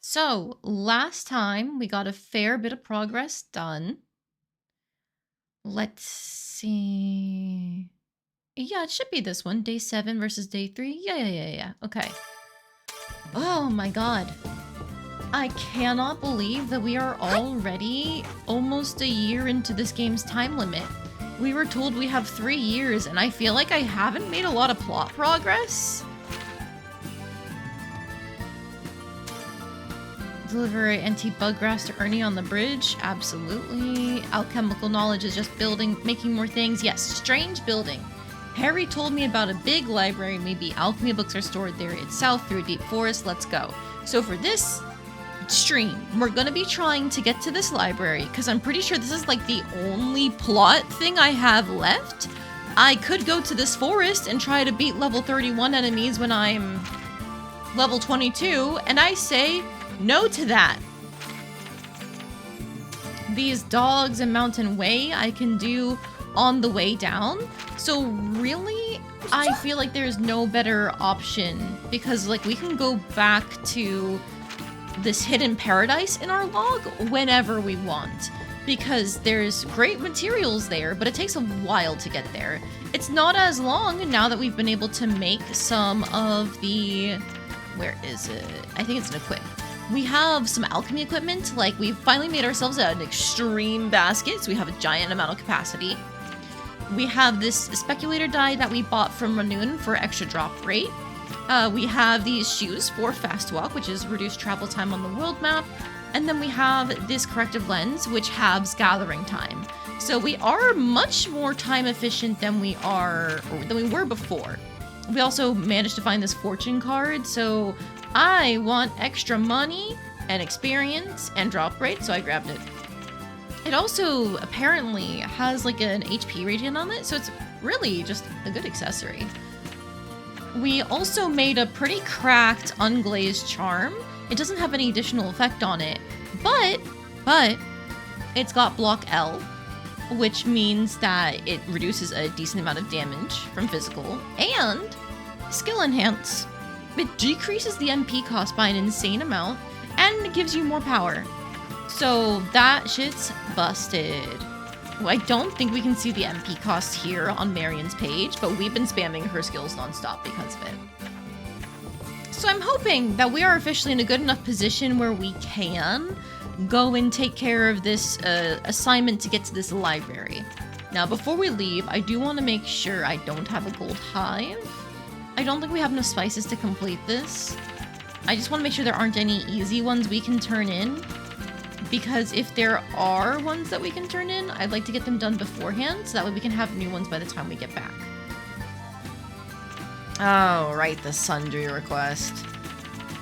So, last time we got a fair bit of progress done. Let's see. Yeah, it should be this one. Day 7 versus day 3. Yeah. Okay. Oh my god. I cannot believe that we are already almost a year into this game's time limit. We were told we have 3 years, and I feel like I haven't made a lot of plot progress. Deliver anti-bug grass to Ernie on the bridge. Absolutely. Alchemical knowledge is just building, making more things. Yes, strange building. Harry told me about a big library. Maybe alchemy books are stored there itself through a deep forest. Let's go. So for this stream, we're going to be trying to get to this library because I'm pretty sure this is like the only plot thing I have left. I could go to this forest and try to beat level 31 enemies when I'm level 22, and I say no to that. These dogs and mountain way I can do on the way down. So really, I feel like there's no better option because like we can go back to this hidden paradise in our log whenever we want because there's great materials there, but it takes a while to get there. It's not as long now that we've been able to make some of the... Where is it? I think it's an equip. We have some alchemy equipment, like we've finally made ourselves an extreme basket, so we have a giant amount of capacity. We have this speculator die that we bought from Ranoon for extra drop rate. We have these shoes for fast walk, which is reduced travel time on the world map. And then we have this corrective lens, which halves gathering time. So we are much more time efficient than we were before. We also managed to find this fortune card, so I want extra money and experience and drop rate, so I grabbed it. It also apparently has like an HP radiant on it, so it's really just a good accessory. We also made a pretty cracked unglazed charm. It doesn't have any additional effect on it, but it's got block L, which means that it reduces a decent amount of damage from physical, and skill enhance. It decreases the MP cost by an insane amount, and it gives you more power. So that shit's busted. I don't think we can see the MP cost here on Marion's page, but we've been spamming her skills nonstop because of it. So I'm hoping that we are officially in a good enough position where we can go and take care of this assignment to get to this library. Now, before we leave, I do want to make sure I don't have a gold hive. I don't think we have enough spices to complete this. I just want to make sure there aren't any easy ones we can turn in, because if there are ones that we can turn in, I'd like to get them done beforehand, so that way we can have new ones by the time we get back. Oh, right, the sundry request.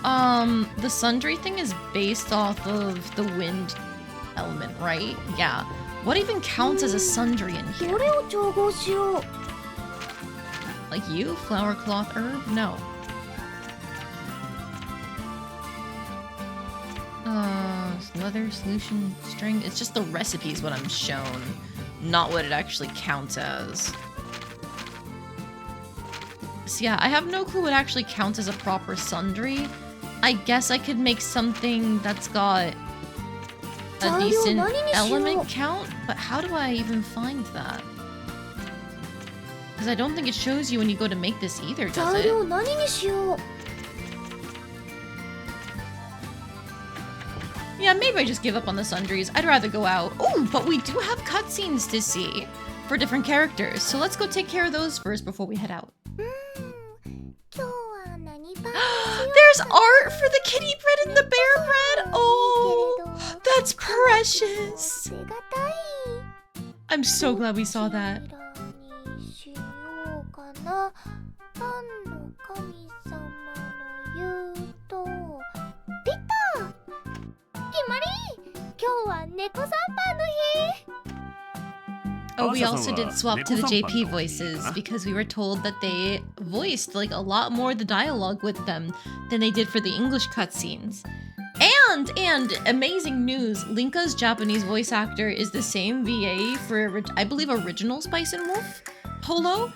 The sundry thing is based off of the wind element, right? Yeah. What even counts as a sundry in here? Like you? Flower, cloth, herb? No. Leather, solution, string. It's just the recipe is what I'm shown, not what it actually counts as. So yeah, I have no clue what actually counts as a proper sundry. I guess I could make something that's got a decent element count, but how do I even find that? Because I don't think it shows you when you go to make this either, does it? Yeah, maybe I just give up on the sundries. I'd rather go out. Oh, but we do have cutscenes to see for different characters. So let's go take care of those first before we head out. There's art for the kitty bread and the bear bread. Oh, that's precious. I'm so glad we saw that. Oh, we also did swap to the JP voices because we were told that they voiced like a lot more of the dialogue with them than they did for the English cutscenes. And amazing news, Linka's Japanese voice actor is the same VA for, I believe, original Spice and Wolf Polo.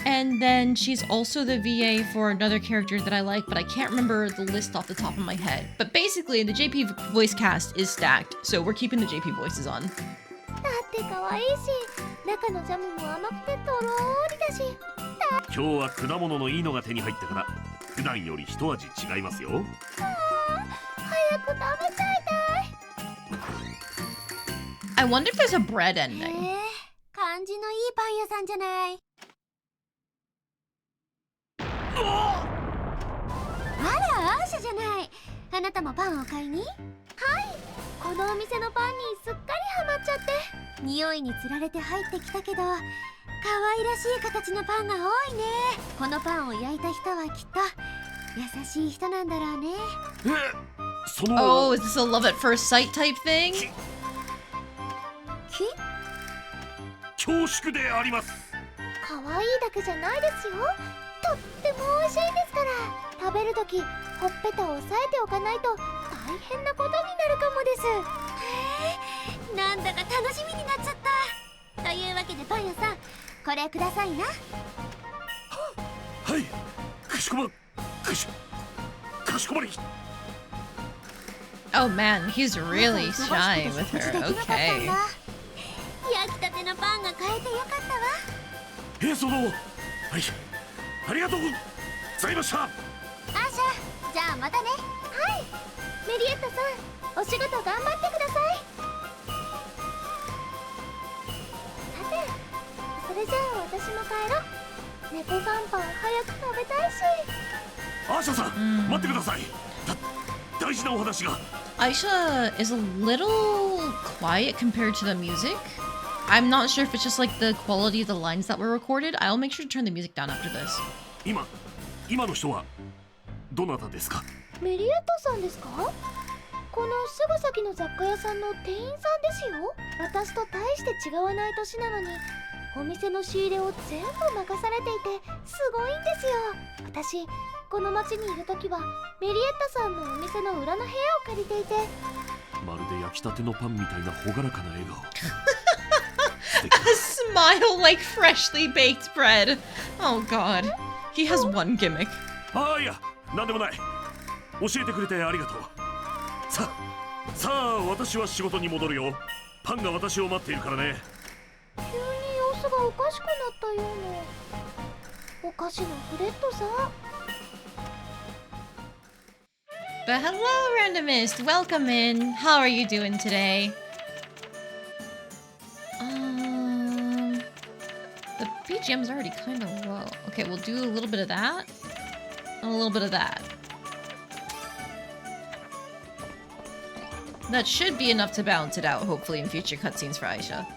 And then she's also the VA for another character that I like, but I can't remember the list off the top of my head. But basically, the JP voice cast is stacked, so we're keeping the JP voices on. だって可愛いし、中のジャムも甘くてとろーりだし。今日は果物のいいのが手に入ったから普段より一味違いますよ。早く食べちゃいたい。 I wonder if there's a bread ending. 感じのいいパン屋さんじゃない。あら、アーシャじゃない。あなたもパンを買いに？はい。このお店のパンにすっかりハマっちゃって。匂いにつられて入ってきたけど、可愛らしい形のパンが多いね。このパンを焼いた人はきっと優しい人なんだろうね。その Oh, is this a love at first sight type thing? 恐縮であります。可愛いだけじゃないですよ。とっても美味しいですから。食べるときほっぺたを押さえておかないと大変なことになるかもです。へえ、なんだか楽しみになっちゃった。というわけでパン屋さん、これくださいな。はい、かしこまり。 Oh man, he's really shy with her. Okay. 焼きたてのパンが買えてよかったわ。そのはい、ありがとうございました。アーシャ、じゃあまたね。はい、メリエッタさん、お仕事頑張ってください。さて、それじゃあ私も帰ろう。猫さんパン早く食べたいし。アーシャさん、待ってください。大事なお話が。Ayesha is a little quiet compared to the music. I'm not sure if it's just like the quality of the lines that were recorded. I'll make sure to turn the music down after this. 今の人はどなたですか？メリエッタさんですか？このすぐ先の雑貨屋さんの店員さんですよ。私と大して違わない年なのにお店の仕入れを全部任されていてすごいんですよ。私この町にいるときはメリエッタさんのお店の裏の部屋を借りていて、まるで焼きたてのパンみたいな朗らかな笑顔。A smile like freshly baked bread. Oh god. He has one gimmick. いや、なんでもない。教えてくれてありがとう。さあ、私は仕事に戻るよ。パンが私を待っているからね。急に様子がおかしくなったような。お菓子のフレットさん。But hello, Randomist. Welcome in. How are you doing today? The BGM's already kind of low. Okay, we'll do a little bit of that. And a little bit of that. That should be enough to balance it out, hopefully, in future cutscenes for Ayesha.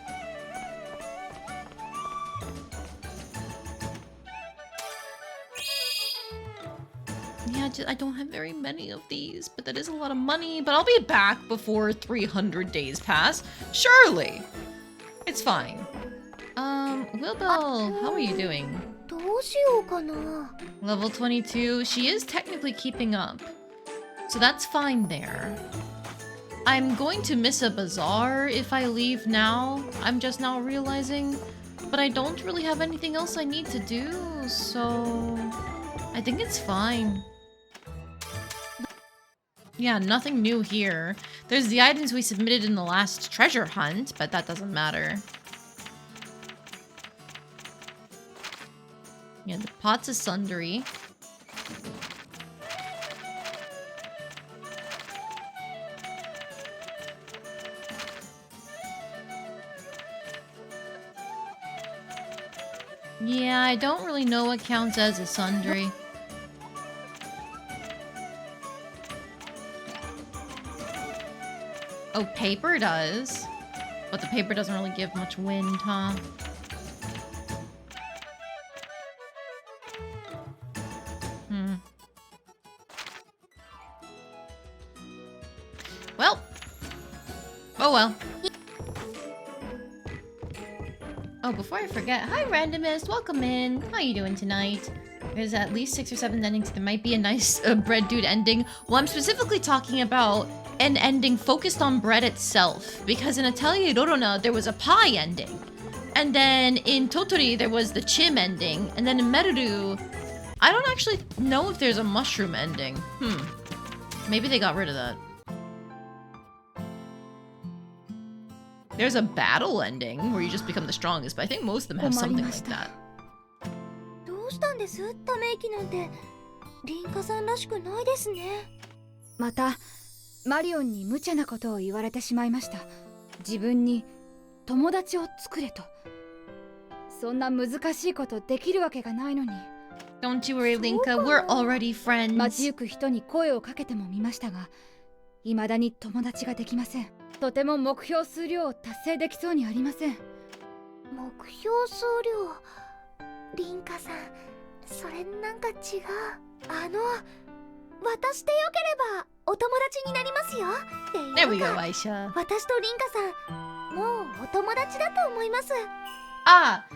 Yeah, I don't have very many of these, but that is a lot of money. But I'll be back before 300 days pass. Surely. It's fine. Wilbell, how are you doing? どうしようかな。 Level 22. She is technically keeping up. So that's fine there. I'm going to miss a bazaar if I leave now. I'm just now realizing. But I don't really have anything else I need to do, so I think it's fine. Yeah, nothing new here. There's the items we submitted in the last treasure hunt, but that doesn't matter. Yeah, the pots is sundry. Yeah, I don't really know what counts as a sundry. Oh, paper does. But the paper doesn't really give much wind, huh? Well. Oh well. Oh, before I forget, hi Randomist, welcome in. How you doing tonight? There's at least 6 or 7 endings. There might be a nice bread dude ending. Well, I'm specifically talking about an ending focused on bread itself. Because in Atelier Rorona, there was a pie ending. And then in Totori, there was the chim ending. And then in Merudu, I don't actually know if there's a mushroom ending. Maybe they got rid of that. There's a battle ending where you just become the strongest, but I think most of them have something like that. どうしたんです？ため息なんて。リンカさんらしくないですね。またマリオンに無茶なことを言われてしまいました。自分に友達を作れと。そんな難しいことできるわけがないのに。Don't you worry, Linka. We're already friends. 街行く人に声をかけてもみましたが、未だに友達ができません。とても目標数量を達成できそうにありません。目標数量。リンカさん、それなんか違う。私でよければお友達になりますよ。っていうか、There we go, Ayesha. 私とリンカさん、もうお友達だと思います。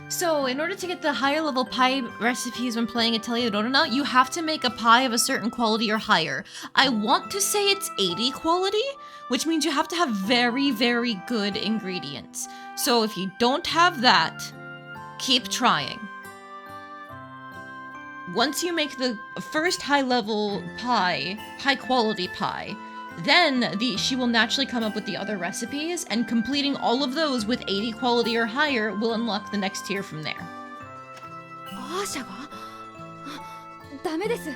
So in order to get the higher level pie recipes when playing Atelier Dorona, you have to make a pie of a certain quality or higher. I want to say it's 80 quality, which means you have to have very, very good ingredients. So if you don't have that, keep trying. Once you make the first high level pie, high quality pie, then she will naturally come up with the other recipes, and completing all of those with 80 quality or higher will unlock the next tier from there. アーシャが？ダメです。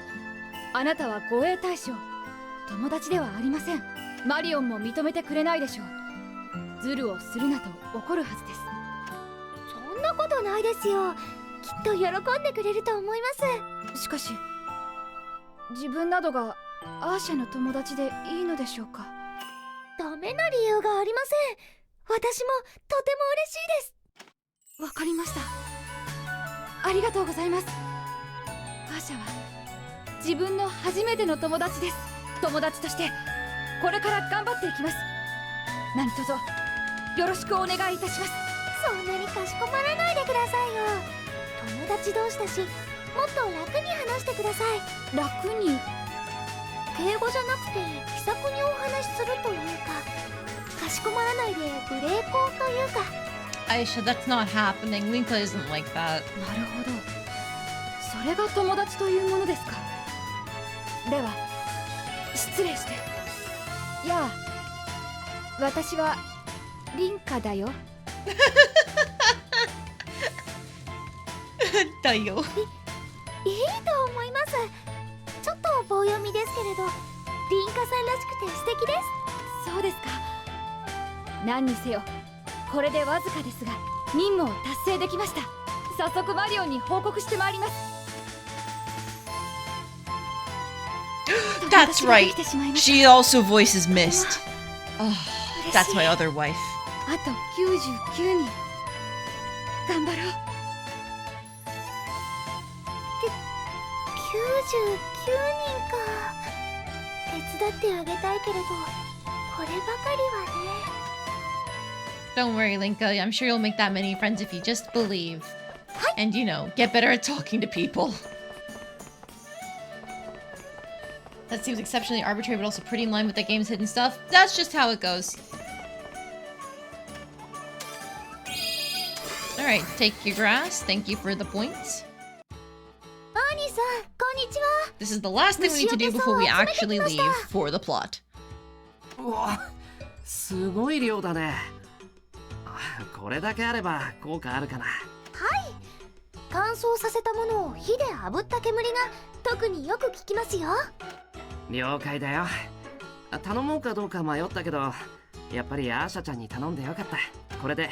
あなたは護衛対象。友達ではありません。マリオンも認めてくれないでしょう。ズルをするなと怒るはずです。そんなことないですよ。きっと喜んでくれると思います。しかし、自分などがアーシャの友達でいいのでしょうか。ダメな理由がありません。私もとても嬉しいです。わかりました。ありがとうございます。アーシャは自分の初めての友達です。友達としてこれから頑張っていきます。何卒よろしくお願いいたします。そんなにかしこまらないでくださいよ。友達同士だし、もっと楽に話してください。楽に？敬語じゃなくて気さくにお話しするというか、かしこまらないで無礼講というか。Ayesha, that's not happening. Linka isn't like that. なるほど。それが友達というものですか。では失礼して。やあ、私はリンカだよ。だよ。いいと思います。ちょっと棒読みですけれど、リンカさんらしくて素敵です。そうですか。何にせよ、これでわずかですが任務を達成できました。早速マリオンに報告してまいります。That's right. She also voices Mist. Oh, that's my other wife. あと99人。頑張ろう。99人か。手伝ってあげたいけれど、こればかりはね。Don't worry, Linka. I'm sure you'll make that many friends if you just believe. And, you know, get better at talking to people. That seems exceptionally arbitrary, but also pretty in line with the game's hidden stuff. That's just how it goes. Alright, take your grass. Thank you for the points. アーニーさん、こんにちは。 This is the last thing we need to do before we actually leave for the plot. うわ、すごい量だね。これだけあれば効果あるかな。はい。乾燥させたものを火で炙った煙が特によく効きますよ。了解だよ。頼もうかどうか迷ったけど、やっぱりアーシャちゃんに頼んでよかった。これで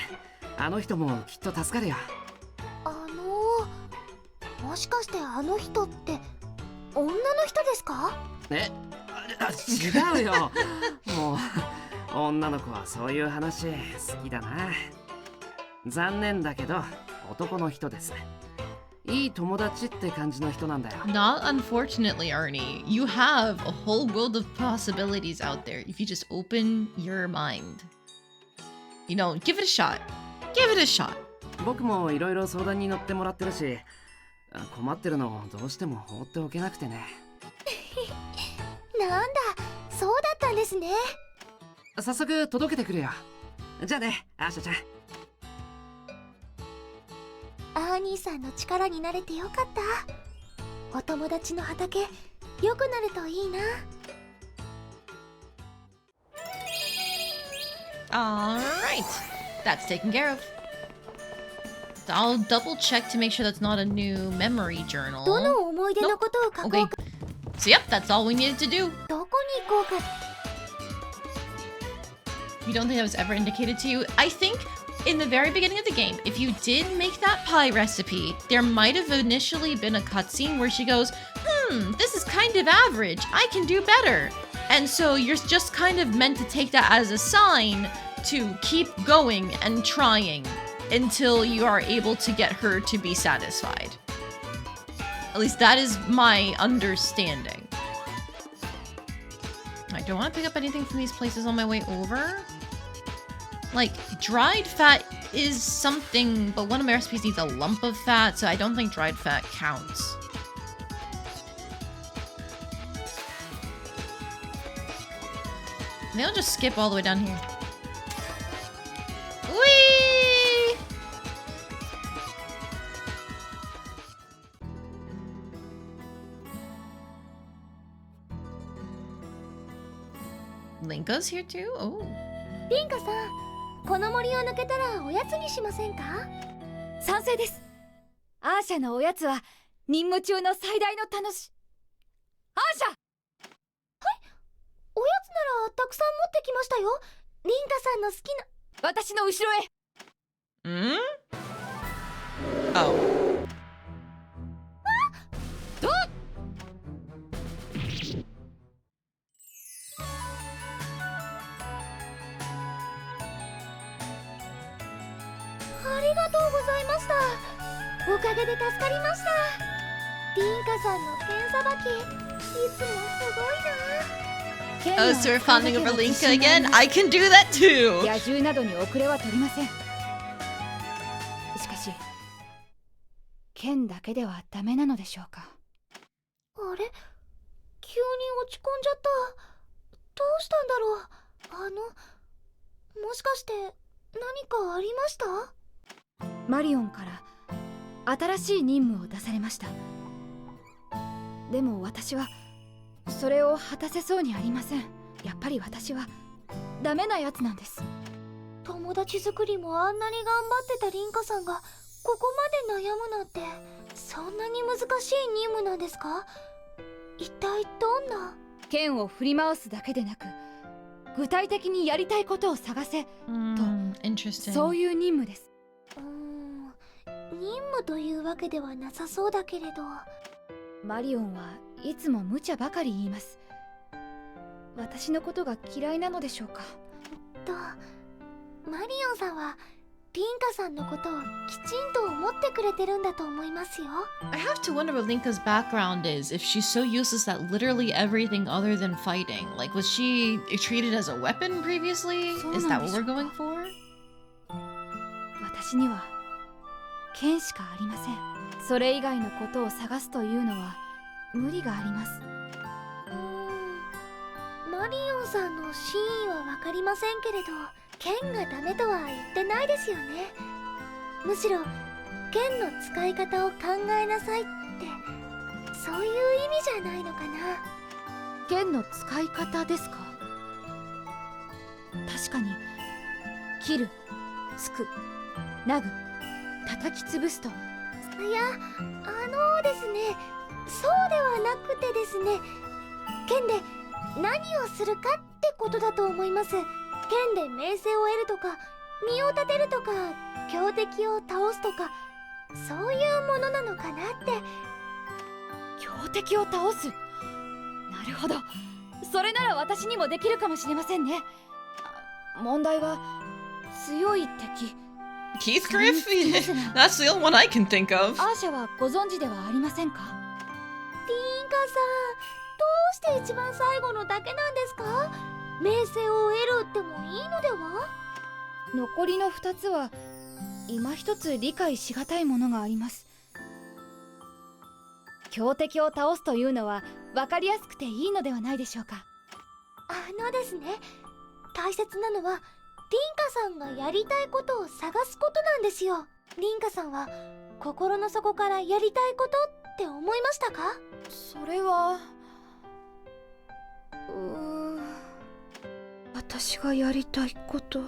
あの人もきっと助かるよ。もしかしてあの人って女の人ですか？え、違うよ。もう女の子はそういう話好きだな。残念だけど男の人です。いい友達って感じの人なんだよ。 Not unfortunately, Arnie. You have a whole world of possibilities out there if you just open your mind. You know, give it a shot. Give it a shot. 僕もいろいろ相談に乗ってもらってるし、困ってるのをどうしても放っておけなくてね。なんだ、そうだったんですね。早速届けてくるよ。じゃあね、アーシャちゃん。アーニーさんの力になれてよかった。お友達の畑良くなるといいな。Alright, that's taken care of. I'll double check to make sure that's not a new memory journal. どの思い出のことを書こうか。 Okay. So yep, that's all we needed to do. どこに行こうか。 You don't think that was ever indicated to you? I think in the very beginning of the game, if you did make that pie recipe, there might have initially been a cutscene where she goes, this is kind of average. I can do better. And so you're just kind of meant to take that as a sign to keep going and trying until you are able to get her to be satisfied. At least that is my understanding. I don't want to pick up anything from these places on my way over. Like, dried fat is something, but one of my recipes needs a lump of fat, so I don't think dried fat counts. Maybe I'll just skip all the way down here. Whee! Linka's here too? Oh. リンカさん、この森を抜けたらおやつにしませんか？賛成です。アーシャのおやつは任務中の最大の楽し。アーシャ！おやつならたくさん持ってきましたよ。リンカさんの好きな。私の後ろへ。Oh. どう？ありがとうございました。おかげで助かりました。リンカさんの剣さばき、いつもすごいな。 Oh, so we're fawning over Linka again? I can do that too! 野獣などに遅れは取りません。しかし、剣だけではダメなのでしょうか。あれ、急に落ち込んじゃった。どうしたんだろう。もしかして何かありました？マリオンから新しい任務を出されました。でも私はそれを果たせそうにありません。やっぱり私はダメなやつなんです。友達作りもあんなに頑張ってたリンカさんがここまで悩むなんて、そんなに難しい任務なんですか？一体どんな？剣を振り回すだけでなく、具体的にやりたいことを探せと、そういう任務です。任務というわけではなさそうだけれど。マリオンはいつも無茶ばかり言います。私のことが嫌いなのでしょうか。マリオンさんはリンカさんのことをきちんと思ってくれてるんだと思いますよ。 I have to wonder what Linka's background is, if she's so useless at literally everything other than fighting. Like, was she treated as a weapon previously? Is that what we're going for? 私には剣しかありません。それ以外のことを探すというのは無理があります。マリオンさんの真意は分かりませんけれど、剣がダメとは言ってないですよね。むしろ剣の使い方を考えなさいって、そういう意味じゃないのかな。剣の使い方ですか？確かに切る、突く、殴ぐ、叩き潰すと。いや、ですね、そうではなくてですね、剣で何をするかってことだと思います。剣で名声を得るとか、身を立てるとか、強敵を倒すとか、そういうものなのかなって。強敵を倒す。なるほど。それなら私にもできるかもしれませんね。問題は強い敵。Keith Griff? That's the only one I can think of. アーシャはご存知ではありませんか？リンカさん、どうして一番最後のだけなんですか？名声を得るってもいいのでは？残りの2つは今一つ理解しがたいものがあります。強敵を倒すというのは分かりやすくていいのではないでしょうか。ですね、大切なのはリンカさんがやりたいことを探すことなんですよ。リンカさんは心の底からやりたいことって思いましたか？それは私がやりたいこと。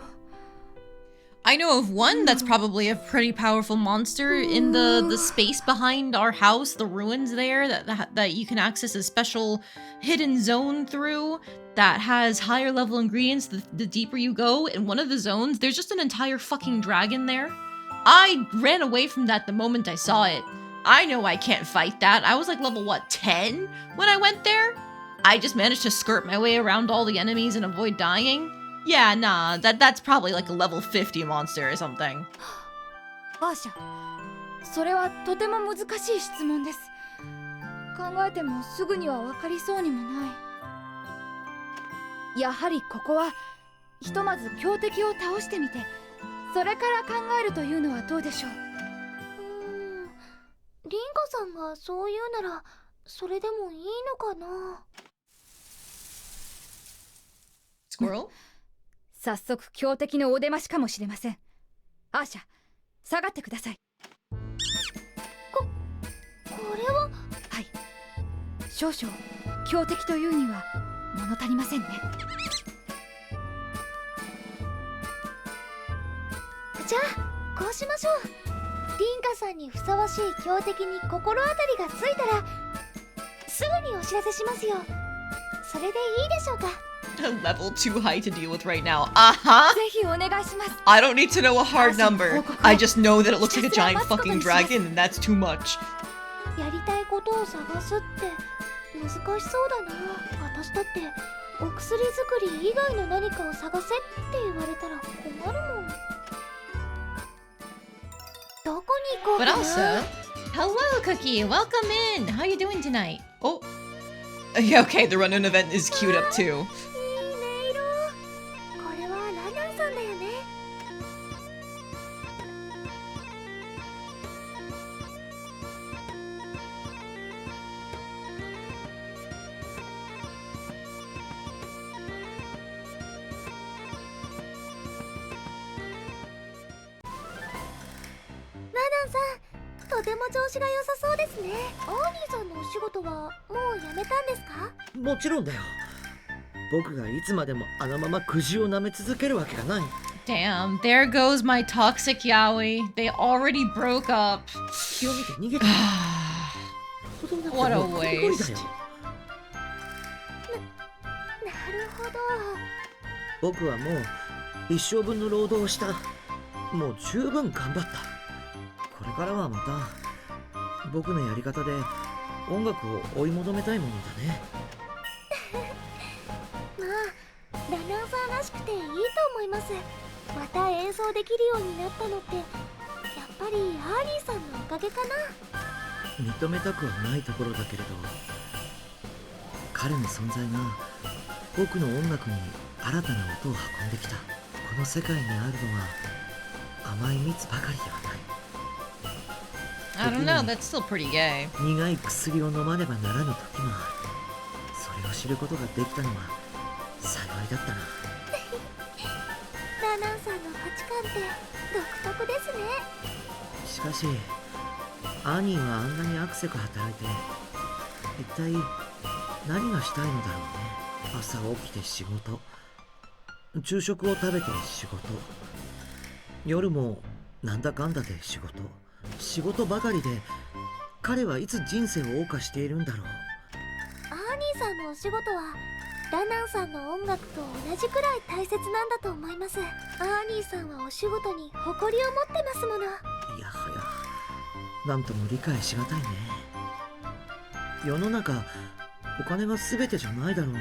I know of one that's probably a pretty powerful monster in the space behind our house, the ruins there that you can access a special hidden zone through that has higher level ingredients the deeper you go. In one of the zones, there's just an entire fucking dragon there. I ran away from that the moment I saw it. I know I can't fight that. I was like level, what, 10 when I went there? I just managed to skirt my way around all the enemies and avoid dying. Yeah, nah, that's probably like a level 50 monster or something. アーシャ、それはとても難しい質問です。考えてもすぐには分かりそうにもない。やはりここはひとまず強敵を倒してみて、それから考えるというのはどうでしょう。リンカさんがそう言うならそれでもいいのかな。Squirrel? 早速強敵のお出ましかもしれません。アーシャ、下がってください。これは。はい、少々強敵というには物足りませんね。じゃあこうしましょう。リンカさんにふさわしい強敵に心当たりがついたらすぐにお知らせしますよ。それでいいでしょうか。A level too high to deal with right now. Uh-huh. ぜひお願いします。I don't need to know a hard number. I just know that it looks like a giant fucking dragon and that's too much. やりたいことを探すって難しそうだな。私だってお薬作り以外の何かを探せって言われたら困るもん。どこに行こうか But な。 also, hello, Cookie. Welcome in. How you doing tonight? Oh, yeah. Okay, the run-in event is queued up too. いい音色。これはラナンさんだよね。ラナンさん、とても調子が良さそうですね。アーニーさんのお仕事はもう辞めたんですか？もちろんだよ。僕がいつまでもあのままくじを舐め続けるわけがない。 Damn, there goes my toxic yaoi. They already broke up. 気を見て逃げた。子供だって What a もうこりごりだ waste. よ。なるほど。僕はもう一生分の労働をした。もう十分頑張った。これからはまた僕のやり方で音楽を追い求めたいものだね。まあ、ラナンさんらしくていいと思います。また演奏できるようになったのってやっぱりアーニーさんのおかげかな。認めたくはないところだけれど、彼の存在が僕の音楽に新たな音を運んできた。この世界にあるのは甘い蜜ばかりではない。 I don't know, that's still pretty gay. 苦い薬を飲まねばならぬ時もある。それを知ることができたのは幸いだったな。ラナンさんの価値観って独特ですね。しかしアニーはあんなにアクセク働いて一体何がしたいのだろうね。朝起きて仕事、昼食を食べて仕事、夜もなんだかんだで仕事、仕事ばかりで彼はいつ人生を謳歌しているんだろう。アーニーさんのお仕事はラナンさんの音楽と同じくらい大切なんだと思います。アーニーさんはお仕事に誇りを持ってますもの。いやはや、なんとも理解しがたいね。世の中お金が全てじゃないだろうに。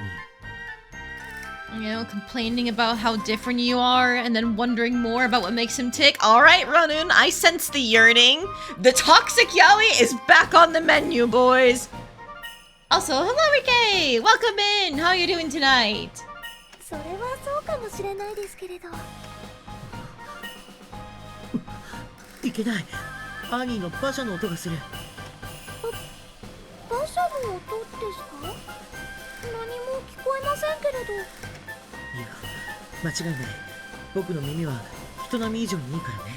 You know, complaining about how different you are and then wondering more about what makes him tick. Alright, Ranun, I sense the yearning. The toxic yaoi is back on the menu, boys. Also, hello, Rike! Welcome in! How are you doing tonight? それはそうかもしれないですけれど。いけない。アーニーの馬車の音がする。馬車の音ですか？何も聞こえませんけれど。いや、間違いない。僕の耳は人並み以上にいいからね。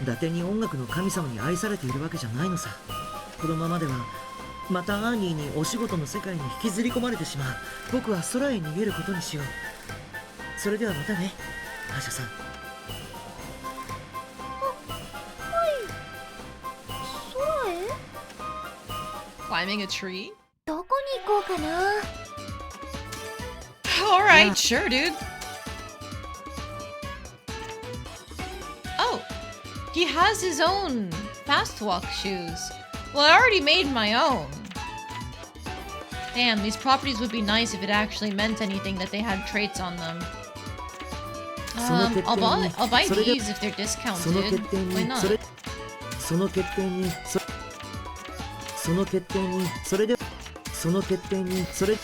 伊達に音楽の神様に愛されているわけじゃないのさ。このままではまたアーニーにお仕事の世界に引きずり込まれてしまう。僕は空へ逃げることにしよう。それではまたね、アーシャさん。空へ Climbing a tree? どこに行こうかな。 Alright, sure, dude. Oh, he has his own fast walk shoes. Well, I already made my own. Damn, these properties would be nice if it actually meant anything that they had traits on them. I'll buy these if they're discounted. Why not? その決定にそれ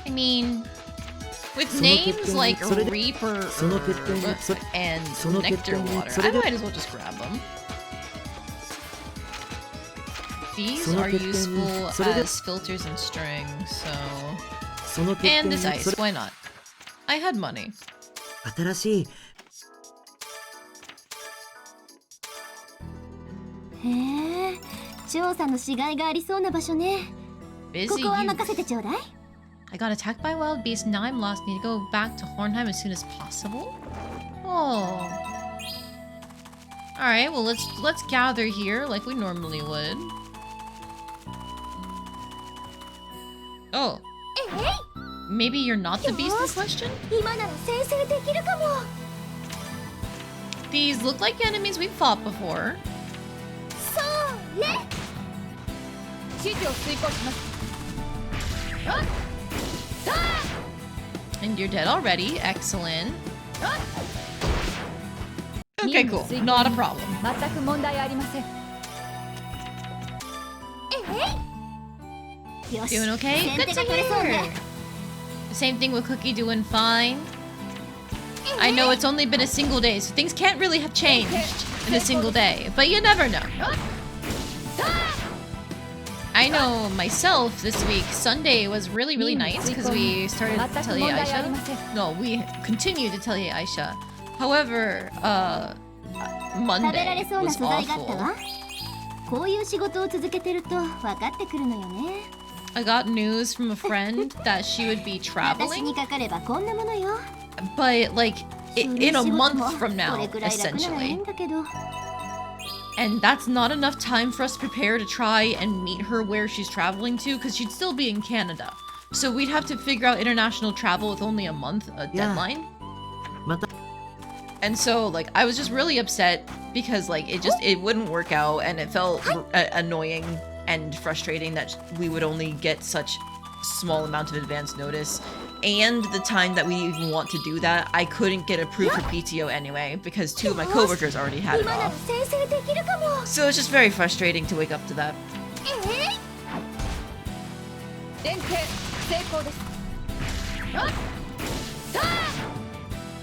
I mean, with names like Reaper and Nectar Water, I might as well just grab them. These are useful as filters and strings, so... And this ice, why not? I had money. 新しい。へえ、調査のしがいがありそうな場所ね。こ Busy こは youth. 任せてちょうだい。 I got attacked by wild beasts, now I'm lost. Need to go back to Hornheim as soon as possible? Oh. Alright, well let's gather here like we normally would. Oh. Maybe you're not the beast in question? 今なら先制できるかも。 These look like enemies we've fought before. それ。指示を遂行します。 And you're dead already. Excellent. Okay, cool. Not a problem. 全く問題ありません。よし。 Doing okay? 先 Good 手 to が取れそうね。 hear. Same thing with Cookie doing fine. I know it's only been a single day, so things can't really have changed in a single day, but you never know. I know myself this week, Sunday was really nice because we started Atelier Ayesha. No, we continued Atelier Ayesha. However, 食べら Monday れそうな was 素材があった awful. わ。こういう仕事を続けてると分かってくるのよね。 I got news from a friend that she would be 私に traveling, かかればこんなものよ。 but like そ in の a 仕事 month も from こ now, れくらい楽ならいい essentially. んだけど。 And that's not enough time for us to prepare to try and meet her where she's traveling to, because she'd still be in Canada. So we'd have to figure out international travel with only a month deadline. また And so, like, I was just really upset because, like, it wouldn't work out, and it felt annoying and frustrating that we would only get such small amount of advance notice. And the time that we even want to do that, I couldn't get approved for PTO anyway, because 2 of my coworkers already had it 今なら off. 先制できるかも。 So it's just very frustrating to wake up to that. 連携成功です。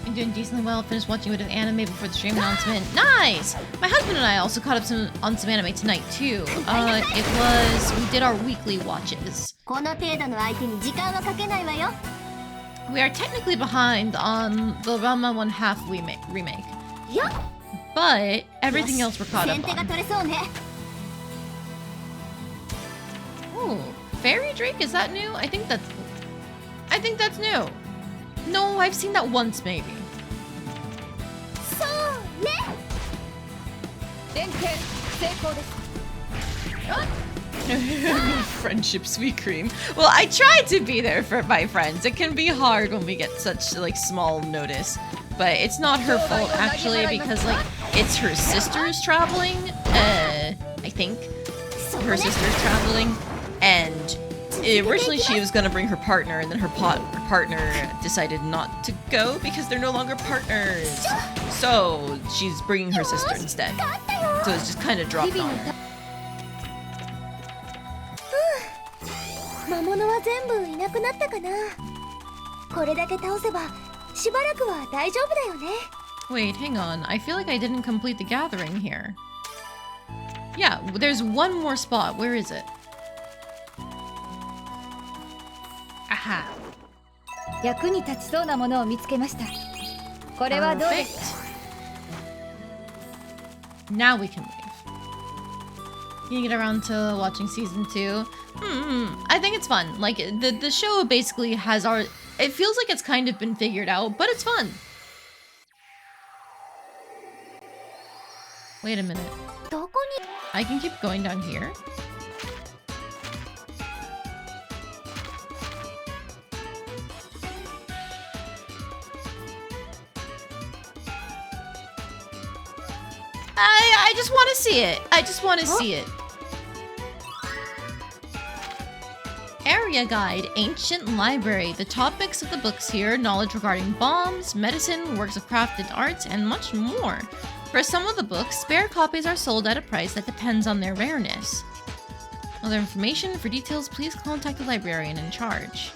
I'm doing decently well. Finished watching a bit of anime before the stream announcement. Nice! My husband and I also caught up on some anime tonight too. We did our weekly watches. この程度の相手に時間はかけないわよ。 We are technically behind on the Ranma 1/2 remake. よっ。 But everything よ else し we're caught 先 up 手が on. 取れそうね。 Ooh, Fairy Drake, is that new? I think that's new. No, I've seen that once maybe. それ。連携成功です。 Friendship sweet cream. Well, I try to be there for my friends. It can be hard when we get such like small notice, but it's not her fault actually because like it's her sister's traveling. I think そ her れ。 sister's traveling, and originally she was gonna bring her partner, and then her partner decided not to go because they're no longer partners. So she's bringing her sister instead. So it's just kind of dropped on her. 魔物は全部いなくなったかな。これだけ倒せばしばらくは大丈夫だよね。 Wait, hang on. I feel like I didn't complete the gathering here. Yeah, there's one more spot. Where is it? have? 役に立ちそうなものを見つけました。これはどうです Perfect. Now we can leave. Can you get around to watching season 2? I think it's fun. Like, the show basically has our... It feels like it's kind of been figured out, but it's fun. Wait a minute. どこに I can keep going down here? I just want to see it. I just want to see it. Area Guide, Ancient Library. The topics of the books here: knowledge regarding bombs, medicine, works of crafted arts, and much more. For some of the books, spare copies are sold at a price that depends on their rareness. Other information, for details, please contact the librarian in charge.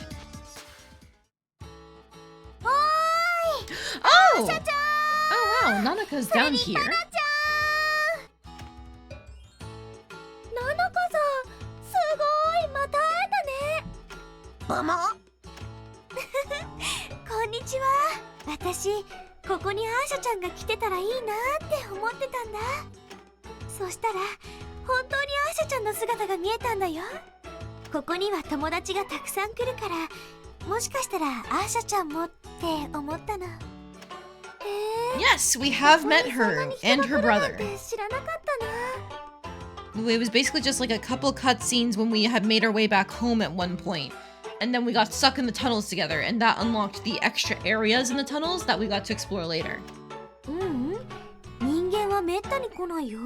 おーい Oh! 社長 Oh wow, Nanaka's down here. ナナカさんすごいまた会えたねママこんにちは。私ここにアーシャちゃんが来てたらいいなって思ってたんだ。そしたら本当にアーシャちゃんの姿が見えたんだよ。ここには友達がたくさん来るから、もしかしたらアーシャちゃんもって思ったの。Yes, we have met her and her brother. 知らなかったな。 It was basically just like a couple cutscenes when we had made our way back home at one point. And then we got stuck in the tunnels together, and that unlocked the extra areas in the tunnels that we got to explore later. 人間はめったに来ないよ。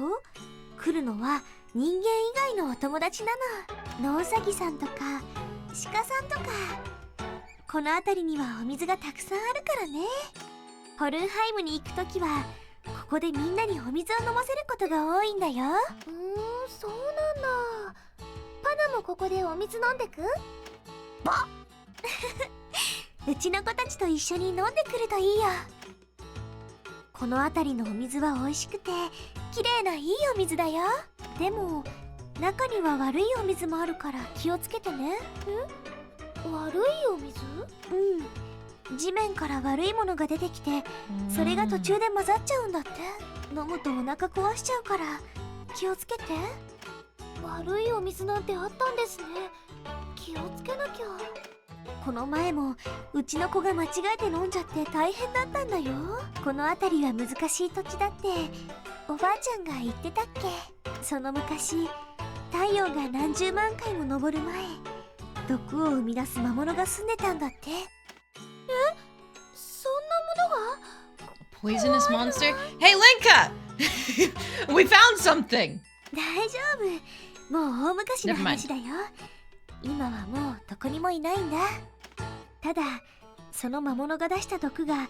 来るのは人間以外のお友達なの。ノウサギさんとか鹿さんとか。この辺りにはお水がたくさんあるからね。ホルンハイムに行くときはここでみんなにお水を飲ませることが多いんだよ。そうなんだ。パナもここでお水飲んでく？うちの子たちと一緒に飲んでくるといいよ。この辺りのお水は美味しくて綺麗ないいお水だよ。でも中には悪いお水もあるから気をつけてね。悪いお水？地面から悪いものが出てきて、それが途中で混ざっちゃうんだって。飲むとお腹壊しちゃうから気をつけて。悪いお水なんてあったんですね。気をつけなきゃ。この前もうちの子が間違えて飲んじゃって大変だったんだよ。この辺りは難しい土地だっておばあちゃんが言ってたっけ。その昔太陽が何十万回も昇る前、毒を生み出す魔物が住んでたんだって。そんなものが Poisonous monster? Hey, Linka! We found something! 大丈夫。もう大昔の話だよ。今はもうどこにもいないんだ。ただその魔物が出した毒が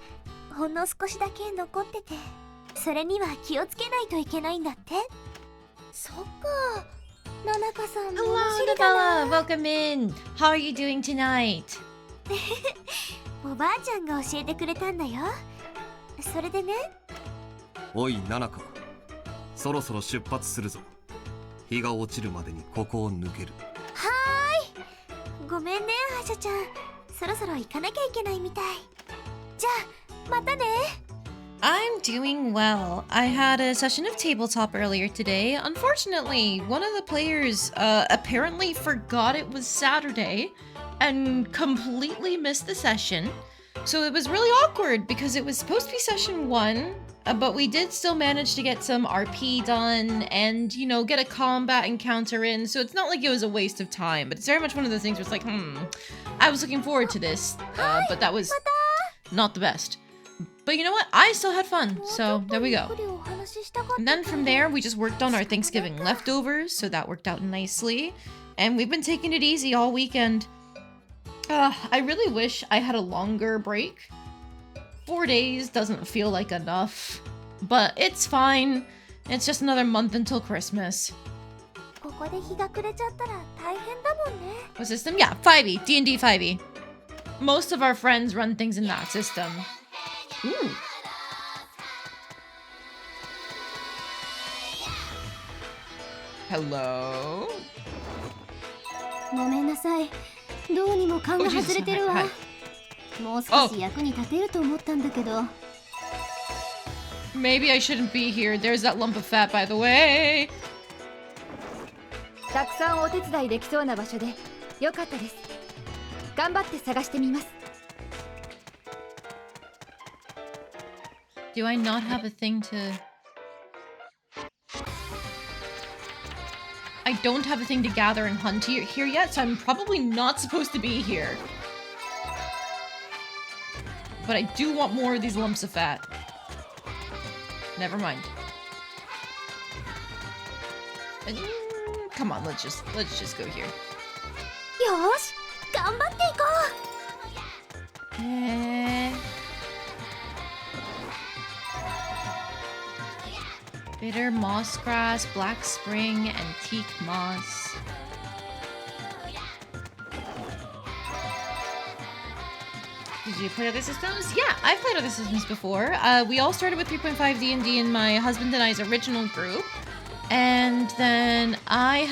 ほんの少しだけ残ってて、それには気をつけないといけないんだって。そっか。ナナカさん Hello, 物知りだ Nabella! な。 Welcome in! How are you doing tonight? おばあちゃんが教えてくれたんだよ。それでね。おいナナカ、そろそろ出発するぞ。日が落ちるまでにここを抜ける。はーい。ごめんねアーシャちゃん、そろそろ行かなきゃいけないみたい。じゃあまたね。 I'm doing well. I had a session of tabletop earlier today. Unfortunately, one of the players apparently forgot it was Saturday and completely missed the session. So it was really awkward because it was supposed to be session 1, but we did still manage to get some RP done and, you know, get a combat encounter in. So it's not like it was a waste of time, but it's very much one of those things where it's like, I was looking forward to this, but that was not the best. But you know what? I still had fun, so there we go. And then from there, we just worked on our Thanksgiving leftovers, so that worked out nicely. And we've been taking it easy all weekend. I really wish I had a longer break. 4 days doesn't feel like enough, but it's fine. It's just another month until Christmas. ここで日が暮れちゃったら大変だもんね。 What system? Yeah, 5e. D&D 5e. Most of our friends run things in that system. Ooh. Hello? ごめんなさい。どうにも勘が Jesus. 外れてるわ。 Hi. もう少し役に立てると思ったんだけど。 Maybe I shouldn't be here. There's that lump of fat, by the way. たくさんお手伝いできそうな場所でよかったです。頑張って探してみます。 Do I not have a thing to... I don't have a thing to gather and hunt here yet, so I'm probably not supposed to be here. But I do want more of these lumps of fat. Never mind. Come on, let's just go here. よーし、頑張っていこう。 Bitter moss grass, black spring, antique moss. Did you play other systems? Yeah, I've played other systems before. We all started with 3.5 D&D in my husband and I's original group. And then I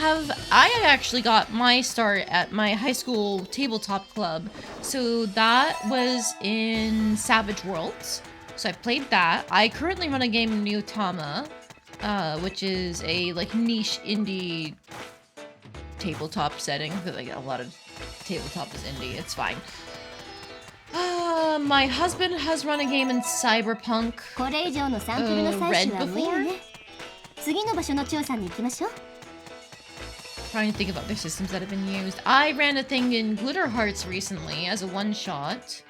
actually got my start at my high school tabletop club. So that was in Savage Worlds. So I played that. I currently run a game in Nyutama, which is a like niche indie tabletop setting. I feel like a lot of tabletop is indie. It's fine. My husband has run a game in Cyberpunk. これ以上のサンプルの採取は無理ね。次の場所の調査に行きましょう。 Trying to think of other systems that have been used. I ran a thing in Glitter Hearts recently as a one-shot.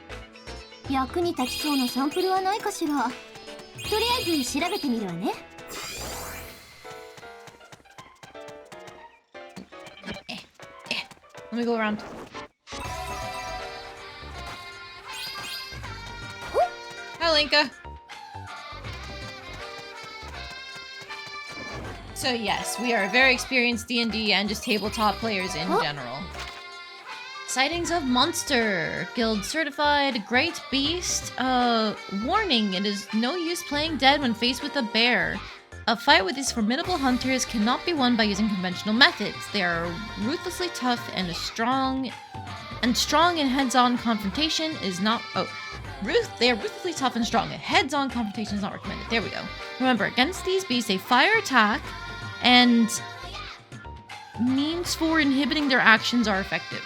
役に立ちそうなサンプルはないかしら。とりあえず調べてみるわね。 Let me go around. Hi, Linka. So yes, we are very experienced D&D and just tabletop players in general. Sightings of monster. Guild certified. Great beast. Warning, it is no use playing dead when faced with a bear. A fight with these formidable hunters cannot be won by using conventional methods. They are ruthlessly tough and strong in heads-on confrontation is not... They are ruthlessly tough and strong. A heads-on confrontation is not recommended. There we go. Remember, against these beasts, a fire attack and means for inhibiting their actions are effective.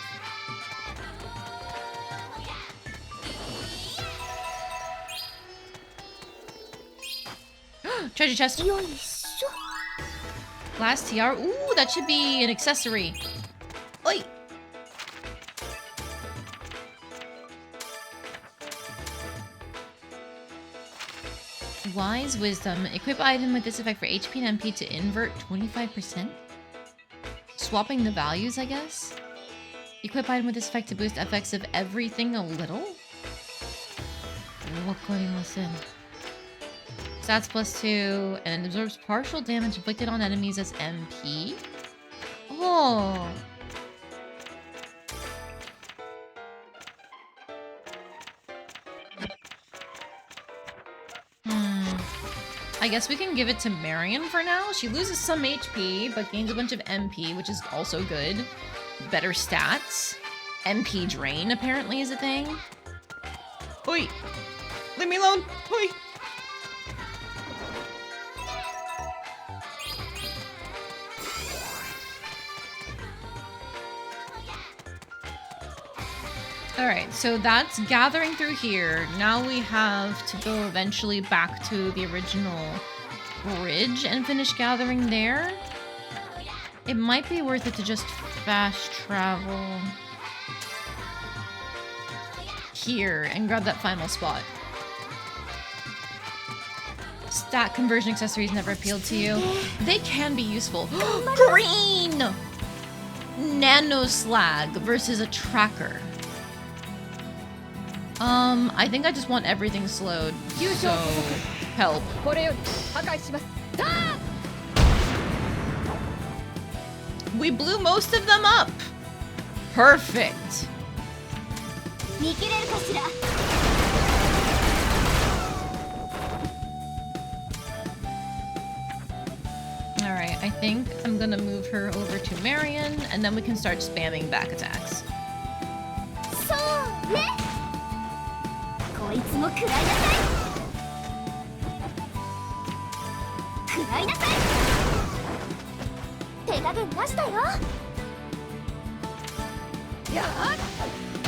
Treasure chest. よいしょ。 Glass tiara. Ooh, that should be an accessory. Oi! Wise wisdom. Equip item with this effect for HP and MP to invert 25%. Swapping the values, I guess. Equip item with this effect to boost effects of everything a little. Wakarimasen. Stats +2 and absorbs partial damage inflicted on enemies as MP. Oh. I guess we can give it to Marion for now. She loses some HP, but gains a bunch of MP, which is also good. Better stats. MP drain, apparently, is a thing. Oi! Leave me alone! Oi! Alright, so that's gathering through here. Now we have to go eventually back to the original bridge and finish gathering there. It might be worth it to just fast travel here and grab that final spot. Stat conversion accessories never appealed to you. They can be useful. Green! Nano slag versus a tracker. I think I just want everything slowed. So, help. We blew most of them up! Perfect! Alright, I think I'm gonna move her over to Marion, and then we can start spamming back attacks. いつも食らいなさい。食らいなさい。手加減なしだよ。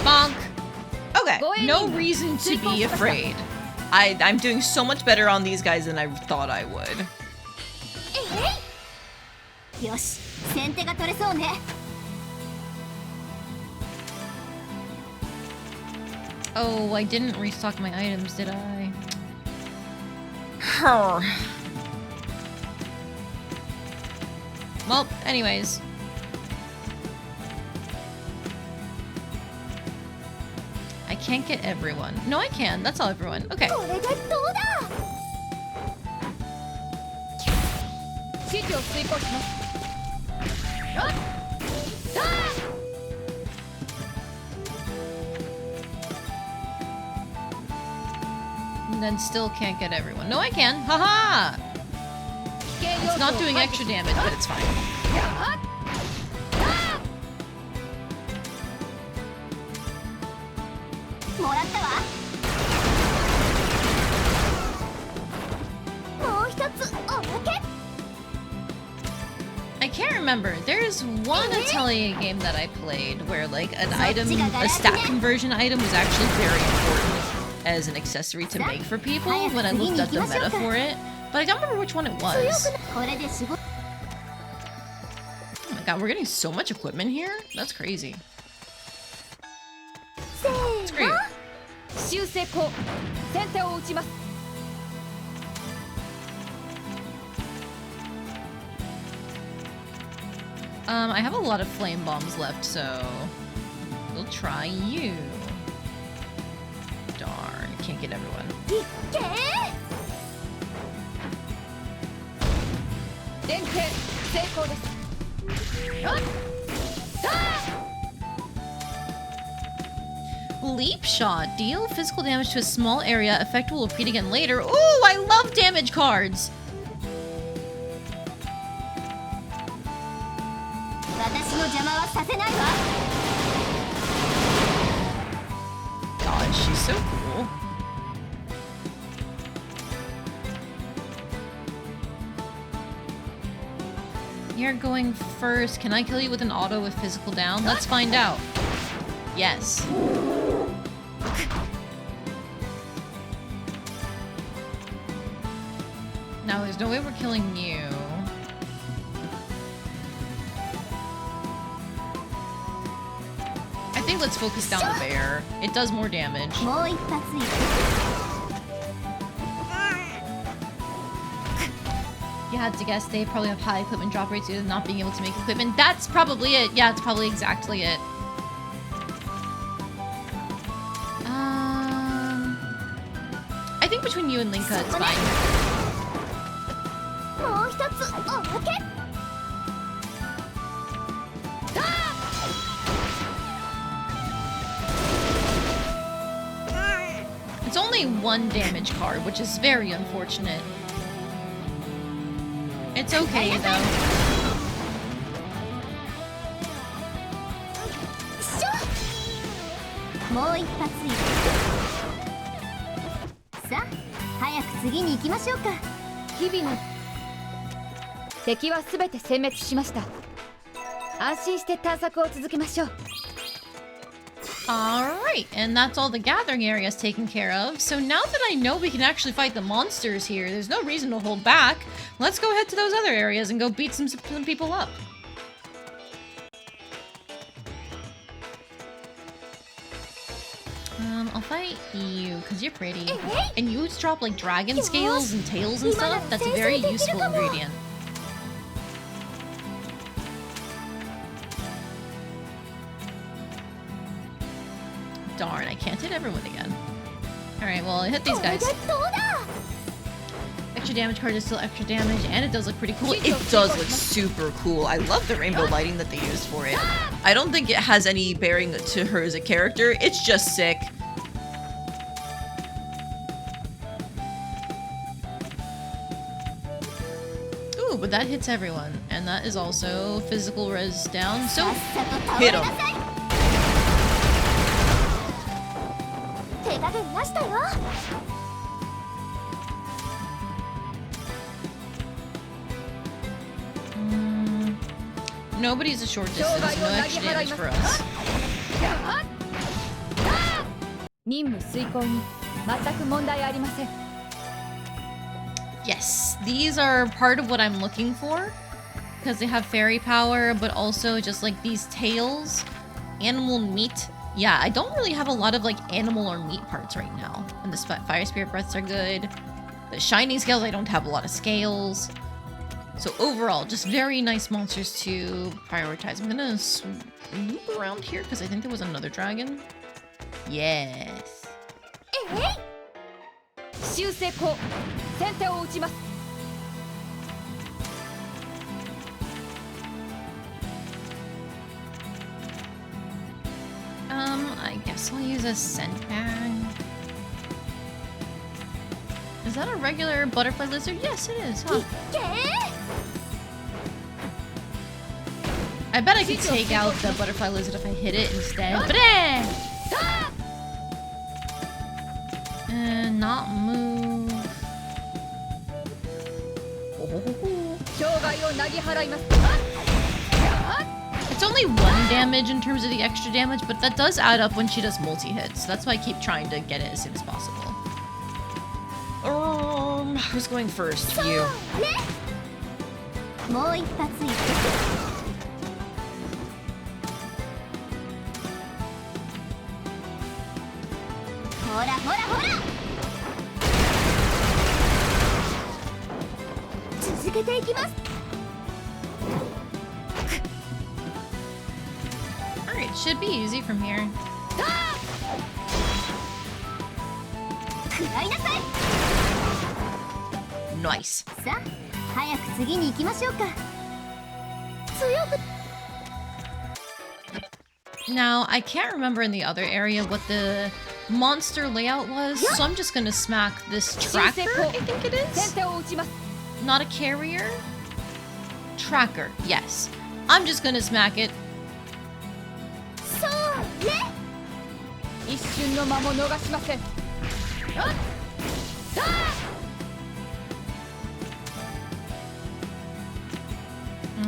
Bonk. Okay, no reason to be afraid. I'm doing so much better on these guys than I thought I would. よし、先手が取れそうね。 Oh, I didn't restock my items, did I? Well, anyways. I can't get everyone. No, I can. That's all everyone. Okay. これでどうだ。 指示を遂行します。 And then still can't get everyone. No, I can. Haha! It's not doing extra damage, but it's fine. もらったわ。もう一つおまけ。 I can't remember. There's one Atelier game that I played where like an item, a stat conversion item was actually very important as an accessory to make for people when I looked at the meta for it. But I don't remember which one it was. これで仕事。 Oh my god, we're getting so much equipment here? That's crazy. せ It's ーの。 great. 修正功先手を打ちます。 I have a lot of flame bombs left, so we'll try you. Darn, can't get everyone. いっけー。 連携成功です。 Leap shot. Deal physical damage to a small area. Effect will repeat again later. Ooh, I love damage cards. 私の邪魔はさせないわ。 God, she's so cool. You're going first. Can I kill you with an auto with physical down? Let's find out. Yes. Now, there's no way we're killing you. I think let's focus down the bear. It does more damage. もう一発いく。 You had to guess they probably have high equipment drop rates due to not being able to make equipment. That's probably it. Yeah, it's probably exactly it. I think between you and Linka, it's fine. もう一つおまけ。 It's only one damage card, which is very unfortunate. It's okay, though. もう一発いく。さあ、早く次に行きましょうか。日々の敵はすべて殲滅しました。安心して探索を続けましょう。 Alright, and that's all the gathering areas taken care of. So now that I know we can actually fight the monsters here, there's no reason to hold back. Let's go head to those other areas and go beat some people up. I'll fight you, because you're pretty. And you drop like dragon scales and tails and stuff. That's a very useful ingredient. Darn, I can't hit everyone again. Alright, well, I hit these guys. Extra damage card is still extra damage, and it does look pretty cool. It does look super cool. I love the rainbow lighting that they used for it. I don't think it has any bearing to her as a character. It's just sick. Ooh, but that hits everyone. And that is also physical res down, so hit him. 手加減なししたよ。 Nobody's a short distance, no extra damage for us. 任務遂行に全く問題ありません。 Yes, these are part of what I'm looking for. Because they have fairy power, but also just like these tails. Animal meat. Yeah, I don't really have a lot of like animal or meat parts right now. And the fire spirit breaths are good. The shining scales, I don't have a lot of scales. So overall, just very nice monsters to prioritize. I'm gonna swoop around here because I think there was another dragon. Yes. 修正工先手を打ちます。 I guess I'll use a scent bag. Is that a regular butterfly lizard? Yes, it is, huh? I bet I could take out the butterfly lizard if I hit it instead. And not move. 障害をなぎ払います。 It's only 1 damage in terms of the extra damage, but that does add up when she does multi-hits. That's why I keep trying to get it as soon as possible. Who's going first? You. もう一発いく。ほらほらほら。続けていきます。 Alright, should be easy from here. 食らいなさい。 Nice. さあ、早く次に行きましょうか。強く。 Now, I can't remember in the other area what the monster layout was, so I'm just gonna smack this tracker, I think it 先 is? 手を打ちます。 Not a carrier? Tracker, yes. I'm just gonna smack it. そうね。一瞬の間も逃しません。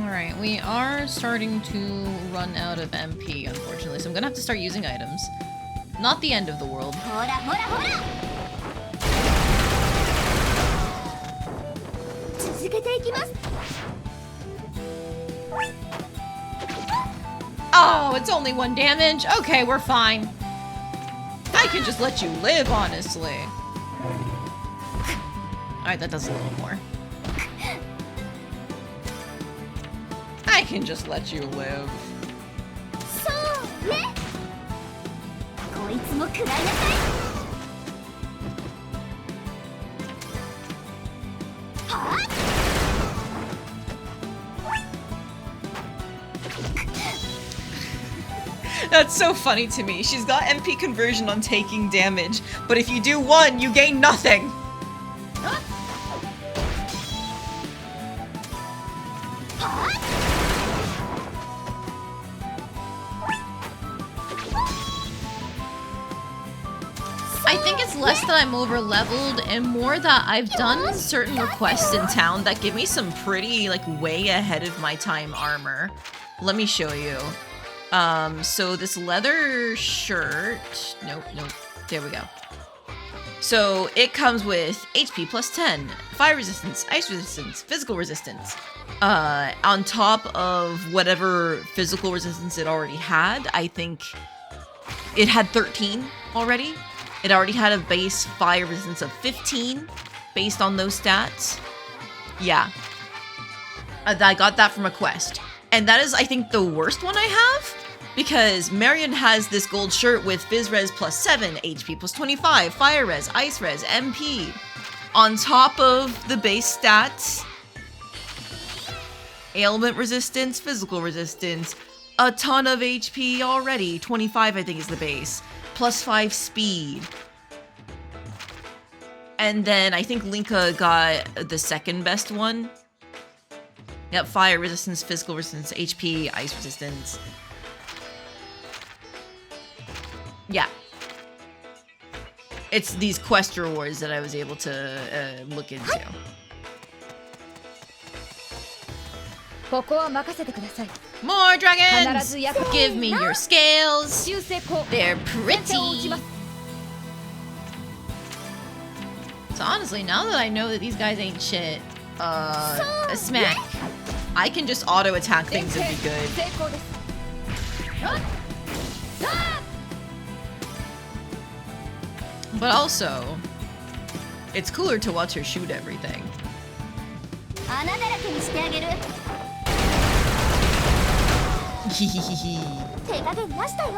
Alright, we are starting to run out of MP, unfortunately, so I'm gonna have to start using items. Not the end of the world. ほらほらほら。続けていきます。 Oh, it's only 1 damage? Okay, we're fine. I can just let you live, honestly. Alright, that does a little more. I can just let you live. そうね。こいつも食らいなさい。 That's so funny to me. She's got MP conversion on taking damage, but if you do 1, you gain nothing. I think it's less that I'm over leveled and more that I've done certain requests in town that give me some pretty like way ahead of my time armor. Let me show you. So this leather shirt, nope, there we go. So it comes with HP plus 10, fire resistance, ice resistance, physical resistance. On top of whatever physical resistance it already had, I think it had 13 already. It already had a base fire resistance of 15 based on those stats. Yeah. I got that from a quest. And that is, I think, the worst one I have. Because Marion has this gold shirt with Fizz Res plus 7, HP plus 25, Fire Res, Ice Res, MP. On top of the base stats. Ailment resistance, physical resistance. A ton of HP already. 25, I think, is the base. Plus 5 speed. And then I think Linka got the second best one. Yep, fire resistance, physical resistance, HP, ice resistance. Yeah. It's these quest rewards that I was able to look into. ここは任せてください。 More dragons! 必ず役 Give me your scales. 修正口 They're 先手を打ち pretty. ます。 So honestly, now that I know that these guys ain't shit, a smack. I can just auto attack things and be good. 成功です。But also, it's cooler to watch her shoot everything. 穴だらけにしてあげる。 Hehehe. 手加減なしたよ。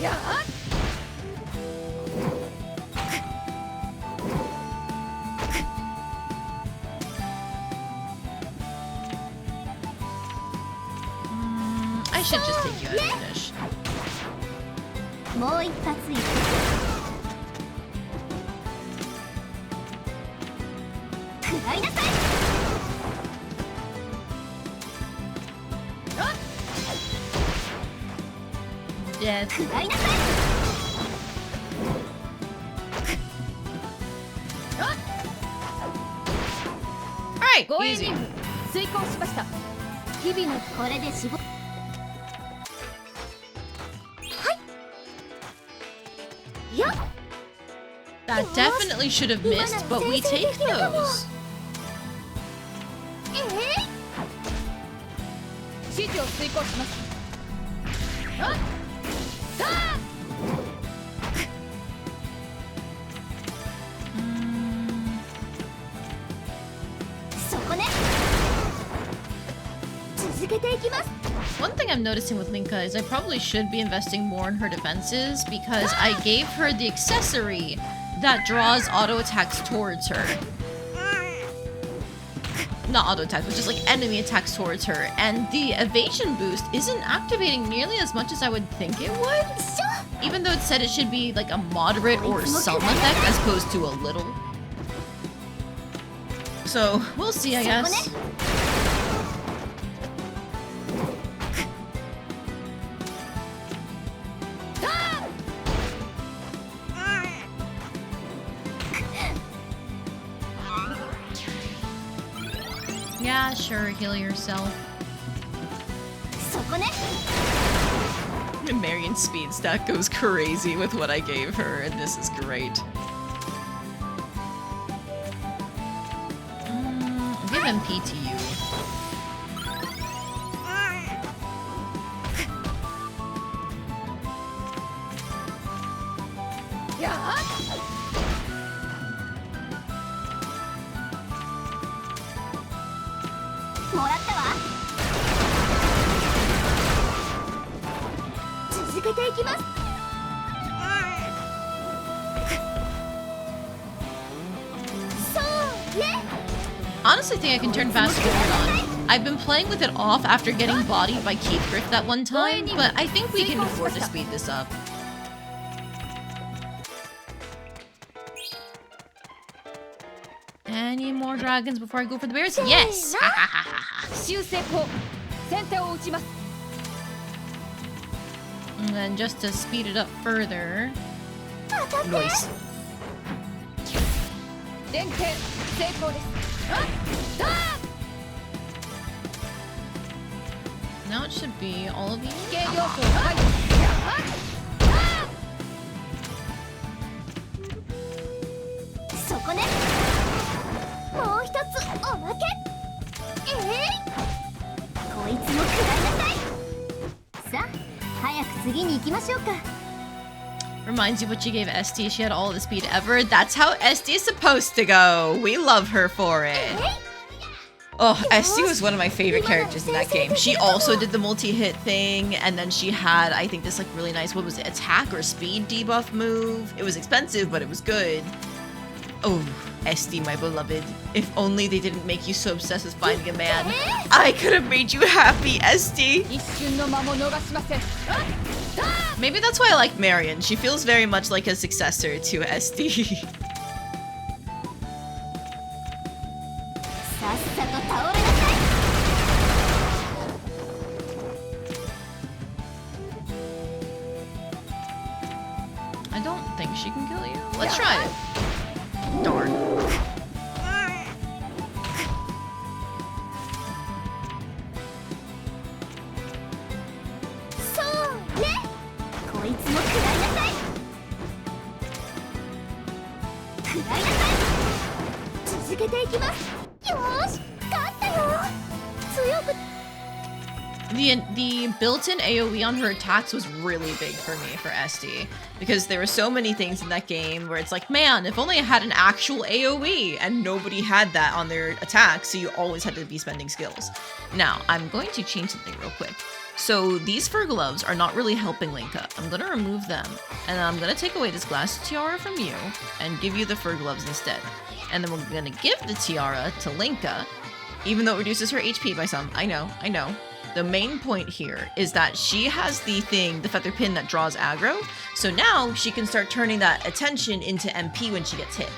やっ I should just take you out of the dish. もう一発いく。食らいなさい。 Death. 食らいなさい。 Alright, 護衛 easy. 任務遂行しました。日々のこれで仕事。 That definitely should have missed, but we take those. 指示を遂行します。そこね。続けていきます。 One thing I'm noticing with Linka is I probably should be investing more in her defenses because I gave her the accessory that draws auto attacks towards her. Not auto attacks, but just like enemy attacks towards her. And the evasion boost isn't activating nearly as much as I would think it would. Even though it said it should be like a moderate or some effect as opposed to a little. So, we'll see, I guess. Yeah, sure, heal yourself. そこね。 Marion's speed stack goes crazy with what I gave her, and this is great. Give MP to you. Yeah. もらったわ。続けていきます。そうね。 Honestly, think I can turn fast forward on. I've been playing with it off after getting bodied by Keith Griff that one time, but I think we can afford to speed this up. Any more dragons before I go for the bears? Yes! 修正口先手を打ちます。 And then just to speed it up further. Noise. 連携成功です。 Now it should be all of you. 軽量層解除。そこね。もう一つおまけ。こいつも食らいなさい。さあ、早く次に行きましょうか。 Reminds you what you gave Esty. She had all the speed ever. That's how Esty is supposed to go. We love her for it. Oh, Esty was one of my favorite characters in that game. She also did the multi-hit thing, and then she had, I think, this like really nice, what was it, attack or speed debuff move. It was expensive, but it was good. Oh, Esty, my beloved. If only they didn't make you so obsessed with finding a man. I could have made you happy, Esty. 一瞬の間も逃しません。 Maybe that's why I like Marion. She feels very much like a successor to Esty. さっさと倒れなさい。she can kill you? Let's try it. Darn. そうねこいつも食らいなさい食らいなさい続けていきますよーし勝ったよ強く The built-in AoE on her attacks was really big for me for SD because there were so many things in that game where it's like, man, if only I had an actual AoE, and nobody had that on their attacks, so you always had to be spending skills. Now, I'm going to change something real quick. So these fur gloves are not really helping Linka. I'm going to remove them, and I'm going to take away this glass tiara from you and give you the fur gloves instead. And then we're going to give the tiara to Linka, even though it reduces her HP by some. I know. The main point here is that she has the thing, the feather pin that draws aggro, so now she can start turning that attention into MP when she gets hit.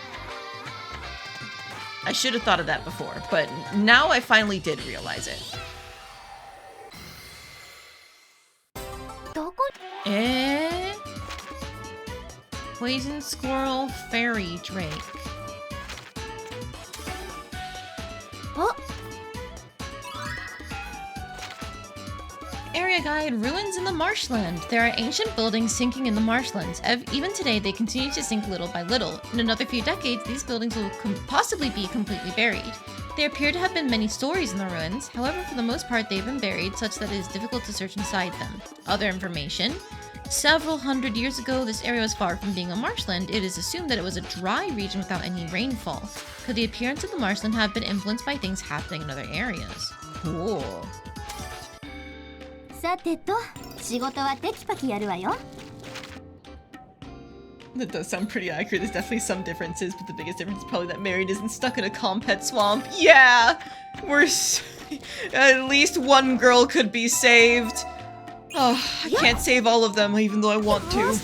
I should have thought of that before, but now I finally did realize it. Poison squirrel fairy drake. Oh. Area guide, ruins in the marshland. There are ancient buildings sinking in the marshlands. Even today, they continue to sink little by little. In another few decades, these buildings will possibly be completely buried. There appear to have been many stories in the ruins. However, for the most part, they've been buried such that it is difficult to search inside them. Other information. Several hundred years ago, this area was far from being a marshland. It is assumed that it was a dry region without any rainfall. Could the appearance of the marshland have been influenced by things happening in other areas? Cool. さてと仕事はテキパキやるわよ That does sound pretty accurate. There's definitely some differences, but the biggest difference is probably that Marion isn't stuck in a compet swamp. Yeah! At least one girl could be saved. Oh, I can't save all of them, even though I want to.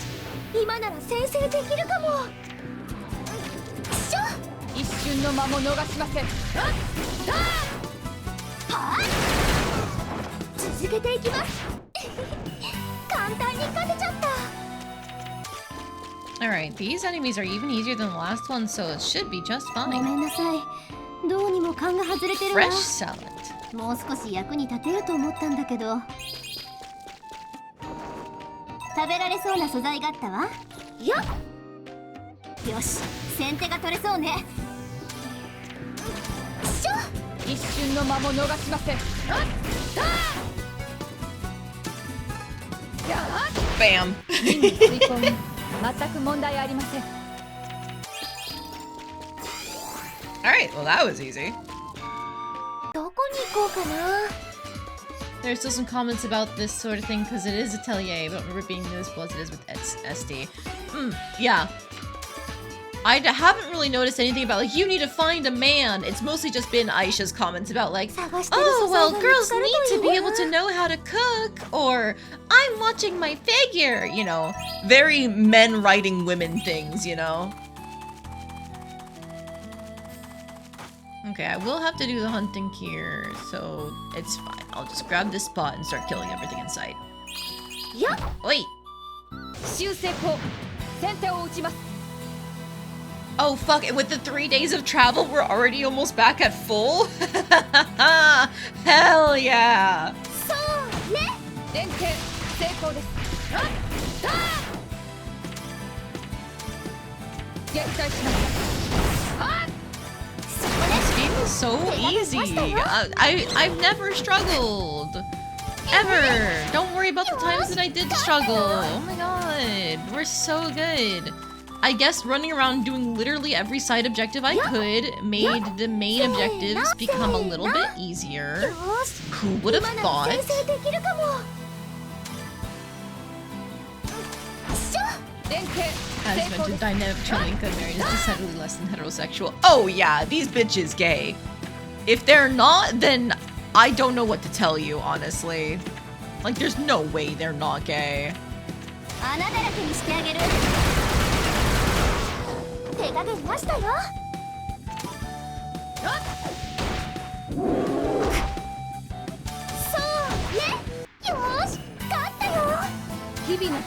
今なら先制できるかもしょ一瞬の間も逃しません。続けていきます簡単に勝てちゃった Alright, these enemies are even easier than the last one, so it should be just ご fine. めんなさいどうにも勘が外れてるわ Fresh salad. もう少し役に立てると思ったんだけど食べられそうな素材があったわよし先手が取れそうねしょ一瞬の間も逃しません。Bam. 瓶に吸い込み全く問題ありません。Alright, well that was easy. どこに行こうかな There's still some comments about this sort of thing because it is Atelier, but remember being noticeable as it is with SD. Yeah. I haven't really noticed anything about, like, you need to find a man. It's mostly just been Ayesha's comments about, like, oh, well, girls need to be able to know how to cook, or I'm watching my figure, you know. Very men writing women things, you know. Okay, I will have to do the hunting here, so it's fine. I'll just grab this spot and start killing everything in sight. Wait. 修正法先手を打ちます。 Oh fuck, and with the 3 days of travel, we're already almost back at full? Hell yeah! そうね連携成功です。撃退します。 This game is so easy. I've never struggled. Ever. Don't worry about the times that I did struggle. Oh my god, we're so good. I guess running around doing literally every side objective I could made the main objectives become a little bit easier. Who would have thought? As mentioned, dynamic Cholinka married is decidedly less than heterosexual. Oh yeah, these bitches gay. If they're not, then I don't know what to tell you, honestly. Like, there's no way they're not gay. 手加減ましたよそうねよーし勝ったよ日々の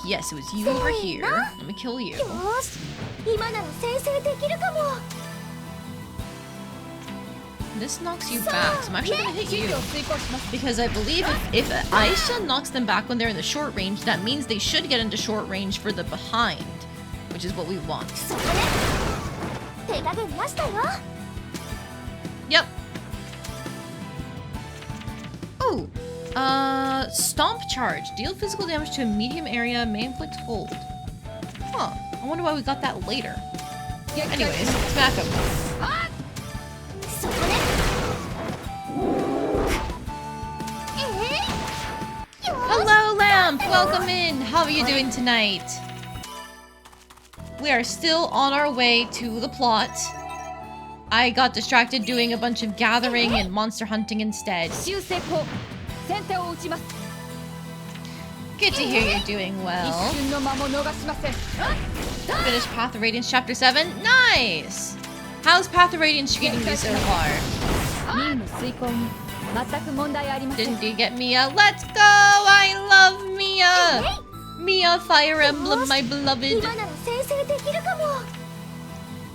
Yes, it was you over here. Let me kill you. よーし今なら先制できるかも This knocks you back, so I'm actually gonna hit you. 追行します Because I believe if Ayesha knocks them back when they're in the short range, that means they should get into short range for the behind, which is what we want. そこね手加減なしたよ Yep. Oh, stomp charge. Deal physical damage to a medium area, may inflict hold. Huh. I wonder why we got that later. Anyways, smack him. そこねよー Hello, Lamp! Welcome in! How are you doing tonight? We are still on our way to the plot. I got distracted doing a bunch of gathering and monster hunting instead. 修正功先手を打ちます Good to hear you're doing 一 well. 瞬の間も逃しません Finished Path of Radiance Chapter 7. Nice! How's Path of Radiance treating you so far? 任務遂行に全く問題ありません Didn't you get Mia? Let's go! I love Mia! Mia Fire Emblem, my beloved. 今なら先制できるかも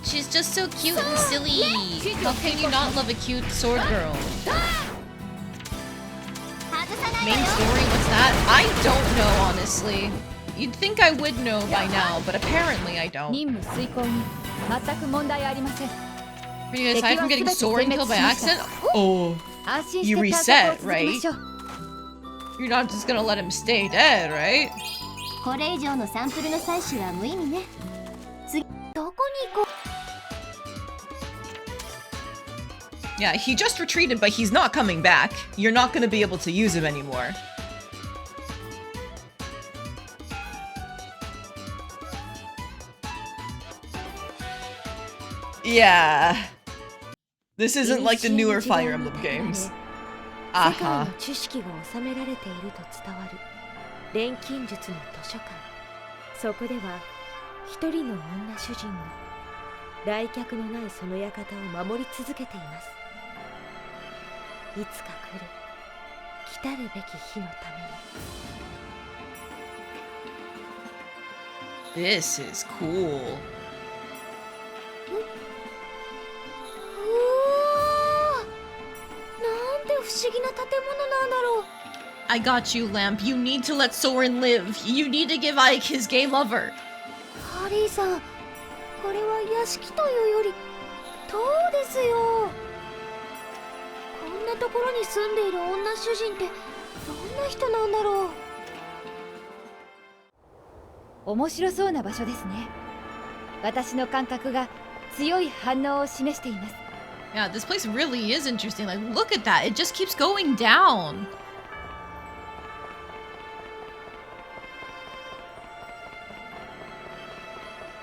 She's just so cute and silly. How can you not love a cute sword girl? 外さない Main わよ story, what's that? I don't know, honestly. You'd think I would know by now, but apparently I don't. 任務遂行に全く問題ありません Are you aside from getting Soren killed by accident? Oh, 安心 You して探 reset, 索を続けましょう you're not just gonna let him stay dead, right? これ以上のサンプルの採取は無意味ね次どこに行こ Yeah, he just retreated, but he's not coming back. You're not gonna be able to use him anymore. Yeah. This isn't like the newer Fire Emblem games. 世界 Aha. の知識が収められていると伝わる錬金術の図書館そこでは一人の女主人が来客のないその館を守り続けていますいつか来る来たるべき日のために This is cool. なんて不思議な建物なんだろう I got you, Lamp. You need to let Soren live. You need to give Ike his gay lover. ハリーさんこれは屋敷というより塔ですよこんなところに住んでいる女主人ってどんな人なんだろう面白そうな場所ですね私の感覚が強い反応を示しています Yeah, this place really is interesting. Like, look at that. It just keeps going down.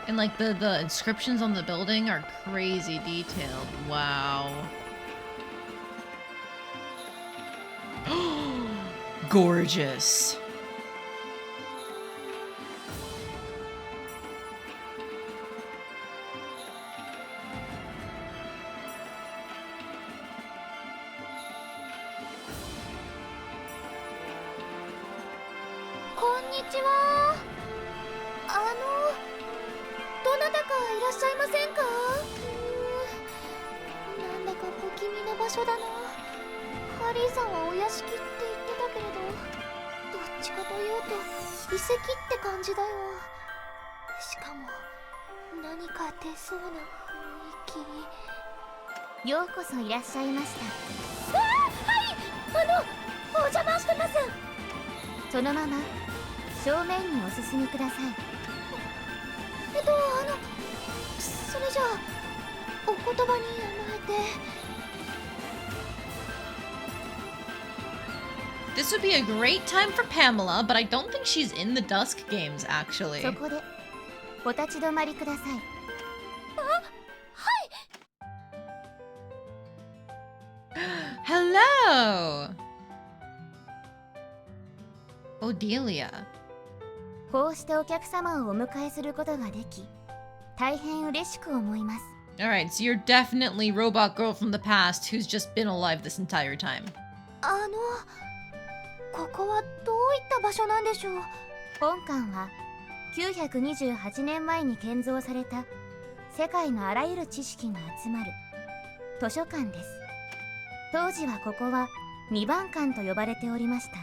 And like the inscriptions on the building are crazy detailed. Wow. Gorgeous. Konnichiwa. どなたかいらっしゃいませんかなんだか不気味な場所だなハリーさんはお屋敷って言ってたけれどどっちかというと遺跡って感じだよしかも何か出そうな雰囲気ようこそいらっしゃいましたはいお邪魔してますそのまま正面にお進みくださいそれじゃあお言葉に甘えて This would be a great time for Pamela, but I don't think she's in the Dusk games, actually. そこでお立ち止まりください Hello! Odelia. こうしてお客様をお迎えすることができ大変嬉しく思います Alright, so you're definitely Robot Girl from the past who's just been alive this entire time. ここはどういった場所なんでしょう本館は928年前に建造された世界のあらゆる知識が集まる図書館です。当時はここは2番館と呼ばれておりました。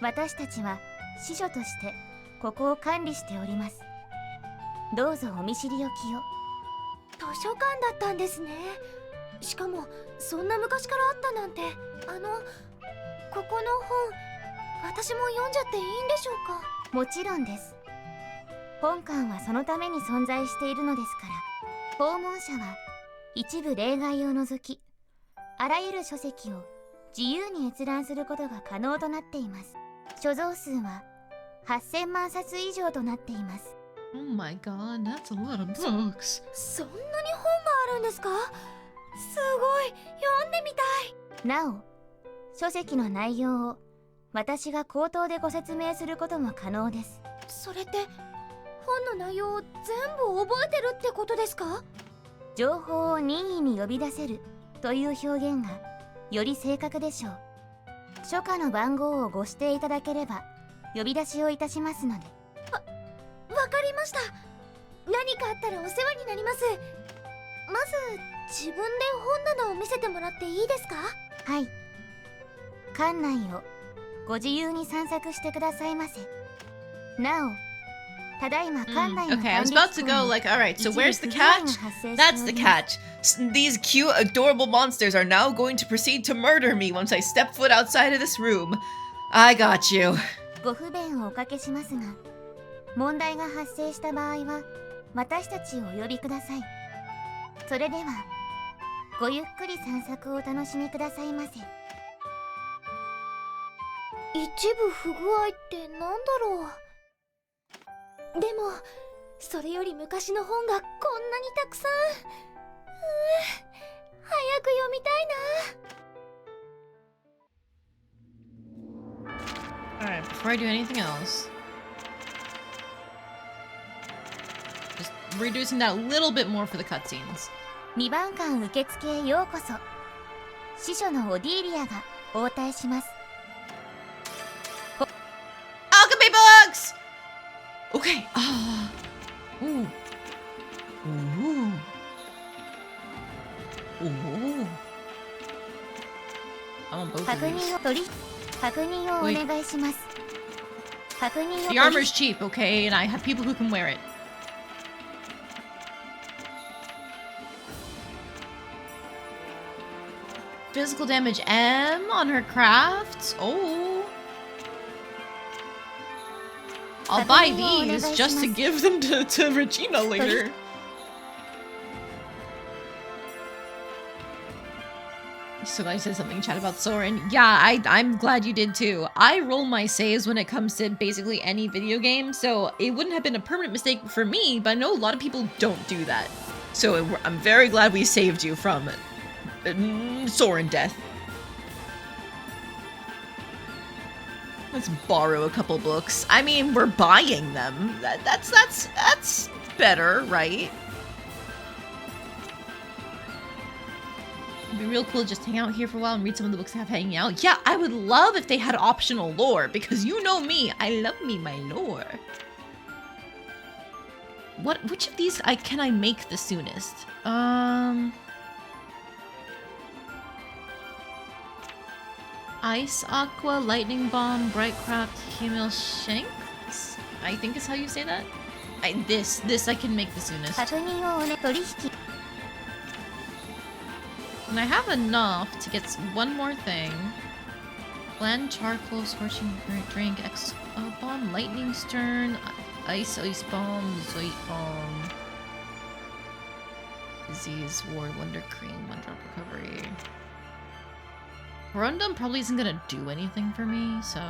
私たちは司書としてここを管理しております。どうぞお見知りおきを。図書館だったんですね。しかもそんな昔からあったなんて。ここの本、私も読んじゃっていいんでしょうか？もちろんです。本館はそのために存在しているのですから。訪問者は一部例外を除きあらゆる書籍を自由に閲覧することが可能となっています。所蔵数は8000万冊以上となっています。 Oh my god, that's a lot of books. そんなに本があるんですか？すごい、読んでみたい。なお、書籍の内容を私が口頭でご説明することも可能です。それって本の内容を全部覚えてるってことですか？情報を任意に呼び出せるという表現がより正確でしょう。書家の番号をご指定いただければ呼び出しをいたしますので。わかりました。何かあったらお世話になります。まず自分で本棚を見せてもらっていいですか？はい。館内をご自由に散策してくださいませ。なお、ただいま館内の Okay, I was about to go like, alright, so where's the catch? That's the catch. These cute, adorable monsters are now going to proceed to murder me once I step foot outside of this room. I got you. ご不便をおかけしますが、問題が発生した場合は私たちをお呼びください。それではごゆっくり散策をお楽しみくださいませ。一部不具合ってなんだろう。でもそれより昔の本がこんなにたくさん。早く読みたいな。 Alright, before I do anything else, just reducing that a little bit more for the cutscenes. 2番館受付へようこそ。司書のオディーリアが応対します。 Alchemy books! Okay. Ooh. Ooh. Ooh. I want both of 確 these. 認をお願いします。確認を The armor's cheap, okay? And I have people who can wear it. Physical damage M on her crafts. Oh. I'll buy these just to give them to Regina later. So I said something in chat about Soren. Yeah, I'm glad you did too. I roll my saves when it comes to basically any video game, so it wouldn't have been a permanent mistake for me, but I know a lot of people don't do that. So I'm very glad we saved you from Soren death. Let's borrow a couple books. I mean, we're buying them. That's better, right? It'd be real cool to just hang out here for a while and read some of the books I have hanging out. Yeah, I would love if they had optional lore, because you know me, I love me my lore. Which of these can I make the soonest? Ice, Aqua, Lightning Bomb, Brightcraft, Hemel Shanks? I think is how you say that? This I can make the soonest. 確認を取引。 And I have enough to get one more thing. Blend, charcoal, scorching drink, X bomb, lightning stern, ice bomb, zoit bomb, disease ward, wonder cream, one drop recovery. Rundum probably isn't gonna do anything for me, so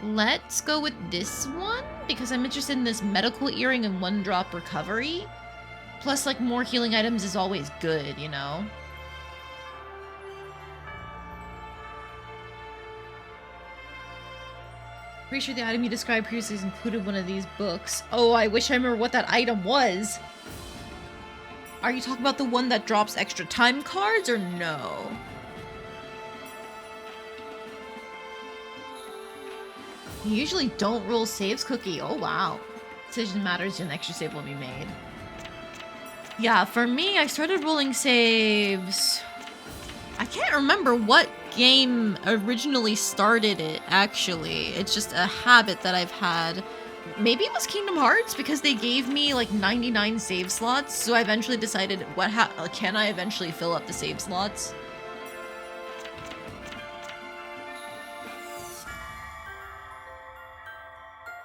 let's go with this one, because I'm interested in this medical earring and one drop recovery. Plus, like, more healing items is always good, you know? Pretty sure the item you described previously included one of these books. Oh, I wish I remember what that item was. Are you talking about the one that drops extra time cards or no? You usually don't roll saves, Cookie. Oh, wow. Decision matters, an extra save will be made. Yeah, for me, I started rolling saves. I can't remember what game originally started it, actually. It's just a habit that I've had. Maybe it was Kingdom Hearts because they gave me like 99 save slots, so I eventually decided can I eventually fill up the save slots?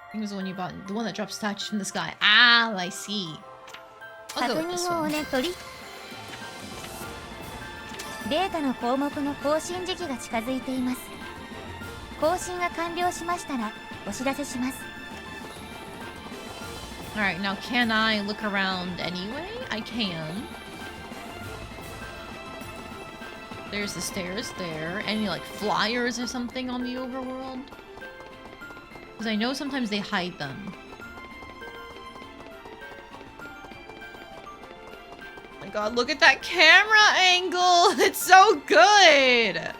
I think it was the one you bought, the one that drops statues from the sky. Ah, I see. I'll go with this one. データの項目の更新時期が近づいています。更新が完了しましたらお知らせします。 Alright, now can I look around anyway? I can. There's the stairs there. Any like flyers or something on the overworld? Because I know sometimes they hide them. Oh my god, look at that camera angle! It's so good!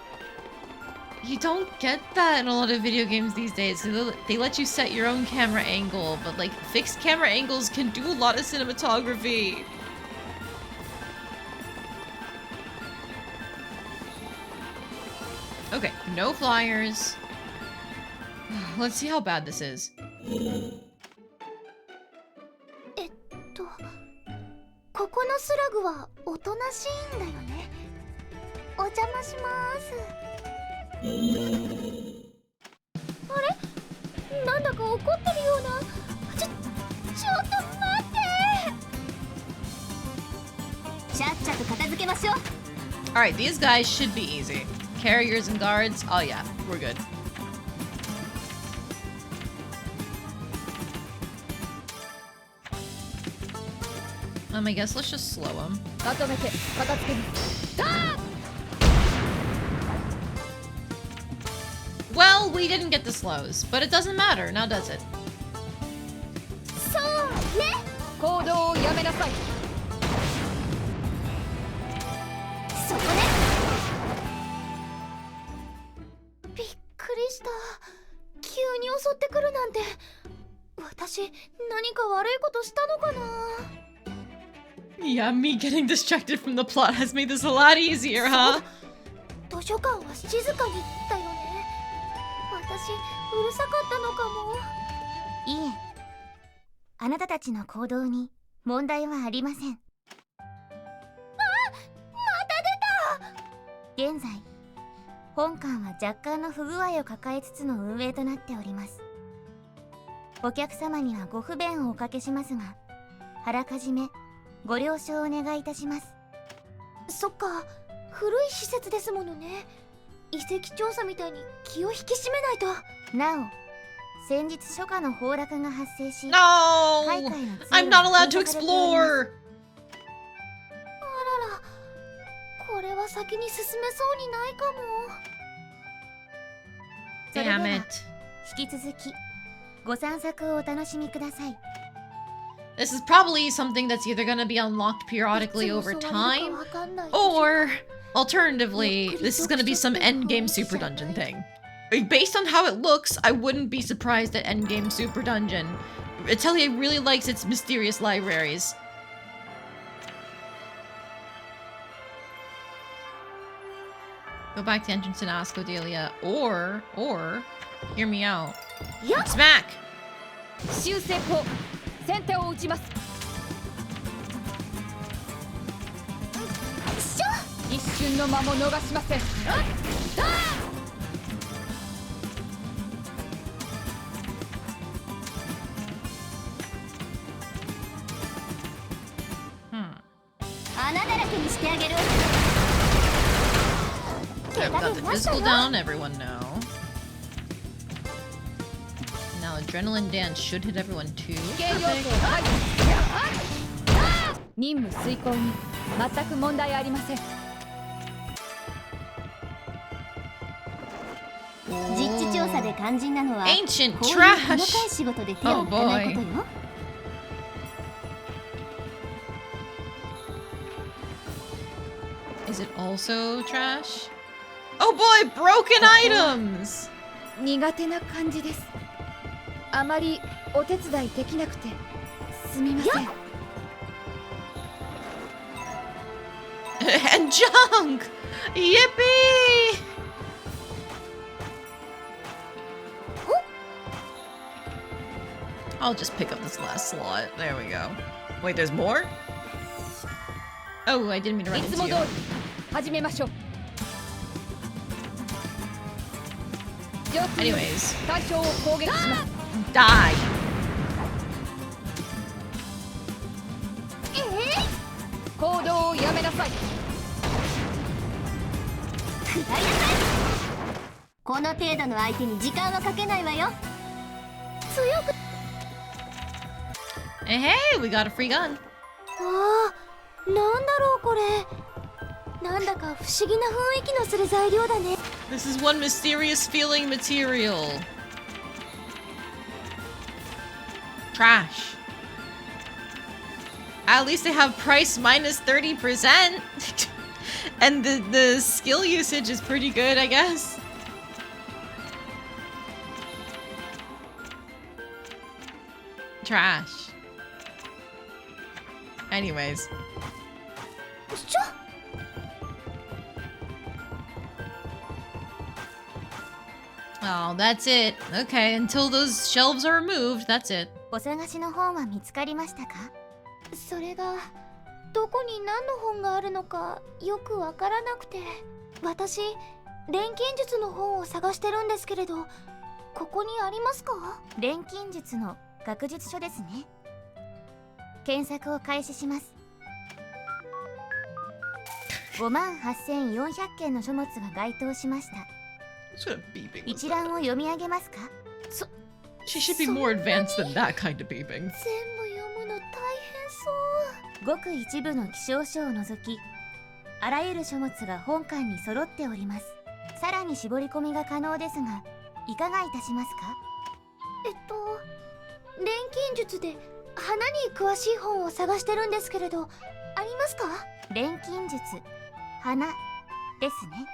You don't get that in a lot of video games these days. They let you set your own camera angle, but like fixed camera angles can do a lot of cinematography. Okay, no flyers. Let's see how bad this is. ここのスラグはおとなしいんだよね。お邪魔します。あれ？なんだか怒ってるような。ちょっと待って。ちゃっちゃと片付けましょう。Alright, these guys should be easy. Carriers and guards. Oh yeah, we're good. I guess let's just slow him. Well, we didn't get the slows, but it doesn't matter, now does it? So, ne? 行動をやめなさい。そこね。びっくりした。急に襲ってくるなんて。私、何か悪いことしたのかな? Yeah, me getting distracted from the plot has made this a lot easier, huh? 図書館は静かにだよね。私、うるさかったのかも。いえ、あなたたちの行動に問題はありません。あ、また出た。現在、本館は若干の不具合を抱えつつの運営となっております。お客様にはご不便をおかけしますが、あらかじめご了承お願いいたします。そっか、古い施設ですものね。遺跡調査みたいに気を引き締めないと。なお、先日初夏の崩落が発生し、 No! I'm not allowed to explore! あらら、これは先に進めそうにないかも。それでは Damn it. 引き続きご散策をお楽しみください。 This is probably something that's either gonna be unlocked periodically over time, or alternatively, this is gonna be some endgame super dungeon thing. Based on how it looks, I wouldn't be surprised at endgame super dungeon. Atelier really likes its mysterious libraries. Go back to the entrance and ask Odelia, or, hear me out. Smack! 修正法先手を打ちます。一瞬の間も逃しません。穴だらけにしてあげる。 I've got the physical down, everyone know. Now adrenaline dance should hit everyone too. Perfect. 任務遂行に全く問題ありません。実地調査で肝心なのは Ancient こういう細かい trash! 仕事で手を抜かないことよ。Also trash? Oh boy, broken items! 苦手な感じです。あまりお手伝いできなくてすみません。And junk! Yippee! I'll just pick up this last slot. There we go. Wait, there's more? Oh, I didn't mean to run いつ into も通 you. り始めましょう。上空より Anyways, 対象を攻撃します。 die! 行動をやめなさい。この程度の相手に時間はかけないわよ。強く。 Hey, hey, we got a free gun. ああ、なんだろうこれ。なんだか不思議な雰囲気のする材料だね。 This is one mysterious feeling material. Trash. At least they have price minus 30%. And the skill usage is pretty good, I guess. Trash. Anyways. ちょ。 Oh, that's it. Okay, until those shelves are removed, that's it. お探しの本は見つかりましたか？それがどこに何の本があるのかよくわからなくて、私錬金術の本を探してるんですけれど、ここにありますか？錬金術の学術書ですね。検索を開始します。58,400件の書物が該当しました。一覧を読み上げますか？ She should be more advanced than that kind of beeping. 全部読むの大変そう。ごく一部の希少書を除き、あらゆる書物が本館に揃っております。さらに絞り込みが可能ですが、いかがいたしますか？錬金術で花に詳しい本を探してるんですけれど、ありますか？錬金術、花ですね。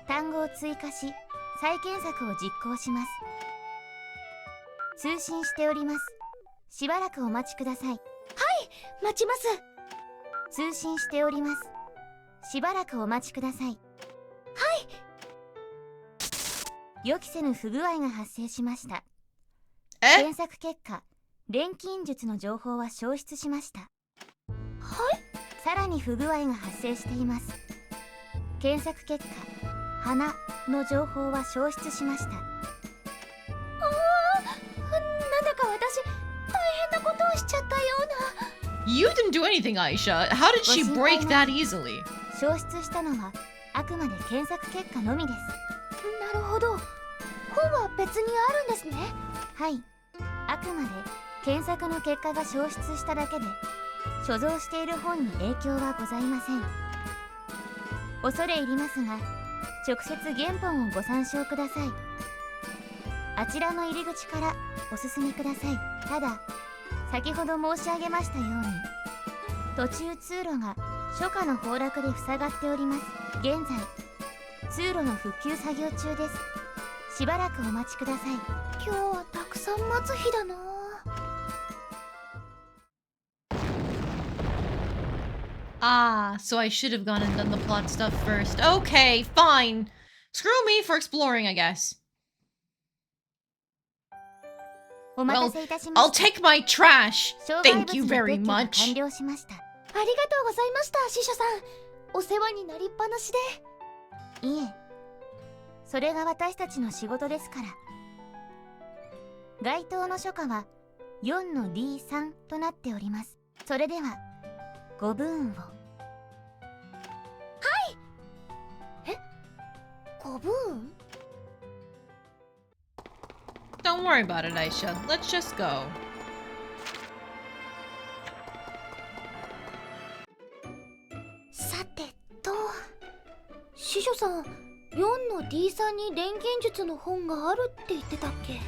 単語を追加し、再検索を実行します。通信しております。しばらくお待ちください。はい、待ちます。通信しております。しばらくお待ちください。はい。予期せぬ不具合が発生しました。検索結果、錬金術の情報は消失しました。はい。さらに不具合が発生しています。検索結果、花の情報は消失しました。なんだか私大変なことをしちゃったような。 You didn't do anything, Ayesha. How did she break that easily? 消失したのはあくまで検索結果のみです。なるほど。本は別にあるんですね。はい。あくまで検索の結果が消失しただけで、所蔵している本に影響はございません。恐れ入りますが、直接原本をご参照ください。あちらの入り口からお進みください。ただ、先ほど申し上げましたように、途中通路が初夏の崩落で塞がっております。現在、通路の復旧作業中です。しばらくお待ちください。今日はたくさん待つ日だな。Ah, so I should have gone and done the plot stuff first. Okay, fine. Screw me for exploring, I guess. お待 Well, たせいたしま I'll した。 take my trash. 障害 Thank you 物の very 撤去が much. 完了しました。ありがとうございました、司書さん。お世話になりっぱなしで。いえ、それが私たちの仕事ですから。該当の書価は4の D3 となっております。それではご分を。はい。え、ご分？ Don't worry about it, Ayesha. Let's just go. さてと、司書さん、4の D3 に錬金術の本があるって言ってたっけ？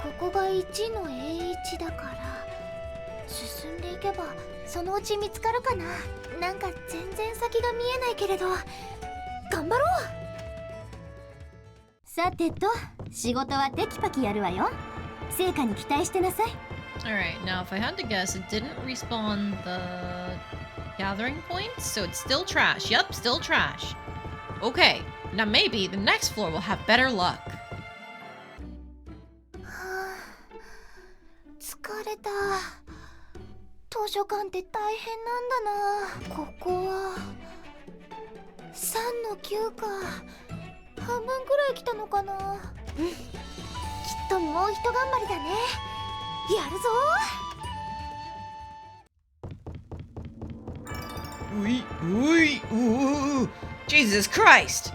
ここが1の A1 だから、進んでいけばそのうち見つかるかな。なんか全然先が見えないけれど、頑張ろう。さてと、仕事はテキパキやるわよ。成果に期待してなさい。 Alright, now if I had to guess, it didn't respawn the gathering points, so it's still trash. Yep, still trash. Okay, now maybe the next floor will have better luck. 疲れた。図書館って大変なんだな。ここは3の9か。半分くらい来たのかな。きっともうひと頑張りだね。やるぞ。Jesus Christ!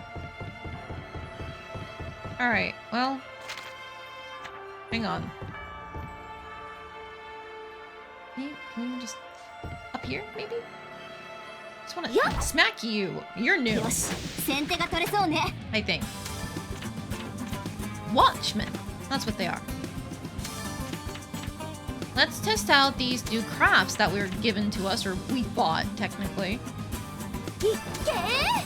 Alright, well, hang on. Hey, can we just up here, maybe? Just wanna smack you. You're new, よし、先手が取れそうね。 I think. Watchmen. That's what they are. Let's test out these new crafts that were given to us, or we bought, technically. いっけー。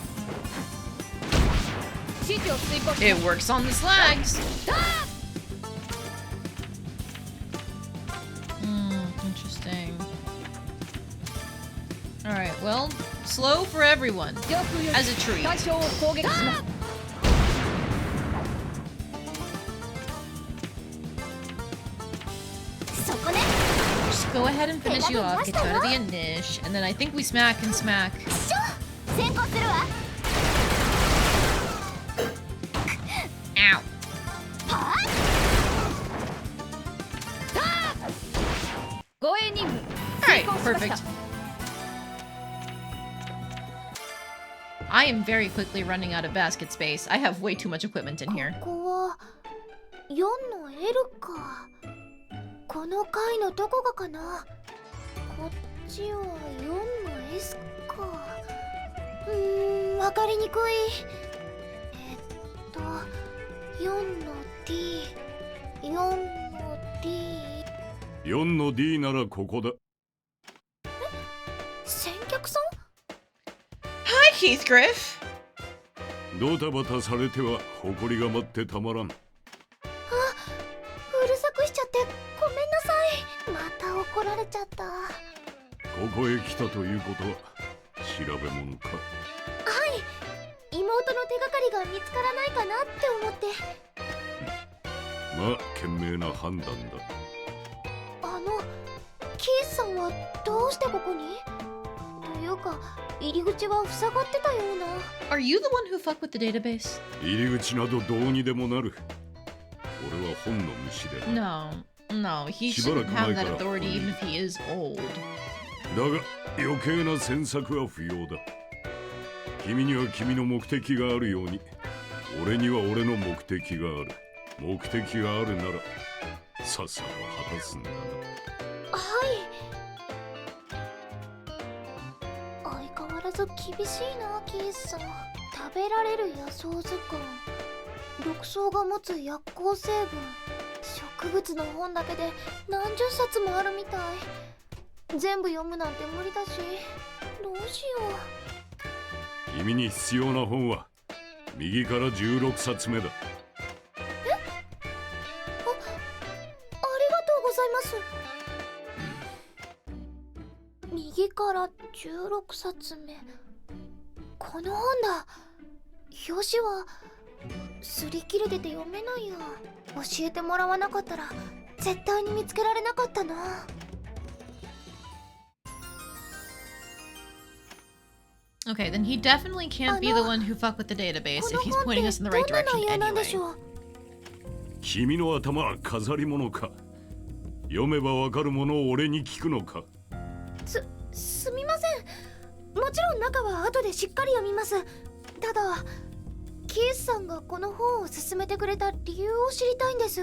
It works on the slags. Interesting. Alright, well, slow for everyone. As a treat. 対象を攻撃します。 そこね。 Just go ahead and finish you off, get you out of the Inish, and then I think we smack and smack. しょ、先行するわ。 Ow. は護衛任務 Alright, 成功しました perfect. I am very quickly running out of basket space. I have way too much equipment in here. ここは4の L か。この階のどこがかな。こっちは4の S か。わかりにくい。4の D、4の D。 4の D ならここだ。先客さん。 Hi, Heathcliff. ドタバタされては誇りが待ってたまらん。うるさくしちゃってごめんなさい。また怒られちゃった。はここへ来たということは調べ物か。い、妹の手がかりが見つからないかなって思って。まあ賢明な判断だ。キースさんはどうしてここに？というか入り口は塞がってたような。 Are you the one who fucked with the database? 入り口などどうにでもなる。俺は本の虫で。 No, no, he shouldn't have that authority even if he is old. だが余計な詮索は不要だ。君には君の目的があるように、俺には俺の目的がある。目的があるならさっさと果たすんだな。はい。相変わらず厳しいな、キースさん。食べられる野草図鑑、毒草が持つ薬効成分、植物の本だけで何十冊もあるみたい。全部読むなんて無理だし、どうしよう。君に必要な本は右から16冊目だ。ありがとうございます。右から16冊目。この本だ。表紙は擦り切れてて読めないや。教えてもらわなかったら絶対に見つけられなかったな。Okay, then he definitely can't be the one who fucked with the database if he's pointing us in the right direction anyway. 君の頭は飾り物か。読めばわかるものを俺に聞くのか。すみません。もちろん中は後でしっかり読みます。ただキースさんがこの本を勧めてくれた理由を知りたいんです。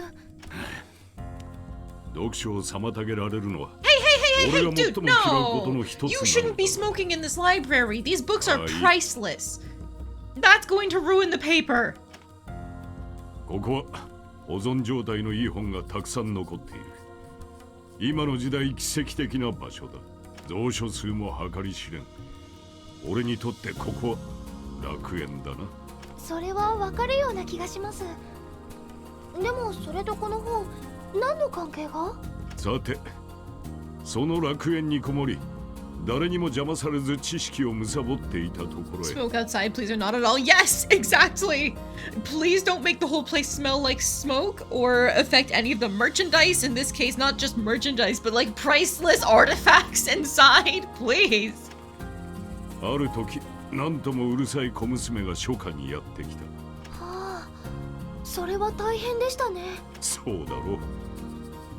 読書を妨げられるのは Hey, dude, no! You shouldn't be smoking in this library. These books are priceless. That's going to ruin the paper. ここは保存状態のいい本がたくさん残っている。今の時代奇跡的な場所だ。蔵書数も計り知れん。俺にとってここは楽園だな。それはわかるような気がします。でもそれとこの本、何の関係が？さて、その楽園にこもり、誰にも邪魔されず知識を貪っていたところへ。 Smoke outside, please, or not at all. Yes, exactly. Please don't make the whole place smell like smoke or affect any of the merchandise. In this case, not just merchandise, but like priceless artifacts inside, please. ある時、なんともうるさい小娘が初夏にやってきた。はあ、それは大変でしたね。そうだろう。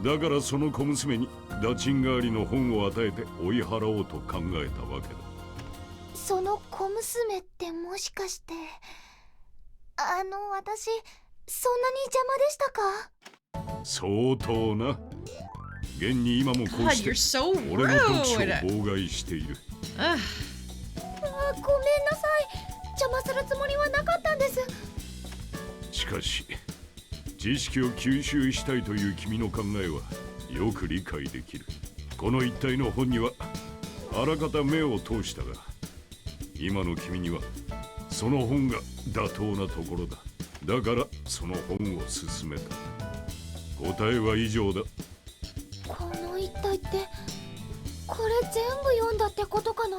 だからその小娘にダチン代わりの本を与えて追い払おうと考えたわけだ。その小娘ってもしかして、私そんなに邪魔でしたか？相当な。現に今もこう God, して you're so 俺の読書を rude. 妨害している。Ugh. ごめんなさい。邪魔するつもりはなかったんです。しかし知識を吸収したいという君の考えはよく理解できる。この一体の本にはあらかた目を通したが、今の君にはその本が妥当なところだ。だからその本を勧めた。答えは以上だ。この一体ってこれ全部読んだってことかな？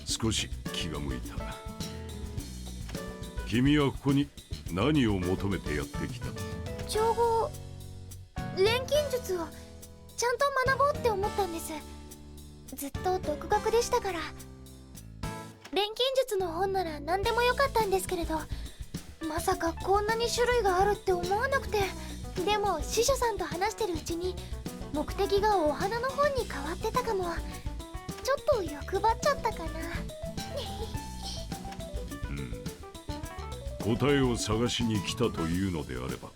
少し気が向いた。君はここに何を求めてやってきた？調合、錬金術をちゃんと学ぼうって思ったんです。ずっと独学でしたから。錬金術の本なら何でもよかったんですけれど、まさかこんなに種類があるって思わなくて。でも司書さんと話してるうちに目的がお花の本に変わってたかも。ちょっと欲張っちゃったかな。答えを探しに来たというのであれば、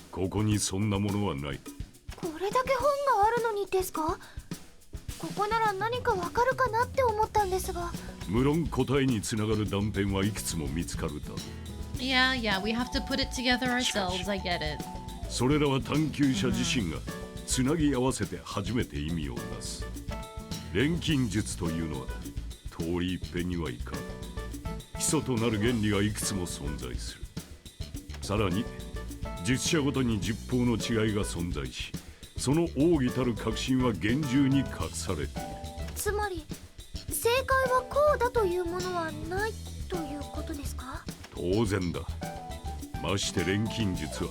ここにそんなものはない。これだけ本があるのにですか？ここなら何かわかるかなって思ったんですが。無論答えにつながる断片はいくつも見つかるだろう。Yeah, we have to put it together ourselves. I get it. それらは探求者自身がつなぎ合わせて初めて意味をなす。錬金術というのは通り一遍にはいかん。基礎となる原理がいくつも存在する。さらに術者ごとに術法の違いが存在し、その奥義たる革新は厳重に隠されている。つまり正解はこうだというものはないということですか？当然だ。まして錬金術は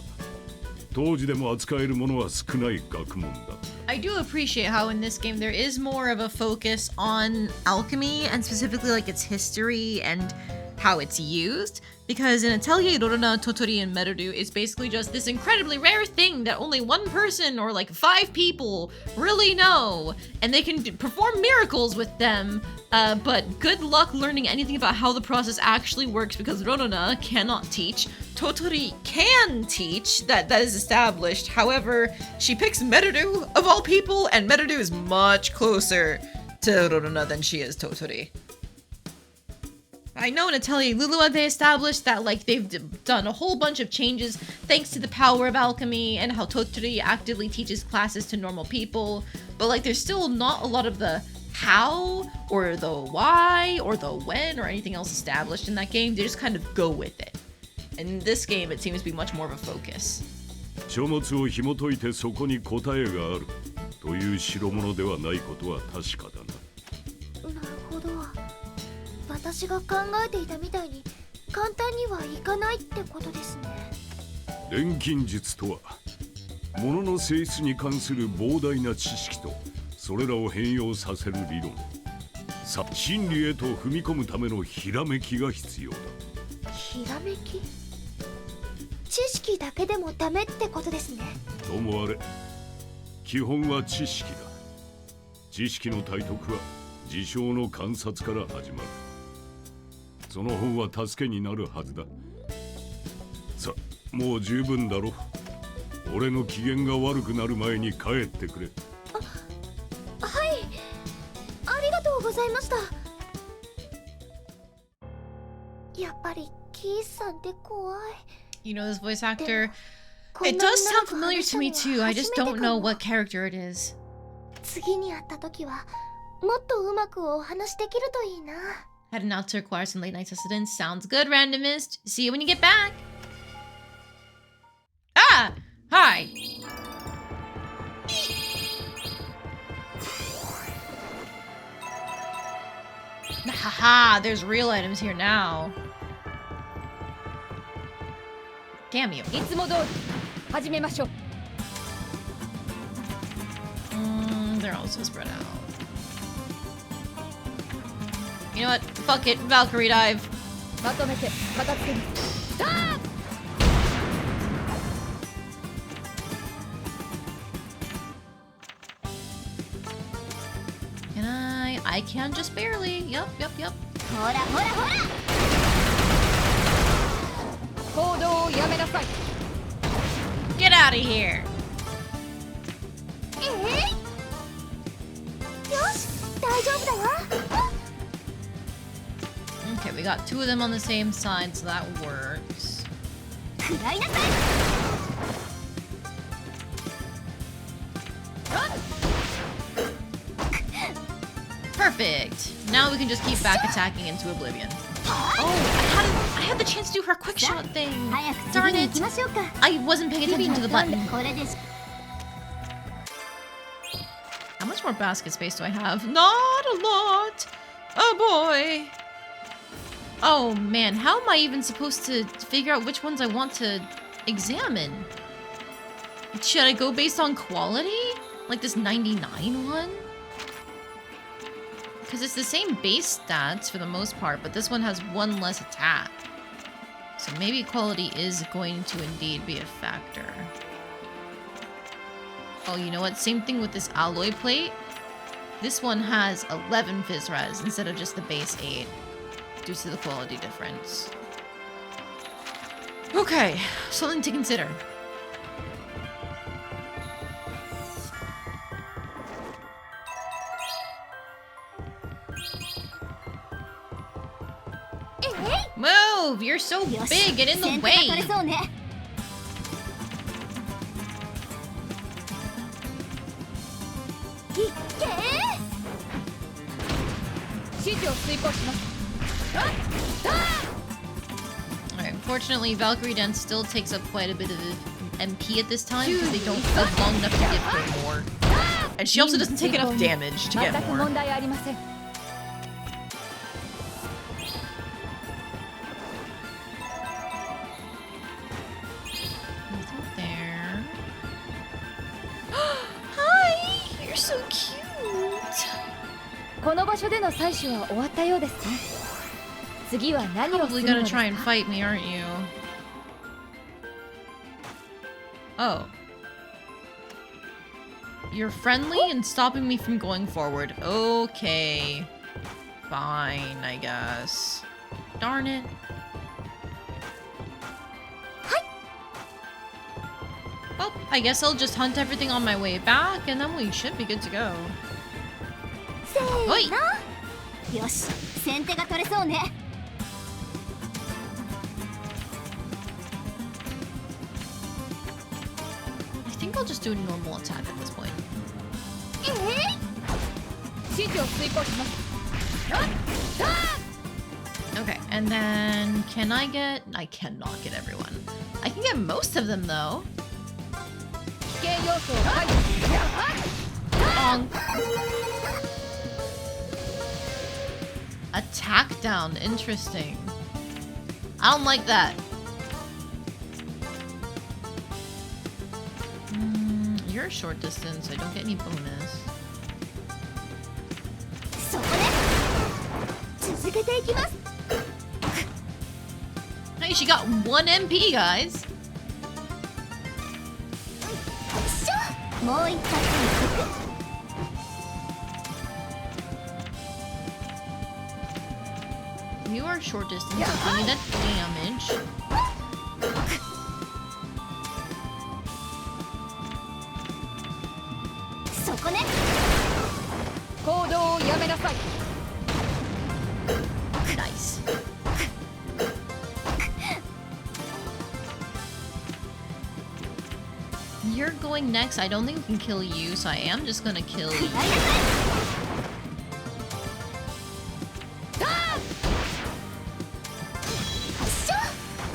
当時でも扱えるものは少ない学問だ。I do appreciate how in this game there is more of a focus on alchemy and specifically like its history and how it's used. Because in Atelier, Rorona, Totori, and Merudu, it's basically just this incredibly rare thing that only one person or like 5 people really know. And they can perform miracles with them. But good luck learning anything about how the process actually works because Rorona cannot teach. Totori can teach, that is established. However, she picks Merudu of all people, and Merudu is much closer to Rorona than she is Totori. I know in Atelier Lulua they established that like they've done a whole bunch of changes thanks to the power of alchemy and how Totori actively teaches classes to normal people, but like there's still not a lot of the how or the why or the when or anything else established in that game. They just kind of go with it. In this game it seems to be much more of a focus. 書物を紐解いてそこに答えがあるという代物ではないことは確かだな。なるほど。私が考えていたみたいに簡単にはいかないってことですね。錬金術とは物の性質に関する膨大な知識とそれらを変容させる理論。さあ真理へと踏み込むためのひらめきが必要だ。ひらめき？知識だけでもダメってことですね。ともあれ基本は知識だ。知識の体得は事象の観察から始まる。その本は助けになるはずだ。さ、もう十分だろ。俺の機嫌が悪くなる前に帰ってくれ。はい、ありがとうございました。やっぱりキースさんって怖い。You know this voice actor? It does sound familiar to me too. I just don't know what character it is. 次に会った時はもっとうまくお話できるといいな。 Heading out to acquire some late night sustenance. Sounds good, randomist. See you when you get back. Ah! Hi! Haha, there's real items here now. Damn you. いつも通り始めましょう。They're also spread out. You know what? Fuck it. Valkyrie dive. まとめて片付けます。ダーッ Can I can just barely. Yup. ほらほらほら。行動をやめなさい。 Get out of here. よし、大丈夫だよ。 Okay, we got two of them on the same side, so that works. 食らいなさい。 Perfect. Now we can just keep back attacking into oblivion. Oh, I had the chance to do her quick shot thing. 早く Darn 次に it. 行きましょうか。 I wasn't paying 日 attention 々 to the の button. これです。 How much more basket space do I have? Not a lot. Oh boy. Oh man, how am I even supposed to figure out which ones I want to examine? Should I go based on quality? Like this 99 one? Because it's the same base stats for the most part, but this one has one less attack. So maybe quality is going to indeed be a factor. Oh, you know what? Same thing with this alloy plate. This one has 11 Fizz Res instead of just the base 8, due to the quality difference. Okay, something to consider. Move! You're so big, get in the 先手が取れ way! そうね。いっけー。指示を遂行します。 Alright, unfortunately, Valkyrie Dance still takes up quite a bit of MP at this time because they don't live long enough to give her more. And she also doesn't take enough damage to 全 get く more. 問題ありません。 Nothing there. Hi! You're so cute! この場所での採取は終わったようですね。次は何をす Probably るの gonna ですか try and fight me, aren't you? Oh. You're friendly and stopping me from going forward. Okay. Fine, I guess. Darn it. Well, I guess I'll just hunt everything on my way back, and then we should be good to go. せーおいの。よし、先手が取れそうね。 I think I'll just do a normal attack at this point. 指示を遂行します。 Okay, and then can I get... I cannot get everyone. I can get most of them, though. 危険要素を排除します。 Bonk. Attack down. Interesting. I don't like that. You're a short distance. I don't get any bonus. そこで続けていきます。 Hey, she got 1 MP, guys. しょ、もう一発いく。 You are short distance, so give me that damage. そこね。行動をやめなさい。 Nice. you're going next, I don't think we can kill you, so I am just gonna kill you.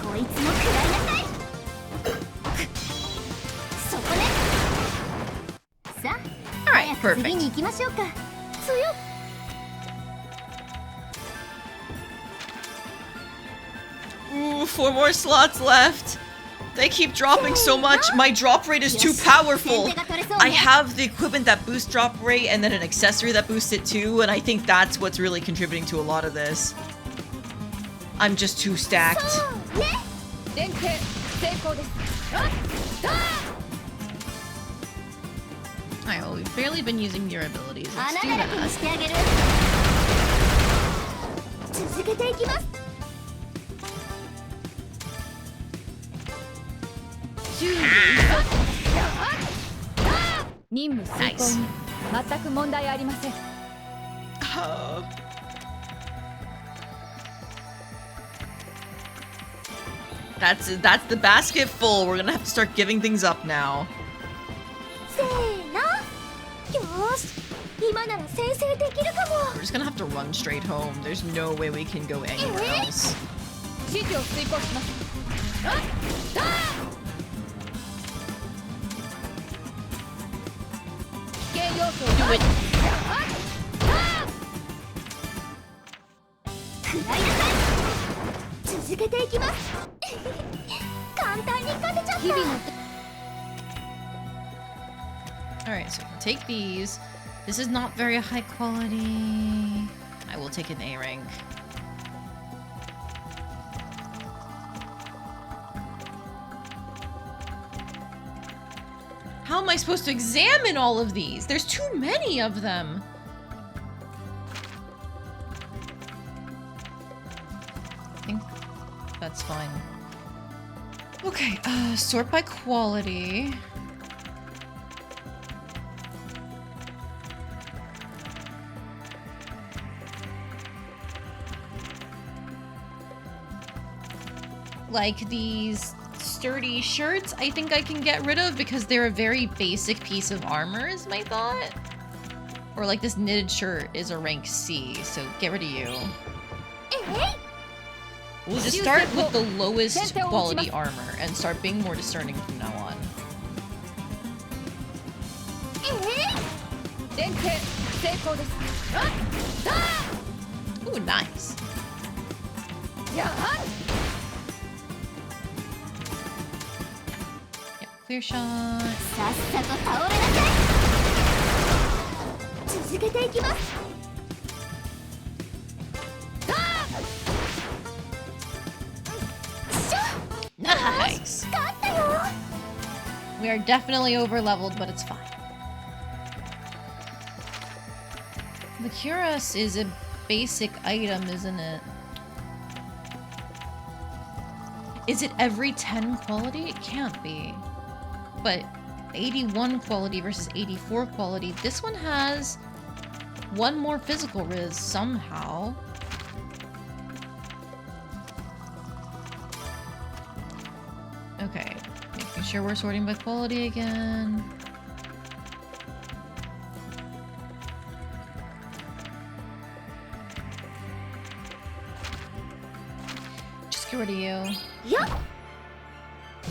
こいつも食らいなさい。そこね。さあ、 Alright, 早く次 perfect. に行きましょうか。強っ。 Ooh, 4 more slots left. They keep dropping so much. My drop rate is too powerful. I have the equipment that boosts drop rate and then an accessory that boosts it too, and I think that's what's really contributing to a lot of this. I'm just too stacked. 連携成功です。 Alright, well, we've barely been using your abilities. 穴 Let's do だらけに that. してあげる。続けていきます。 任務遂行に全く問題ありません。 That's the basket full. We're gonna have to start giving things up now. せーの。よーし。今なら先制できるかも。 We're just gonna have to run straight home. There's no way we can go anywhere else. 指示を遂行します。危険要素を Do it. 食らいなさい。続けていきます。簡単に勝てちゃった。日々の Alright, so I can take these. This is not very high quality. I will take an A rank. How am I supposed to examine all of these? There's too many of them. I think that's fine. Okay, sort by quality. Like these sturdy shirts, I think I can get rid of because they're a very basic piece of armor is my thought. Or like this knitted shirt is a rank C, so get rid of you. We'll just start with the lowest quality armor and start being more discerning from now on. 連携成功です。 Ooh, nice. Yeah, clear shot. さっさと倒れなさい。続けていきます。 Nice. 勝ったよ。 We are definitely over leveled, but it's fine. The cuirass is a basic item, isn't it? Is it every 10 quality? It can't be. But 81 quality versus 84 quality. This one has one more physical riz somehow. Okay, making sure we're sorting by quality again. Just get rid of you. よ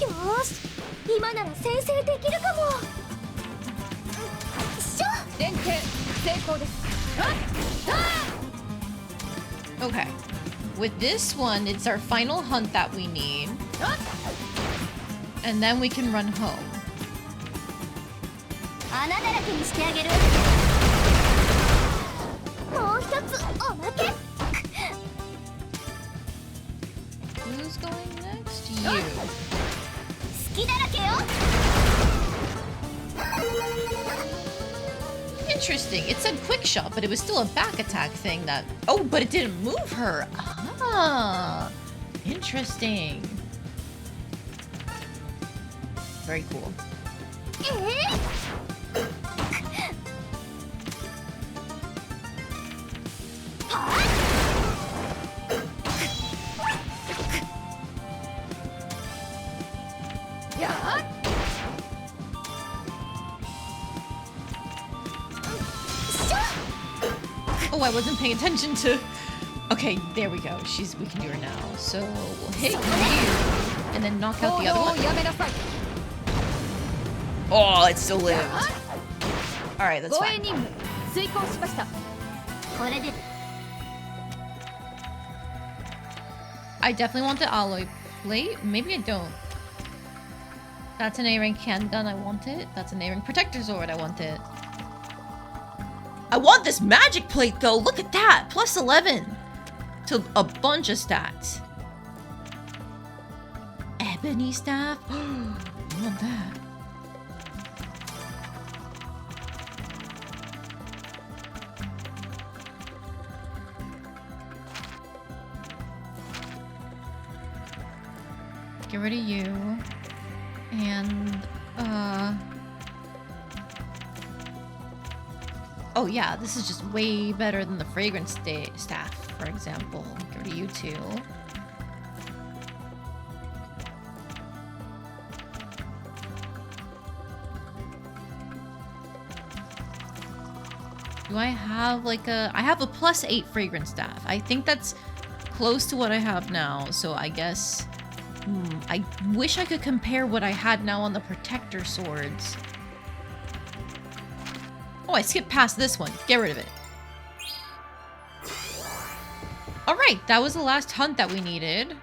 ーし、今なら先制できるかも。しょ。連携成功です。 Okay. With this one, it's our final hunt that we need. And then we can run home. 穴だらけにしてあげる。もう一つおまけ。 Who's going next? You. 好きだらけよ。 Interesting. It said quick shot, but it was still a back attack thing that... Oh, but it didn't move her. Ah. Interesting. Very cool. やっ Oh, I wasn't paying attention to... Okay, there we go. We can do her now. So we'll hit you and then knock out the other one. Oh, it still lived. Alright, that's fine. 遂行しました。これで I definitely want the alloy plate. Maybe I don't. That's an A-rank handgun. I want it. That's an A-rank protector sword. I want it. I want this magic plate though. Look at that. Plus 11 to a bunch of stats. Ebony staff. I want that. Get rid of you. And, oh yeah, this is just way better than the fragrance staff, for example. Get rid of you two. Do I have like I have a +8 fragrance staff. I think that's close to what I have now, so I guess... I wish I could compare what I had now on the protector swords. Oh, I skipped past this one. Get rid of it. Alright, that was the last hunt that we needed.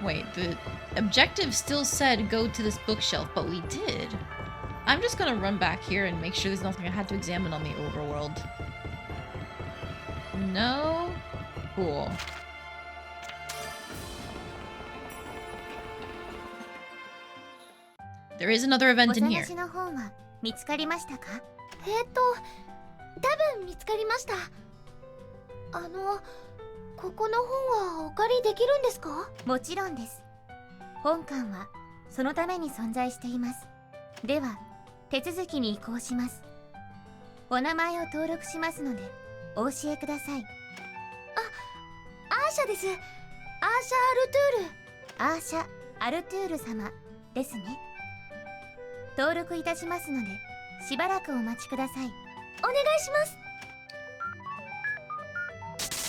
Wait, the objective still said go to this bookshelf, but we did. I'm just gonna run back here and make sure there's nothing I had to examine on the overworld. No? Cool. There is another event in here. お探しの本は見つかりましたか？多分見つかりました。ここの本はお借りできるんですか？もちろんです。本館はそのために存在しています。では、手続きに移行します。お名前を登録しますので、お教えください。アーシャです。アーシャ・アルトゥール様ですね。登録いたしますので、しばらくお待ちください。お願いします。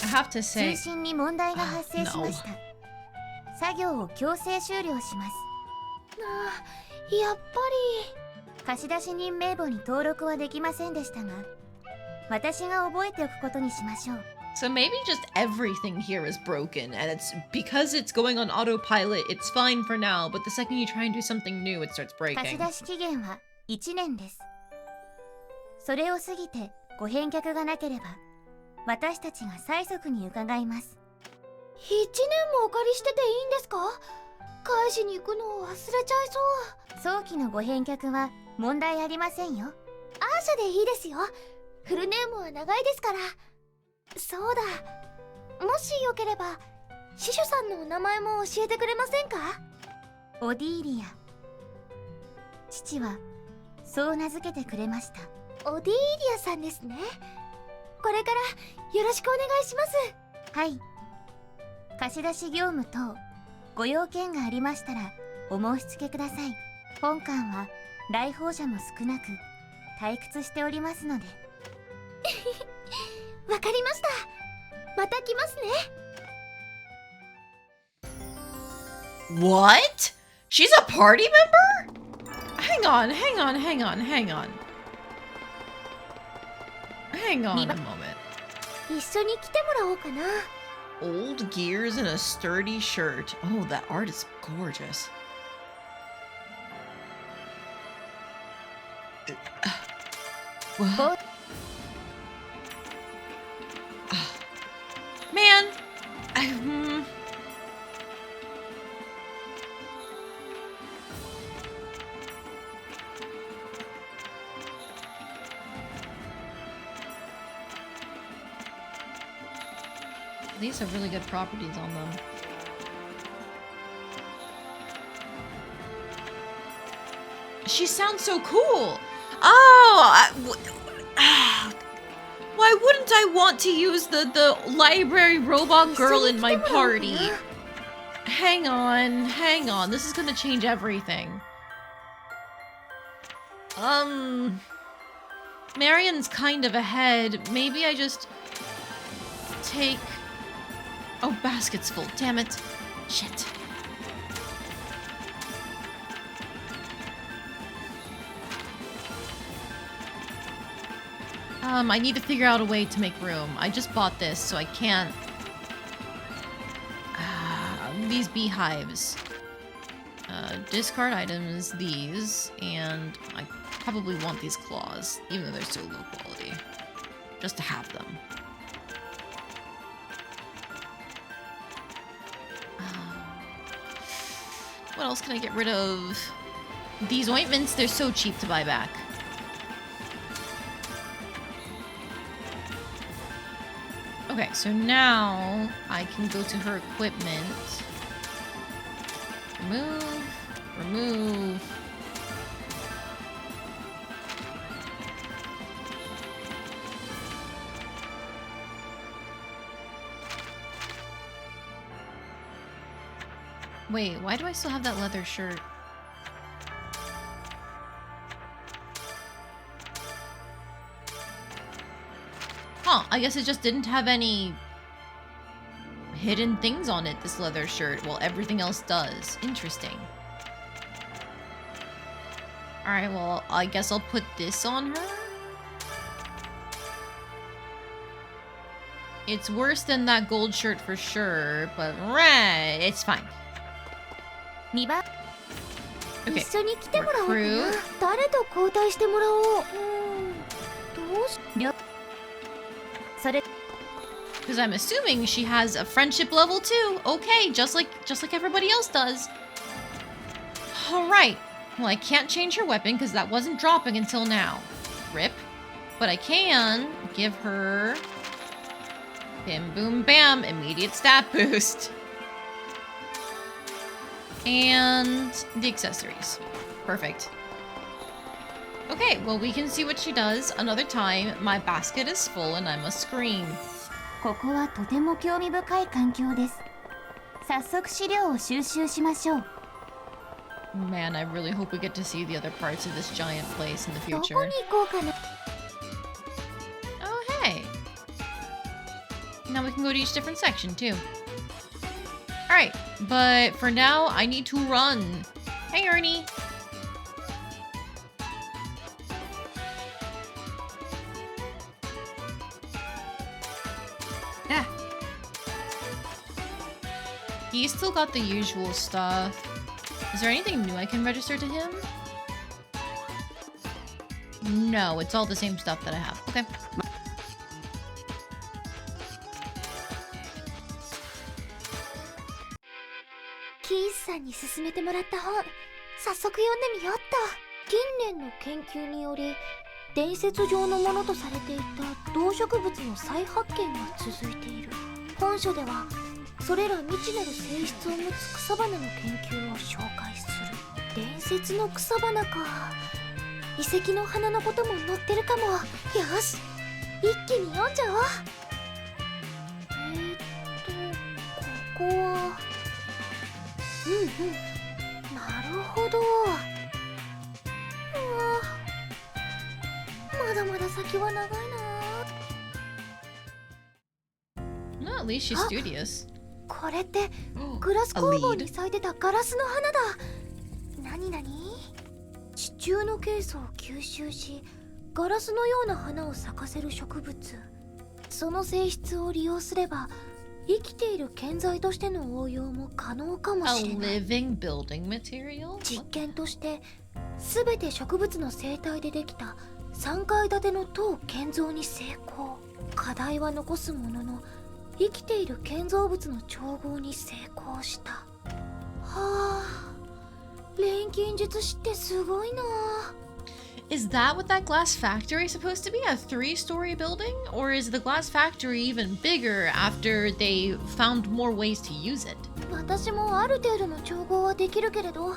I have to say... 通信に問題が発生しました。作業を強制終了します。やっぱり貸出人名簿に登録はできませんでしたが、私が覚えておくことにしましょう。So maybe just everything here is broken, and it's because it's going on autopilot, it's fine for now, but the second you try and do something new, it starts breaking. 貸出期限は1年です。それを過ぎてご返却がなければ、私たちが催促に伺います。1年もお借りしてていいんですか？返しに行くのを忘れちゃいそう。早期のご返却は問題ありませんよ。アーシャでいいですよ。フルネームは長いですから。そうだ。もしよければ、司書さんのお名前も教えてくれませんか？オディーリア。父はそう名付けてくれました。オディーリアさんですね。これからよろしくお願いします。はい。貸し出し業務等ご用件がありましたらお申し付けください。本館は来訪者も少なく退屈しておりますので。わかりました。また来ますね。 What? She's a party member? Hang on. Hang on a moment. 一緒に来てもらおうかな。Old gears and a sturdy shirt. Oh, that art is gorgeous. What? Man, these have really good properties on them. She sounds so cool. Oh, why wouldn't I want to use the library robot girl in my party? hang on. This is gonna change everything. Marion's kind of ahead. Maybe I just take... Oh, basket's full. Damn it. Shit. I need to figure out a way to make room. I just bought this, so I can't... these beehives. Discard items, these, and I probably want these claws, even though they're so low quality. Just to have them. What else can I get rid of? These ointments, they're so cheap to buy back. Okay, so now I can go to her equipment. Remove. Wait, why do I still have that leather shirt? Huh, I guess it just didn't have any hidden things on it, this leather shirt, while everything else does. Interesting. Alright, well, I guess I'll put this on her. It's worse than that gold shirt for sure, but it's fine. 2番 Okay, 一緒に来てもらおうかな recruit. 誰と交代してもらおうどうしそれ Because I'm assuming she has a friendship level too. Okay, just like everybody else does. Alright. Well, I can't change her weapon because that wasn't dropping until now. Rip. But I can give her... Bim, boom, bam. Immediate stat boost. And the accessories. Perfect. Okay, well, we can see what she does another time. My basket is full and I must scream. ここはとても興味深い環境です早速資料を収集しましょう Man, I really hope we get to see the other parts of this giant place in the ど future. こに行こうかな Oh, hey. Now we can go to each different section, too. Alright, but for now, I need to run. Hey, Ernie. Yeah. He's still got the usual stuff. Is there anything new I can register to him? No, it's all the same stuff that I have. Okay. キースさんに勧めてもらった本早速読んでみようっと近年の研究により伝説上のものとされていた動植物の再発見が続いている本書ではそれら未知なる性質を持つ草花の研究を紹介する伝説の草花か遺跡の花のことも載ってるかもよし一気に読んじゃおうここはなるほどまだまだ先は長いな No, at least she's studious. これってグラス工房に咲いてたガラスの花だなになに地中のケイ素を吸収しガラスのような花を咲かせる植物その性質を利用すれば生きている建材としての応用も可能かも A しれない living building material? 実験として全て植物の生態でできた3階建ての塔建造に成功課題は残すものの生きている建造物の調合に成功したはあ錬金術師ってすごいな Is that what that glass factory is supposed to be? A 3-story building? Or is the glass factory even bigger after they found more ways to use it? 私もある程度の調合はできるけれど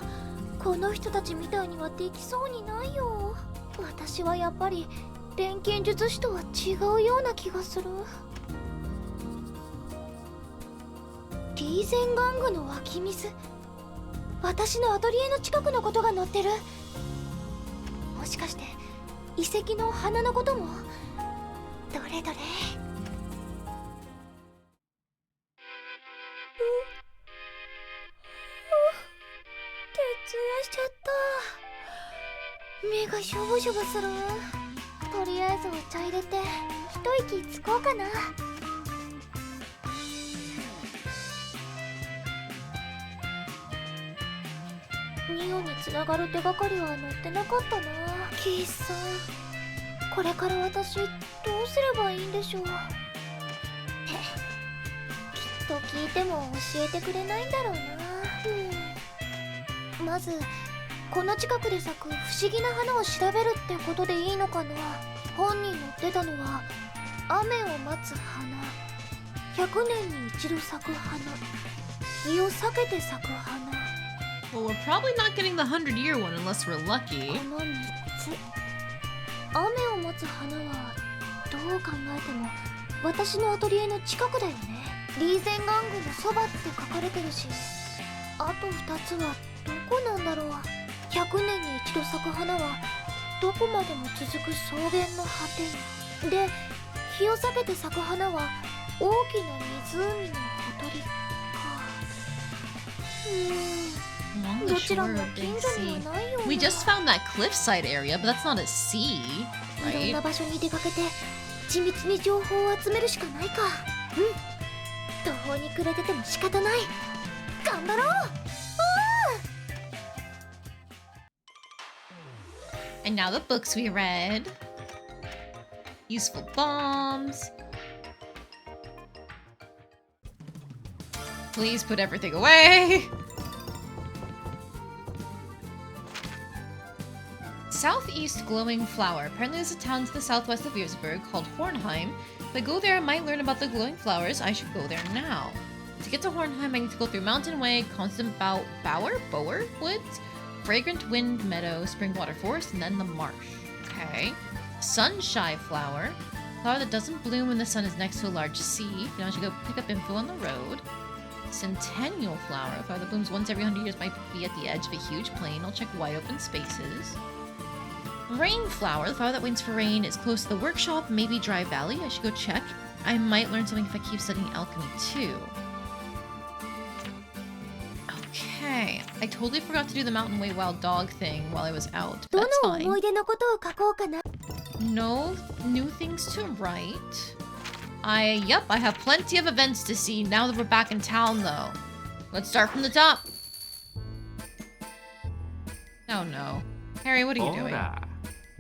この人たちみたいにはできそうにないよ私はやっぱり錬金術師とは違うような気がするリーゼン玩具の湧き水。私のアトリエの近くのことが載ってる。もしかして遺跡の花のことも。どれどれ。徹夜しちゃった。目がしょぼしょぼする。とりあえずお茶入れて一息つこうかな。ニオにつながる手がかりは載ってなかったな。キースさん、これから私どうすればいいんでしょう。きっと聞いても教えてくれないんだろうな。まずこの近くで咲く不思議な花を調べるってことでいいのかな。本に載ってたのは雨を待つ花、100年に一度咲く花、日を避けて咲く花。Well, we're probably not getting the 100-year one unless we're lucky. この3つ。雨を待つ花はどう考えても私のアトリエの近くだよね。リーゼン玩具のそばって書かれてるし、あと2つはどこなんだろう。100年に一度咲く花はどこまでも続く草原の果てに。で、日を避けて咲く花は大きな湖のほとりか。Along ど the ちら shore も of 近 Big 所には Sea. ないような。 We just found that cliffside area, but that's not a sea, いろん right? な場所に出かけて緻密に情報を集めるしかないか。途方に暮れてても仕方ない。頑張ろう。And now the books we read. Useful bombs. Please put everything away. Southeast glowing flower. Apparently there's a town to the southwest of Würzburg called Hornheim. If I go there, I might learn about the glowing flowers. I should go there now. To get to Hornheim, I need to go through Mountain Way, Constant Bower Woods, Fragrant Wind Meadow, Springwater Forest, and then the marsh. Okay. Sunshy flower. Flower that doesn't bloom when the sun is next to a large sea. Now I should go pick up info on the road. Centennial flower. A flower that blooms once every 100 years might be at the edge of a huge plain. I'll check wide open spaces. Rain flower. The flower that waits for rain is close to the workshop, maybe Dry Valley. I should go check. I might learn something if I keep studying alchemy too. Okay. I totally forgot to do the Mountain Way Wild Dog thing while I was out. But ど that's の思 fine. い出のことを書こうかな。 No new things to write. Yep, I have plenty of events to see now that we're back in town though. Let's start from the top. Oh no. Harry, what are you ほ doing? ら、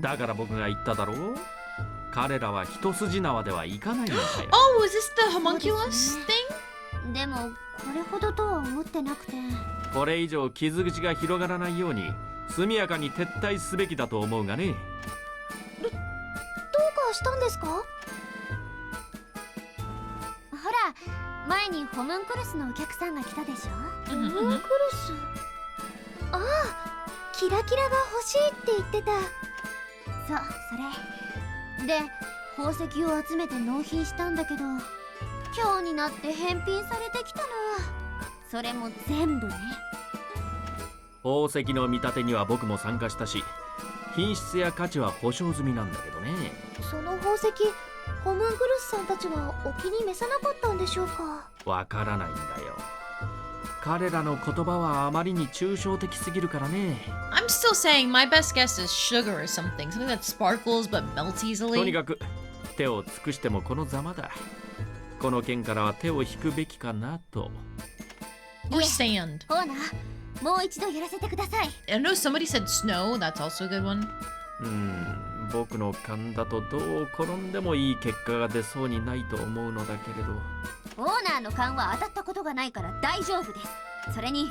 だから僕が言っただろう。彼らは一筋縄ではいかないんだよ。Oh, is this the homunculus thing? でもこれほどとは思ってなくて。これ以上傷口が広がらないように速やかに撤退すべきだと思うがね。どうかしたんですか？ほら、前にホムンクルスのお客さんが来たでしょ。ホムンクルス。ああ、キラキラが欲しいって言ってた。そう、それで宝石を集めて納品したんだけど、今日になって返品されてきたの。それも全部ね。宝石の見立てには僕も参加したし、品質や価値は保証済みなんだけどね。その宝石、ホムンクルスさんたちはお気に召さなかったんでしょうか？わからないんだよ。彼らの言葉はあまりに抽象的すぎるからね。I'm still saying my best guess is sugar or something. Something that sparkles but melts とに easily. かく手を尽くしてもこのざまだ。この件からは手を引くべきかなと。Or sand. ほな、もう一度やらせてください。I know somebody said snow. That's also a good one. 僕の勘だとどう転んでもいい結果が出そうにないと思うのだけれど。オーナーの勘は当たったことがないから大丈夫です。それに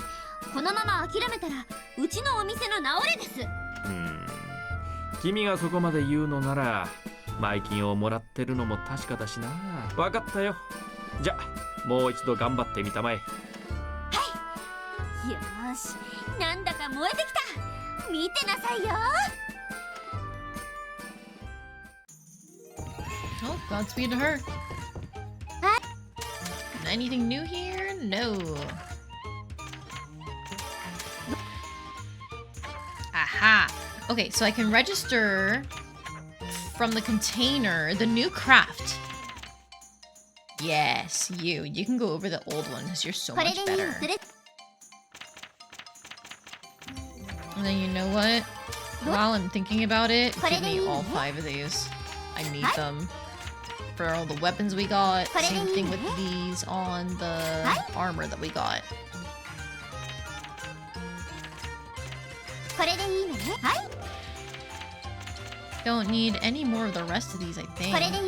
このまま諦めたらうちのお店の直れです。君がそこまで言うのなら前金をもらってるのも確かだしな。分かったよ。じゃあもう一度頑張ってみたまえ。よーし、なんだか燃えてきた。見てなさいよ。 Oh, Godspeed to her. Anything new here? No. Aha. Okay, so I can register from the container the new craft. Yes, you. You can go over the old one because you're so much better. And then you know what? While I'm thinking about it, give me all 5 of these. I need them for all the weapons we got. Same thing with these on the armor that we got. Don't need any more of the rest of these, I think. Take a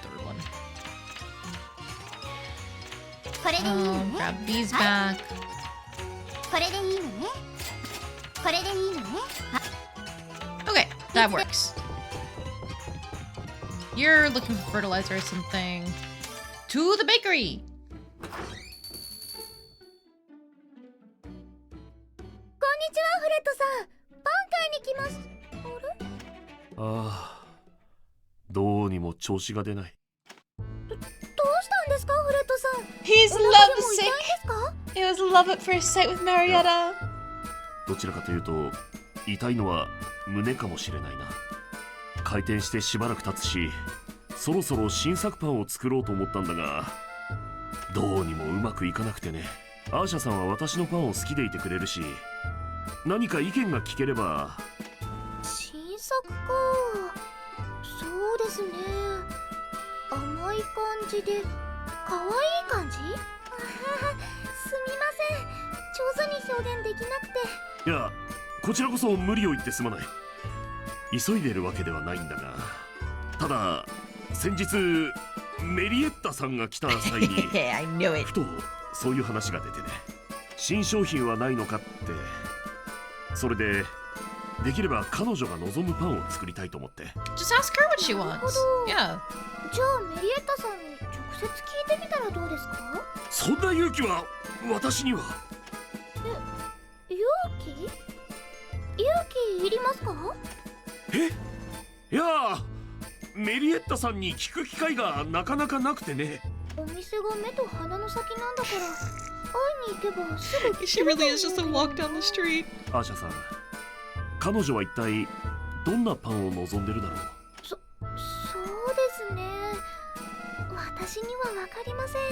third one. Grab these back. Okay, that works. You're looking for fertilizer or something. To the bakery! ああ、どうにも調子が出ない。どうしたんですか、フレットさん。 He's お腹でも痛い lovesick! ですか？ It was love at first sight with Marietta. どちらかというと、痛いのは胸かもしれないな。開店してしばらく経つし、そろそろ新作パンを作ろうと思ったんだが、どうにもうまくいかなくてね。アーシャさんは私のパンを好きでいてくれるし、何か意見が聞ければ。新作か。そうですね。甘い感じで可愛い感じ？すみません。上手に表現できなくて。いや、こちらこそ無理を言ってすまない。急いでるわけではないんだが、ただ先日メリエッタさんが来た際にふとそういう話が出てね、新商品はないのかって。それでできれば彼女が望むパンを作りたいと思って。 Just ask her what she wants. Yeah. じゃあメリエッタさんに直接聞いてみたらどうですか？そんな勇気は私には。勇気いりますか？いやー、メリエッタさんに聞く機会がなかなかなくてね。お店が目と鼻の先なんだから会いに行けばすぐ聞け She ると really 思 is う just a けど。 walk down the street. アーシャさん、彼女は一体どんなパンを望んでるだろう。そうですね。私にはわかりません。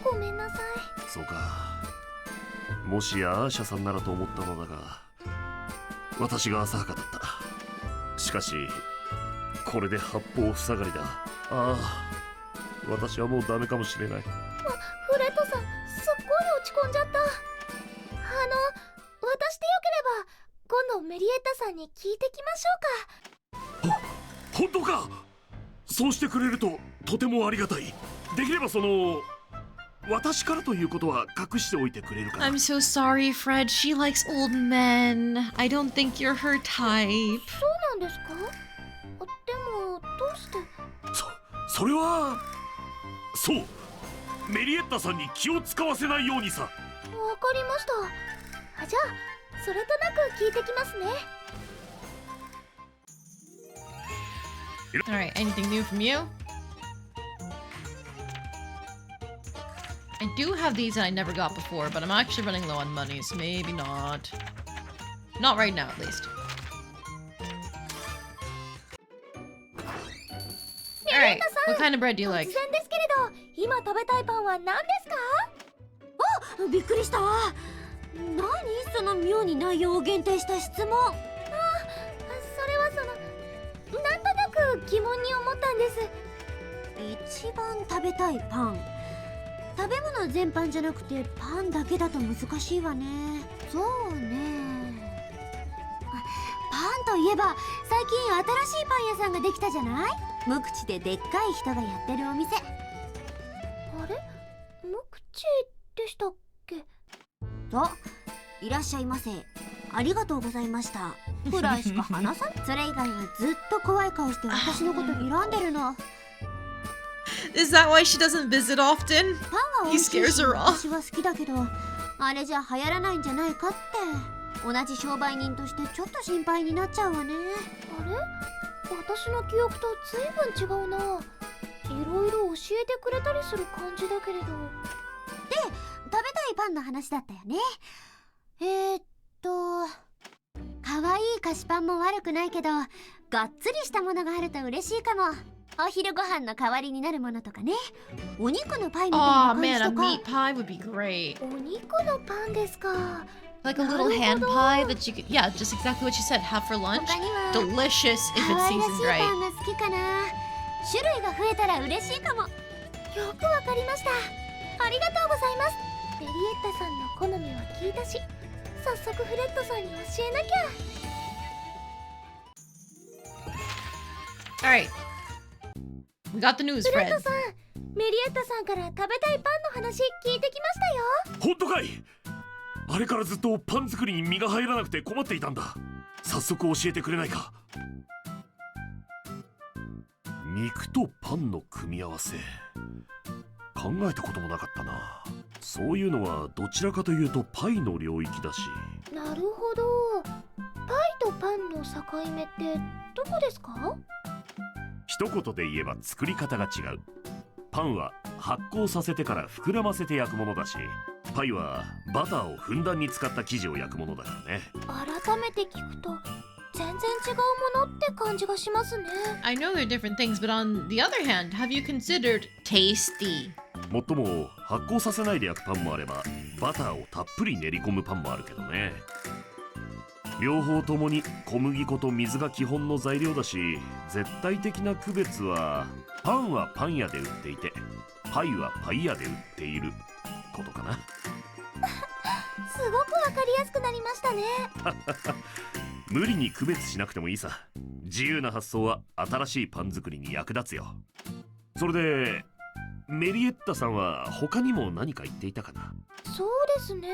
ごめんなさい。そうか。もしやアーシャさんならと思ったのだが、私が浅はかだった。しかしこれで八方塞がりだ。ああ、私はもうダメかもしれない。フレットさん、すっごい落ち込んじゃった。私でよければ今度メリエッタさんに聞いてきましょうか。本当か。そうしてくれるととてもありがたい。できれば私からということは隠しておいてくれるかな。 I'm so sorry, Fred. She likes old men. I don't think you're her type. そうなんですか？でもどうして？それはそう、メリエッタさんに気を使わせないようにさ。わかりました。じゃあそれとなく聞いてきますね。 Alright, anything new from you? I do have these that I never got before, but I'm actually running low on money, so maybe not. Not right now, at least. Alright, what kind of bread do you like? 突然ですけれど、今食べたいパンは何ですか？あ、びっくりした。何その妙に内容を限定した質問。それはなんとなく疑問に思ったんです。一番食べたいパン。食べ物全般じゃなくてパンだけだと難しいわね。そうね。パンといえば最近新しいパン屋さんができたじゃない？無口ででっかい人がやってるお店。あれ？無口でしたっけ？そう、いらっしゃいませ。ありがとうございましたくらいしか話さない。それ以外はずっと怖い顔して私のこと睨んでるの。Is that why she doesn't visit often? パンが美味しい He scares し her off. 私は好きだけど、あれじゃ流行らないんじゃないかって。同じ商売人としてちょっと心配になっちゃうわね。あれ？私の記憶と随分違うな。いろいろ教えてくれたりする感じだけれど。食べたいパンの話だったよね。かわいい菓子パンも悪くないけど、がっつりしたものがあると嬉しいかも。お昼ご飯の代わりになるものとかね。お肉のパイみたい Oh な感 man, じ a とか。 meat pie would be great. お肉のパンですか。 Like a little hand pie that you could, yeah, just exactly what you said, have for lunch. 他には Delicious if 可 it's 愛らしい seasoned パ right. ンが好きかな。種類が増えたら嬉しいかも。よくわかりました。ありがとうございます。メリエッタさんの好みは聞いたし、早速フレッドさんに教えなきゃ。Alright. We got the news, フレッ Fred. ドさん、メリエッタさんから食べたいパンの話聞いてきましたよ。本当かい？あれからずっとパン作りに身が入らなくて困っていたんだ。早速教えてくれないか？肉とパンの組み合わせ、考えたこともなかったな。そういうのはどちらかというとパイの領域だし。なるほど。パイとパンの境目ってどこですか？一言で言えば作り方が違う。パンは発酵させてから膨らませて焼くものだし、パイはバターをふんだんに使った生地を焼くものだからね。改めて聞くと全然違うものって感じがしますね。 I know they're different things, but on the other hand, have you considered tasty? もっとも発酵させないで焼くパンもあれば、バターをたっぷり練り込むパンもあるけどね。両方ともに小麦粉と水が基本の材料だし、絶対的な区別はパンはパン屋で売っていて、パイはパイ屋で売っていることかな。すごくわかりやすくなりましたね。無理に区別しなくてもいいさ。自由な発想は新しいパン作りに役立つよ。それでメリエッタさんは他にも何か言っていたかな？そうですね。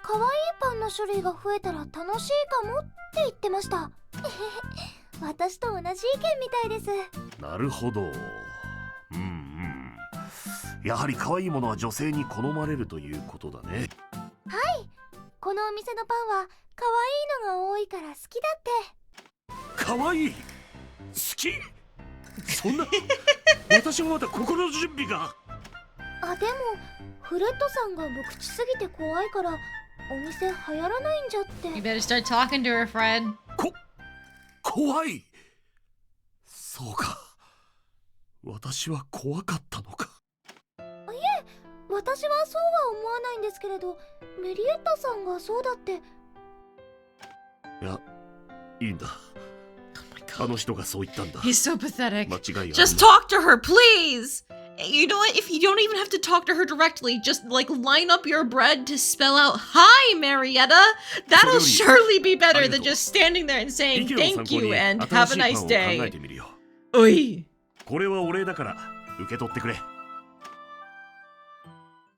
可愛いパンの種類が増えたら楽しいかもって言ってました。私と同じ意見みたいです。なるほど。やはり可愛いものは女性に好まれるということだね。はい。このお店のパンは可愛いのが多いから好きだって。可愛い？好き？そんな私もまだ心の準備が。あ、でもフレッドさんが無口すぎて怖いからお店流行らないんじゃって。 You better start talking to her, Fred. 怖い。そうか、私は怖かったのか。いえ、私はそうは思わないんですけれど、メリエッタさんがそうだって。いや、いいんだ。あの人がそう言ったんだ。 He's so pathetic. 間違いある。 Just talk to her, please. You know what? If you don't even have to talk to her directly, just like line up your bread to spell out "Hi, Marietta." That'll surely be better than just standing there and saying "Thank you" and "Have a nice day." おい。これはお礼だから受け取ってくれ。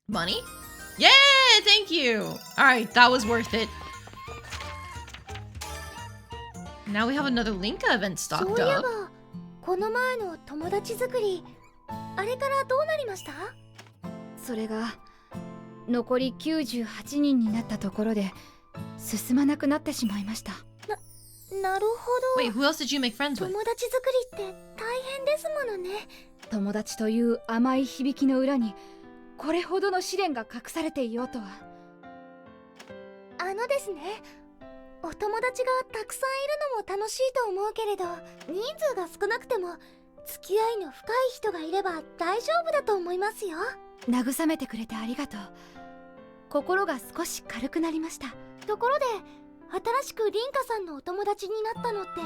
Money? Yeah, thank you. All right, that was worth it. Now we have another Linka event そう stocked いえ up. ばこの前の友達作り、あれからどうなりました？それが残り98人になったところで進まなくなってしまいました。なるほど。 Wait, who else did you make friends with? 友達作りって大変ですものね。友達という甘い響きの裏にこれほどの試練が隠されていようとは。あのですね、お友達がたくさんいるのも楽しいと思うけれど、人数が少なくても付き合いの深い人がいれば大丈夫だと思いますよ。慰めてくれてありがとう。心が少し軽くなりました。ところで、新しくリンカさんのお友達になったのって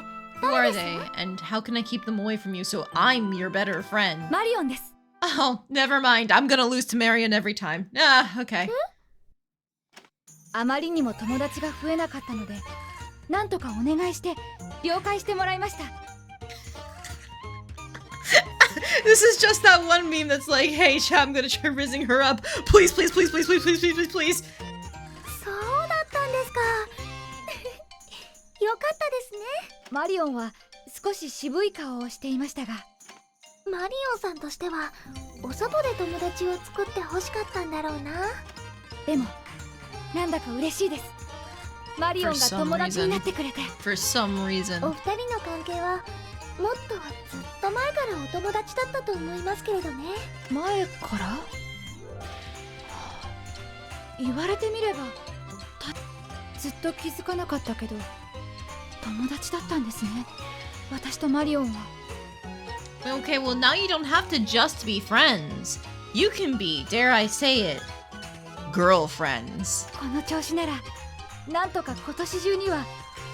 Who are 誰です they? And how can I keep them away from you so I'm your better friend? マリオンです。Oh, never mind. I'm gonna lose to Marion every time. Ah, okay. あまりにも友達が増えなかったので、なんとかお願いして了解してもらいました。This is just that one meme that's like, hey, I'm gonna try rizzing her up. Please, please, please, please, please, please, please, please, please. そうだったんですか。よかったですね。マリオンは少し渋い顔をしていましたが、マリオンさんとしてはお外で友達を作って欲しかったんだろうな。でもなんだか嬉しいです。マリオンが友達になってくれて。 For some reason. お二人の関係はもっとずっと前からお友達だったと思いますけれどね。前から？言われてみればずっと気づかなかったけど友達だったんですね、私とマリオンは。Okay, well now you don't have to just be friends. You can be, dare I say it, girlfriends. この調子ならなんとか今年中には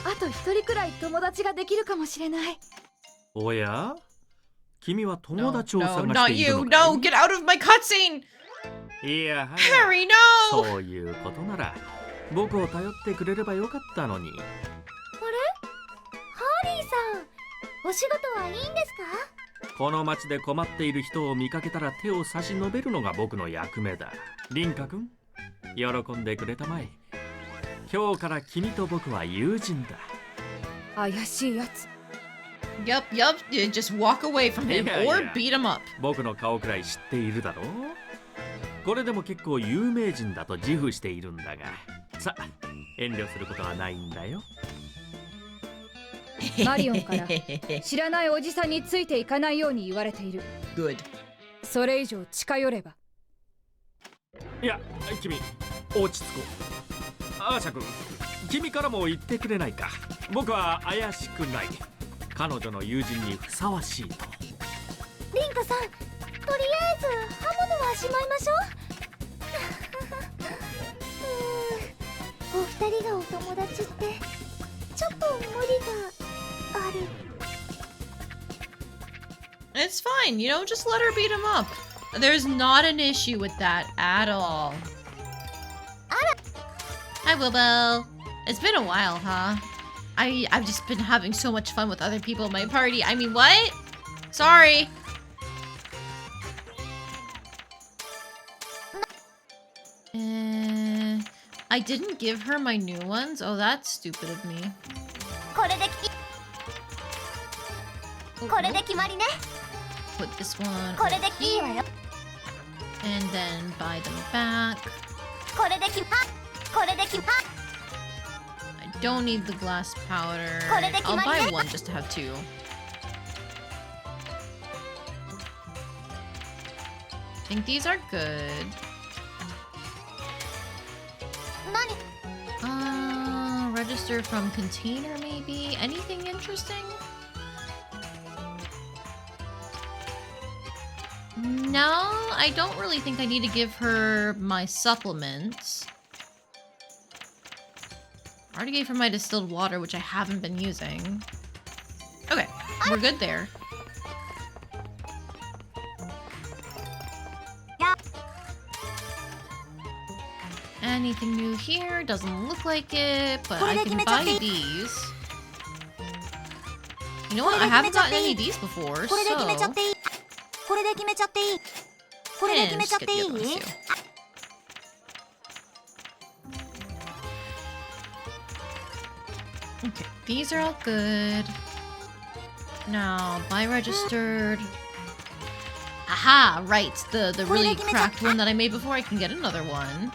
あと一人くらい友達ができるかもしれない。おや君は友 No, 達を no, 探 not している you. のか No, get out of my cutscene! いやはや Harry, no! そういうことなら僕を頼ってくれればよかったのに。あれ？ハーリーさん、お仕事はいいんですか？この町で困っている人を見かけたら手を差し伸べるのが僕の役目だ。リンカ君、喜んでくれたまえ。今日から君と僕は友人だ。怪しいやつ。Yup, yup, you just walk away from him Yeah, or yeah. beat him up. 僕の顔くらい知っているだろう。これでも結構有名人だと自負しているんだが、さあ遠慮することはないんだよ。マリオンから知らないおじさんについていかないように言われている。 Good. それ以上近寄れば。いや、君落ち着こう。アーシャ君、君からも言ってくれないか。僕は怪しくない。彼女の友人にふさわしいと。リンカさん、とりあえず刃物はしまいましょう。お二人がお友達ってちょっと無理がある。 It's fine, you know, just let her beat him up. There's not an issue with that at all. Hi, Wilbel. It's been a while, huh? I've just been having so much fun with other people in my party. I mean, what? Sorry. I didn't give her my new ones? Oh, that's stupid of me. これで決まりね。 Put this one これ over でいいわ here よ。 and then buy them back. これで決まI don't need the glass powder. これで決 I'll まり buy ね。 one just to have two. I think these are good. 何？ Register from container maybe? Anything interesting? No, I don't really think I need to give her my supplements. I already gave her my distilled water, which I haven't been using. Okay, we're good there. Anything new here? Doesn't look like it, but I can buy these. You know what? I haven't gotten any of these before, これで決めちゃ so... っていい。これで決めちゃっていい。これで And 決めちゃ just っ get てい the い？ other ones too. Okay, these are all good. Now, buy registered. Aha, right. The really cracked one that I made before. I can get another one.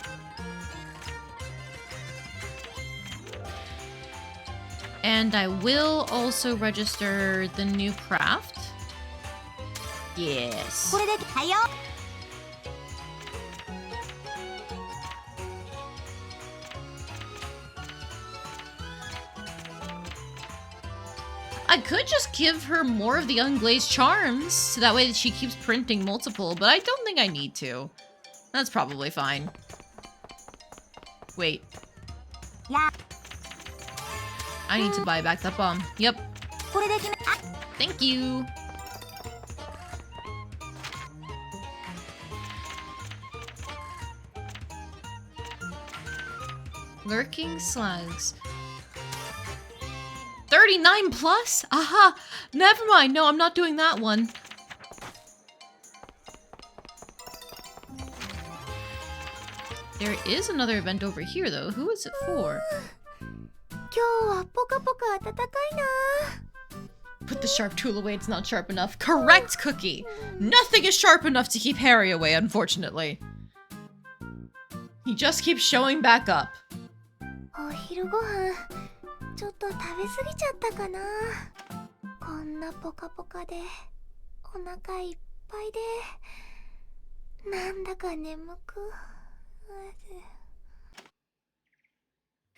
And I will also register the new craft. Yes. これではいよ。 I could just give her more of the unglazed charms, so that way that she keeps printing multiple, but I don't think I need to. That's probably fine. Wait. Yeah. I need to buy back that bomb. Yep. これで決め。 Thank you. Lurking slugs. 39 plus? Aha! Never mind. No, I'm not doing that one. There is another event over here, though. Who is it for? 今日はポカポカ暖かいな。 Put the sharp tool away. It's not sharp enough. Correct, Cookie. Nothing is sharp enough to keep Harry away, unfortunately. He just keeps showing back up. お昼ご飯ちょっと食べ過ぎちゃったかな。こんんなポカポカでお腹いっぱいでなんだか眠く。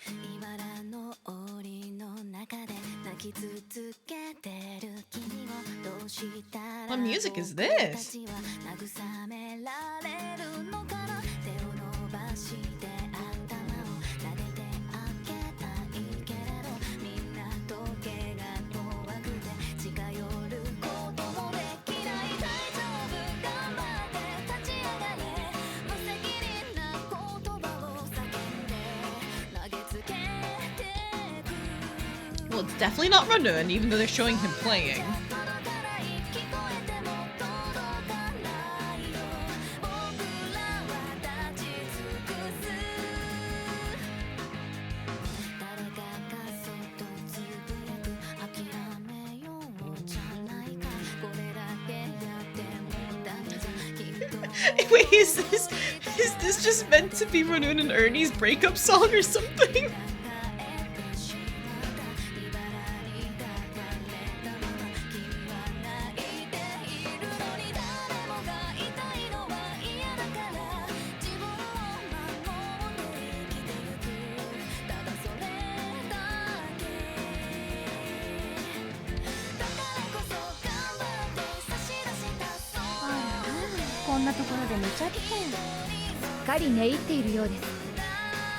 茨の檻の中で泣き続けてる君をどうしたら What music is this? 慰められるのかな。手を伸ばして頭を撫でてあげたいけれど、みんな時計が弱くて近寄ることもできない。大丈夫頑張って立ち上がれ、無責任な言葉を叫んで投げつけてく。 Well, it's definitely not Ranun, even though they're showing him playing. Wait, is this just meant to be Ranun and Ernie's breakup song or something? Ah, こんなところで寝ちゃって。すっかり寝入っているようです。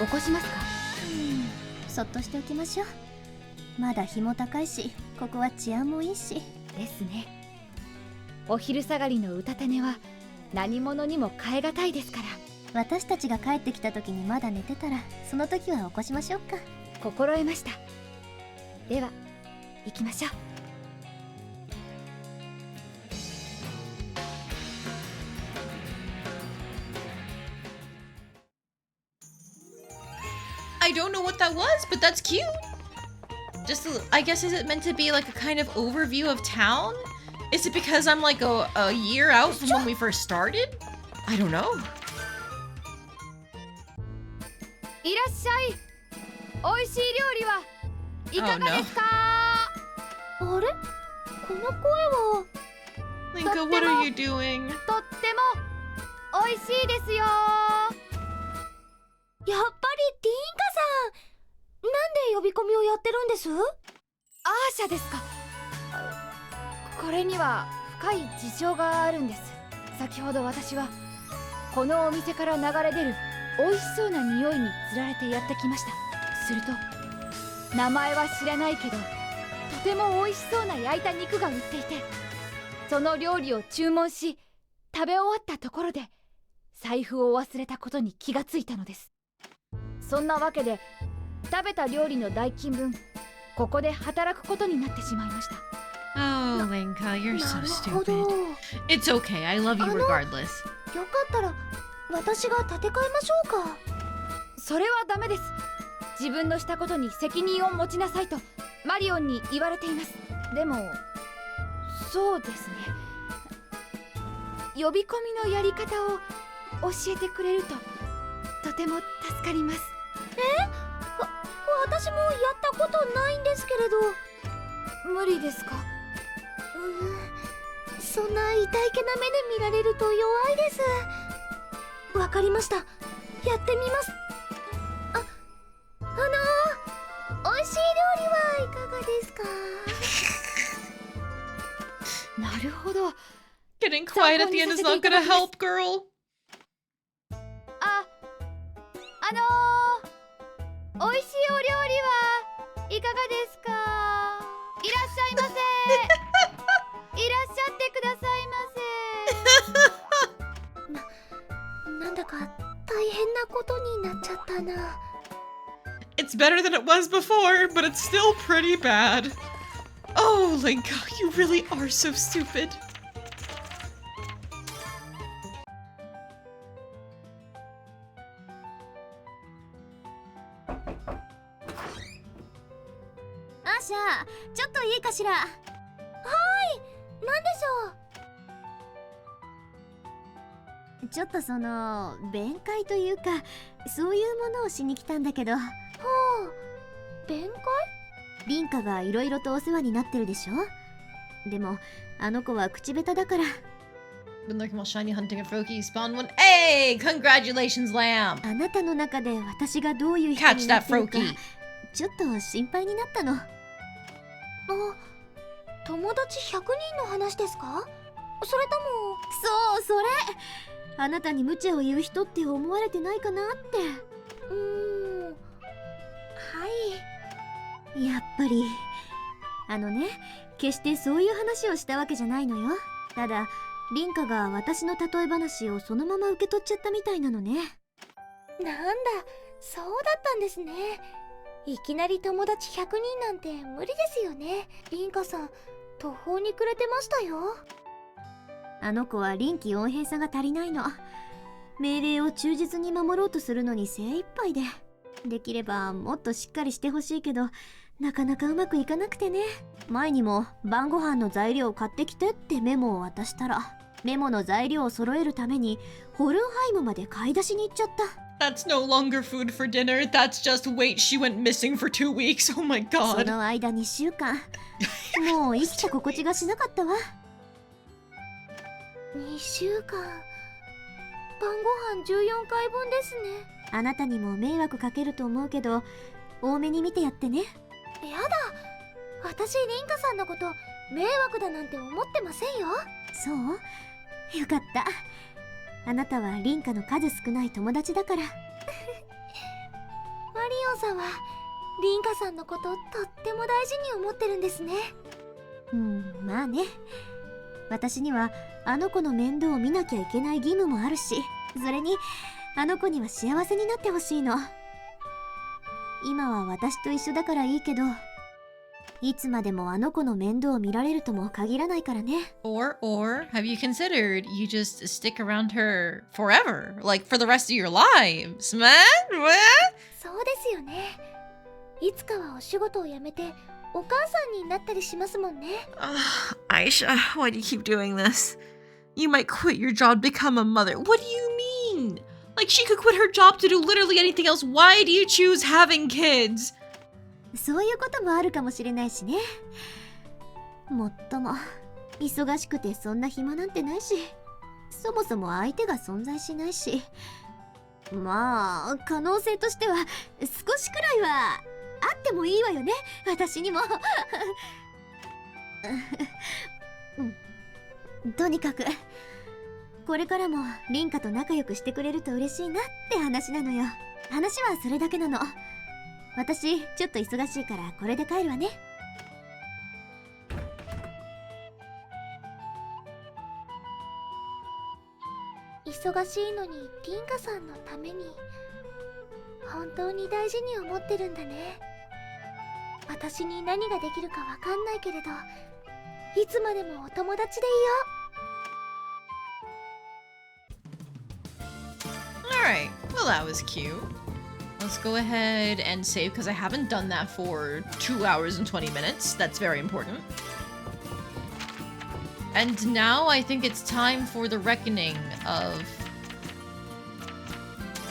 起こしますか？そっとしておきましょう。まだ日も高いし、ここは治安もいいし。ですね。お昼下がりのうたた寝は何者にも代え難いですから。私たちが帰ってきた時にまだ寝てたら、その時は起こしましょうか。心得ました。では行きましょう。I don't know what that was, but that's cute. Just, I guess, is it meant to be like a kind of overview of town? Is it because I'm like a year out from when we first started? I don't know. いらっしゃい。美味しい料理はいかがですか？あれ？この声は。Linka, what are you doing? とっても美味しいですよ。やっぱりティーンカさん。なんで呼び込みをやってるんです？アーシャですか。これには深い事情があるんです。先ほど私はこのお店から流れ出る美味しそうな匂いにつられてやってきました。すると名前は知らないけど、とても美味しそうな焼いた肉が売っていて、その料理を注文し食べ終わったところで財布を忘れたことに気がついたのです。そんなわけで食べた料理の代金分、ここで働くことになってしまいました。Oh, Linka, you're so なるほど。 stupid. It's okay, I love you regardless. よかったら私が立て替えましょうか。それはダメです。自分のしたことに責任を持ちなさいとマリオンに言われています。でもそうですね、呼び込みのやり方を教えてくれるととても助かります。私もやったことないんですけれど。無理ですか？そんな痛いけな目で見られると弱いです。わかりました。やってみます。美味しい料理はいかがですか？なるほど。 Getting quiet at the end is not gonna help, girl. 美味しいお料理はいかがですか？いらっしゃいませ。いらっしゃってくださいませ。なんだか大変なことになっちゃったな。It's better than it was before, but it's still pretty bad. Oh, Linka, you really are so stupid. アーシャ、ちょっといいかしら。はい、なんでしょう。ちょっとその弁解というか、そういうものをしに来たんだけど。はあ、弁解？リンカがいろいろとお世話になってるでしょ。でもあの子は口下手だから。 Been looking while shiny hunting a Froakie. Spawned one. Hey! Congratulations, lamb! あなたの中で私がどういう人 Catch にな that ってるか Froakie. ちょっと心配になったの。あ、友達100人の話ですか？それとも。そう、それ。あなたに無茶を言う人って思われてないかなって。はい。やっぱり決してそういう話をしたわけじゃないのよ。ただ凛花が私の例え話をそのまま受け取っちゃったみたいなのね。なんだ、そうだったんですね。いきなり友達100人なんて無理ですよね。凛花さん、途方に暮れてましたよ。あの子は臨機応変さが足りないの。命令を忠実に守ろうとするのに精一杯で。できればもっとしっかりしてほしいけど、なかなかうまくいかなくてね。前にも晩ご飯の材料を買ってきてってメモを渡したら、メモの材料を揃えるためにホルンハイムまで買い出しに行っちゃった。 That's no longer food for dinner. That's just wait, she went missing for 2 weeks. Oh my そ god. の間2週間もう生きた心地がしなかったわ。2週間。晩ご飯14回分ですね。あなたにも迷惑かけると思うけど、多めに見てやってね。やだ、私凛花さんのこと迷惑だなんて思ってませんよ。そう？よかった。あなたは凛花の数少ない友達だから。マリオンさんは凛花さんのこととっても大事に思ってるんですね。まあね。私にはあの子の面倒を見なきゃいけない義務もあるし、それにあの子には幸せになってほしいの。今は私と一緒だからいいけど、いつまでもあの子の面倒を見られるとも限らないからね。Or have you considered you just stick around her forever? Like for the rest of your lives, man? What? そうですよね。いつかはお仕事を辞めてお母さんになったりしますもんね。Ayesha, why do you keep doing this? You might quit your job to become a mother. What do you mean? Like she could quit her job to do literally anything else. Why do you choose having kids? そういうこともあるかもしれないしね。もっとも忙しくてそんな暇なんてないし、そもそも相手が存在しないし、まあ可能性としては少しくらいはあってもいいわよね、私にも。とにかくこれからも凛花と仲良くしてくれると嬉しいなって話なのよ。話はそれだけなの。私ちょっと忙しいからこれで帰るわね。忙しいのに凛花さんのために本当に大事に思ってるんだね。私に何ができるかわかんないけれど、いつまでもお友達でいよう。 Alright, well that was cute. Let's go ahead and save because I haven't done that for 2 hours and 20 minutes. That's very important. And now I think it's time for the reckoning of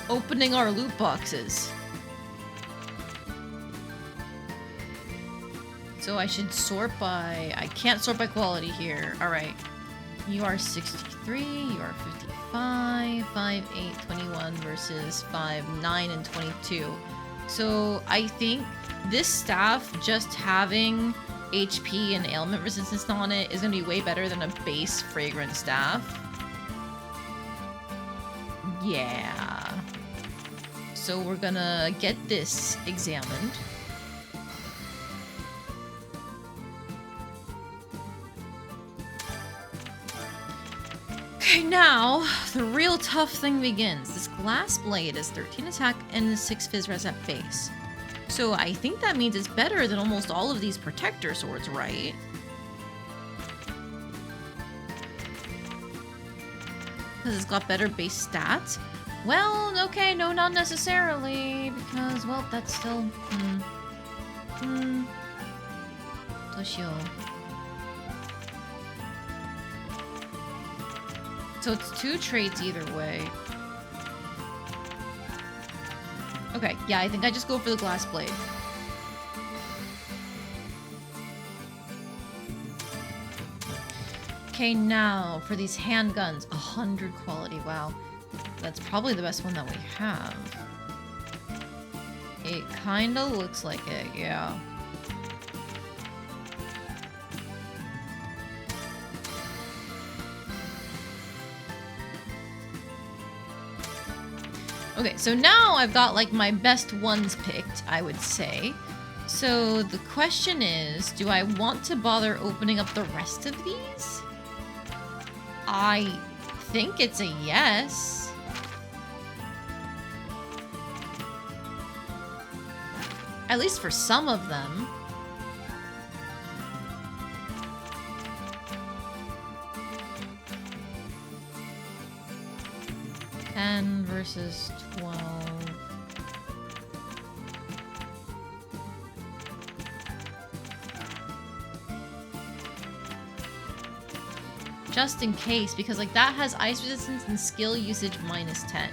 opening our loot boxes. So I should sort by... I can't sort by quality here. Alright. You are 63, you are 55, 5, 8, 21 versus 5, 9, and 22. So I think this staff just having HP and ailment resistance on it is going to be way better than a base fragrant staff. Yeah. So we're gonna get this examined. Okay, now the real tough thing begins. This glass blade is 13 attack and 6 fizz res at base. So I think that means it's better than almost all of these protector swords, right? Because it's got better base stats? Well, okay, no, not necessarily, because, well, that's still... So it's 2 traits either way. Okay, yeah, I think I just go for the glass blade. Okay, now for these handguns, 100 quality. Wow, that's probably the best one that we have. It kind of looks like it, yeah. Okay, so now I've got like my best ones picked, I would say. So the question is, do I want to bother opening up the rest of these? I think it's a yes. At least for some of them. $10 versus 12. Just in case, because like that has ice resistance and skill usage -10.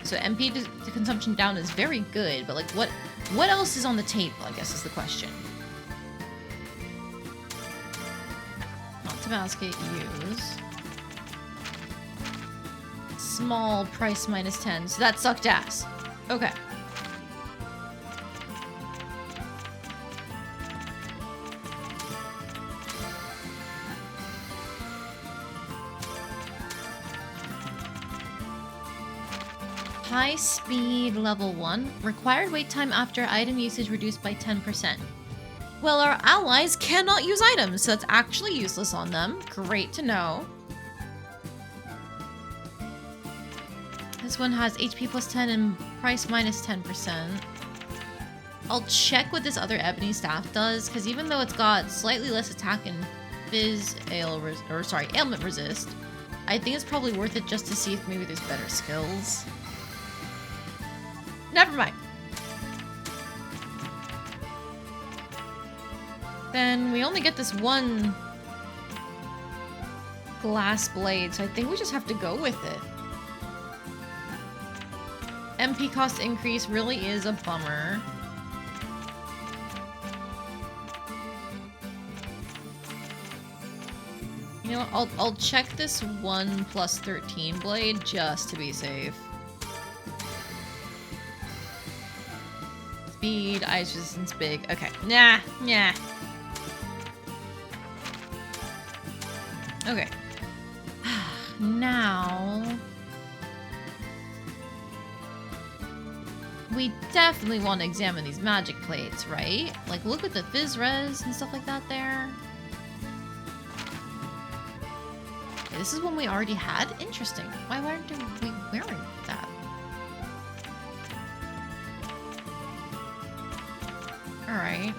So MP to consumption down is very good, but like what else is on the table, I guess is the question. Not to basket, use. Small price -10, so that sucked ass. Okay. High speed level 1. Required wait time after item usage reduced by 10%. Well, our allies cannot use items, so that's actually useless on them. Great to know. This one has HP +10 and price -10%. I'll check what this other ebony staff does, because even though it's got slightly less attack and ailment resist, I think it's probably worth it just to see if maybe there's better skills. Never mind. Then we only get this one glass blade, so I think we just have to go with it. MP cost increase really is a bummer. You know what? I'll check this 1 + 13 blade just to be safe. Speed, ice resistance, big. Okay. Nah. Okay. Now... we definitely want to examine these magic plates, right? Like, look at the fizz res and stuff like that there. Okay, this is one we already had? Interesting. Why aren't we wearing that? Alright.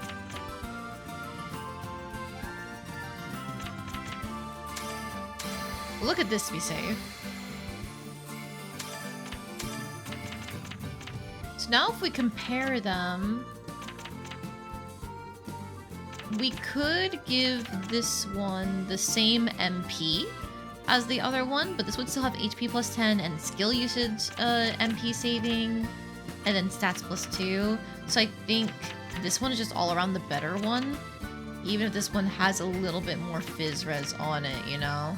Look at this to be safe. So now if we compare them, we could give this one the same MP as the other one, but this would still have HP +10 and skill usage MP saving, and then stats +2. So I think this one is just all around the better one, even if this one has a little bit more fizz res on it, you know?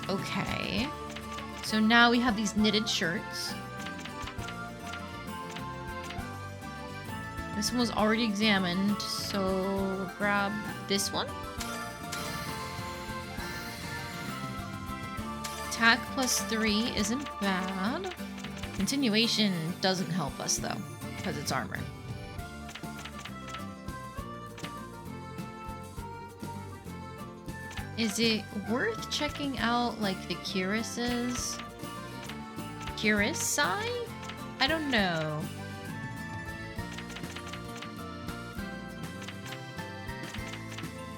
Okay. So now we have these knitted shirts. This one was already examined, so grab this one. Attack +3 isn't bad. Continuation doesn't help us though, because it's armor. Is it worth checking out, like, the cuirasses? Cuirassai? I don't know.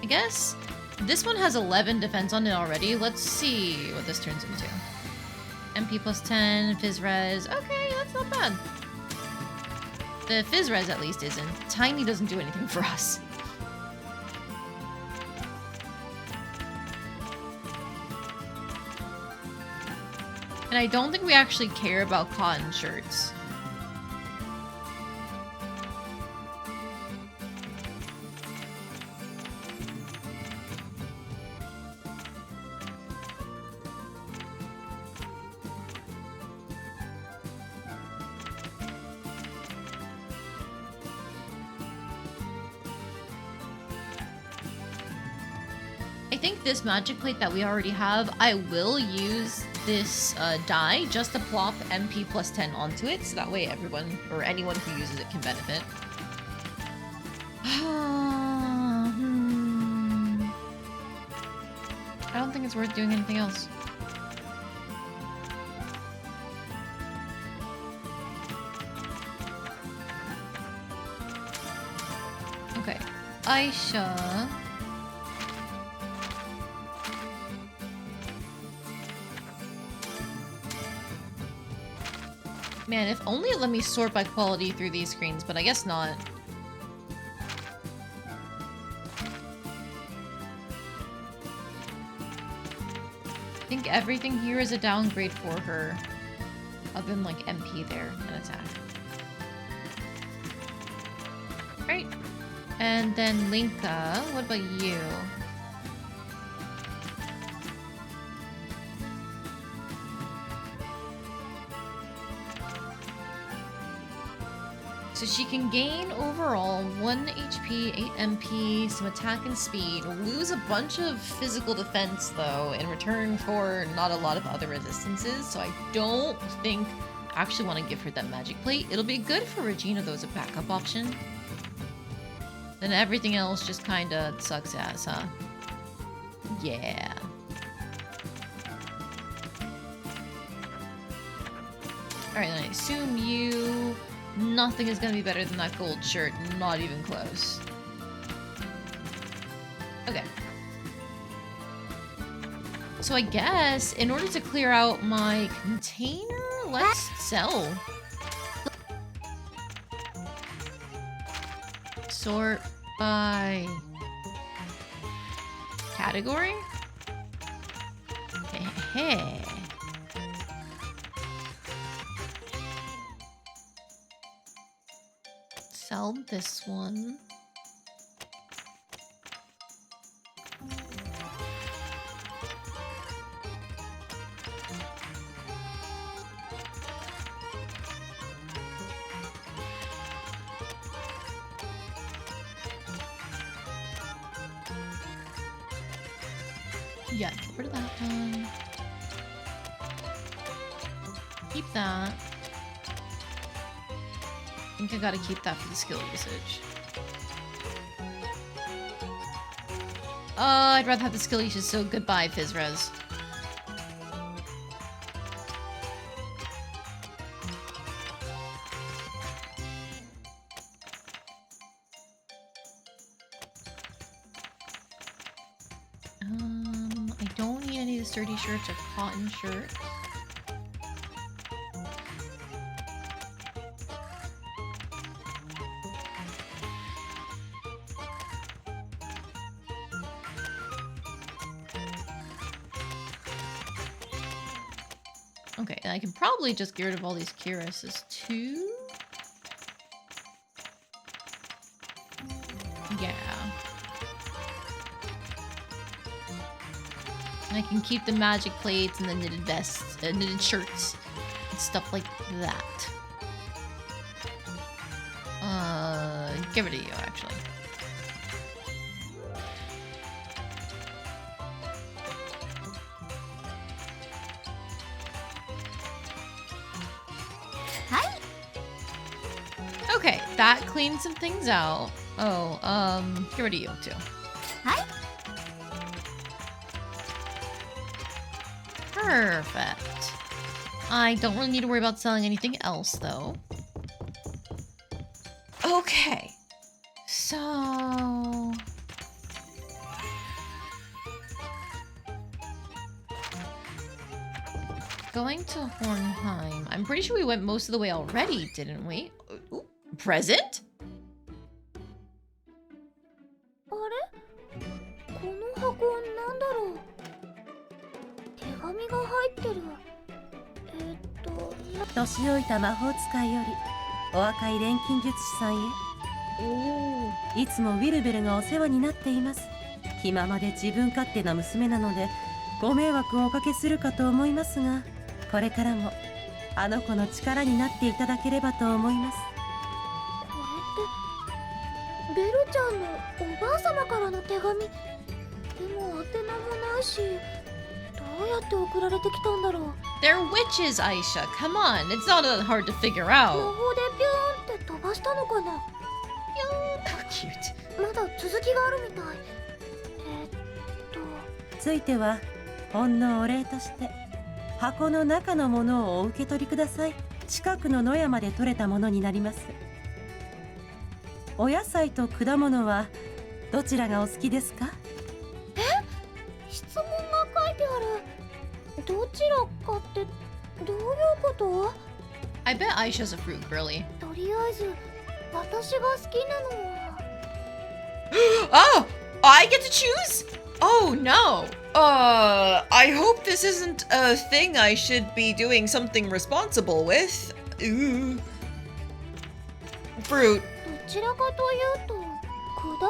I guess this one has 11 defense on it already. Let's see what this turns into. MP +10, fizz res. Okay, that's not bad. The fizz res at least isn't. Tiny doesn't do anything for us. And I don't think we actually care about cotton shirts. think this magic plate that we already have, I will use this die just to plop MP plus 10 onto it, so that way everyone, or anyone who uses it can benefit. I don't think it's worth doing anything else. Okay, Ayesha. Man, if only it let me sort by quality through these screens, but I guess not. I think everything here is a downgrade for her. Other than like MP there and attack. Right. And then Linka, what about you? So she can gain overall 1 HP, 8 MP, some attack and speed, lose a bunch of physical defense though in return for not a lot of other resistances, so I don't think I actually want to give her that magic plate. It'll be good for Regina though as a backup option. Then everything else just kinda sucks ass, huh? Yeah. Alright, then I assume you... Nothing is gonna be better than that gold shirt, not even close. Okay. So I guess, in order to clear out my container, let's sell. Sort by... category? Hey. Sell this one. Yeah, get rid of that one. Keep that. I think I gotta keep that for the skill usage. I'd rather have the skill usage, so goodbye, Fizzres. I don't need any of the sturdy shirts or cotton shirts. Okay, and I can probably just get rid of all these cuirasses too. Yeah. And I can keep the magic plates and the knitted vests, knitted shirts, and stuff like that. Get rid of you, actually. Okay, that cleaned some things out. Oh, get rid of you too. Hi. Perfect. I don't really need to worry about selling anything else though. Okay. So... going to Hornheim. I'm pretty sure we went most of the way already, didn't we? Ooh, present? あれこの箱なんだろう手紙が入ってる年老いた魔法使いよりお若い錬金術師さんへいつもウィルベルがお世話になっています気ままで自分勝手な娘なのでご迷惑をおかけするかと思いますがこれからもあの子の力になっていただければと思いますこれってベルちゃんのおばあ様からの手紙でも宛名もないし、どうやって送られてきたんだろう。 They're witches, Ayesha. Come on, it's not that hard to figure 魔 out. 法でピューンって飛ばしたのかな。 How cute. まだ続きがあるみたい。ついてはほんのお礼として箱の中のものをお受け取りください。近くの野山で採れたものになります。お野菜と果物はどちらがお好きですか？質問が書いてある。どちらかってどういうこと？ I bet Ayesha's a fruit girly. とりあえず私が好きなのは Oh! I get to choose? Oh no. I hope this isn't a thing I should be doing something responsible with. Ooh. Fruit. どちらかというと果物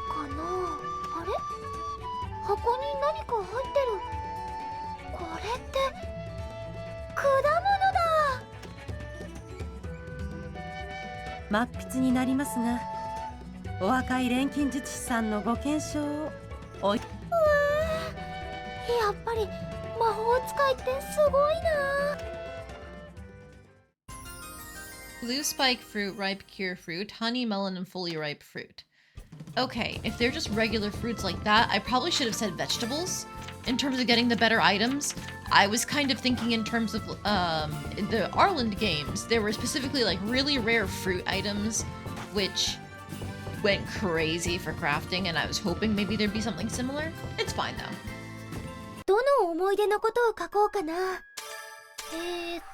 かな。あれ？箱に何か入ってる。これって果物だ。真っ筆になりますが、お若い錬金術師さんのご検証をおい。やっぱり魔法使いってすごいな。 Blue spike fruit, ripe cure fruit, honey melon, and fully ripe fruit. Okay, if they're just regular fruits like that, I probably should have said vegetables. In terms of getting the better items, I was kind of thinking in terms of the Arland games. There were specifically like really rare fruit items, which went crazy for crafting, and I was hoping maybe there'd be something similar. It's fine though. どの思い出のことを書こうかな。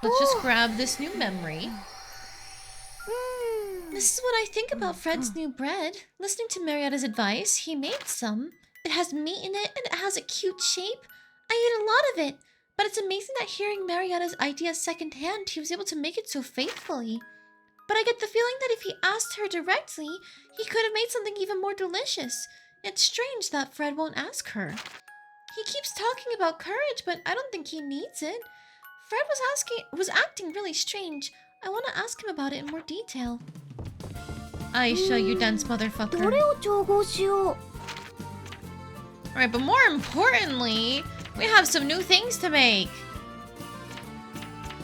Let's just grab this new memory. This is what I think about Fred's new bread. Listening to Marietta's advice, he made some. It has meat in it and it has a cute shape. I ate a lot of it, but it's amazing that hearing Marietta's ideas secondhand, he was able to make it so faithfully. But I get the feeling that if he asked her directly, he could have made something even more delicious. It's strange that Fred won't ask her. He keeps talking about courage, but I don't think he needs it. Fred was acting really strange. I want to ask him about it in more detail. Ayesha, you dense ど motherfucker. れを調合しよう。 Alright, but more importantly, we have some new things to make.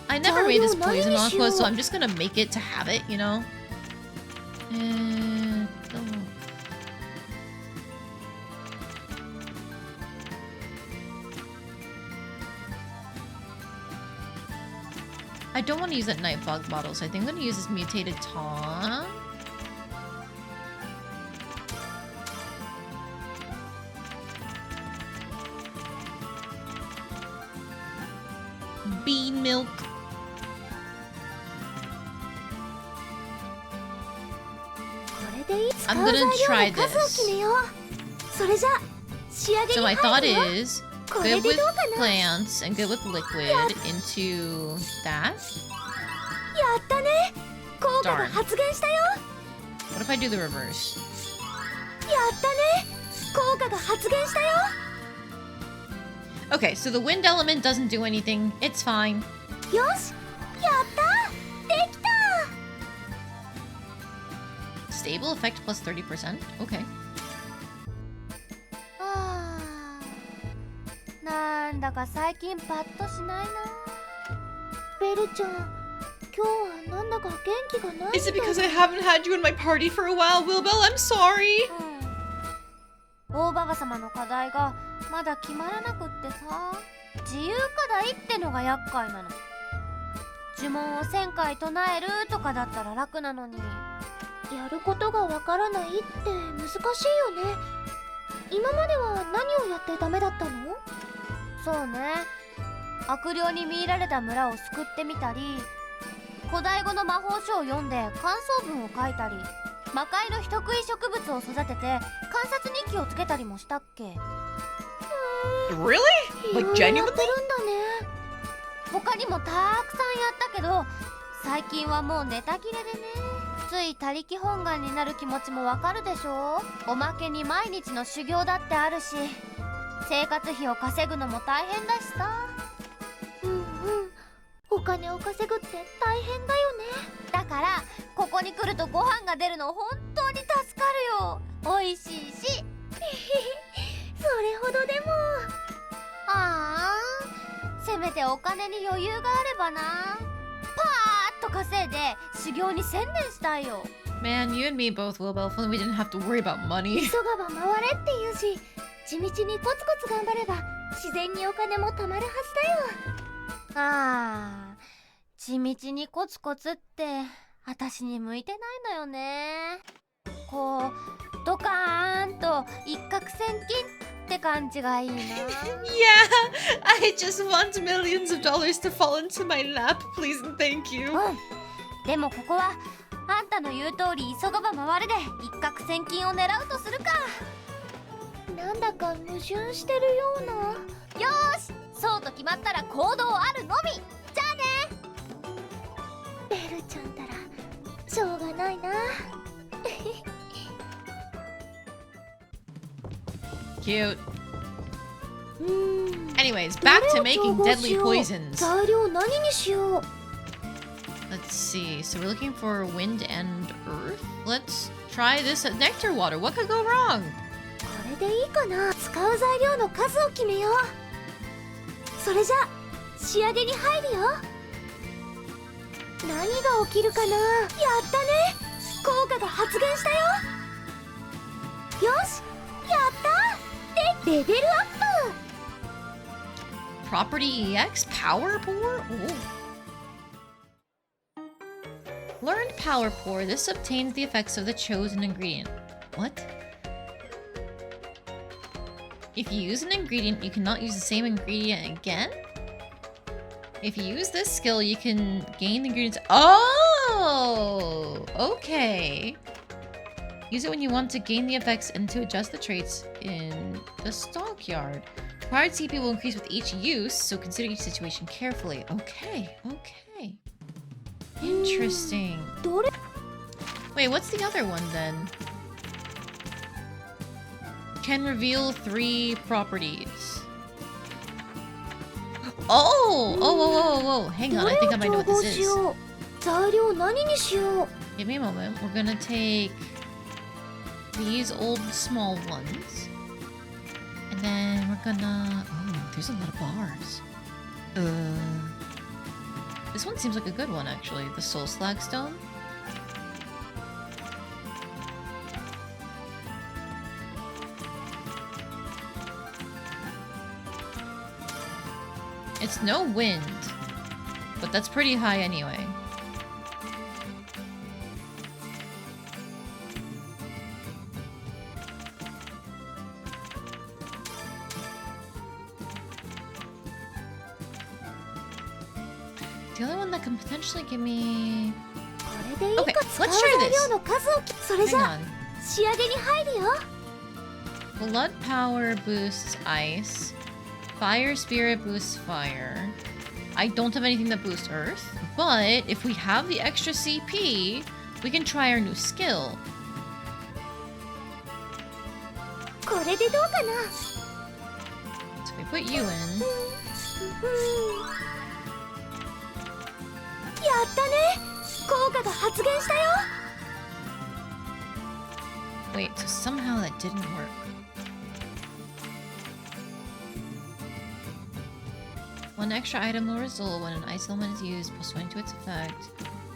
I never made this poison aqua, so I'm just gonna make it to have it, you know? I don't want to use that night fog bottle, so I think I'm gonna use this mutated taunt. Bean milk. I'm gonna try this. So my thought is good with plants and good with liquid into that. Darn. What if I do the reverse? Okay, so the wind element doesn't do anything. It's fine. Stable effect plus 30%. Okay. なんだか最近パッとしないな。ベルちゃん、今日はなんだか元気がない。 Is it because I haven't had you in my party for a while, Wilbel? I'm sorry. 大ババ様の課題がまだ決まらなくってさ、自由課題ってのが厄介なの。呪文を1000回唱えるとかだったら楽なのに、やることがわからないって難しいよね。今までは何をやってダメだったの？そうね、悪霊に見入られた村を救ってみたり、古代語の魔法書を読んで感想文を書いたり、魔界の人食い植物を育てて観察日記をつけたりもしたっけ。 Really? Like いろいろや genuinely? ってるんだね。他にもたくさんやったけど、最近はもうネタ切れでね。つい他力本願になる気持ちもわかるでしょ。おまけに毎日の修行だってあるし、生活費を稼ぐのも大変だしさ。お金を稼ぐって大変だよね。だからここに来るとご飯が出るの本当に助かるよ。美味しいし。れほどでも。ああ、せめてお金に余裕があればな。パーッと稼いで修行に専念したいよ。 Man, you and me both, Wilbur. If only we didn't have to worry about money. 急がば回れって言うし、地道にコツコツ頑張れば自然にお金も貯まるはずだよ。ああ、地道にコツコツって私に向いてないのよね。こうドカーンと一攫千金って感じがいいな。 Yeah, I just want millions of dollars to fall into my lap, please and thank you. でもここはあんたの言う通り急がば回れで一攫千金を狙うとするか。なんだか矛盾してるような。よーし、そうと決まったら行動あるのみ。じゃあね。ベルちゃんたらしょうがないな。Cute. Anyways, back to making deadly poisons. 材料何にしよう。 Let's see. So we're looking for wind and earth. Let's try this nectar water. What could go wrong? これでいいかな。使う材料の数を決めよう。それじゃ仕上げに入るよ。何が起きるかな。やったね、効果が発現したよ。よし、やったでレベルアップ。 Property EX power pour? Ooh. Learned power pour. This obtains the effects of the chosen ingredient. What? If you use an ingredient, you cannot use the same ingredient again? If you use this skill, you can gain the ingredients. Oh! Okay. Use it when you want to gain the effects and to adjust the traits in the stockyard. Required CP will increase with each use, so consider each situation carefully. Okay, okay. Interesting. Wait, what's the other one then? Can reveal 3 properties. Oh! Oh, hang on, I think I might know what this is. 材料何にしよう。 Give me a moment. We're gonna take these old small ones. And then we're gonna... Oh, there's a lot of bars. This one seems like a good one, actually. The Soul Slag Stone. It's no wind, but that's pretty high anyway. The only one that can potentially give me... Okay, let's try this. Hang on. Blood power boosts ice. Fire spirit boosts fire. I don't have anything that boosts earth, but if we have the extra CP, we can try our new skill. これでどうかな。 So we put you in. やったね、効果が発現したよ。 Wait, so somehow that didn't work. One extra item will result when an ice element is used, plus 1 to its effect.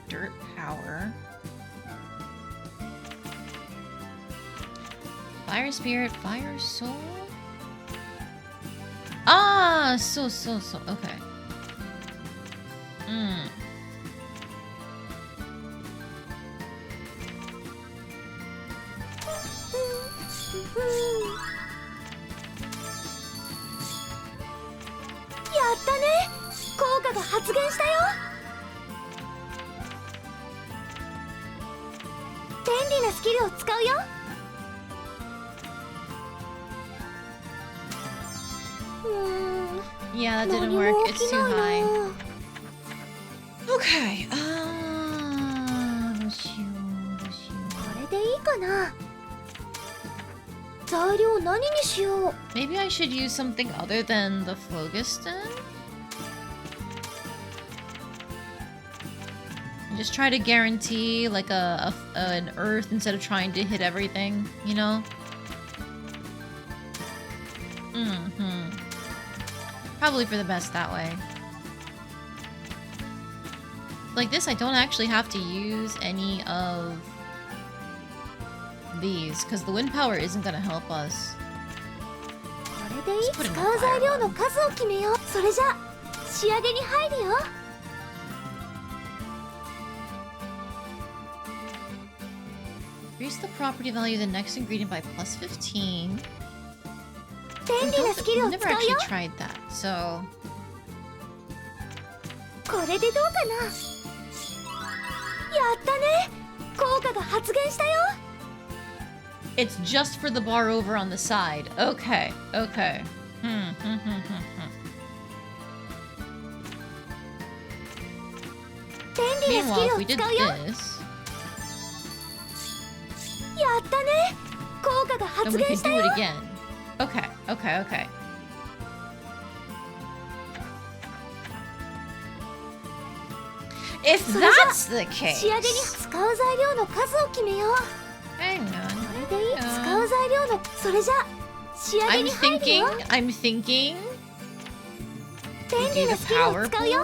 Dirt power. Fire spirit, fire soul? Ah, so, okay. Hmm. Yeah, that didn't work. It's too high. Okay. どうしよう、どうしよう。これでいいかな。材料何にしよう。 Maybe I should use something other than the phlogiston? Just try to guarantee like an earth instead of trying to hit everything, you know? Probably for the best that way. Like this, I don't actually have to use any of these, because the wind power isn't gonna help us. これで使う材料の数を決めよう。それじゃ仕上げに入るよ。Increase the property value of the next ingredient by plus 15. 便利なスキルを I've 使 never うよ。 actually tried that, so これでどうかな。やったね。効果が発現したよ。 it's just for the bar over on the side. Okay, okay. 便利なスキ Meanwhile, ル if を we did 使うよ。 this, やったね。効果が then 発 we 現 could した do よ。 it again. Okay, okay, okay. If それじゃ that's the 仕上げに case, 使う材料の数を決めよう。 hang on. これでいい。使う材料のそれじゃ仕上げ I'm に入る thinking, よ。 I'm thinking. 便 Do 利 the なスキルを power 使うよ。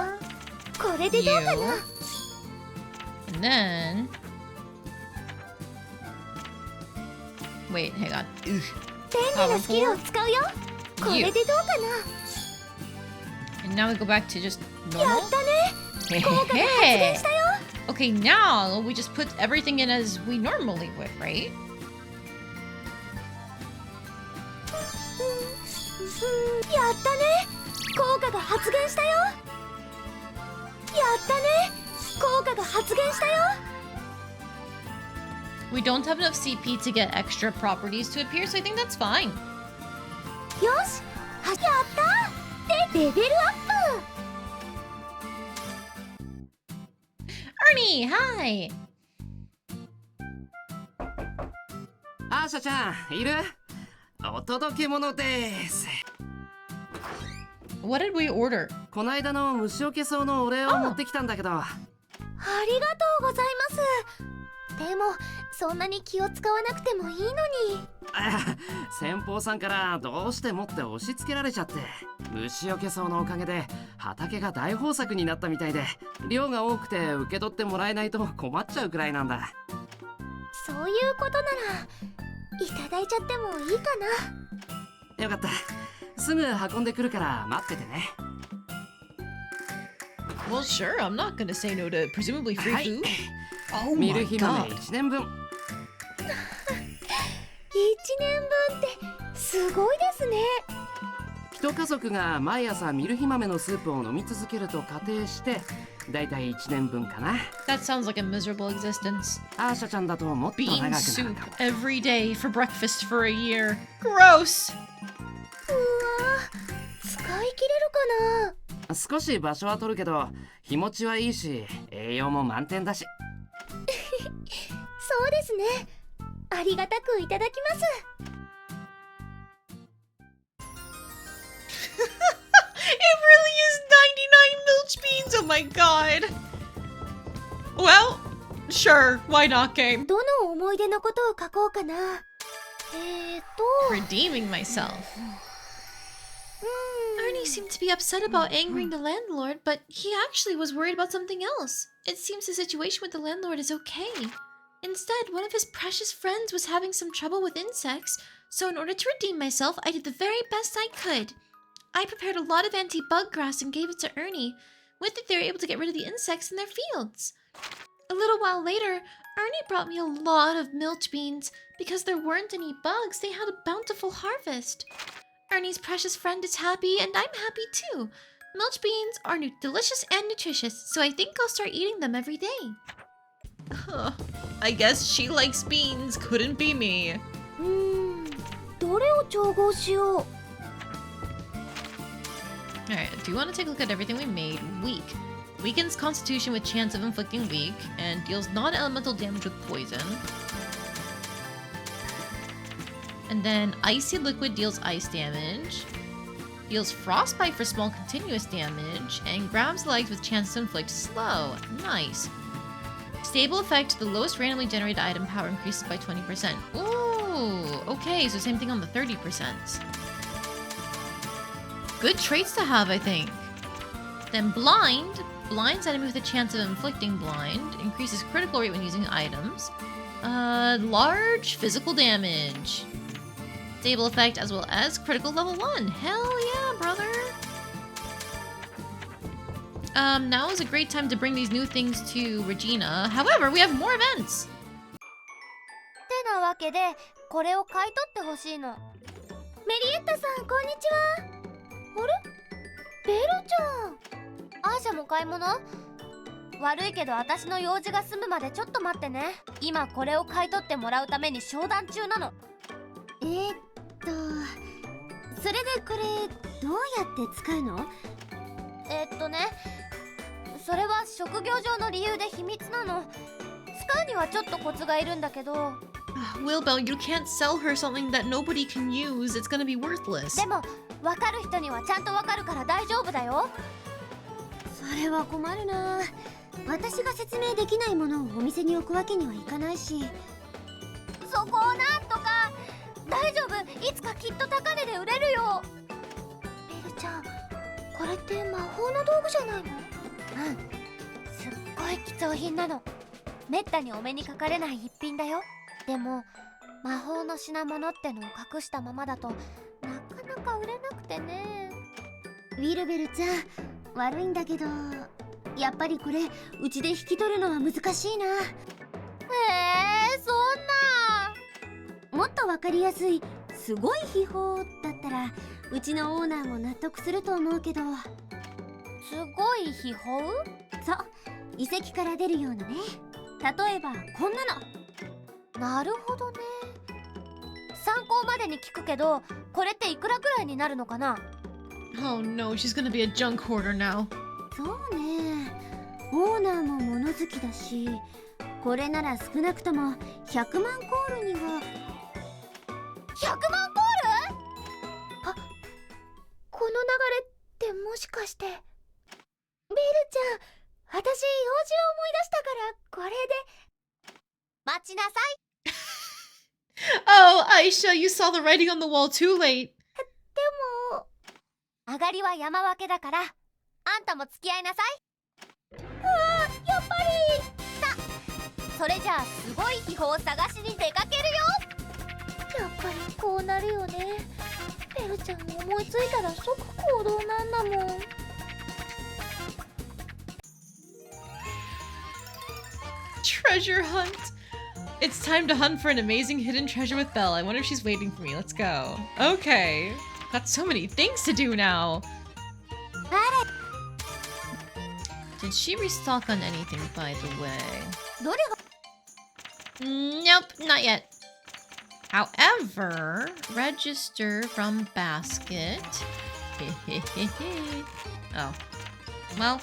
pour, これでどうかな。 you, and then. Wait, hang on. 便利なスキルを使うよ。これでどうかな。 And now we go back to just や normal. ったね。効果が発現したよ。 Okay, now we just put everything in as we normally would, right? やったね。効果が発現したよ。やったね。効果が発現したよ。 We don't have enough CP to get extra properties to appear, so I think that's fine. よし。やった。でレベルアップ。 Ernie, hi! アーシャちゃんいる？お届け物です。 What did we order? こないだの虫除け草のお礼を持ってきたんだけど。ありがとうございます。でもそんなに気を使わなくてもいいのに。先方さんからどうしてもって押し付けられちゃって、虫除け草のおかげで畑が大豊作になったみたいで、量が多くて受け取ってもらえないと困っちゃうくらいなんだ。そういうことならいただいちゃってもいいかな。よかった。すぐ運んでくるから待っててね。 Well, sure, I'm not gonna say no to presumably free はい food. Oh ミ my ルヒ豆 god. 1年分。1年分ってすごいですね。一家族が毎朝ミルヒ豆のスープを飲み続けると仮定して、だいたい1年分かな。 That sounds like a miserable existence. アーシャちゃんだともっと長 Bean くなる soup かも。 every day for breakfast for a year. Gross! うわー、使い切れるかな。少し場所は取るけど日持ちはいいし栄養も満点だし。そうですね。ありがたくいただきます。It really is 99 milch beans! Oh my god! Well, sure, why not, game? どの思い出のことを書こうかな。Redeeming myself. Ernie seemed to be upset about angering the landlord, but he actually was worried about something else. It seems the situation with the landlord is okay. Instead, one of his precious friends was having some trouble with insects, so in order to redeem myself, I did the very best I could. I prepared a lot of anti-bug grass and gave it to Ernie. With it, they were able to get rid of the insects in their fields. A little while later, Ernie brought me a lot of milch beans. Because there weren't any bugs, they had a bountiful harvest. Ernie's precious friend is happy, and I'm happy too. Milch beans are delicious and nutritious, so I think I'll start eating them every day. I guess she likes beans, couldn't be me. どれを調合しよう。 Alright, do you want to take a look at everything we made? Weak. Weakens constitution with chance of inflicting weak, and deals non-elemental damage with poison. And then icy liquid deals ice damage. Deals frostbite for small continuous damage, and grabs legs with chance to inflict slow. Nice. Stable effect, the lowest randomly generated item power increases by 20%. Ooh, okay, so same thing on the 30%. good traits to have, I think. Then blind. Blinds enemy with a chance of inflicting blind. Increases critical rate when using items. Large physical damage. Stable effect as well as critical level 1. Hell yeah, brother. Now is a great time to bring these new things to Regina. However, we have more events. てなわけでこれを買い取ってほしいの。メリエッタさんこんにちは。あれベルちゃん。アーシャも買い物？悪いけど私の用事が済むまでちょっと待ってね。今これを買い取ってもらうために商談中なの。それでこれどうやって使うの？それは職業上の理由で秘密なの。使うにはちょっとコツがいるんだけど。Wilbell, you can't sell her something that nobody can use. It's gonna be worthless. でも分かる人にはちゃんと分かるから大丈夫だよ。それは困るな。私が説明できないものをお店に置くわけにはいかないし。そこをなんとか。大丈夫、いつかきっと高値で売れるよ。ベルちゃん、これって魔法の道具じゃないの？うん、すっごい貴重品なの。めったにお目にかかれない一品だよ。でも魔法の品物ってのを隠したままだとなかなか売れなくてね。ウィルベルちゃん、悪いんだけどやっぱりこれうちで引き取るのは難しいな。そんな。もっとわかりやすいすごい秘宝だったらうちのオーナーも納得すると思うけど。すごい秘宝？そう、遺跡から出るようなね。例えばこんなの。なるほどね。参考までに聞くけどこれっていくらくらいになるのかな？ Oh no, she's gonna be a junk hoarder now. そうね、オーナーも物好きだし、これなら少なくとも100万コールには。100万コール？あ、この流れってもしかして。ベルちゃん、私用事を思い出したからこれで。待ちなさい。Oh, Ayesha, you saw the writing on the wall too late. でも上がりは山分けだからあんたも付き合いなさい。やっぱり。さあ、それじゃあすごい秘宝を探しに出かけるよ。やっぱりこうなるよね。ベルちゃん思いついたら即行動なんだもん。Treasure hunt. It's time to hunt for an amazing hidden treasure with Belle. I wonder if she's waiting for me. Let's go. Okay. Got so many things to do now. Did she restock on anything, by the way? Nope, not yet. However, register from basket. Oh. Well.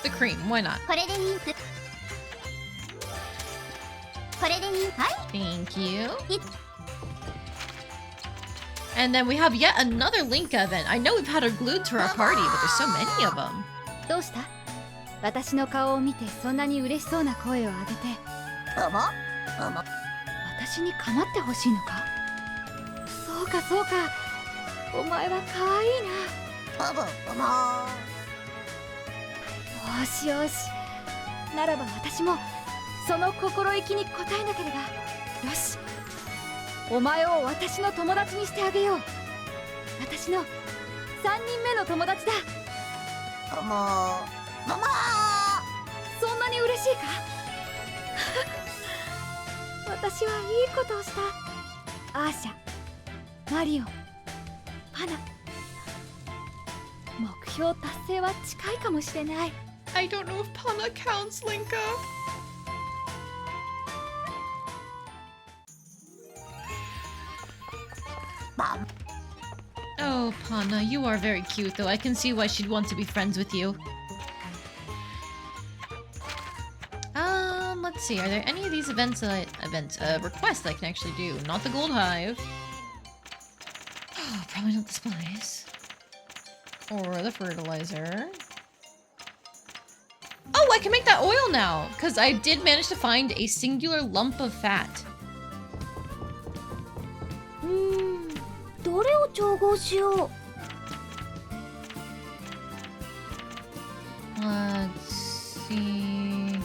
The cream, why not? これでいい。これでいい。はい。Thank you. And then we have yet another Link event. I know we've had her glued to our party, but there's so many of them. どうした？私の顔を見てそんなに嬉しそうな声を上げて。私に構ってほしいのか？そうかそうか。お前は可愛いな。よしよし。ならば私もその心意気に応えなければ。よし。お前を私の友達にしてあげよう。私の3人目の友達だ。そんなに嬉しいか？私はいいことをした。アーシャ、マリオン、パナ。目標達成は近いかもしれない。I don't know if Pana counts, Linka. Oh, Pana, you are very cute, though. I can see why she'd want to be friends with you. Let's see. Are there any of these requests I can actually do? Not the Gold Hive. Oh, probably not the spice. Or the fertilizer. Oh, I can make that oil now, because I did manage to find a singular lump of fat. どれを調合しよう。 Let's see.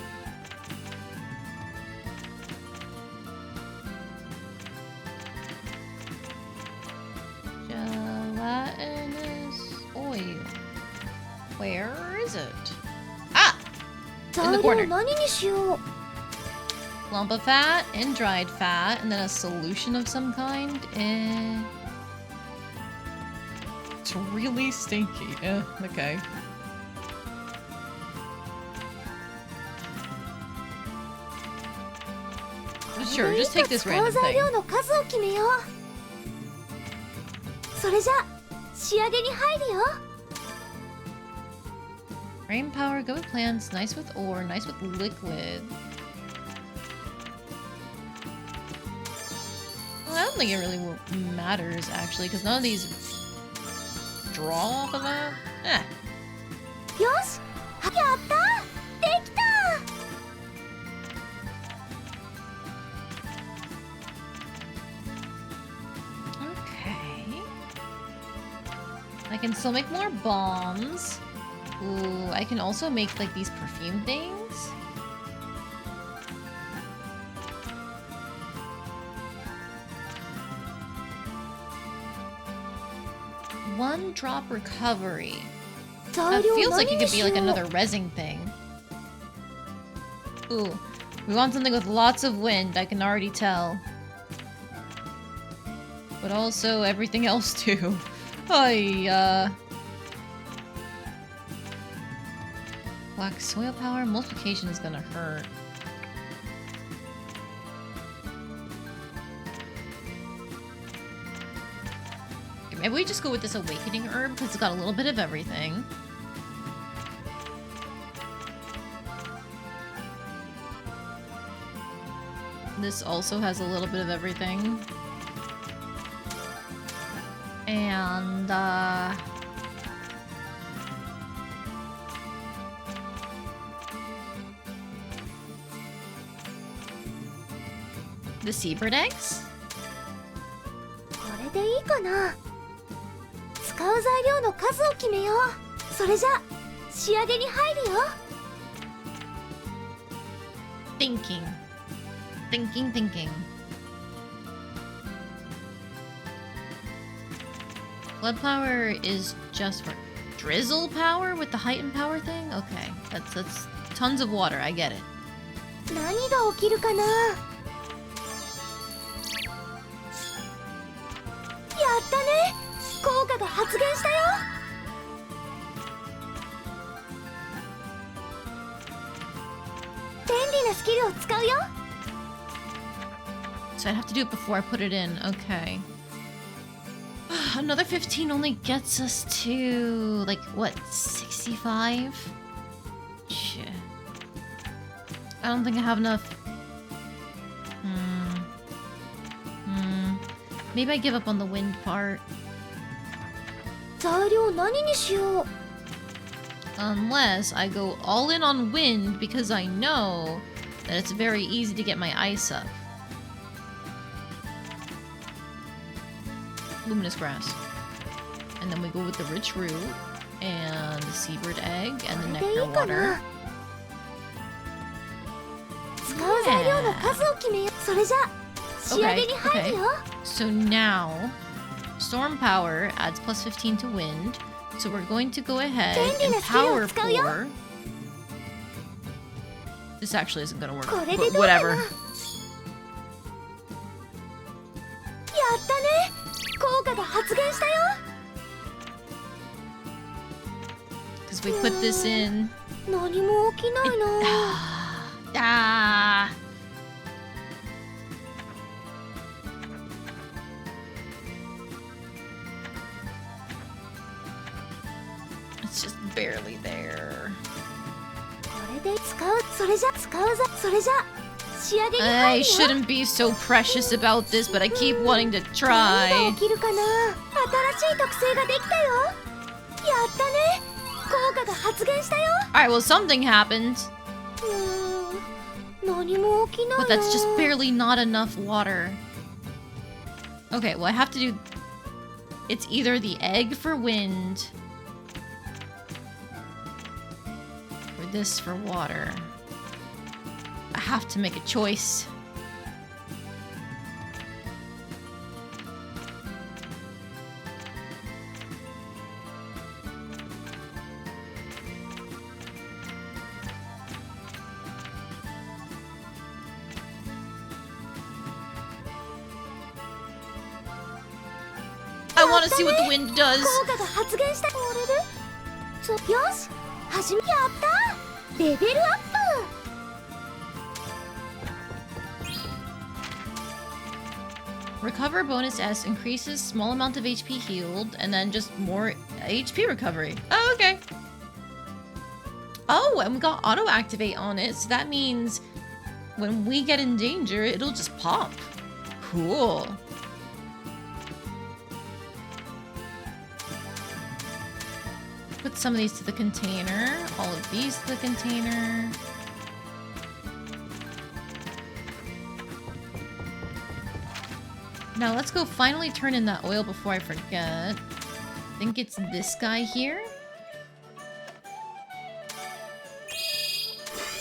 Gelatinous oil. Where is it? Ah! In the 材料 corner. 何にしよう。 Lump of fat and dried fat, and then a solution of some kind. It's really stinky. Okay. Sure, just take this 使う random 材 thing. 料の数を決めよう。それじゃ仕上げに入るよ。 Rain power, good with plants, nice with ore, nice with liquid. Well, I don't think it really matters actually, because none of these draw off of that. Eh. よし、やったできた。 Okay. I can still make more bombs. Ooh, I can also make like these perfume things. One drop recovery. 材 That 料 feels like 何 it に could し be よう。 like another resin thing. Ooh, we want something with lots of wind, I can already tell. But also everything else too. Black soil power, multiplication is gonna hurt. Okay, maybe we just go with this awakening herb because it's got a little bit of everything. This also has a little bit of everything. And, the seabird eggs? これでいいかな。使う材料の数を決めよう。それじゃ仕上げに入るよ。 Thinking. Thinking. Blood power is just for drizzle power with the heightened power thing? Okay, that's tons of water, I get it. 何が起きるかな。やったね。効果が発現したよ。便利なスキルを使うよ。 So I'd have to do it before I put it in. Okay. Another 15 only gets us to, like, what, 65? Shit. I don't think I have enough. Maybe I give up on the wind part. 材料何にしよう。 Unless I go all in on wind because I know that it's very easy to get my ice up. Luminous grass. And then we go with the rich root and the seabird egg and the これでいい nectar かな。 water. 使う材料の数を決めよう。それじゃ仕上げに入るよ。 So now, storm power adds plus 15 to wind. So we're going to go ahead and power pour. This actually isn't gonna work, これで but どうかな。 whatever. やったね。効果が発現したよ。 Because we put this in. 何も起きないな。 Ah. It's just barely there. これで使う。それじゃそれじゃ仕上げに I 入るよ。 shouldn't be so precious about this, but I keep wanting to 何 try. が起きるかな。新しい特性ができたよ。やったね。果が発現したよ。 Alright, well, something happened. 何も起きないよ。 But that's just barely not enough water. Okay, well, I have to do... It's either the egg for wind... or this for water. I have to make a choice. I want to see what the wind does. 効果が発現した。これでよし、始めやった。レベルアップ。 Recover bonus S increases small amount of HP healed, and then just more HP recovery. Oh, okay. Oh, and we got auto activate on it, so that means when we get in danger, it'll just pop. Cool. Put some of these to the container, all of these to the container. Now let's go finally turn in that oil before I forget. I think it's this guy here.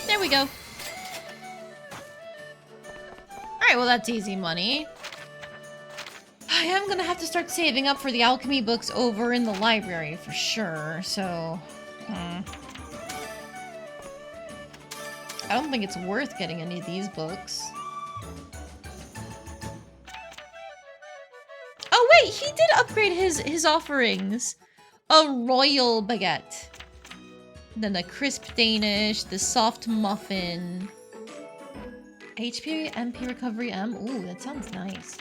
There we go. Alright, well that's easy money. I am gonna have to start saving up for the alchemy books over in the library for sure, so... I don't think it's worth getting any of these books. Oh wait, he did upgrade his offerings. A royal baguette. Then the crisp Danish, the soft muffin. HP, MP recovery M. Ooh, that sounds nice.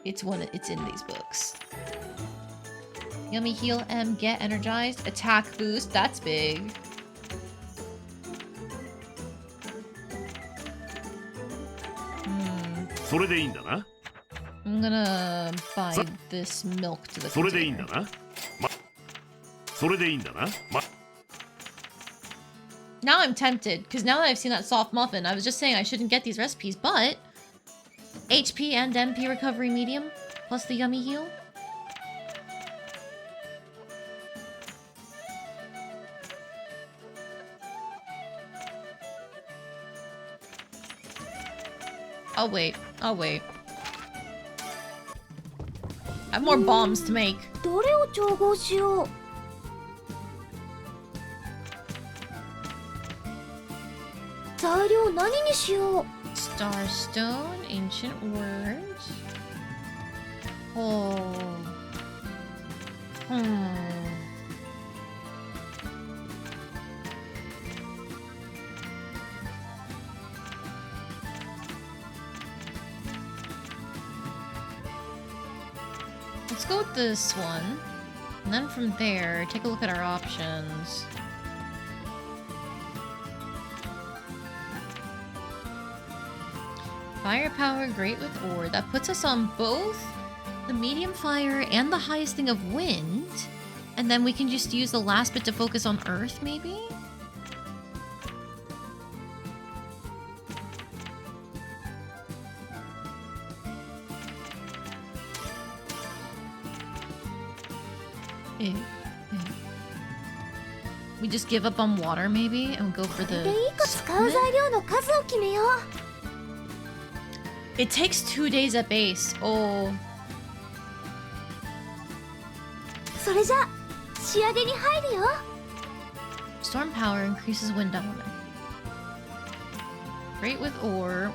It's in these books. Yummy heal M, get energized, attack boost, that's big. I'm gonna buy this milk to the container. Now I'm tempted, because now that I've seen that soft muffin, I was just saying I shouldn't get these recipes, but HP and MP recovery medium, plus the yummy heal. I'll wait. I'll wait. I have more bombs to make. どれを調合しよう。材料何にしよう。 Starstone, ancient words. Oh. Let's go with this one. And then from there, take a look at our options. Firepower, great with ore. That puts us on both the medium fire and the highest thing of wind. And then we can just use the last bit to focus on earth, maybe? We just give up on water, maybe, and go for the... でいいか使う材料の数を決めよう。 It takes 2 days at base. Oh. それじゃ仕上げに入るよ。 Storm power increases wind element. Great with ore.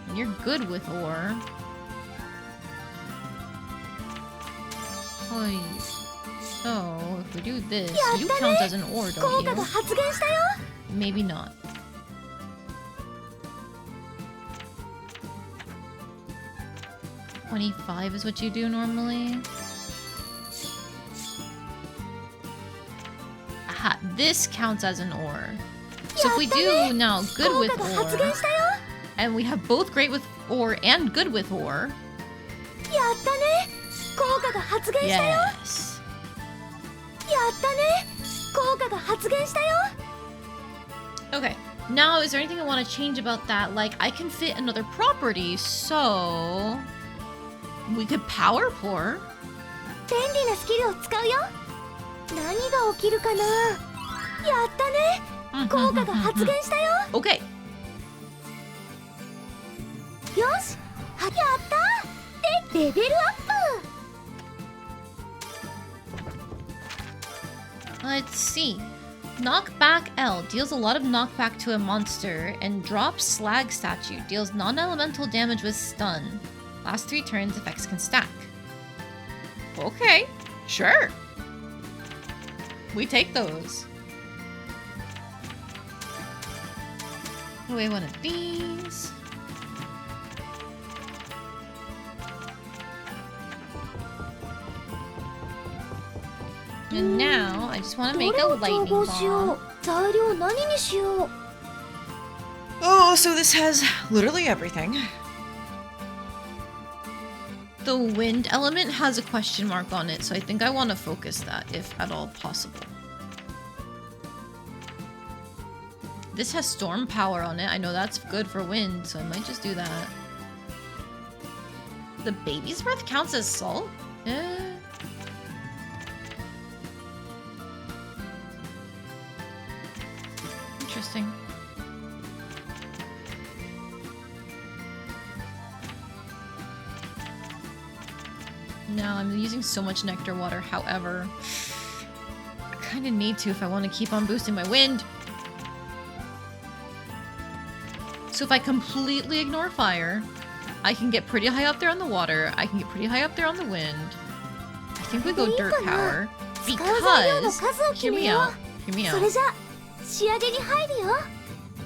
And you're good with ore. Oi. So, if we do this, you count as an ore, 効 don't 果が you? 発現したよ。 Maybe not. $25 is what you do normally. Aha, this counts as an ore. So if we do now good with ore, And we have both great with ore and good with ore. やったね。効果が発現したよ。 Yes. やったね。効果が発現したよ。 Okay. Now, is there anything I want to change about that? Like, I can fit another property, so we could power pour. 便利なスキルを使うよ。何が起きるかな。やったね。効果が発現したよ。 Okay. よし。やった。で、レベルアップ。 Let's see. Knockback L deals a lot of knockback to a monster, and Drop Slag Statue deals non-elemental damage with stun. Last 3 turns, effects can stack. Okay, sure. We take those. Away one of these. And now, I just want to make a どれを調 lightning 合しよ bomb. う。材料何にしよう。 Oh, so this has literally everything. The wind element has a question mark on it, so I think I want to focus that, if at all possible. This has storm power on it. I know that's good for wind, so I might just do that. The baby's breath counts as salt? Interesting. No, I'm using so much nectar water, however. I kind of need to if I want to keep on boosting my wind. So if I completely ignore fire, I can get pretty high up there on the water, I can get pretty high up there on the wind. I think we go dirt power. Because, hear me out, hear me それ out. じゃ仕上げに入るよ。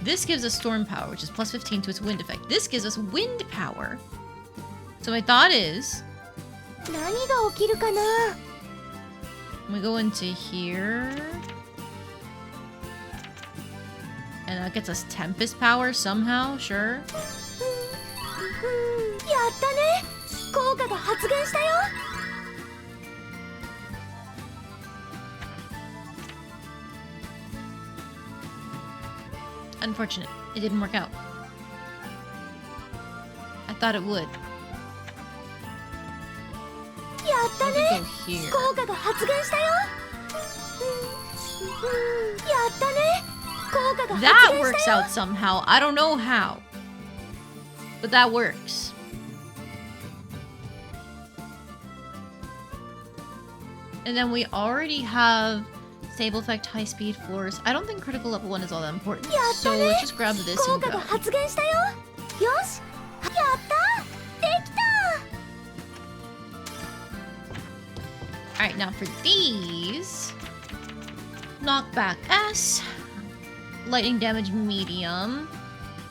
This gives us storm power, which is plus 15 to its wind effect. This gives us wind power. So my thought is, 何が起きるかな。 we go into here. And that gets us tempest power somehow, sure. やったね。効果が発現したよ。 Unfortunate. It didn't work out. I thought it would. やったね。 We'll go here. 効果が発現したよ。やったね。効果が発 That 現 works したよ。 out somehow. I don't know how. But that works. And then we already have Stable Effect, High Speed, Force. I don't think critical level 1 is all that important. So let's just grab this 効 and 果が go. 発現したよ。よし。やった。できた。 Alright, now for these. Knockback S. Lightning damage medium.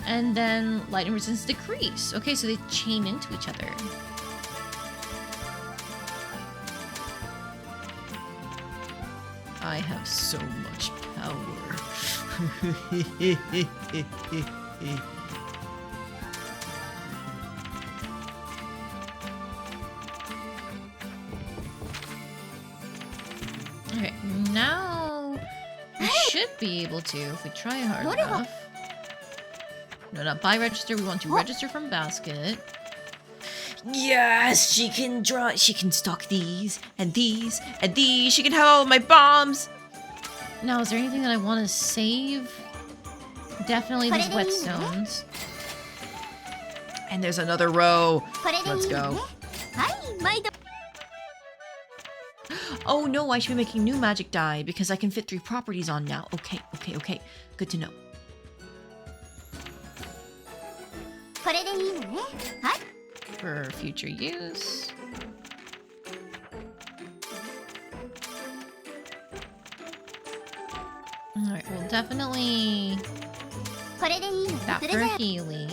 And then lightning resistance decrease. Okay, so they chain into each other. I have so much power. Okay, now we should be able to if we try hard enough. No, not buy register. We want to register from basket. Yes, she can draw. She can stock these and these and these. She can have all of my bombs. Now, is there anything that I want to save? Definitely these whetstones. And there's another row. これでいいの Let's ね。 go. はい、毎度。 Oh no, I should be making new magic die because I can fit 3 properties on now. Okay, okay, okay. Good to know. これでいいのね。はい。 For future use. Alright, well definitely これでいいのね。 that それ for じゃあ healing.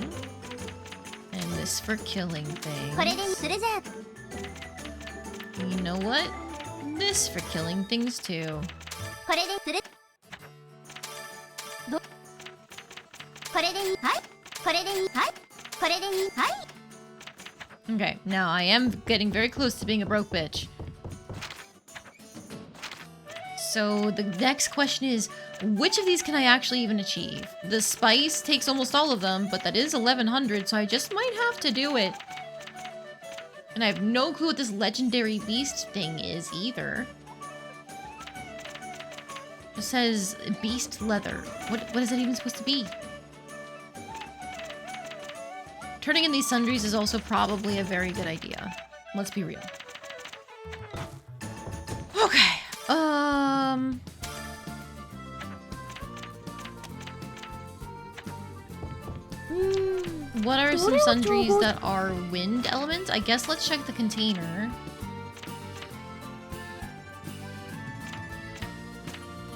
And this for killing これでいい。 things. それじゃあ You know what? This for killing things too. これでそれ。これでいい。はい。これでいい。はい。これでいい。はい。 Okay, now I am getting very close to being a broke bitch. So the next question is, which of these can I actually even achieve? The spice takes almost all of them, but that is 1100, so I just might have to do it. And I have no clue what this legendary beast thing is either. It says beast leather. What is it even supposed to be? Turning in these sundries is also probably a very good idea. Let's be real. Okay. What are some sundries that are wind elements? I guess let's check the container.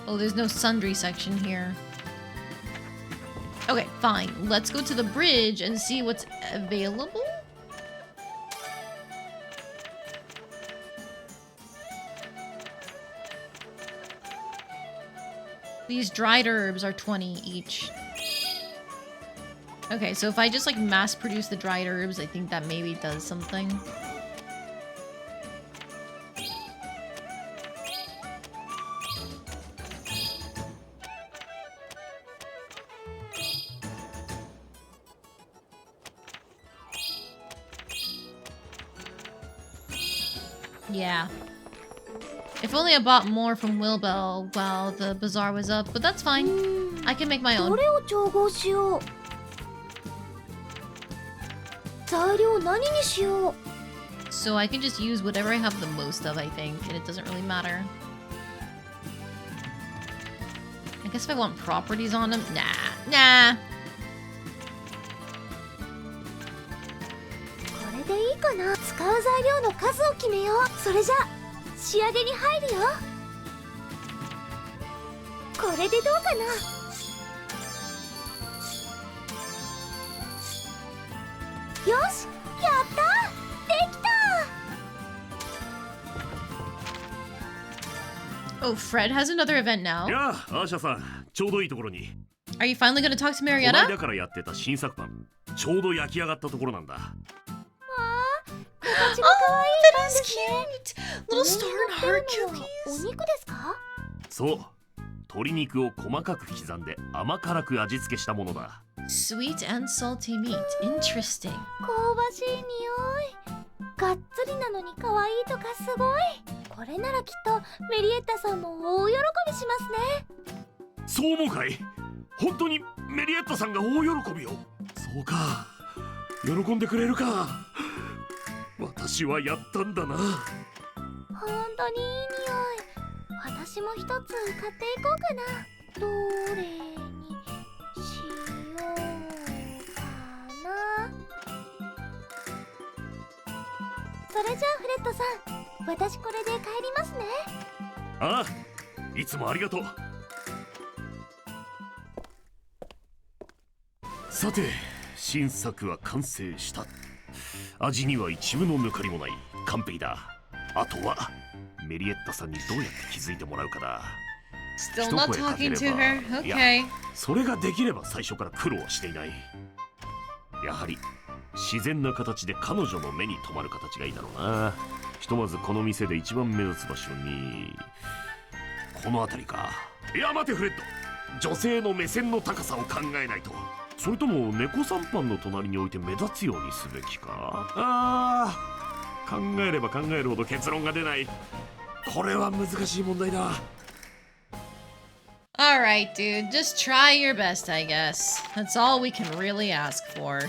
Oh, there's no sundry section here. Okay, fine. Let's go to the bridge and see what's available. These dried herbs are 20 each. Okay, so if I just like mass produce the dried herbs, I think that maybe does something. Yeah. If only I bought more from Wilbell while the bazaar was up, but that's fine. I can make my own. どれを調合しよう。材料何にしよう。 So I can just use whatever I have the most of, I think, and it doesn't really matter. I guess if I want properties on them, nah. これでいいかな。使う材料の数を決めよう。それじゃ仕上げに入るよ。これでどうかな。よし、やった！できた！ Oh, Fred has another event now. やあ、アーシャさん、ちょうどいいところに。 Are you finally gonna talk to この Marietta? 間からやってた新作パン、ちょうど焼き上がったところなんだ。形が可愛いパンですね。 Little star and heart お cookies. 肉ですか？そう、鶏肉を細かく刻んで甘辛く味付けしたものだ。 Sweet and salty meat. Interesting. 香ばしい匂い。がっつりなのに可愛いとかすごい。これならきっとメリエッタさんも大喜びしますね。そう思うかい？本当にメリエッタさんが大喜びを。そうか、喜んでくれるか。私はやったんだな。本当にいい匂い。私も一つ買っていこうかな。どれにしようかな。それじゃあフレッドさん、私これで帰りますね。ああ、いつもありがとう。さて、新作は完成した。味には一部の抜かりもない。完璧だ。あとはメリエッタさんにどうやって気づいてもらうかだ。 Still not talking to her. いや、 Okay. それができれば最初から苦労はしていない。やはり自然な形で彼女の目に留まる形がいいだろうな。ひとまずこの店で一番目立つ場所に、この辺りか。いや待てフレッド、女性の目線の高さを考えないと。それとも猫三パンの隣に置いて目立つようにすべきか。考えれば考えるほど結論が出ない。これは難しい問題だ。 Alright, dude. Just try your best, I guess. That's all we can really ask for.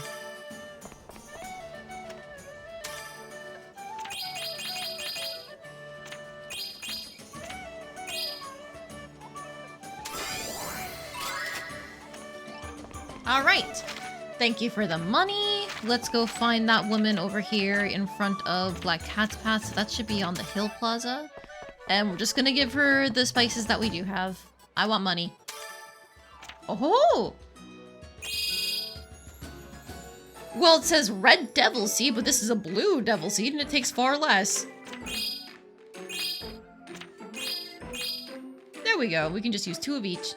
Alright. Thank you for the money. Let's go find that woman over here in front of Black Cat's Path. So that should be on the Hill Plaza. And we're just gonna give her the spices that we do have. I want money. Oh! Well, it says red devil seed, but this is a blue devil seed and it takes far less. There we go. We can just use 2 of each.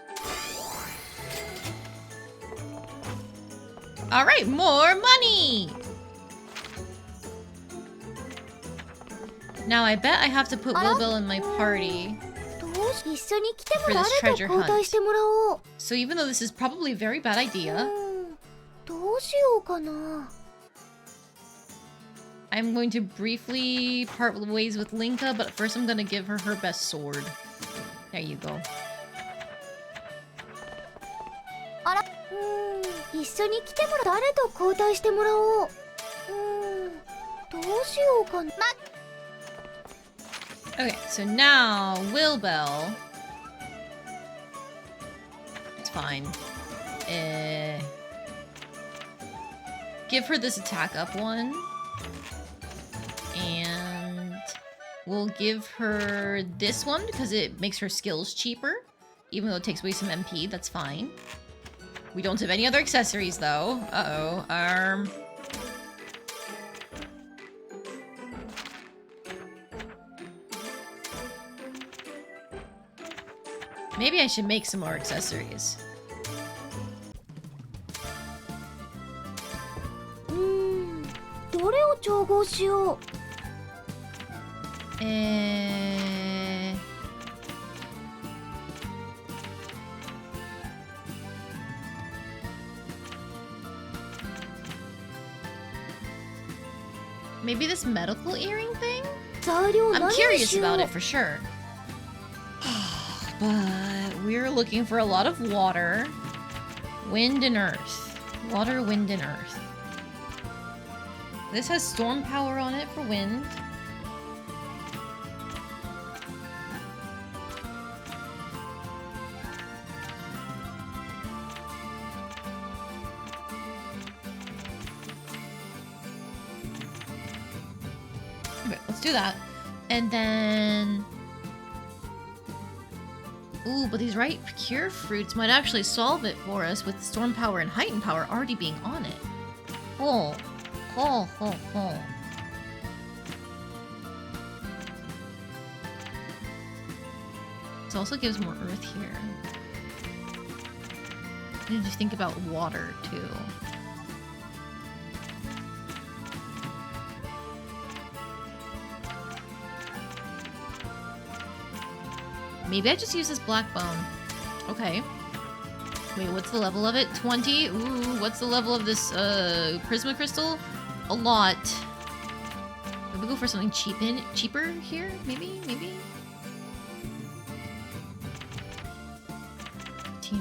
All right, more money. Now I bet I have to put Wilbel in my party どうし一緒に来ても for 誰 this と treasure 交代 hunt. してもらおう。 So even though this is probably a very bad idea, どうしようかな。 I'm going to briefly part ways with Linka, but first I'm gonna give her her best sword. There you go. 一緒に来てもら誰と交代してもらおう。どうしようかな。 Okay, so now Wilbel. It's fine. Give her this attack up one. And we'll give her this one because it makes her skills cheaper. Even though it takes away some MP, that's fine. We don't have any other accessories though. Uh-oh. Maybe I should make some more accessories. どれを調合しよう。Maybe this medical earring thing? 材料 I'm 何に curious しよ about う it。for sure. But we're looking for a lot of water, wind, and earth. Water, wind, and earth. This has storm power on it for wind. Okay, let's do that. And then... Ooh, but these right cure fruits might actually solve it for us with storm power and heightened power already being on it. Oh. This also gives more earth here. I need to think about water too. Maybe I just use this black bone. Okay. Wait, what's the level of it? 20? Ooh, what's the level of this prisma crystal? A lot. Maybe go for something cheaper here? Maybe?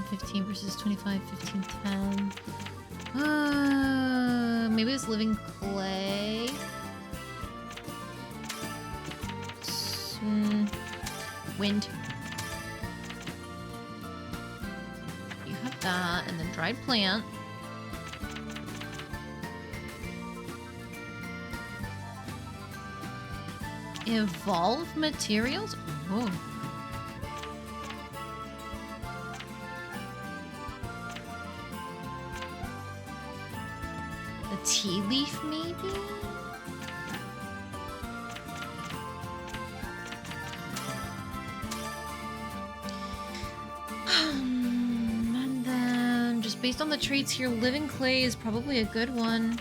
15 versus 25, 15, 10. Maybe this living clay. Wind. You have that, and then dried plant. Evolve materials? Oh. The tea leaf, maybe? And then, just based on the traits here, living clay is probably a good one.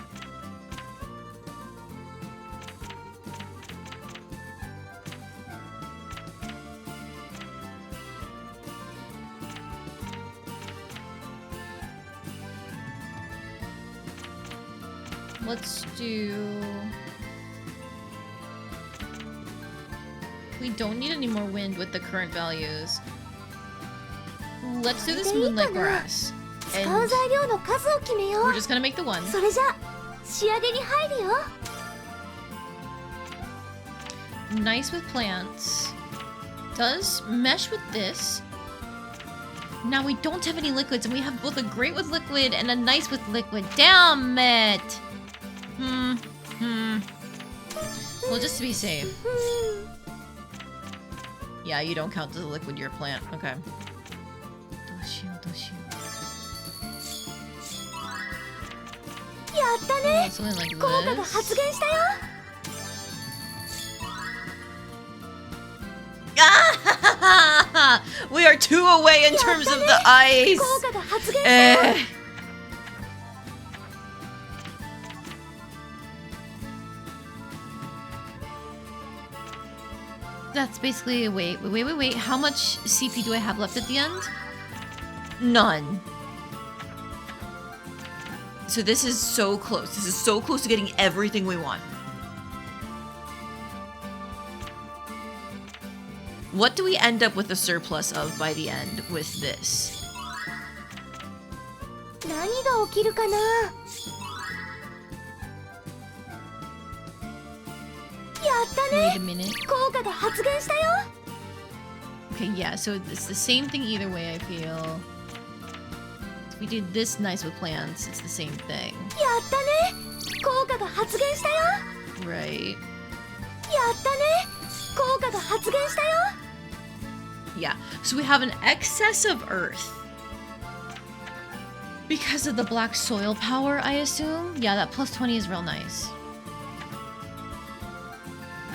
Let's do... We don't need any more wind with the current values. Let's do this moonlight grass. 使う材料の数を決めよう。 We're just gonna make the one. それじゃ仕上げに入るよ。 Nice with plants. Does mesh with this. Now we don't have any liquids, and we have both a great with liquid and a nice with liquid. Damn it! Well, just to be safe. Yeah, you don't count as a liquid, you're a plant. Okay. Something like this. We are 2 away in terms of the ice. that's basically... Wait. How much CP do I have left at the end? None. So this is so close. This is so close to getting everything we want. What do we end up with a surplus of by the end with this? 何が起きるかな。やったね。 Wait a minute. 効果が発現したよ。 Okay, yeah, so it's the same thing either way, I feel. If we did this nice with plants, it's the same thing. やったね。効果が発現したよ。 Right. やったね。効果が発現したよ。 Yeah, so we have an excess of earth. Because of the black soil power, I assume? Yeah, that plus 20 is real nice.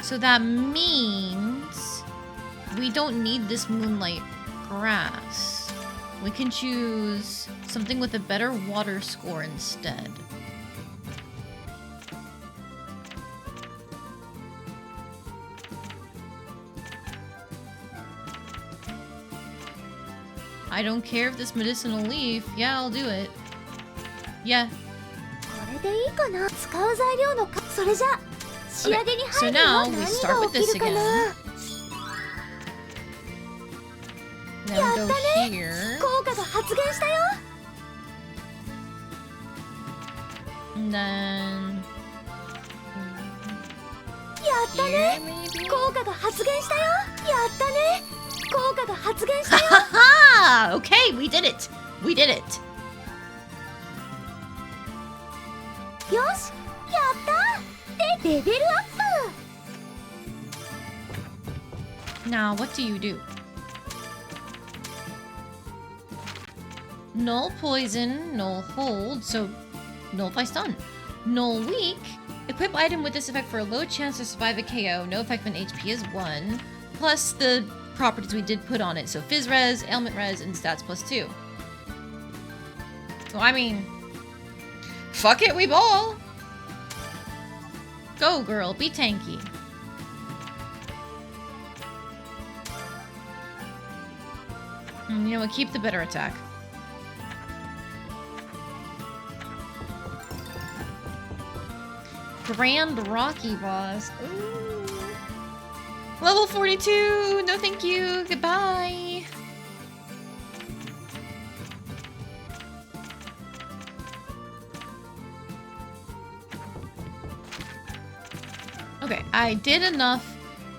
So that means we don't need this moonlight grass. We can choose something with a better water score instead. I don't care if this medicinal leaf. Yeah, I'll do it. Yeah. これでいいかな。使う材料のか。それじゃ仕上げに入るよ。 So now 何 we が start with 起 this きるか again. な。 Now we go here. 効果が発現したよ。 And then やったね。 here, maybe? 効果が発現したよ。やったね。効果が発現したよ。 Haha! Okay, we did it. We did it. よし、やった。で、レベルアップ。 Now, what do you do? Null poison, null hold, so nullify stun. Null weak. Equip item with this effect for a low chance to survive a KO. No effect when HP is 1. Plus the properties we did put on it. So Fizz Res, Ailment Res, and Stats plus 2. So I mean... Fuck it, we ball! Go girl, be tanky. And you know what, keep the better attack. Grand Rocky boss. Ooh. Level 42! No thank you! Goodbye! Okay, I did enough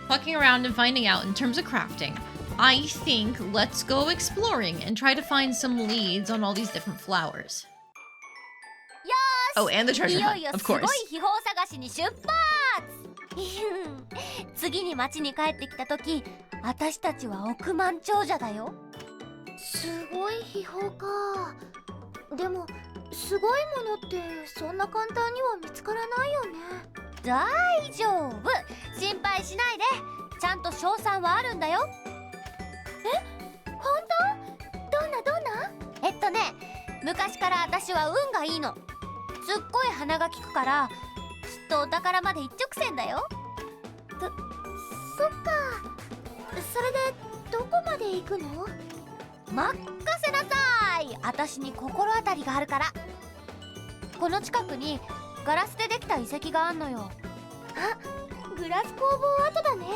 fucking around and finding out in terms of crafting. I think let's go exploring and try to find some leads on all these different flowers. Oh, and the treasure hunt, of course. 秘宝探しに出発。次に町に帰ってきた時、私たちは億万長者だよ。すごい秘宝か。でもすごいものってそんな簡単には見つからないよね。大丈夫。心配しないで。ちゃんと賞賛はあるんだよ。え、本当？どんな？昔から私は運がいいの。すっごい鼻が利くからきっとお宝まで一直線だよ。そっか。それでどこまで行くの？任せなさい。私に心当たりがあるから。この近くにガラスでできた遺跡があんのよ。あ、グラス工房跡だね。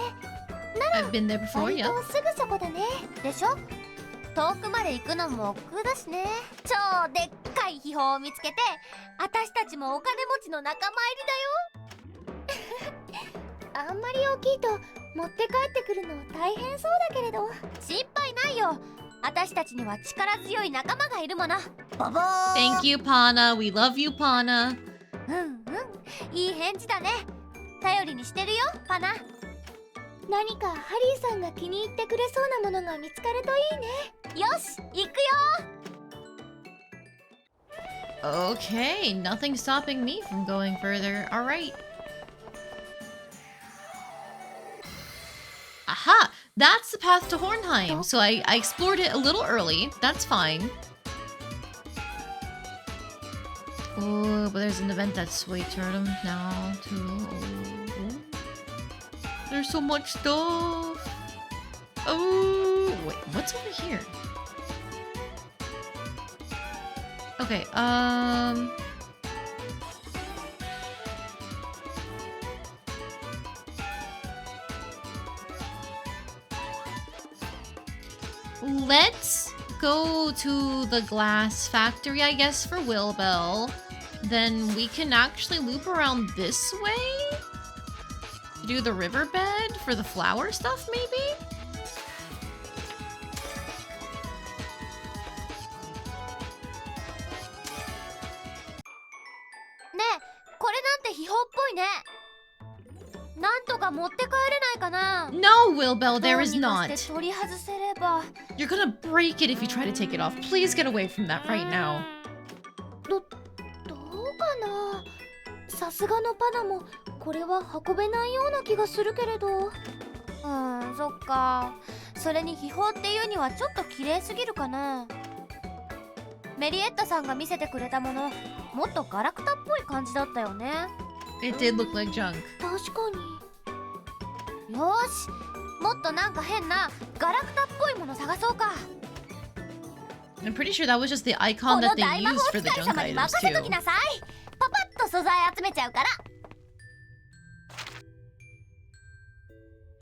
なら I've been there before, 割 yeah. とすぐそこだね。でしょ？遠くまで行くのも億劫だしね。超でっかい秘宝を見つけて私たちもお金持ちの仲間入りだよ。あんまり大きいと持って帰ってくるの大変そうだけれど。心配ないよ。私たちには力強い仲間がいるもの。ボボー。 Thank you, Pana. We love you, Pana. いい返事だね。頼りにしてるよ、パナ。何かハリーさんが気に入ってくれそうなものが見つかるといいね。よし、行くよ。 Okay, nothing stopping me from going further. All right. Aha! That's the path to Hornheim. So I explored it a little early. That's fine. Oh, but there's an event that's way turned now too. Oh. There's so much stuff. Oh, wait, what's over here? Okay, let's go to the glass factory, I guess, for Wilbell. Then we can actually loop around this way? Do the riverbed for the flower stuff, maybe?ねえ、これなんて秘宝っぽいね。なんとか持って帰れないかな。 No, Wilbell, there is どう not. にかして取り外せれば。 You're gonna break it if you try to take it off. Please get away from that right now. どうかな。さすがのパナもこれは運べないような気がするけれど。そっか。それに秘宝っていうにはちょっと綺麗すぎるかな。メリエッタさんが見せてくれたもの、もっとガラクタっぽい感じだったよね。 It did look like junk. 確かに。よーし、もっとなんか変なガラクタっぽいもの探そうか。 I'm pretty sure that was just the icon that they used for the junk items 任せとき too. なさい。パパッと素材集めちゃうから。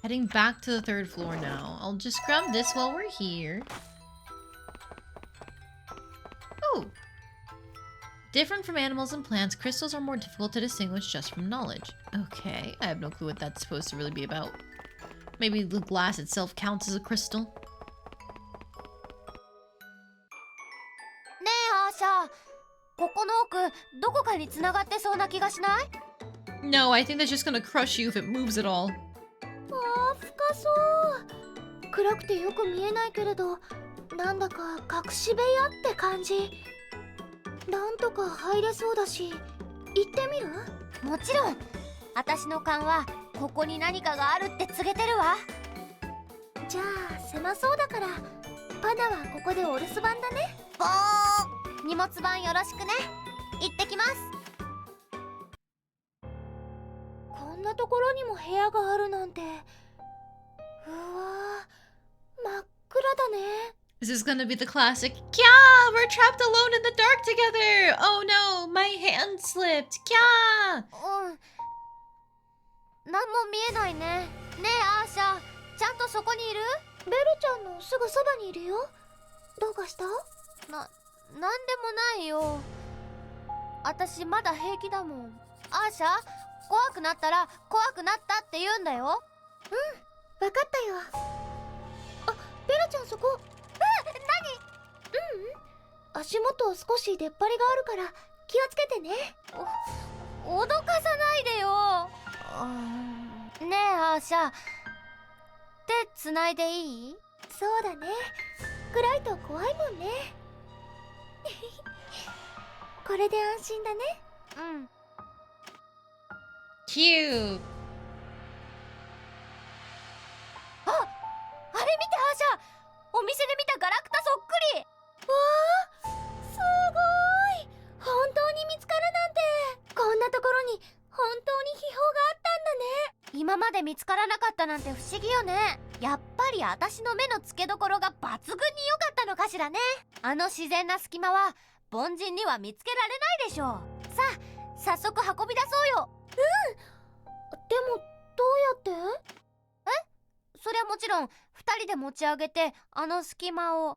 Heading back to the third floor now. I'll just grab this while we're here. Oh! Different from animals and plants, crystals are more difficult to distinguish just from knowledge. Okay, I have no clue what that's supposed to really be about. Maybe the glass itself counts as a crystal? ねえアーシャ、ここの奥どこかに繋がってそうな気がしない？ No, I think that's just gonna crush you if it moves at all. あー、深そう。暗くてよく見えないけれど、なんだか隠し部屋って感じ。なんとか入れそうだし、行ってみる？もちろん。私の勘はここに何かがあるって告げてるわ。じゃあ狭そうだからパナはここでお留守番だね。荷物番よろしくね。行ってきます。こんなところにも部屋があるなんて。うわー、真っ暗だね。 This is gonna be the classic. Kya! We're trapped alone in the dark together! Oh no! My hand slipped! Kya! 何も見えないね。ねえアーシャ、ちゃんとそこにいる？ベルちゃんのすぐそばにいるよ。どうかした？なんでもないよ。私まだ平気だもん。アーシャ、怖くなったら怖くなったって言うんだよ。うん、わかったよ。あ、ベルちゃんそこ。何？足元少し出っ張りがあるから気をつけてね。脅かさないでよ。ねえアーシャ、手つないでいい？そうだね。暗いと怖いもんね。これで安心だね。うん。 Cute! あ、あれ見てアーシャ、お店で見たガラクタそっくり。わあ、すごい。本当に見つかるなんて。こんなところに本当に秘宝があったんだね。今まで見つからなかったなんて不思議よね。やっぱり私の目の付けどころが抜群に良かったのかしらね。あの自然な隙間は凡人には見つけられないでしょう。さあ、早速運び出そうよ。うん。でもどうやって？そりゃもちろん2人で持ち上げてあの隙間を。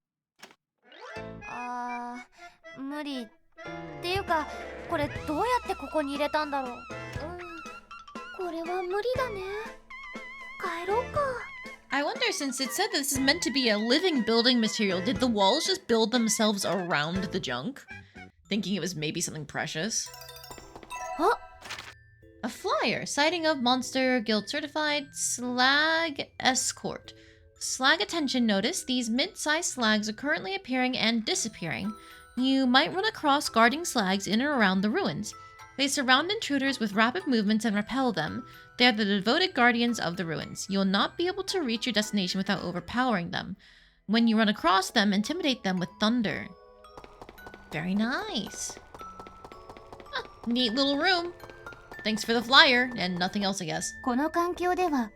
無理っていうか、これどうやってここに入れたんだろう。これは無理だね。帰ろうか。 I wonder, since it said that this is meant to be a living building material, did the walls just build themselves around the junk? Thinking it was maybe something precious? Huh? A flyer. Sighting of Monster Guild Certified Slag Escort. Slag attention notice. These mid-sized slags are currently appearing and disappearing. You might run across guarding slags in or around the ruins. They surround intruders with rapid movements and repel them. They are the devoted guardians of the ruins. You will not be able to reach your destination without overpowering them. When you run across them, intimidate them with thunder. Very nice. Ah, neat little room. Thanks for the flyer, and nothing else, I guess. この環境では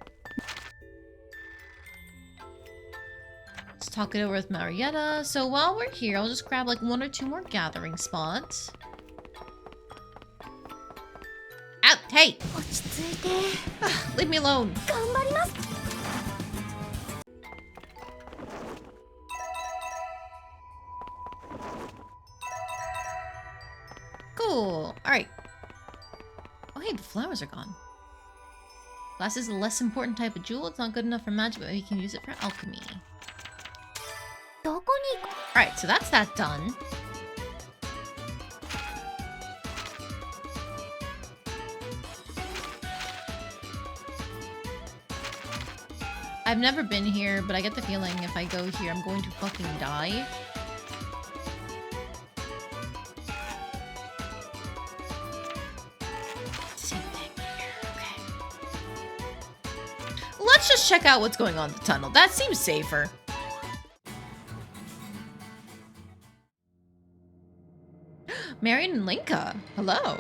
talk it over with Marietta. So while we're here, I'll just grab like 1 or 2 more gathering spots. Out! Hey! 落ち着いて Leave me alone! 頑張ります。 Cool. Alright. Oh, hey, the flowers are gone. Glass is a less important type of jewel. It's not good enough for magic, but we can use it for alchemy. どこに行こ Alright, so that's that done. I've never been here, but I get the feeling if I go here, I'm going to fucking die. Same thing here, okay. Let's just check out what's going on in the tunnel. That seems safer. Marion and Linka, hello.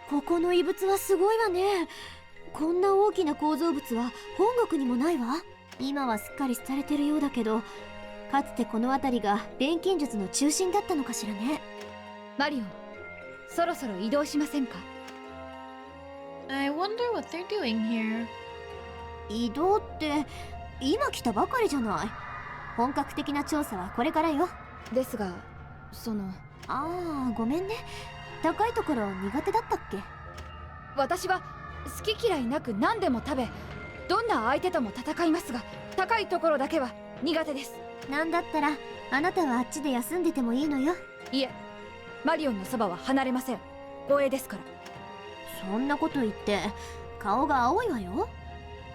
ここの遺物はすごいわね。こんな大きな構造物は本国にもないわ。今はすっかり廃れてるようだけど、かつてこの辺りが錬金術の中心だったのかしらね。マリオン、そろそろ移動しませんか？ I wonder what they're doing here. 移動って今来たばかりじゃない。本格的な調査はこれからよ。ですが、そのああ、ごめんね。高いところ苦手だったっけ？私は好き嫌いなく何でも食べ、どんな相手とも戦いますが、高いところだけは苦手です。なんだったらあなたはあっちで休んでてもいいのよ。いえ、マリオンのそばは離れません。護衛ですから。そんなこと言って顔が青いわよ。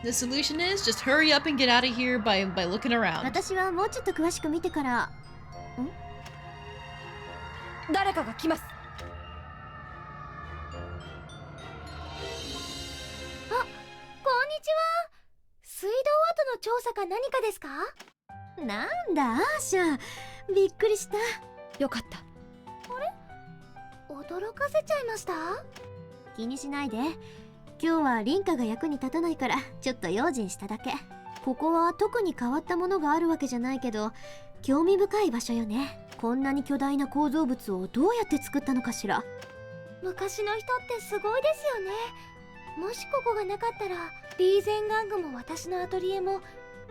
The solution is just hurry up and get out of here by looking around. 私はもうちょっと詳しく見てから。誰かが来ます。こんにちは。水道跡の調査か何かですか？なんだアーシャ、びっくりした。よかった。あれ？驚かせちゃいました？気にしないで。今日はリンカが役に立たないからちょっと用心しただけ。ここは特に変わったものがあるわけじゃないけど、興味深い場所よね。こんなに巨大な構造物をどうやって作ったのかしら。昔の人ってすごいですよね。もしここがなかったらリーゼン玩具も私のアトリエも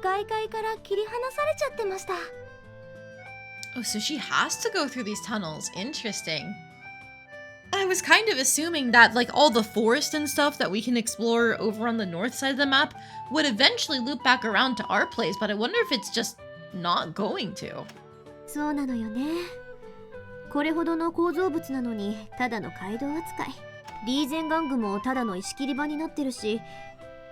外界から切り離されちゃってました。 Oh, so she has to go through these tunnels. Interesting. I was kind of assuming that like all the forest and stuff that we can explore over on the north side of the map would eventually loop back around to our place, but I wonder if it's just not going to. そうなのよね。これほどの構造物なのにただの街道扱い。リーゼン玩具もただの石切り場になってるし、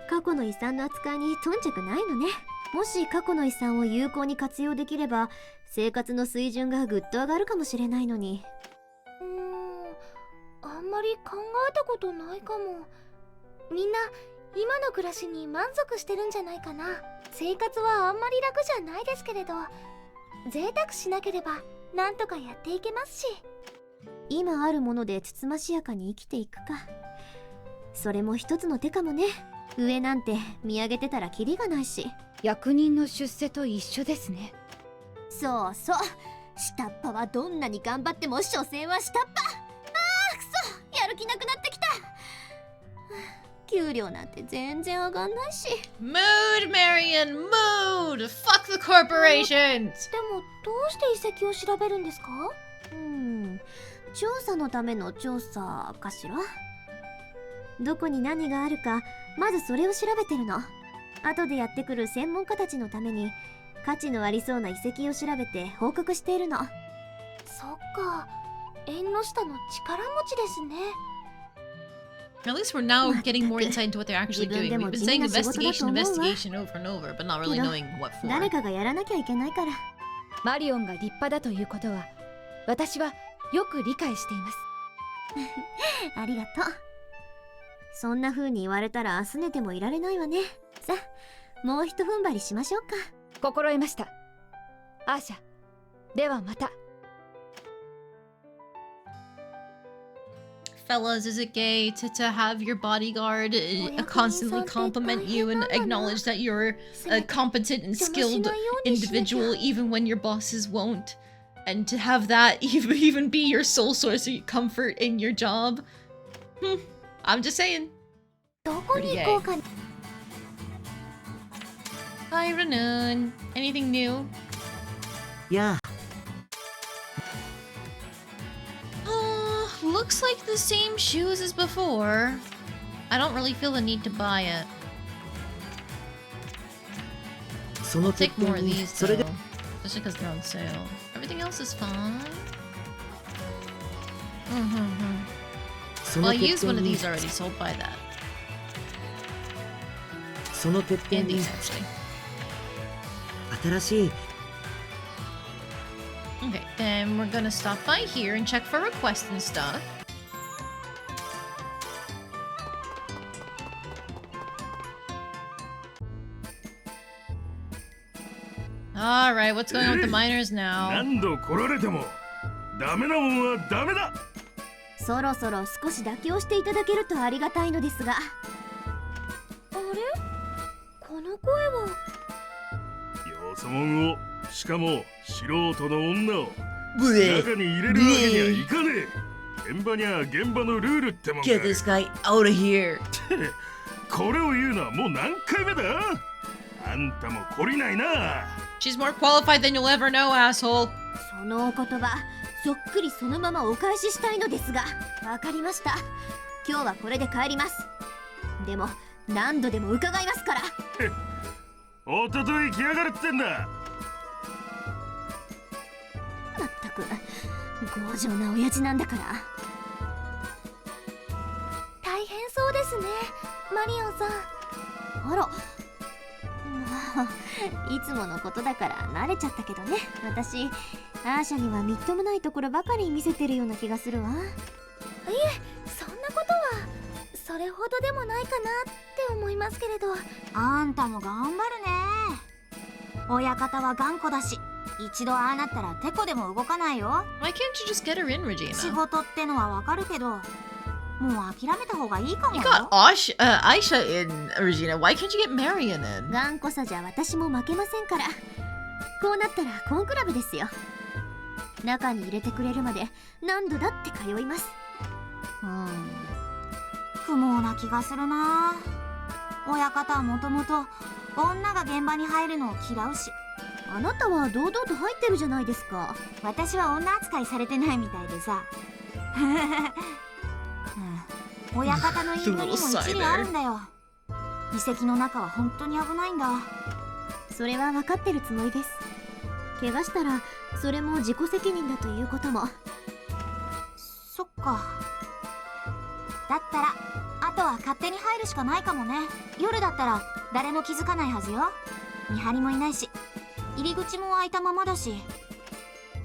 過去の遺産の扱いに頓着ないのね。もし過去の遺産を有効に活用できれば生活の水準がぐっと上がるかもしれないのに。あんまり考えたことないかも。みんな今の暮らしに満足してるんじゃないかな。生活はあんまり楽じゃないですけれど、贅沢しなければなんとかやっていけますし。今あるものでつつましやかに生きていくか。それも一つの手かもね。上なんて見上げてたらキリがないし。役人の出世と一緒ですね。そうそう、下っ端はどんなに頑張っても所詮は下っ端。くそ、やる気なくなってきた。給料なんて全然上がんないし。 Mood, Marion, mood! Fuck the corporations! でもどうして遺跡を調べるんですか？調査のための調査かしら。どこに何があるかまずそれを調べてるの。後でやってくる専門家たちのために価値のありそうな遺跡を調べて報告しているの。そっか、縁の下の力持ちですね。At least we're now getting more insight into what they're actually doing. We've been saying investigation over and over, but not really knowing what for. 誰かがやらなきゃいけないから。マリオンが立派だということは私はよく理解しています。ありがとう。そんな風に言われたら拗ねてもいられないわね。さあ、もう一踏ん張りしましょうか。心得ました。アーシャ、ではまた。fellas, is it gay to have your bodyguard constantly compliment you and acknowledge that you're a competent and skilled individual even when your bosses won't? And to have that even be your sole source of comfort in your job? I'm just saying. Pretty gay. Hi, Renun. Anything new? Yeah. Looks like the same shoes as before. I don't really feel the need to buy it. I'll take more of these though, especially because they're on sale. Everything else is fine. Well, I used one of these already, so I'll buy that. And these actually. Okay, then we're gonna stop by here and check for requests and stuff. Alright, what's going on with the miners now? 何度来られてもダメなもんはダメだ。そろそろ少し妥協していただけるとありがたいのですが。あれ？この声は。よそもんを、しかも素人の女を中に入れるわけにはいかねえ。現場には現場のルールってもんが。Get this guy out of here. これを言うのはもう何回目だ？あんたも懲りないな。She's more qualified than you'll ever know, asshole. そのお言葉、そっくりそのままお返ししたいのですが。わかりました。今日はこれで帰ります。でも何度でも伺いますから。おととい来やがるってんだ。まったく強情な親父なんだから。大変そうですね、マリオンさん。あら、まあいつものことだから慣れちゃったけどね。私アーシャにはみっともないところばかり見せてるような気がするわ。いえ、そんなことはそれほどでもないかなって思いますけれど。あんたも頑張るね。親方は頑固だし、一度ああなったらテコでも動かないよ。 Why can't you just get her in, Regina? 仕事ってのはわかるけど、もう諦めた方がいいかもよ。 You got Ayesha in, Regina. Why can't you get Marion in? 頑固さじゃ私も負けませんから。こうなったらコンクラブですよ。中に入れてくれるまで何度だって通います。不毛な気がするな。親方はもともと女が現場に入るのを嫌うし。あなたは堂々と入ってるじゃないですか。私は女扱いされてないみたいでさ。親方の言い分にも一理あるんだよ。遺跡の中は本当に危ないんだ。それは分かってるつもりです。怪我したらそれも自己責任だということも。そっか。だったらあとは勝手に入るしかないかもね。夜だったら誰も気づかないはずよ。見張りもいないし、入り口も開いたままだし。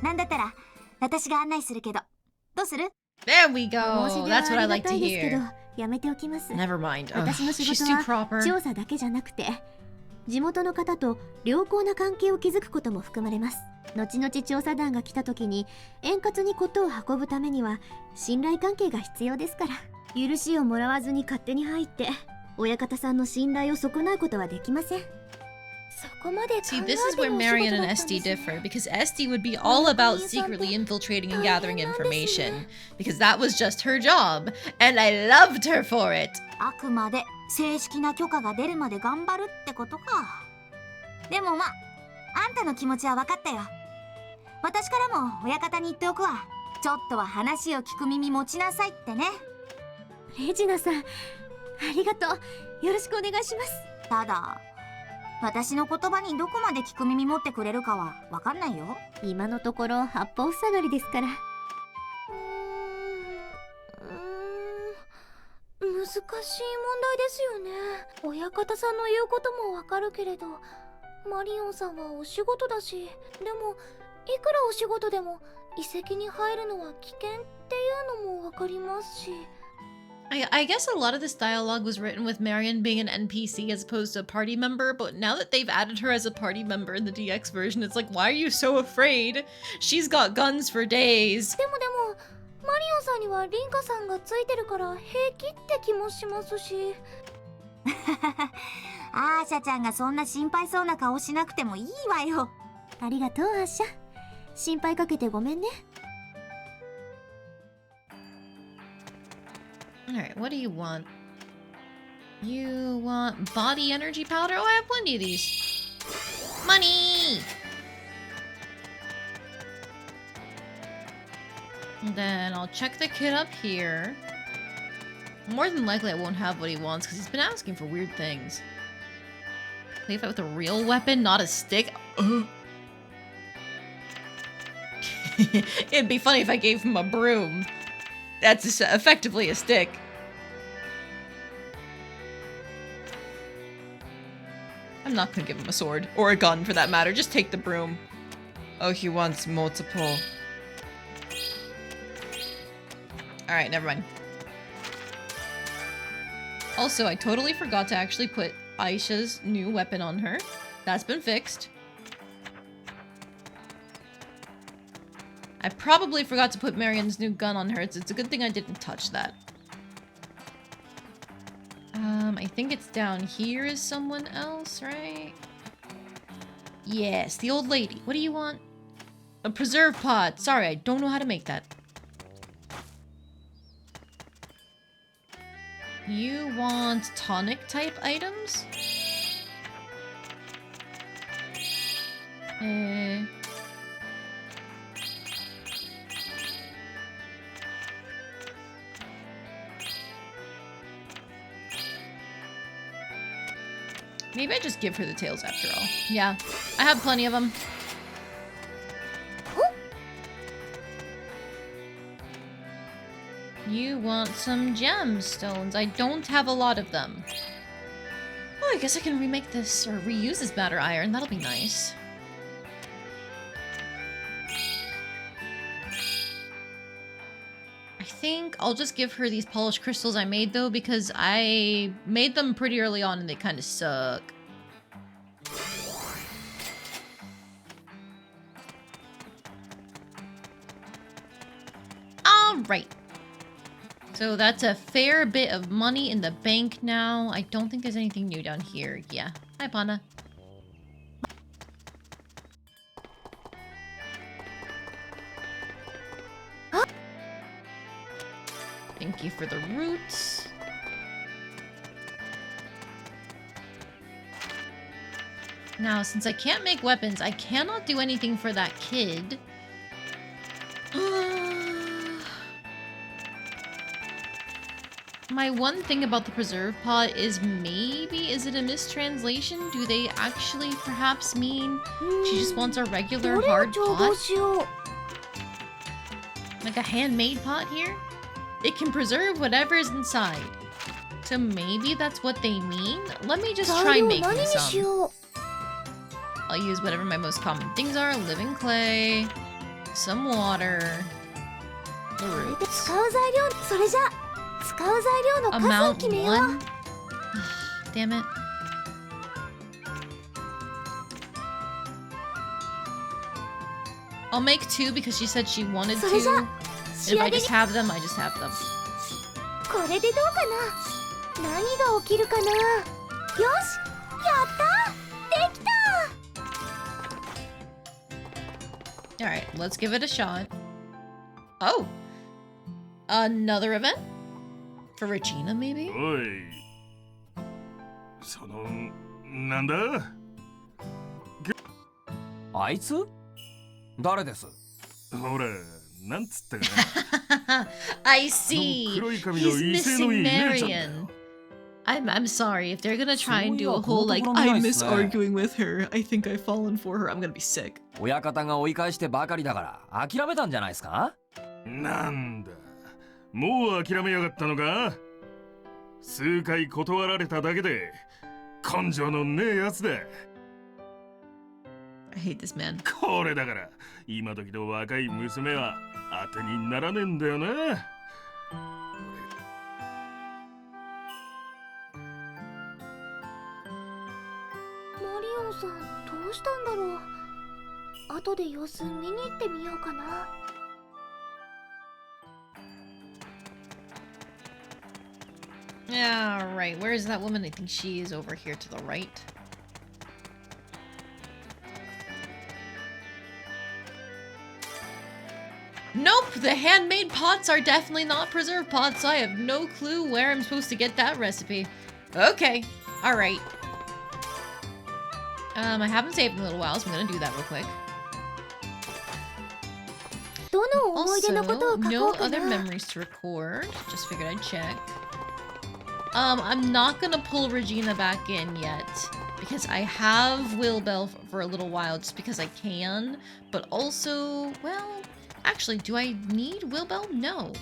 なんだったら私が案内するけど、どうする？ There we go. That's what I like to hear. やめておきます。 Never mind. 私の仕 She's 事 too は proper. 調査だけじゃなくて、地元の方と良好な関係を築くことも含まれます。後々調査団が来た時に円滑に事を運ぶためには信頼関係が必要ですから。許しをもらわずに勝手に入って親方さんの信頼を損なうことはできません。See, this is where Marion and Esty differ, because Esty would be all about secretly infiltrating and gathering information, because that was just her job, and I loved her for it. あくまで正式な許可が出るまで頑張るってことか。でもまあ、あんたの気持ちは分かったよ。私からも親方に言っておくわ。ちょっとは話を聞く耳持ちなさいってね。レジナさん、ありがとう。よろしくお願いします。ただ私の言葉にどこまで聞く耳持ってくれるかは分かんないよ。今のところ八方塞がりですから。難しい問題ですよね。親方さんの言うこともわかるけれど、マリオンさんはお仕事だし、でもいくらお仕事でも遺跡に入るのは危険っていうのもわかりますし。I guess a lot of this dialogue was written with Marion being an NPC as opposed to a party member, but now that they've added her as a party member in the DX version, it's like, why are you so afraid? She's got guns for days. でもマリオンさんにはリンカさんがついてるから平気って気もしますし。アーシャちゃんがそんな心配そうな顔しなくてもいいわよ。ありがとう、アッシャ。心配かけてごめんね。Alright, what do you want? You want body energy powder? Oh, I have plenty of these. Money! And then I'll check the kid up here. More than likely I won't have what he wants because he's been asking for weird things. Play fight with a real weapon, not a stick? It'd be funny if I gave him a broom. That's effectively a stick. I'm not gonna give him a sword. Or a gun, for that matter. Just take the broom. Oh, he wants multiple. Alright, never mind. Also, I totally forgot to actually put Ayesha's new weapon on her. That's been fixed. I probably forgot to put Marian's new gun on her. It's a good thing I didn't touch that. I think it's down here is someone else, right? Yes, the old lady. What do you want? A preserve pot. Sorry, I don't know how to make that. You want tonic type items? Maybe I just give her the tails after all. Yeah, I have plenty of them. You want some gemstones. I don't have a lot of them. Oh, I guess I can remake this, or reuse this batter iron. That'll be nice. I think I'll just give her these polished crystals I made, though, because I made them pretty early on and they kind of suck. Alright. So that's a fair bit of money in the bank now. I don't think there's anything new down here. Yeah. Hi, Pana. Thank you for the roots. Now, since I can't make weapons, I cannot do anything for that kid. My one thing about the preserve pot is maybe, is it a mistranslation? Do they actually perhaps mean she just wants a regular hard pot? Like a handmade pot here? It can preserve whatever's inside. So maybe that's what they mean? Let me just try making some. I'll use whatever my most common things are. Living clay, some water, the roots. Amount 1? Damn it. I'll make 2 because she said she wanted to. If I just have them, I just have them. Alright, let's give it a shot. Oh! Another event? For Regina, maybe? おい。なんだ？あいつ？誰です？ほら、なんつったかな。I see. He's missing Marion. I'm sorry if they're gonna try and do a whole like I miss arguing with her. I think I've fallen for her. I'm gonna be sick. 親方が追い返してばかりだから諦めたんじゃないですか？なんだ。もう諦めやがったのか？数回断られただけで根性のねえやつだ。I hate this man. これだから今時の若い娘は当てにならねえんだよな。マリオンさんどうしたんだろう。後で様子見に行ってみようかな。Yeah, right. Where is that woman? I think she is over here to the right. Nope, the handmade pots are definitely not preserved pots, so I have no clue where I'm supposed to get that recipe. Okay, alright. I haven't saved in a little while, so I'm gonna do that real quick. Also, no other memories to record. Just figured I'd check. I'm not gonna pull Regina back in yet, because I have Wilbell for a little while, just because I can. But also, well, actually, do I need Wilbell? No.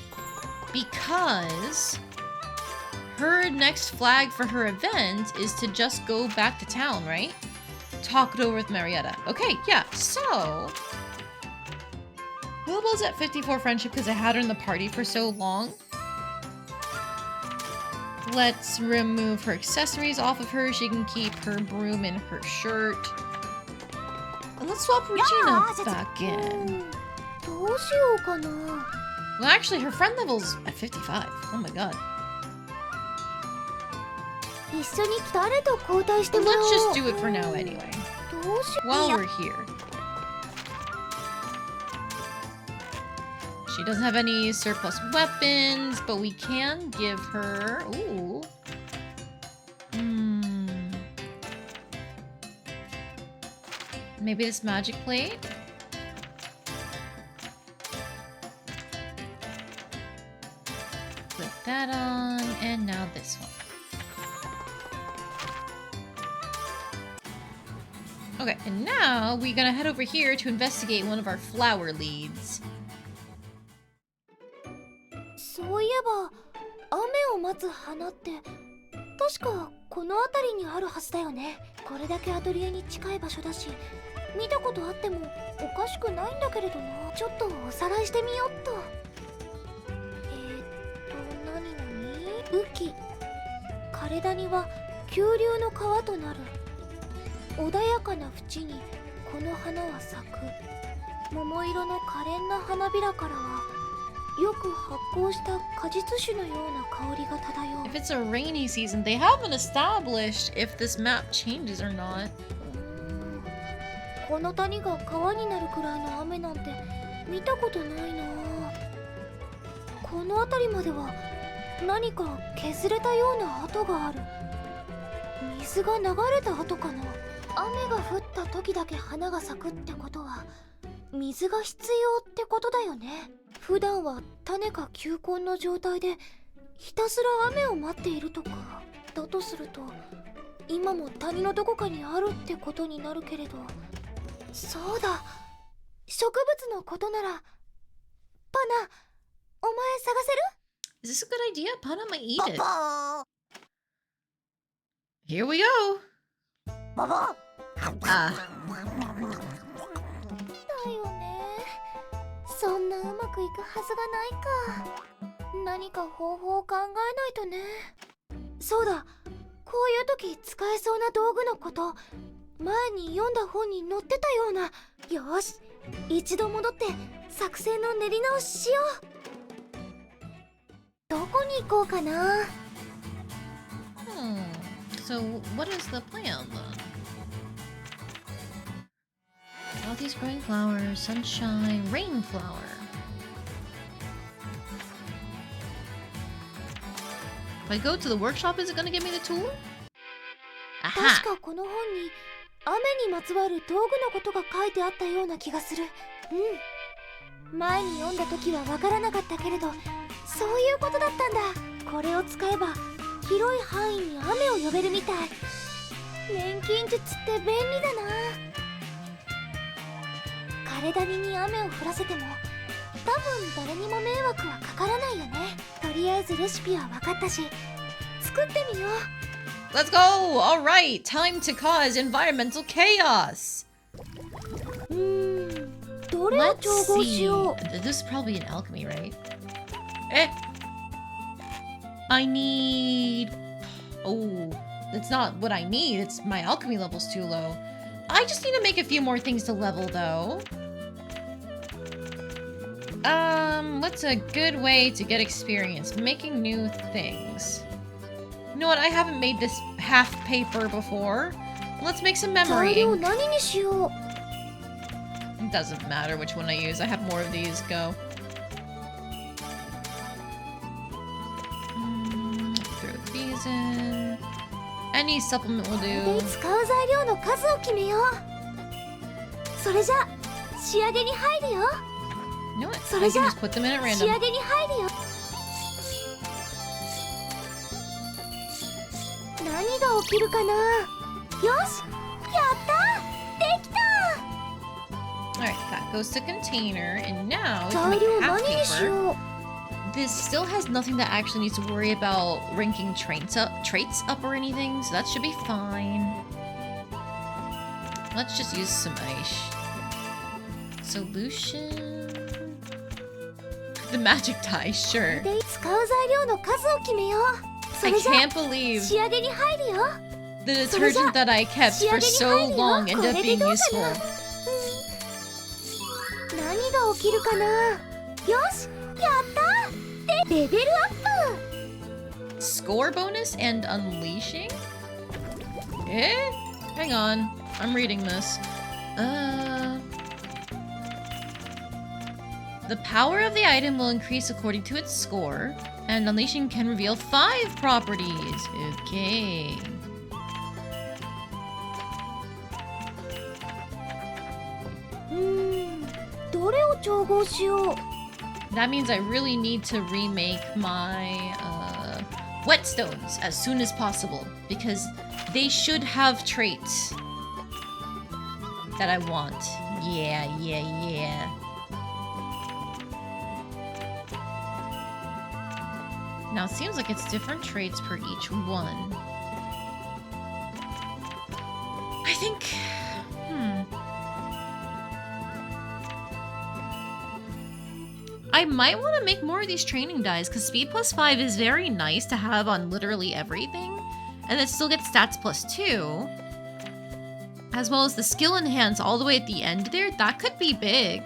Because her next flag for her event is to just go back to town, right? Talk it over with Marietta. Okay, yeah, so... Wilbell's at 54 friendship because I had her in the party for so long. Let's remove her accessories off of her. She can keep her broom and her shirt. And let's swap Regina back in. Well, actually, her friend level's at 55. Oh my god. Let's just do it for now anyway. While we're here. She doesn't have any surplus weapons, but we can give her... Ooh. Maybe this magic plate? Put that on, and now this one. Okay, and now we're gonna head over here to investigate one of our flower leads. そういえば雨を待つ花って確かこの辺りにあるはずだよね。これだけアトリエに近い場所だし見たことあってもおかしくないんだけれどな。ちょっとおさらいしてみよっと。何々雨季枯れ谷は急流の川となる。穏やかな縁にこの花は咲く。桃色の可憐な花びらからはよく発酵した果実酒のような香りが漂う。 If it's a rainy season, they haven't established if this map changes or not. この谷が川になるくらいの雨なんて見たことないな。この辺りまでは何か削れたような跡がある。水が流れた跡かな。雨が降った時だけ花が咲くってことは水が必要ってことだよね。普段は種か球根の状態でひたすら雨を待っているとかだとすると今も谷のどこかにあるってことになるけれど。そうだ、植物のことならパナ、お前探せる？ Is this a good idea? Pana might eat it. Here we go. だよね。そんなうまくいくはずがないか。何か方法を考えないとね。そうだ、こういう時使えそうな道具のこと前に読んだ本に載ってたような。よし、一度戻って作戦の練り直ししよう。どこに行こうかな。So what is the plan then? All these growing flowers, sunshine, rain flower. If I go to the workshop, is it gonna give me the tool? 確かこの本に雨にまつわる道具のことが書いてあったような気がする。前に読んだ時はわからなかったけれど、そういうことだったんだ。これを使えば広い範囲に雨を呼べるみたい。錬金術って便利だな。枯れ谷に雨を降らせても多分誰にも迷惑はかからないよね。とりあえずレシピは分かったし作ってみよう。 Let's go! Alright, time to cause environmental chaos! どれを調合しよう。 This is probably an alchemy, right? I need... Oh, that's not what I need. It's my alchemy level's too low. I just need to make a few more things to level, though. What's a good way to get experience? Making new things. You know what? I haven't made this half paper before. Let's make some memory 材料 ink. 何にしよう。 It doesn't matter which one I use. I have more of these. Go. Throw these in. Any supplement will で do. 使う材料の数を決めよう。それじゃ仕上げに入るよ。 You know what? そ I れ can じゃ just put them in at 仕上 random. げに入るよ。何が起きるかな。よし、やったできた。 Alright, that goes to container, and now we can 材 make 料 half 何にし paper. よう。 This still has nothing that actually needs to worry about ranking traits up or anything, so that should be fine. Let's just use some ice. Solution. The magic dye, sure. で使う材料の数を決めよう。そ I れじゃ can't believe 仕上げに入るよ。 the detergent that I kept for so long ended up being useful. 何が起きるかな。よし、やったでレベルアップ。 Score bonus and unleashing? Eh? Hang on. I'm reading this. The power of the item will increase according to its score, and unleashing can reveal 5 properties. Okay. Hmm, どれを調合しよう。 That means I really need to remake my whetstones as soon as possible, because they should have traits that I want. Yeah. Now it seems like it's different traits per each one. I think... I might want to make more of these training dies, because speed +5 is very nice to have on literally everything. And it still gets stats +2. As well as the skill enhance all the way at the end there. That could be big.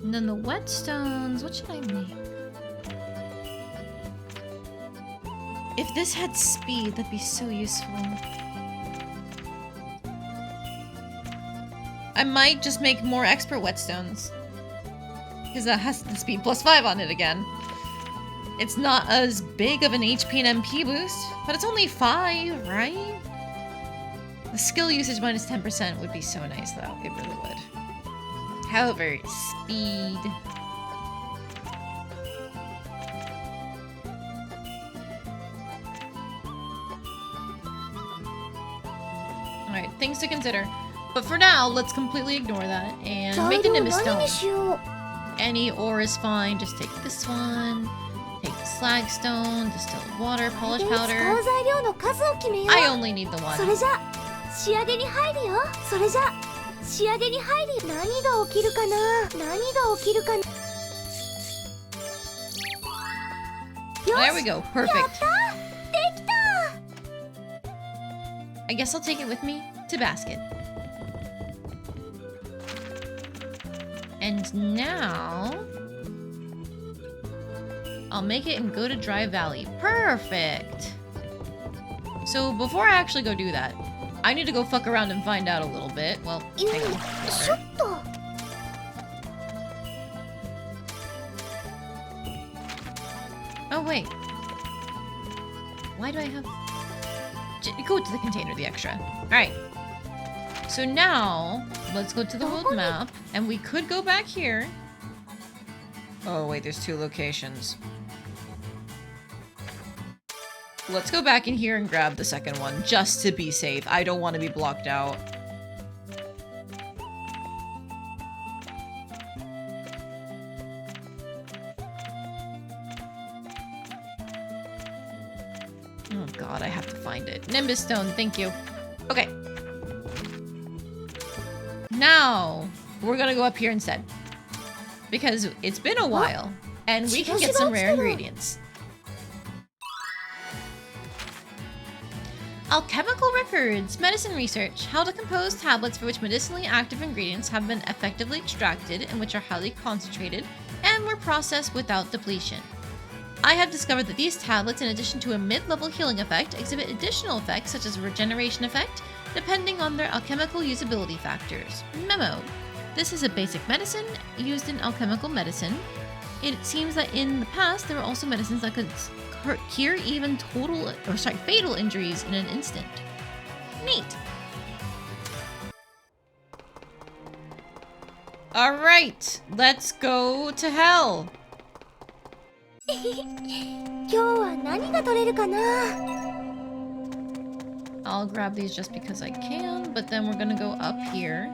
And then the whetstones, what should I make? If this had speed, that'd be so useful. I might just make more expert whetstones. Because that has the speed +5 on it again. It's not as big of an HP and MP boost, but it's only 5, right? The skill usage minus 10% would be so nice though, it really would. However, speed. Alright, things to consider. But for now, let's completely ignore that and 材 make the 料 Nimbus 何 Stone. にしよう。 Any ore is fine, just take this one. Take the slag stone, distilled water, polish で使う powder. 材料の数を決めよう。 I only need the それ one. じゃ仕上げに入るよ。それじゃ仕上げに入るよ。何が起きるかな。何が起きるかな。 There we go, やっ perfect. たできた。 I guess I'll take it with me to basket. And now... I'll make it and go to Dry Valley. Perfect! So before I actually go do that, I need to go fuck around and find out a little bit. Well, hang on. ちょっと。 Oh, wait. Why do I have... Go to the container, the extra. Alright. So now, let's go to the world map, and we could go back here. Oh, wait, there's 2 locations. Let's go back in here and grab the second one, just to be safe. I don't want to be blocked out. Oh god, I have to find it. Nimbus Stone, thank you. Okay. Now, we're gonna go up here instead. Because it's been a while, and we can get some rare ingredients. Alchemical records, medicine research, how to compose tablets for which medicinally active ingredients have been effectively extracted and which are highly concentrated, and were processed without depletion. I have discovered that these tablets, in addition to a mid-level healing effect, exhibit additional effects such as a regeneration effect, depending on their alchemical usability factors. Memo: this is a basic medicine used in alchemical medicine. It seems that in the past there were also medicines that could cure even fatal injuries in an instant. Neat. Alright, let's go to hell. 今日は何が取れるかな I'll grab these just because I can, but then we're gonna go up here.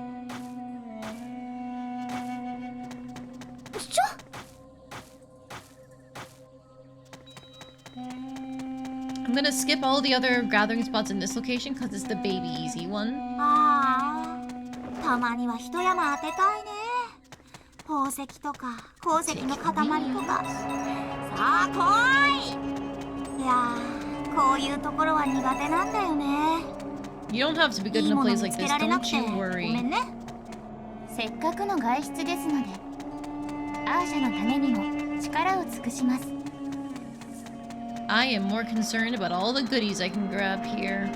I'm gonna skip all the other gathering spots in this location because it's the baby easy one. ああ、たまには一山当てたいね。宝石とか鉱石の塊とか。さあ来い。いやー、こういうところは苦手なんだよね。You don't have to be good in a place like this, don't you ごめ worry. んね。せっかくの外出ですので、アーシャのためにも力を尽くします。I am more concerned about all the goodies I can grab here.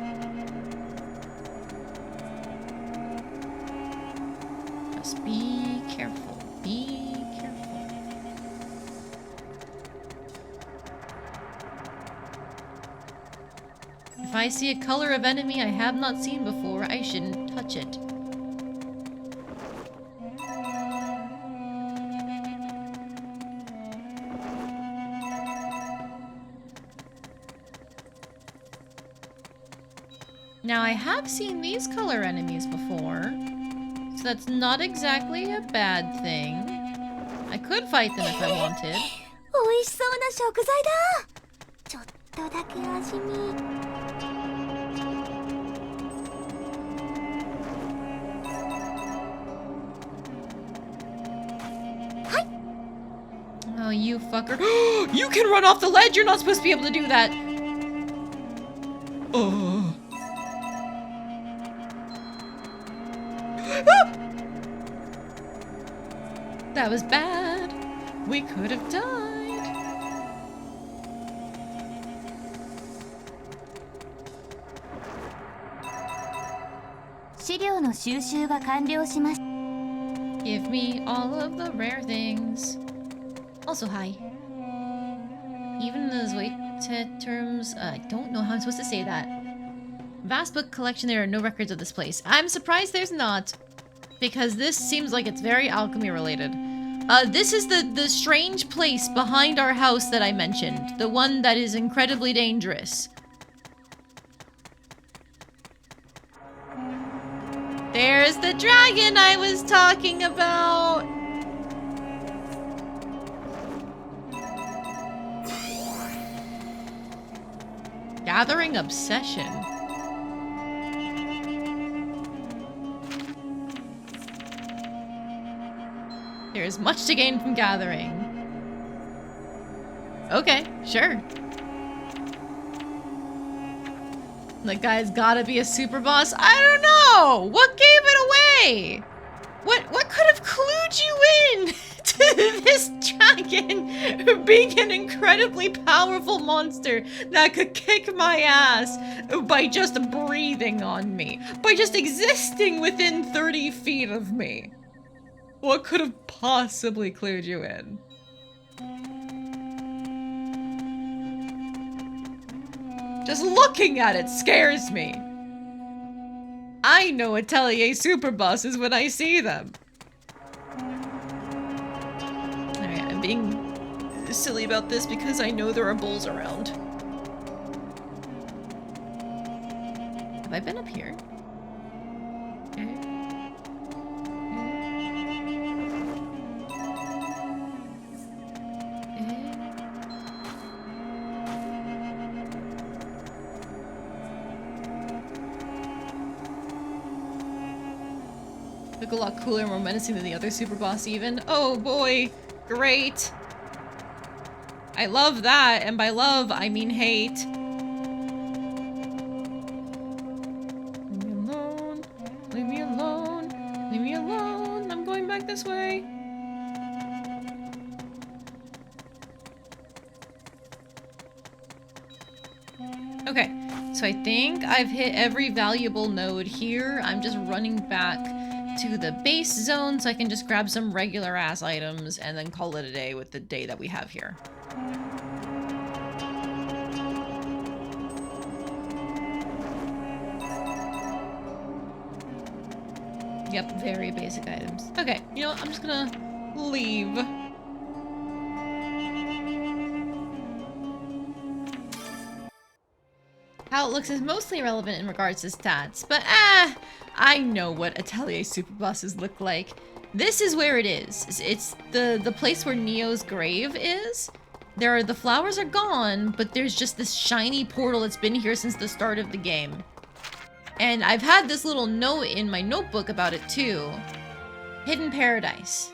Just be careful. Be careful. If I see a color of enemy I have not seen before, I shouldn't touch it. Now, I have seen these color enemies before, so that's not exactly a bad thing. I could fight them if I wanted. 美味しそうな食材だ。ちょっとだけ味見。Oh, you fucker. You can run off the ledge! You're not supposed to be able to do that! Oh. That was bad. We could have died. Give me all of the rare things. Also, hi. Even in those weighted terms, I don't know how I'm supposed to say that. Vast book collection, there are no records of this place. I'm surprised there's not. Because this seems like it's very alchemy related. This is the strange place behind our house that I mentioned. The one that is incredibly dangerous. There's the dragon I was talking about! Gathering obsession. There is much to gain from gathering. Okay, sure. The guy's gotta be a super boss. I don't know! What gave it away? What could have clued you in to this dragon being an incredibly powerful monster that could kick my ass by just breathing on me? By just existing within 30 feet of me? What could have possibly clued you in? Just looking at it scares me. I know Atelier super bosses when I see them. Alright, I'm being silly about this because I know there are bulls around. Have I been up here? Look a lot cooler and more menacing than the other super boss even. Oh boy, great. I love that, and by love, I mean hate. Leave me alone, leave me alone, leave me alone. I'm going back this way. Okay, so I think I've hit every valuable node here. I'm just running back to the base zone so I can just grab some regular ass items and then call it a day with the day that we have here. Yep, very basic items. Okay, you know what? I'm just gonna leave. How it looks is mostly irrelevant in regards to stats, but I know what Atelier super bosses look like. This is where it is. It's the place where Neo's grave is. The flowers are gone, but there's just this shiny portal that's been here since the start of the game. And I've had this little note in my notebook about it too. Hidden Paradise.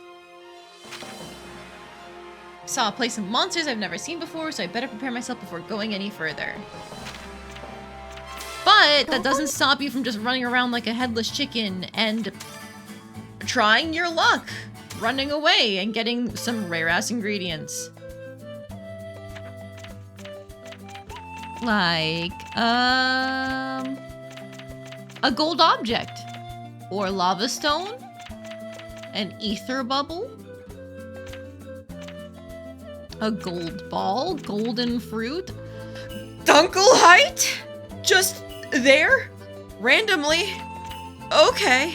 Saw a place of monsters I've never seen before, so I better prepare myself before going any further. But that doesn't stop you from just running around like a headless chicken and trying your luck, running away and getting some rare-ass ingredients. Like, a gold object, or lava stone, an ether bubble, a gold ball, golden fruit, Dunkelheit? Just there? Randomly? Okay.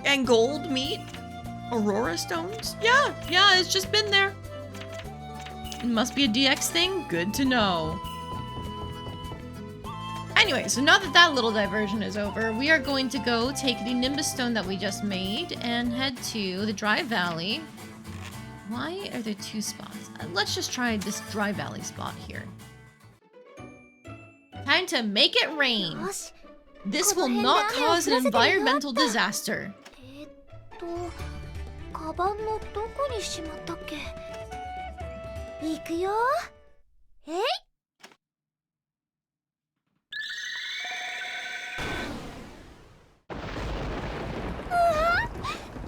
And gold meat? Aurora stones? Yeah, it's just been there. It must be a DX thing? Good to know. Anyway, so now that that little diversion is over, we are going to go take the Nimbus stone that we just made and head to the Dry Valley. Why are there two spots? Let's just try this Dry Valley spot here. Time to make it rain. This will not cause an environmental disaster. カバンのどこにしまったっけ？行くよ。えい。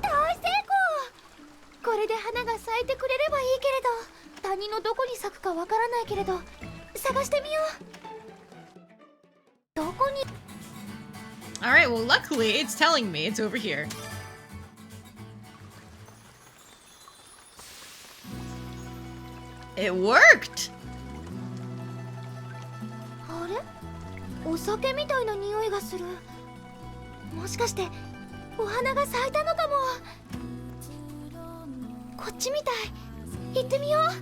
大成功！これで花が咲いてくれればいいけれど、谷のどこに咲くかわからないけれど、探してみよう。 Alright, well luckily it's telling me it's over here. It worked! あれ？お酒みたいな匂いがする。もしかしてお花が咲いたのかも。こっちみたい。行ってみよう。あ？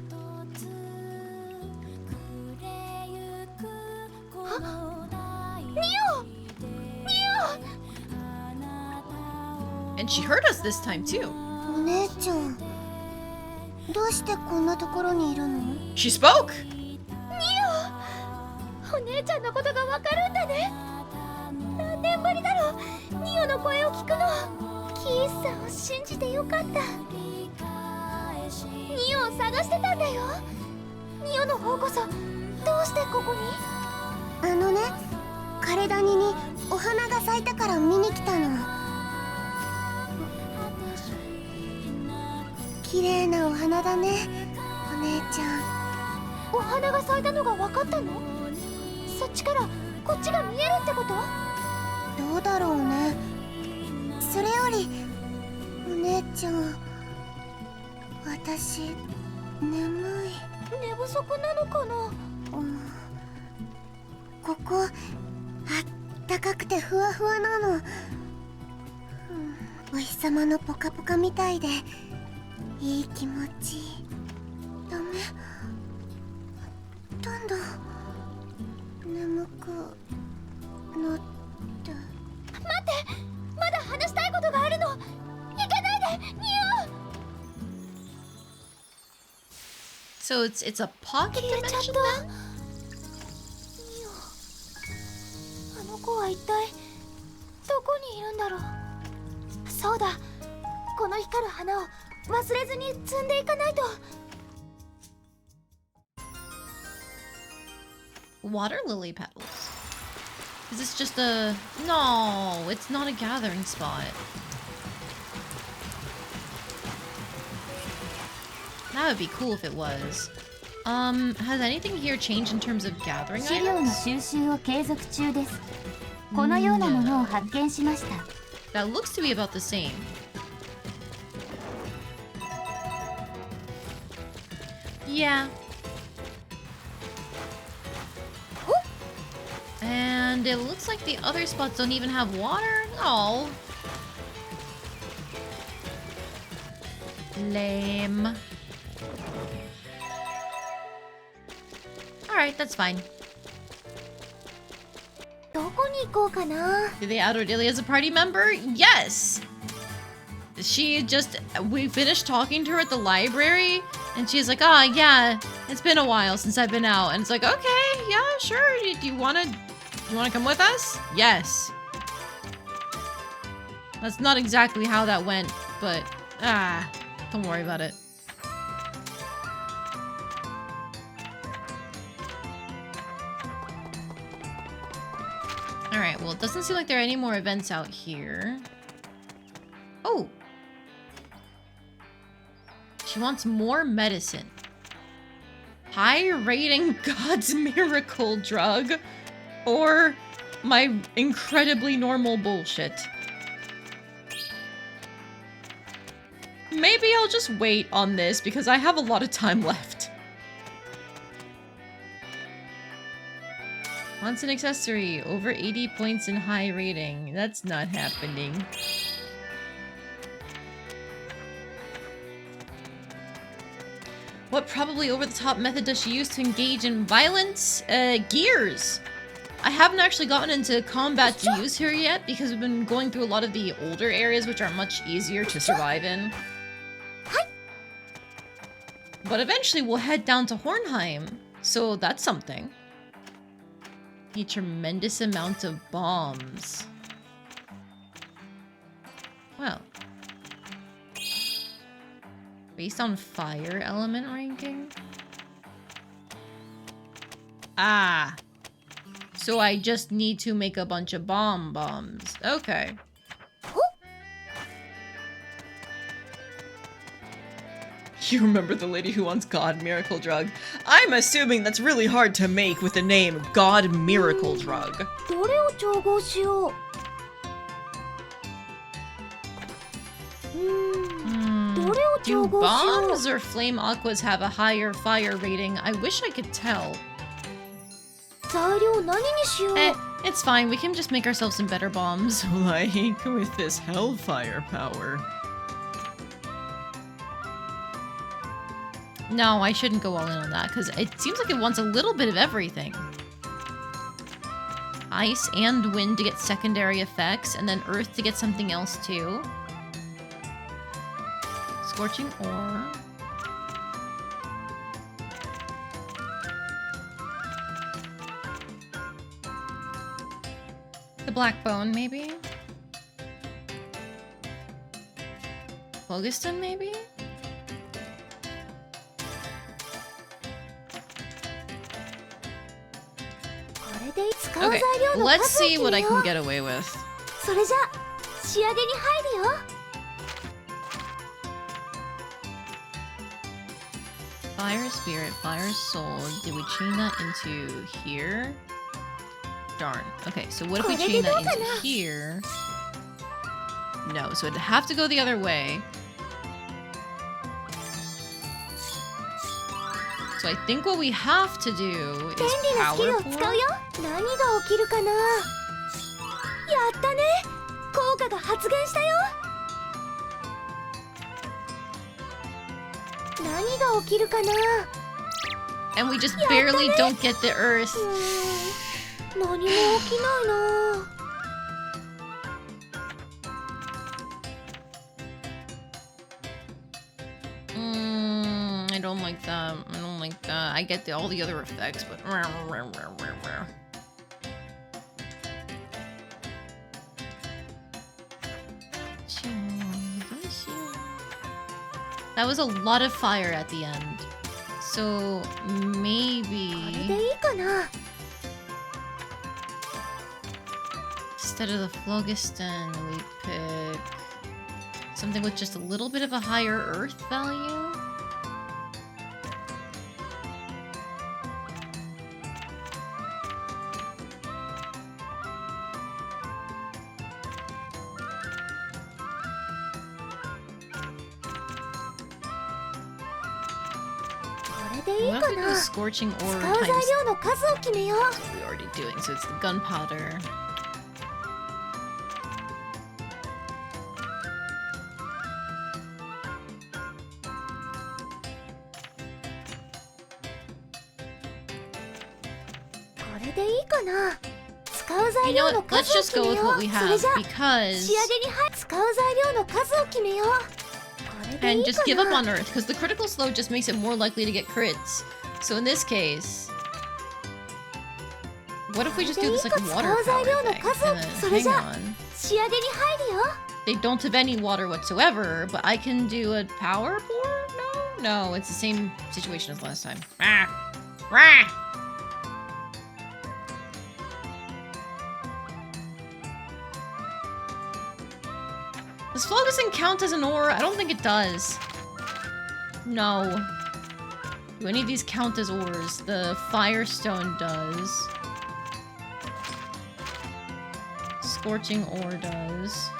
And she heard us this time too. お姉ちゃん、どうしてこんなところにいるの？ She spoke. ニオ、お姉ちゃんのことがわかるんだね。何年ぶりだろう、ニオの声を聞くの。キースさんを信じてよかった。ニオを探してたんだよ。ニオの方こそ、どうしてここに？あのね、枯谷にお花が咲いたから見に来たの。 綺麗なお花だね、お姉ちゃん。お花が咲いたのが分かったの？そっちからこっちが見えるってこと？どうだろうね。それよりお姉ちゃん、私眠い。寝不足なのかな？ここあったかくてふわふわなの。お日様のポカポカみたいで。 いい気持ちいい。ダメ。どんどん眠くなって。待って、まだ話したいことがあるの。行けないで、ニオ。So it's a pocket dimension then? ニオ、あの子は一体どこにいるんだろう。そうだ、この光る花を 忘れずに摘んでいかないと。 Water lily petals. Is this just a... No, it's not a gathering spot. That would be cool if it was. Has anything here changed in terms of gathering 資料の items? 収集を継続中です。このようなものを発見しました。 That looks to be about the same. Yeah. And it looks like the other spots don't even have water. Oh. Lame. Alright, that's fine. どこに行こうかな。 Did they add Odelia as a party member? Yes! She just... We finished talking to her at the library, and she's like, oh, yeah, it's been a while since I've been out. And it's like, okay, yeah, sure. Do you wanna come with us? Yes. That's not exactly how that went, but... don't worry about it. Alright, well, it doesn't seem like there are any more events out here. Oh! She wants more medicine. High rating God's miracle drug. Or my incredibly normal bullshit. Maybe I'll just wait on this because I have a lot of time left. Wants an accessory. Over 80 points in high rating. That's not happening. What probably over-the-top method does she use to engage in violence? Gears! I haven't actually gotten into combat to use her yet because we've been going through a lot of the older areas which are much easier to survive in. But eventually we'll head down to Hornheim, so that's something. A tremendous amount of bombs. Well. Based on fire element ranking? Ah. So I just need to make a bunch of bombs. Okay. You remember the lady who wants God Miracle Drug? I'm assuming that's really hard to make with the name God Miracle Drug. どれを調合しよう。どれを Do 調合しよう。 bombs or flame aquas have a higher fire rating? I wish I could tell. 材料何にしよう。 It's fine. We can just make ourselves some better bombs. Like with this hellfire power. No, I shouldn't go all in on that, because it seems like it wants a little bit of everything. Ice and wind to get secondary effects, and then earth to get something else too. Scorching ore. The black bone, maybe? Phlogiston, maybe? Okay, let's see what I can get away with. それじゃ仕上げに入るよ。 Fire spirit, fire soul. Did we chain that into here? Darn. Okay, so what if we chain that into here? No, so it'd have to go the other way. So I think what we have to do is 便利なスキル power を使う pour. よ。何が起きるかな。やったね。効果が発現したよ。何が起きるかな。 And we just barely don't get the earth. 何も起きないな。 I don't like that. I don't like that. I get all the other effects, but... That was a lot of fire at the end. So, maybe... これでいいかな。 Instead of the phlogiston, we pick... something with just a little bit of a higher earth value? でいい What か if we な do scorching 使 ore う材 times 料の数を決めよう we're already doing, so it's the gunpowder. You know what? Let's just go with what we have because 仕上げに使う材料の数を決めようこれでい and い just か give up な on Earth because the critical slow just makes it more likely to get crits. So in this case, what if we just do this like water power thing? And then, hang on. 仕上げに入るよ They don't have any water whatsoever, but I can do a power pour? No, it's the same situation as last time. Ah! Rah! Does flow doesn't count as an ore? I don't think it does. No. Do any of these count as ores? The firestone does. Scorching ore does.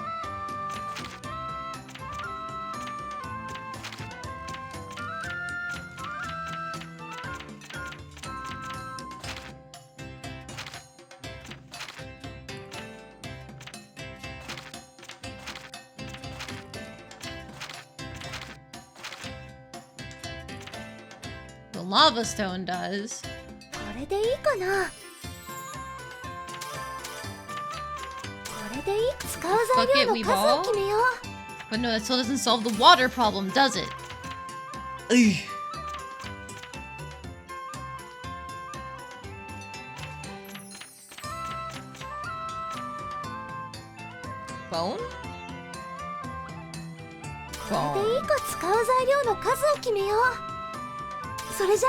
The lava stone does. これでいいかなこれでいい使う材料の数を決めよう But no, that still doesn't solve the water problem, does it? Bone? これでいいか使う材料の数を決めようそれじゃ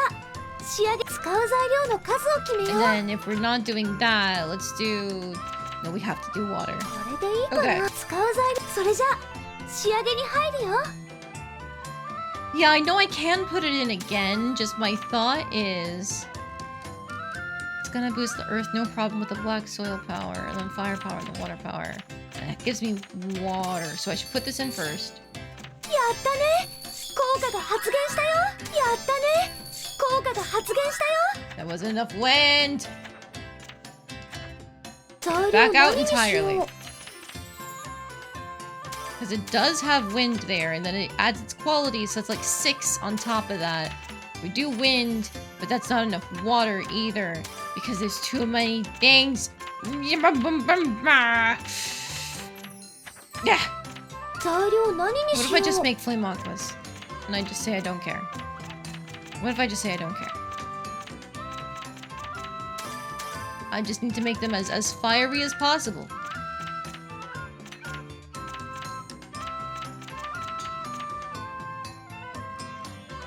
仕上げ使う材料の数を決めよ And う then if we're not doing that, let's do... No, we have to do water. これでいいかな Okay. 使う材料それじゃ仕上げに入るよ Yeah, I know I can put it in again, just my thought is... It's gonna boost the earth, no problem with the black soil power, and then fire power, and then water power. And it gives me water, so I should put this in first. やったね効果が発現したよやったね効果が発現したよ That wasn't enough wind! 材料 Back out 何にしよ entirely. う Because it does have wind there, and then it adds its qualities, so it's like 6 on top of that. We do wind, but that's not enough water either, because there's too many things. Yeah. 材料何に What し if よ I just う make flame aquas? And I just say I don't care? What if I just say I don't care? I just need to make them as fiery as possible.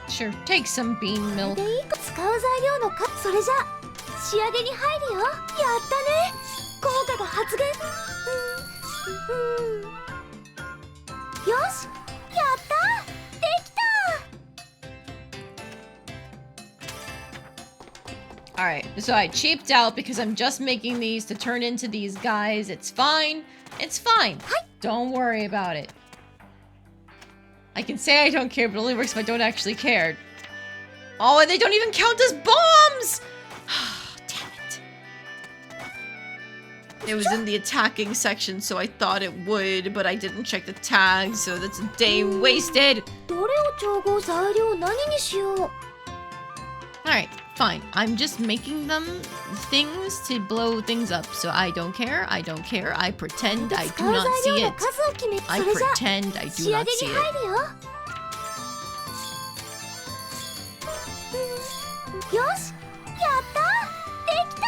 Sure, take some bean これ milk. でいいか使う材料の数それじゃ仕上げに入るよやったね効果が発現よしやったできた Alright, so I cheaped out because I'm just making these to turn into these guys. It's fine. It's fine. Don't worry about it. I can say I don't care, but it only works if I don't actually care. Oh, and they don't even count as bombs! Damn it. It was in the attacking section, so I thought it would, but I didn't check the tags, so that's a day wasted. どれを調合材料何にしよう Alright, fine. I'm just making them things to blow things up, so I don't care. I don't care. I pretend I 使 do う not 材 see 料 it. の数を決め I それじゃ pretend I 仕 do 上 not げ see に it. 入るよよしやったできた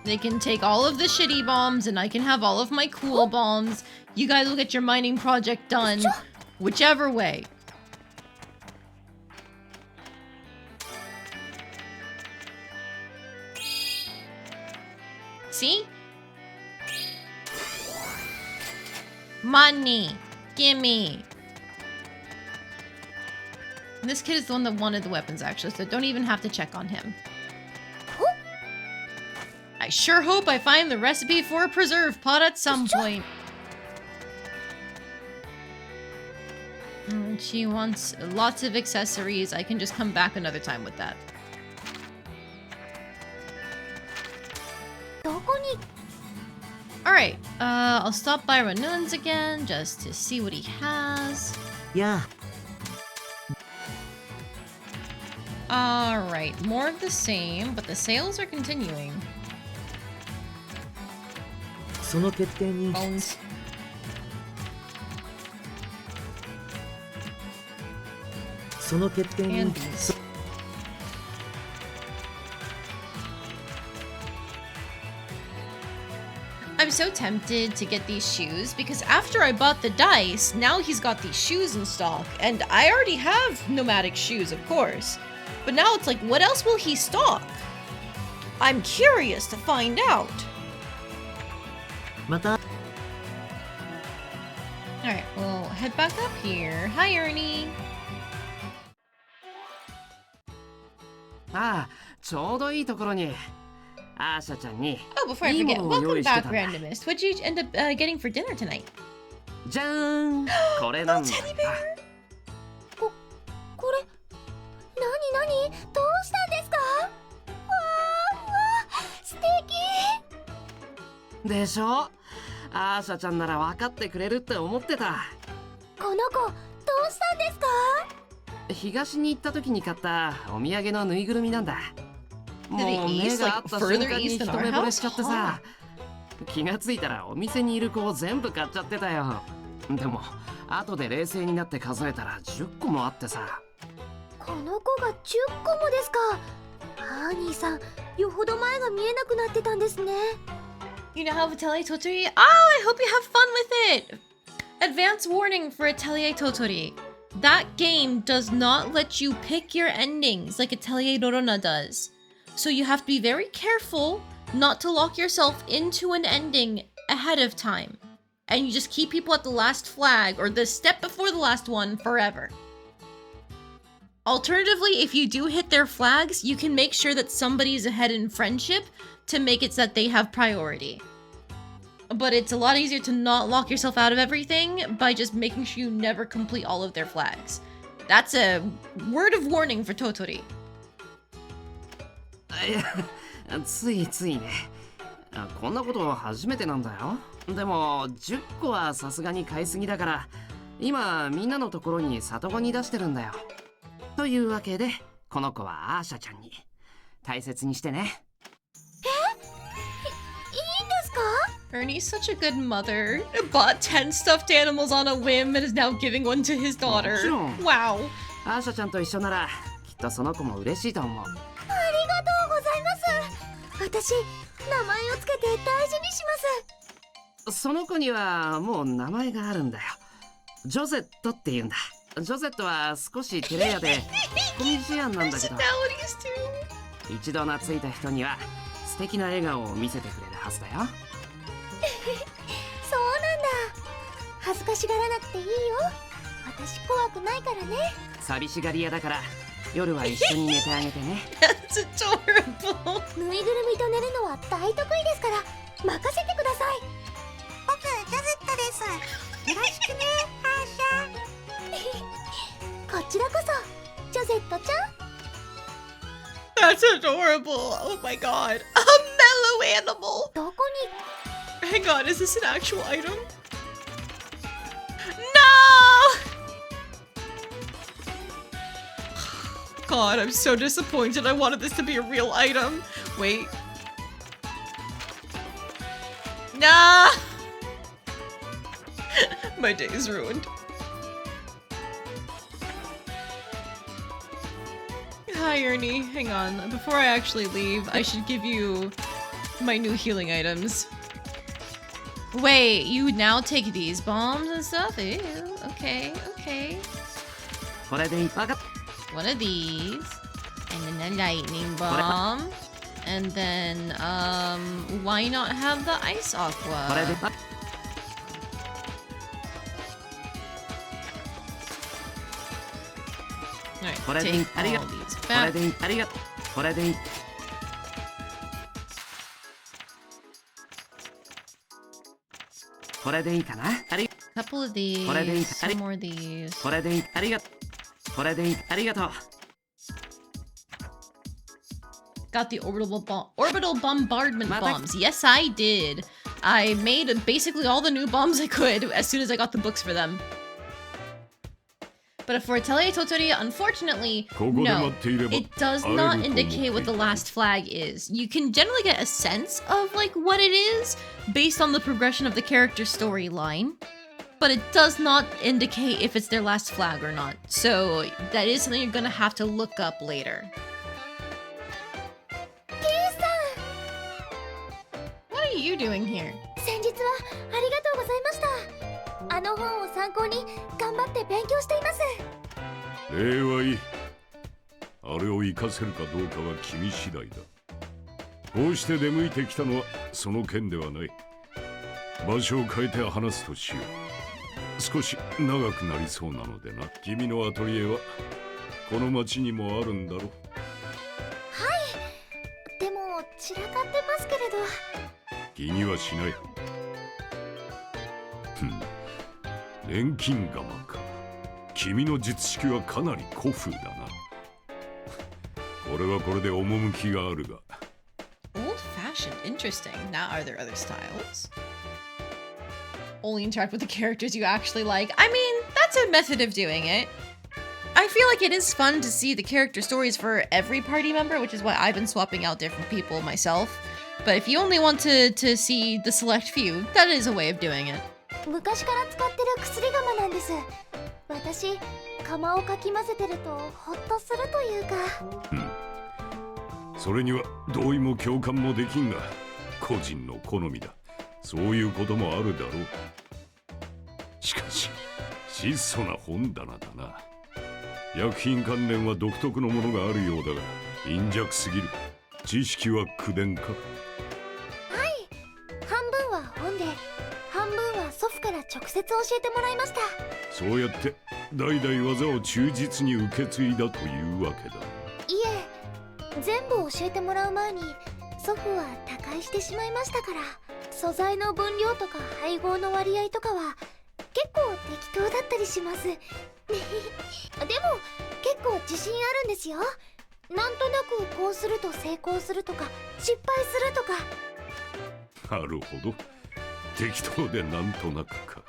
They can take all of the shitty bombs, and I can have all of my cool bombs. You guys will get your mining project done, whichever way. See? Money. Gimme. And this kid is the one that wanted the weapons, actually, so don't even have to check on him. I sure hope I find the recipe for a preserve pot at some point. She wants lots of accessories. I can just come back another time with that. どこに Alright, I'll stop by Ranun's again just to see what he has. Yeah. Alright, more of the same, but the sales are continuing. その決定に Bones. その決定に And these. I'm so tempted to get these shoes because after I bought the dice, now he's got these shoes in stock. And I already have nomadic shoes, of course. But now it's like, what else will he stock? I'm curious to find out. また Alright, we'll head back up here. Hi, Ernie. ああ、ちょうどいいところに。アーシャちゃんに Oh, before I いいも forget, のを用 welcome 意して back, たんだ。 Randomist. What'd you end up getting for dinner tonight? じゃーん、これなんだ。これなにどうしたんですか？わー素敵。でしょ？アーシャちゃんなら分かってくれるって思ってた。この子どうしたんですか？東に行った時に買ったお土産のぬいぐるみなんだ。もう Did it 目 east, が合 like った瞬 further 間に east 一 than 目 our 惚れ house? しちゃってさ、気がついたらお店にいる子を全部買っちゃってたよ。でも後で冷静になって数えたら10個もあってさ。この子が10個もですか？アーニーさん、よほど前が見えなくなってたんですね。You know how Atelier Totori? Oh, I hope you have fun with it! Advance warning for Atelier Totori. That game does not let you pick your endings like Atelier Rorona does. So you have to be very careful not to lock yourself into an ending ahead of time. And you just keep people at the last flag or the step before the last one forever. Alternatively, if you do hit their flags, you can make sure that somebody is ahead in friendship to make it so that they have priority. But it's a lot easier to not lock yourself out of everything by just making sure you never complete all of their flags. That's a word of warning for Totori. いや、ついついね。こんなこと初めてなんだよ。でも10個はさすがに買いすぎだから、今みんなのところに里子に出してるんだよ。というわけで、この子はアーシャちゃんに大切にしてね。Ernie's such a good mother. Bought 10 stuffed animals on a whim and is now giving one to his daughter. Wow. アーシャちゃんと一緒ならきっとその子も嬉しいと思う。ありがとうございます。私、名前をつけて大事にします。その子にはもう名前があるんだよ。ジョゼットって言うんだ。ジョゼットは少し照れ屋でコミジアンなんだけど、一度懐いた人には素敵な笑顔を見せてくれるはずだよ。そうなんだ。恥ずかしがらなくていいよ。私怖くないからね。寂しがり屋だから夜は一緒に寝てあげてね。That's adorable. ぬいぐるみと寝るのは大得意ですから任せてください。僕、ジョゼットです。よろしくね、アーシャ。こちらこそ、ジョゼットちゃん。That's adorable. Oh my god. A mellow animal. どこに Hang on, is this an actual item? No! God, I'm so disappointed. I wanted this to be a real item. Wait. Nah! My day is ruined. Hi, Ernie. Hang on. Before I actually leave, I should give you my new healing items. Wait, you now take these bombs and stuff? Ew, okay, okay. One of these. And then a lightning bomb. And then, why not have the ice aqua? Alright, take all these back. これでいいかな。Couple of these, これでいい some more of these. これでいいありがとう。これでいいありがとう。 Got the orbital bombardment bombs. Yes, I did. I made basically all the new bombs I could as soon as I got the books for them. But for Atelier Totori, unfortunately, no. It does not indicate what the last flag is. You can generally get a sense of like what it is based on the progression of the character storyline, but it does not indicate if it's their last flag or not. So that is something you're gonna have to look up later. What are you doing here? 先日はありがとうございました。あの本を参考に頑張って勉強しています。礼はいい。あれを活かせるかどうかは君次第だ。こうして出向いてきたのはその件ではない。場所を変えて話すとしよう。少し長くなりそうなのでな。君のアトリエはこの町にもあるんだろう。はい。でも散らかってますけれど。気にはしない。錬金釜か。君の術式はかなり古風だな。これはこれで趣があるが。Old-fashioned, interesting. Now, are there other styles? Only interact with the characters you actually like. I mean, that's a method of doing it. I feel like it is fun to see the character stories for every party member, which is why I've been swapping out different people myself. But if you only want to see the select few, that is a way of doing it. 昔から使ってる薬釜なんです。私、釜をかき混ぜてるとホッとするというか。それには同意も共感もできんが、個人の好みだ。そういうこともあるだろう。しかし、質素な本棚だな。薬品関連は独特のものがあるようだが、貧弱すぎる。知識は口伝か。はい。半分は本で、半分は祖父から直接教えてもらいました。そうやって代々技を忠実に受け継いだというわけだ。いえ、全部教えてもらう前に祖父は他界してしまいましたから、素材の分量とか配合の割合とかは結構適当だったりします。でも結構自信あるんですよ。なんとなくこうすると成功するとか失敗するとか。なるほど。適当でなんとなくか。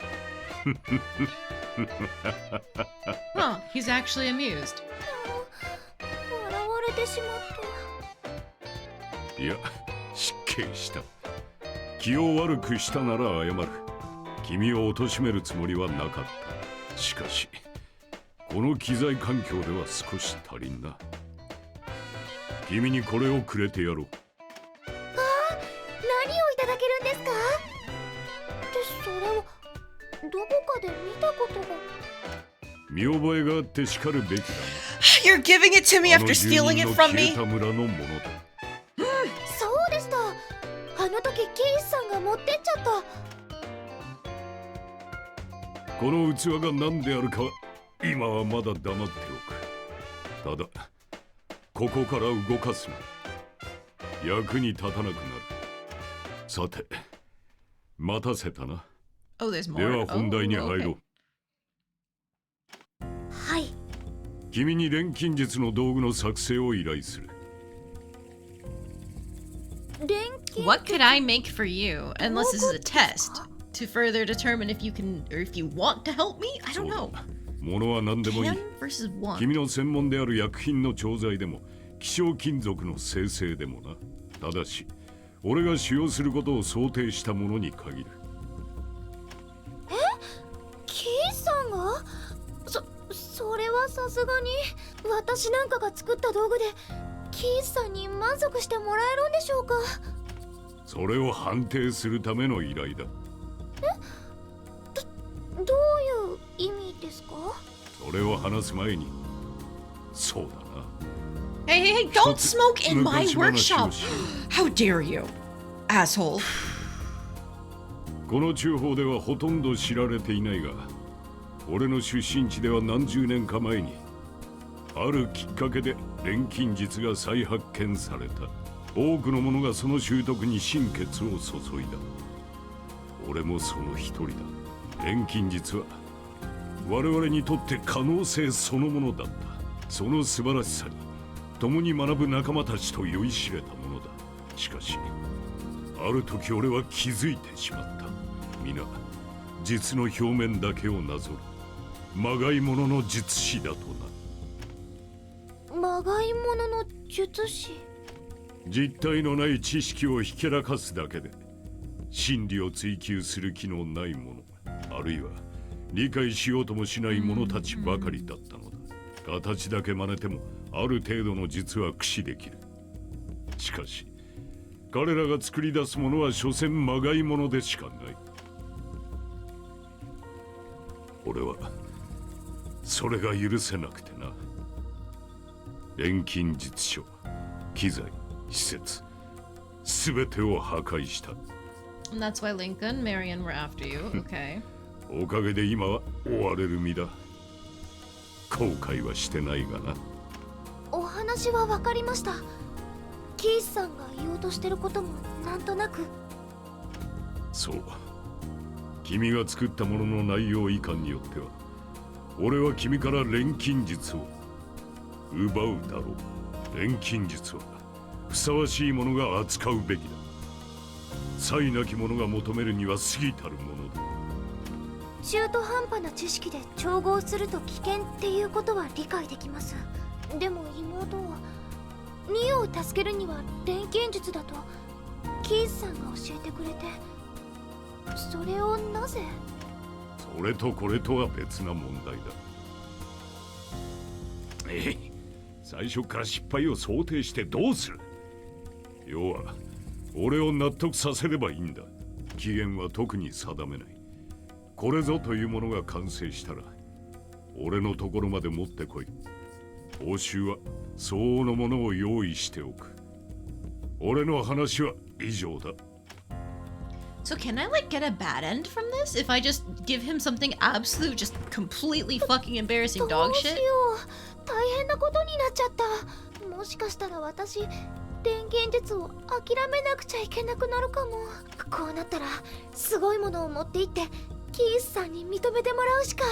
Huh, he's actually amused. 笑われてしまった。いや、失敬した。気を悪くしたなら謝る。君を貶めるつもりはなかった。しかし、この機材環境では少し足りんな。君にこれをくれてやろう。何をいただけるんですか？それをどこかで見たことが。見覚えがあってしかるべきだ。You're giving it to me after stealing it from me. そうでした。あの時ケイスさんが持ってっちゃった。この器が何であるか今はまだ黙っておく。ただここから動かすな。役に立たなくなる。さて、待たせたな。Oh, there's more. では本題に入ろう。はい。君に錬金術の道具の作成を依頼する。What could I make for you? Unless this is a test to further determine if you can or if you want to help me? I don't know. 物は何でもいい。 10 versus 1. 君の専門である薬品の調剤でも希少金属の生成でもな。ただし俺が使用することを想定したものに限る。キーさんが？それはさすがに私なんかが作った道具でキーさんに満足してもらえるんでしょうか？それを判定するための依頼だ。どういう意味ですか？それを話す前に、そうだな。Hey, don't smoke in my workshop! How dare you, asshole! この地方ではほとんど知られていないが、俺の出身地では何十年か前に、あるきっかけで錬金術が再発見された。多くの者がその習得に心血を注いだ。俺もその一人だ。錬金術は我々にとって可能性そのものだった。その素晴らしさに共に学ぶ仲間たちと酔いしれたものだ。しかしある時俺は気づいてしまった。皆実の表面だけをなぞるまがいものの術師だとな。まがいものの術師。実体のない知識をひけらかすだけで真理を追求する気のないもの、あるいは理解しようともしない者たちばかりだったのだ。形だけ真似てもある程度の術は駆使できる。しかし彼らが作り出すものは所詮まがいものでしかない。俺はそれが許せなくてな。錬金術書、機材、施設、すべてを破壊した。And that's why Lincoln, Marion were after you. Okay. おかげで今は追われる身だ。後悔はしてないがな。お話は分かりました。キースさんが言おうとしてることもなんとなく。そう。君が作ったものの内容いかんによっては俺は君から錬金術を奪うだろう。錬金術はふさわしいものが扱うべきだ。才なき者が求めるには過ぎたるものだ。中途半端な知識で調合すると危険っていうことは理解できます。でも妹はニオを助けるには錬金術だとキースさんが教えてくれて、それをなぜ。それとこれとは別な問題だ。最初から失敗を想定してどうする。要は俺を納得させればいいんだ。期限は特に定めない。これぞというものが完成したら俺のところまで持ってこい。報酬は相応のものを用意しておく。俺の話は以上だ。So can I like get a bad end from this if I just give him something absolute, just completely fucking embarrassing dog どうし shit? よう、大変なことになっちゃった。もしかしたら私錬金術を諦めなくちゃいけなくなるかも。こうなったらすごいものを持って行ってキースさんに認めてもらうしか。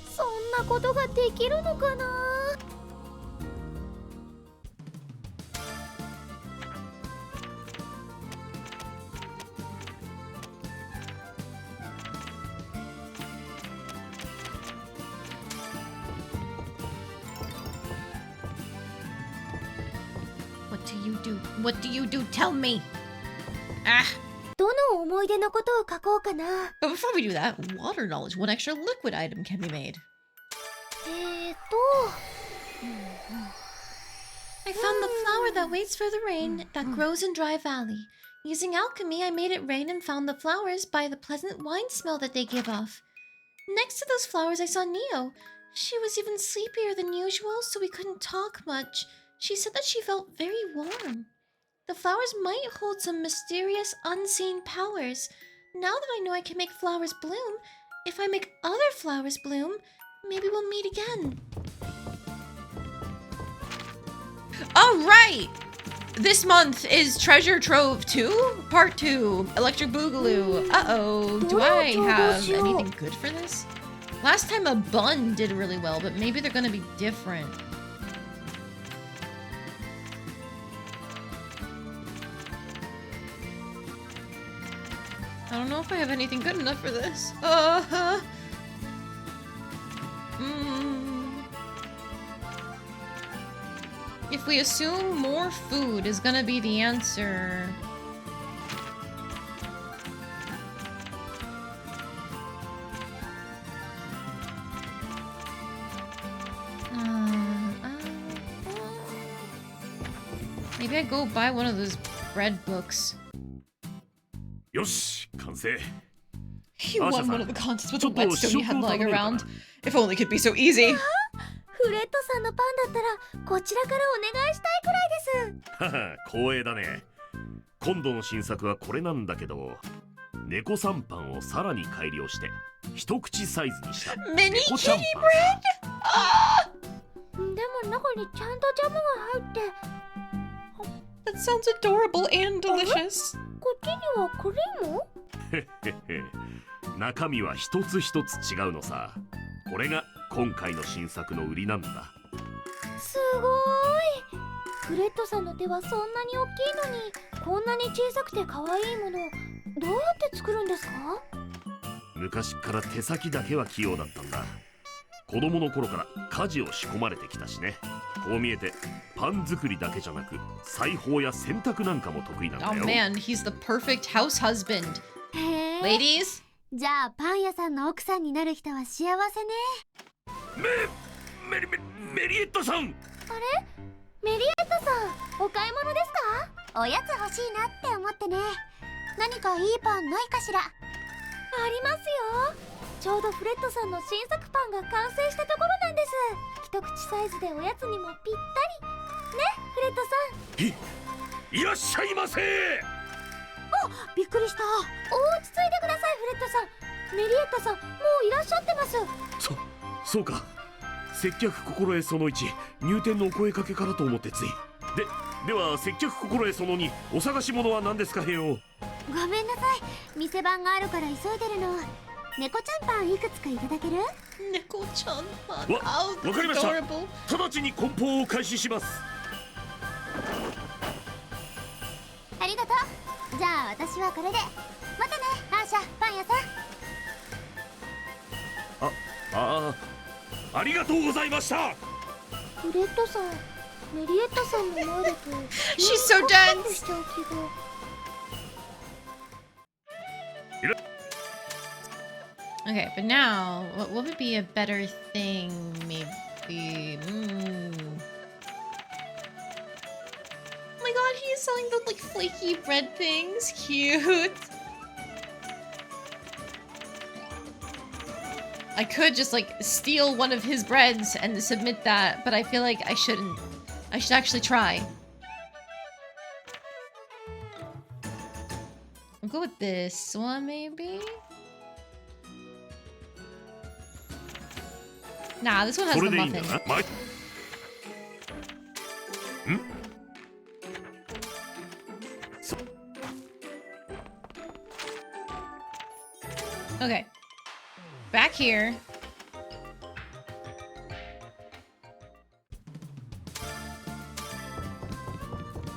そんなことができるのかな。What do you do? Tell me. Ah. どの思い出のことを書こうかな。 But before we do that, water knowledge. What extra liquid item can be made? I found the flower that waits for the rain that grows in Dry Valley. Using alchemy, I made it rain and found the flowers by the pleasant wine smell that they give off. Next to those flowers, I saw Neo. She was even sleepier than usual, so we couldn't talk much. She said that she felt very warm. The flowers might hold some mysterious, unseen powers. Now that I know I can make flowers bloom, if I make other flowers bloom, maybe we'll meet again. Alright! This month is Treasure Trove 2, Part 2, Electric Boogaloo. Uh-oh, do I have anything good for this? Last time a bun did really well, but maybe they're gonna be different. I don't know if I have anything good enough for this. If we assume more food is gonna be the answer. Maybe I go buy one of those bread books. よし、完成。 You won one of the contests with the whetstone you had lying around. If only it could be so easy. フレッドさんのパンだったらこちらからお願いしたいくらいです。はは、光栄だね。今度の新作はこれなんだけど、猫さんパンをさらに改良して一口サイズにした。ミニキティブレッド。でも中にちゃんとジャムが入って。That sounds adorable and delicious. こっちにはクリーム？へへへ。中身は一つ一つ違うのさ。これが今回の新作の売りなんだ。すごーい。フレッドさんの手はそんなに大きいのに、こんなに小さくて可愛いものどうやって作るんですか？昔から手先だけは器用だったんだ。子供の頃から家事を仕込まれてきたしね。こう見えてパン作りだけじゃなく裁縫や洗濯なんかも得意なんだよ。 Oh man, he's the perfect house husband. へえ。 Ladies? じゃあパン屋さんの奥さんになる人は幸せね。メリエットさん。あれ？メリエットさん、お買い物ですか？おやつ欲しいなって思ってね。何かいいパンないかしら？ありますよ。ちょうどフレッドさんの新作パンが完成したところなんです。一口サイズでおやつにもぴったりね、フレッドさん。いらっしゃいませ。びっくりした。落ち着いてください、フレッドさん。メリエットさん、もういらっしゃってます。そうか。接客心得その1、入店のお声かけからと思ってつい。では接客心得その2、お探し物は何ですか、兵王。ごめんなさい。店番があるから急いでるの。猫ちゃんパンいくつかいただける？猫ちゃんパン。わかりました。直ちに梱包を開始します。ありがとう。じゃあ私はこれで。またね、アーシャ、パン屋さん。ありがとうございました。フレッドさん、メリエットさんの前だと She's so dense. しちゃう気が。Okay, but now, what would be a better thing, maybe? Oh my god, he's selling the, like, flaky bread things. Cute. I could just, like, steal one of his breads and submit that, but I feel like I shouldn't. I should actually try. I'll go with this one, maybe? Nah, this one has the muffin. Okay. Back here.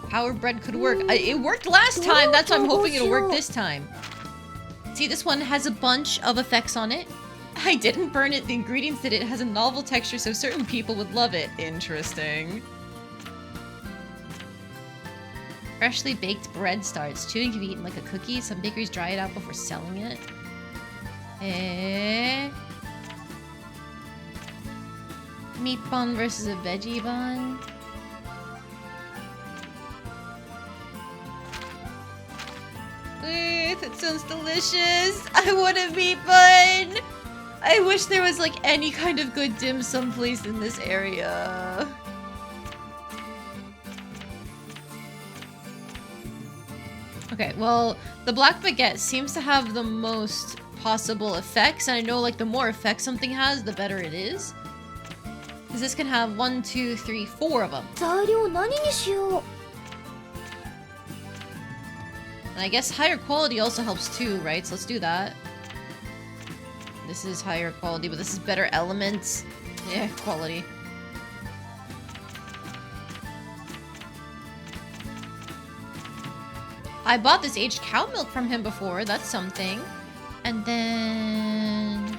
Power bread could work. It worked last time. That's why I'm hoping it'll work this time. See, this one has a bunch of effects on it. I didn't burn it. The ingredients did it. It has a novel texture, so certain people would love it. Interesting. Freshly baked bread starts. Chewing can be eaten like a cookie. Some bakeries dry it out before selling it. Meat bun versus a veggie bun. That sounds delicious. I want a meat bun. I wish there was like any kind of good dim sum place in this area. Okay, well, the black baguette seems to have the most possible effects, and I know like the more effects something has, the better it is. Because this can have 1, 2, 3, 4 of them. 材料何にしよう。 And I guess higher quality also helps too, right? So let's do that. This is higher quality, but this is better elements. Yeah, quality. I bought this aged cow milk from him before. That's something. And then...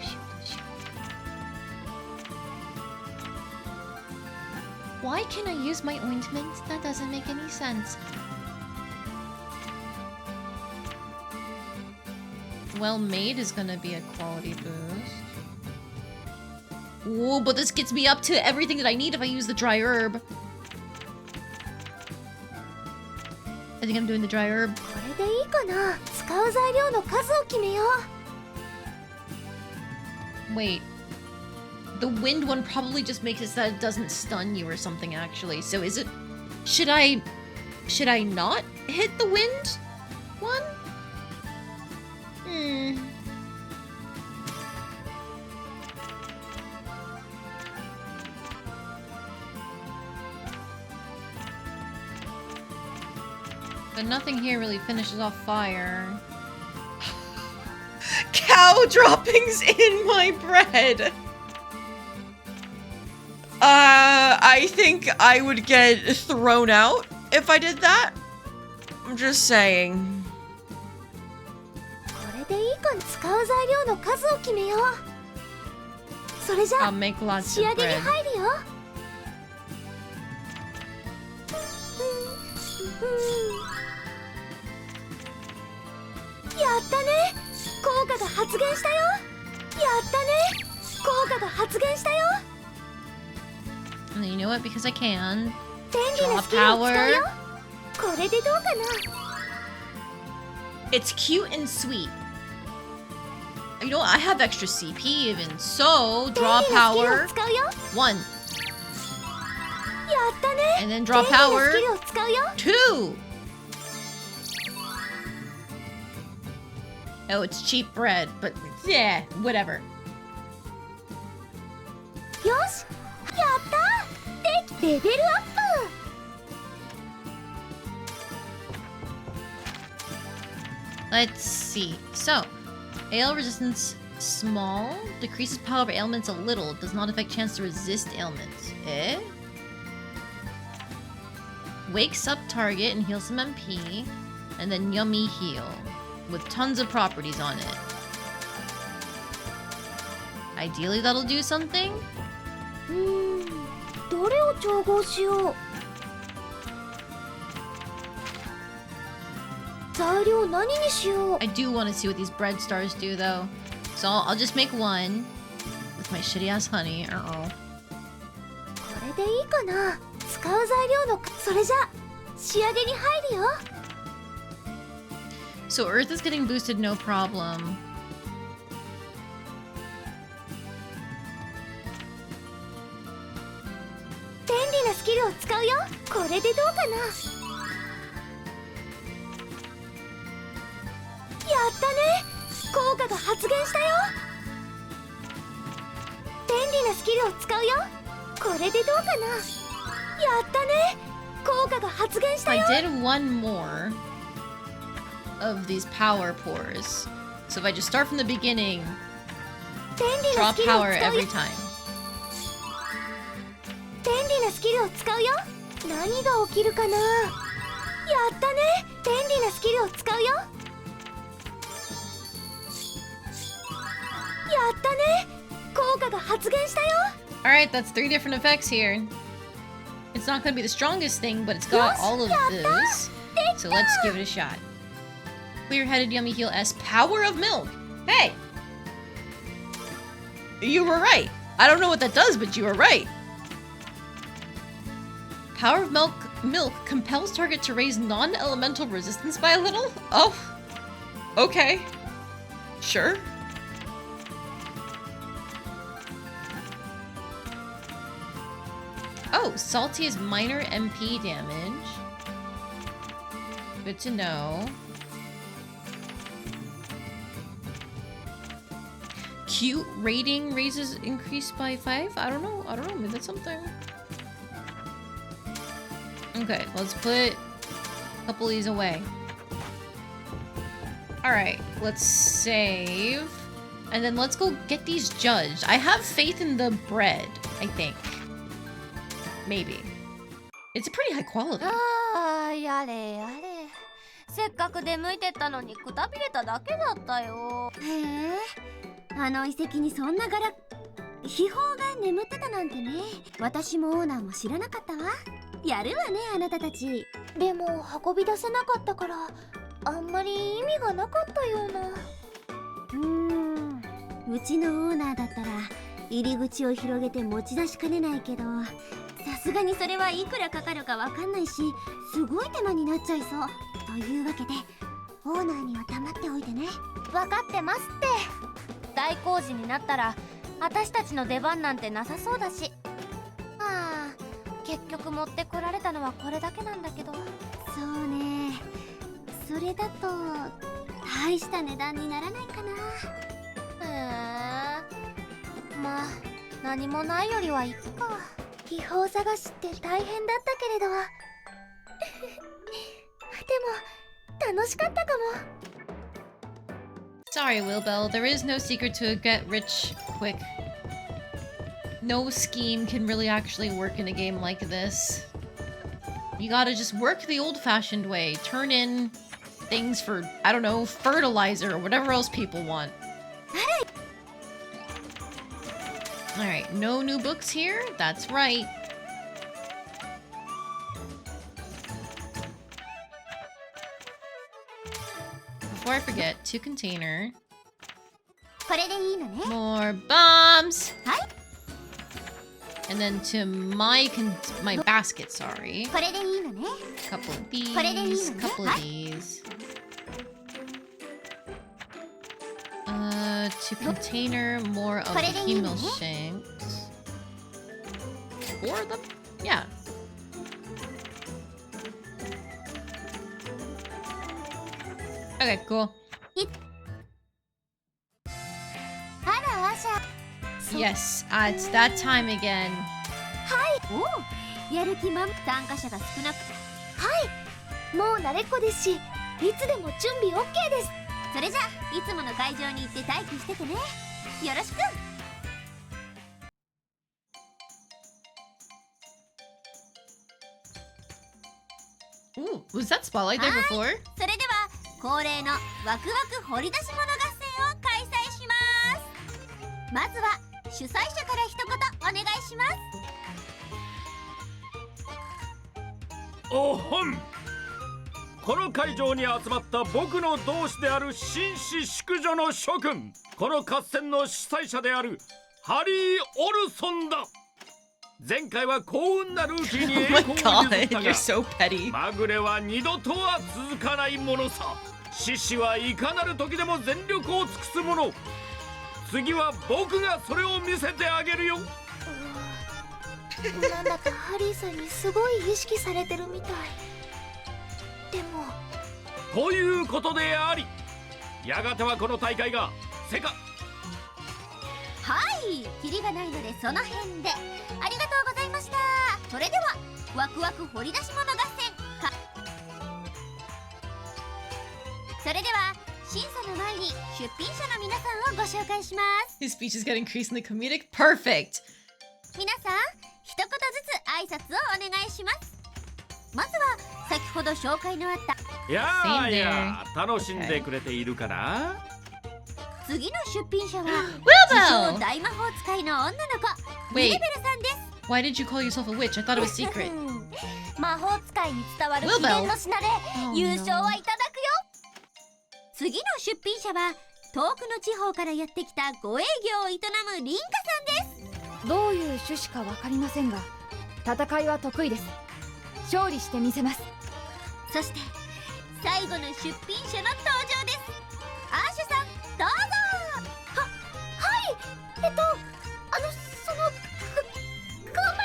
Why can I use my ointment? That doesn't make any sense. Well made is gonna be a quality boost. Whoa, but this gets me up to everything that I need if I use the dry herb. I think I'm doing the dry herb. これでいいかな。使う材料の数を決めよう。 Wait. The wind one probably just makes it so that it doesn't stun you or something actually. So is it... Should I not hit the wind one? But nothing here really finishes off fire. cow droppings in my bread. I think I would get thrown out if I did that. I'm just saying. これでいいかな。使う材料の数を決めよう。それじゃ I'll make lots 仕 of 上げに bread. 入るよ。やったね。効果が発現したよ。やったね。効果が発現したよ。 And you know what? Because I can. 便利な Draw スキルを使うよ。 power. これでどうかな。 It's cute and sweet. You know what? I have extra CP even. So, draw 便利なスキル power. を使うよ。 1. やったね。 And then draw 便利な power. スキルを使うよ。 2. Oh, it's cheap bread, but yeah, whatever. よし、やった。でレベルアップ。 Let's see. So, ale resistance small, decreases power of ailments a little, does not affect chance to resist ailments. Eh? Wakes up target and heals some MP, and then yummy heal, with tons of properties on it. Ideally that'll do something? どれを調合しよう。材料何にしよう。 I do want to see what these bread stars do though. So I'll just make one with my shitty ass honey. Uh-oh. これでいいかな。使う材料のそれじゃ仕上げに入るよ。 So Earth is getting boosted, no problem. 便利なスキルを使うよ。これでどうかな。やったね。効果が発現したよ。便利なスキルを使うよ。これでどうかな。やったね。効果が発現したよ。 I did one more of these power pours. So if I just start from the beginning, 便利な draw スキルを power 使うよ。 every time. 便利なスキルを使うよ。何が起きるかな。やったね。便利なスキルを使うよ。やったね。効果が発現したよ。 Alright, that's 3 different effects here. It's not gonna be the strongest thing, but it's got all of this. So let's give it a shot. Clear-headed yummy heal S. Power of milk. Hey! You were right. I don't know what that does, but you were right. Power of milk compels target to raise non-elemental resistance by a little? Oh. Okay. Sure. Oh, salty is minor MP damage. Good to know. Cute rating raises increased by 5? I don't know. Maybe that's something. Okay, let's put a couple of these away. Alright, let's save. And then let's go get these judged. I have faith in the bread, I think. Maybe. It's a pretty high quality. ああ、やれやれ。せっかく出向いてったのにくたびれただけだったよ。へえ、あの遺跡にそんな秘宝が眠ってたなんてね。私もオーナーも知らなかったわ。やるわね、あなたたち。でも運び出せなかったからあんまり意味がなかったような。うちのオーナーだったら入り口を広げて持ち出しかねないけど、さすがにそれはいくらかかるかわかんないし、すごい手間になっちゃいそう。というわけでオーナーには黙っておいてね。分かってますって。大工事になったら私たちの出番なんてなさそうだし。ああ、結局持ってこられたのはこれだけなんだけど。そうね、それだと大した値段にならないかな。まあ何もないよりはいいか。秘宝探しって大変だったけれどでも楽しかったかも。Sorry, Wilbell. There is no secret to get rich quick. No scheme can really actually work in a game like this. You gotta just work the old-fashioned way. Turn in things for, I don't know, fertilizer or whatever else people want. Alright, no new books here? That's right. Before I forget, to container. これでいいのね。 More bombs! はい。 And then to my basket, sorry. これでいいのね。 Couple of these, これでいいのね。 couple は of い。 these. To container more of the これでいいのね。 Hemel shanks. 4 of them? Yeah. Okay, cool. あら、アシャ。 Yes, it's that time again. はい。おお、やる気満々。参加者が少なく。はい。もう慣れっこですし、いつでも準備 OK です。それじゃあ、いつもの会場に行って待機しててね。よろしく。 Ooh, was that spotlight there before? それでは恒例のワクワク掘り出し物合戦を開催します。まずは主催者から一言お願いします。おほん。この会場に集まった僕の同志である紳士淑女の諸君、この合戦の主催者であるハリー・オルソンだ。前回は幸運なルーキーに栄光を譲ったが、 you're so petty. まぐれは二度とは続かないものさ。獅子はいかなる時でも全力を尽くすもの。次は僕がそれを見せてあげるよ。なんだかハリーさんにすごい意識されてるみたい。でもということであり、やがてはこの大会が世界。はい、キリがないのでその辺でありがとうございました。それではワクワク掘り出し物合戦か。それでは審査の前に出品者の皆さんをご紹介します。 His speeches get increasingly comedic. Perfect. 皆さん一言ずつ挨拶をお願いします。まずは先ほど紹介のあった。いやーいやー、楽しんでくれているかな。次の出品者は Wilbell! 自称大魔法使いの女の子 Wait. ウィルベルさんです。 Why did you call yourself a witch? I thought it was secret. 魔法使いに伝わる秘伝の品で優勝はいただくよ。次の出品者は遠くの地方からやってきたご営業を営むリンカさんです。どういう趣旨か分かりませんが、戦いは得意です。勝利してみせます。そして最後の出品者の登場です。アーシャさんどうぞ。はい頑張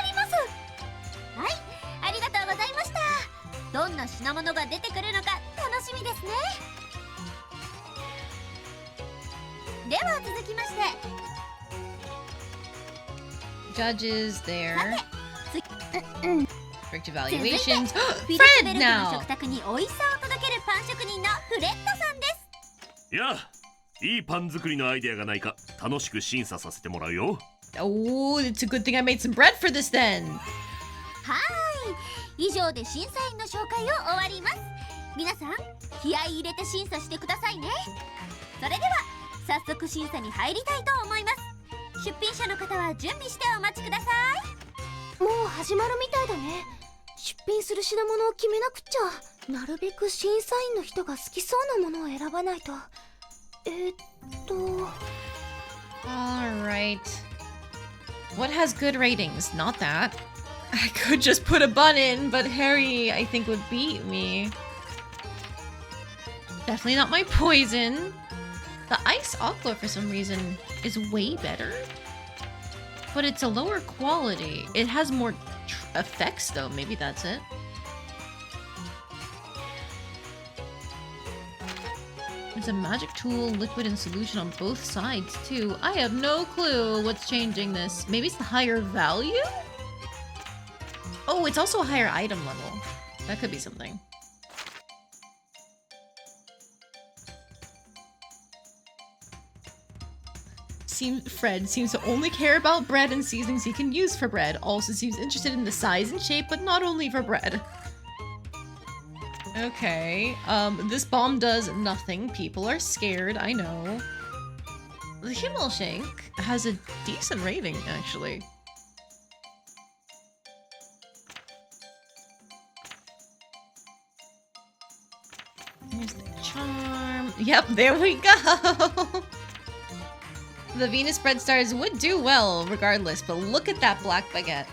ります。はい、ありがとうございました。どんな品物が出てくるのか楽しみですね。では続きまして Judges there. Strict 続いて evaluations. フィルス Fred ベルクの now. 食卓に美味しさを届けるパン職人のフレッドさんです。いや、いいパン作りのアイデアがないか楽しく審査させてもらうよ。 Oh, it's a good thing I made some bread for this then. はーい、以上で審査員の紹介を終わります。皆さん気合い入れて審査してくださいね。それでは早速審査に入りたいと思います。出品者の方は準備してお待ちください。もう始まるみたいだね。出品する品物を決めなくっちゃ。なるべく審査員の人が好きそうなものを選ばないと。Alright. What has good ratings? Not that. I could just put a bun in, but Harry, I think, would beat me. Definitely not my poison. The ice aqua, for some reason, is way better. But it's a lower quality. It has more effects, though. Maybe that's it. There's a magic tool, liquid, and solution on both sides, too. I have no clue what's changing this. Maybe it's the higher value? Oh, it's also a higher item level. That could be something. Fred seems to only care about bread and seasonings he can use for bread. Also seems interested in the size and shape, but not only for bread. Okay, this bomb does nothing. People are scared, I know. The Himmelshank has a decent rating, actually. Here's the charm. Yep, there we go! The Venus bread stars would do well regardless, but look at that black baguette.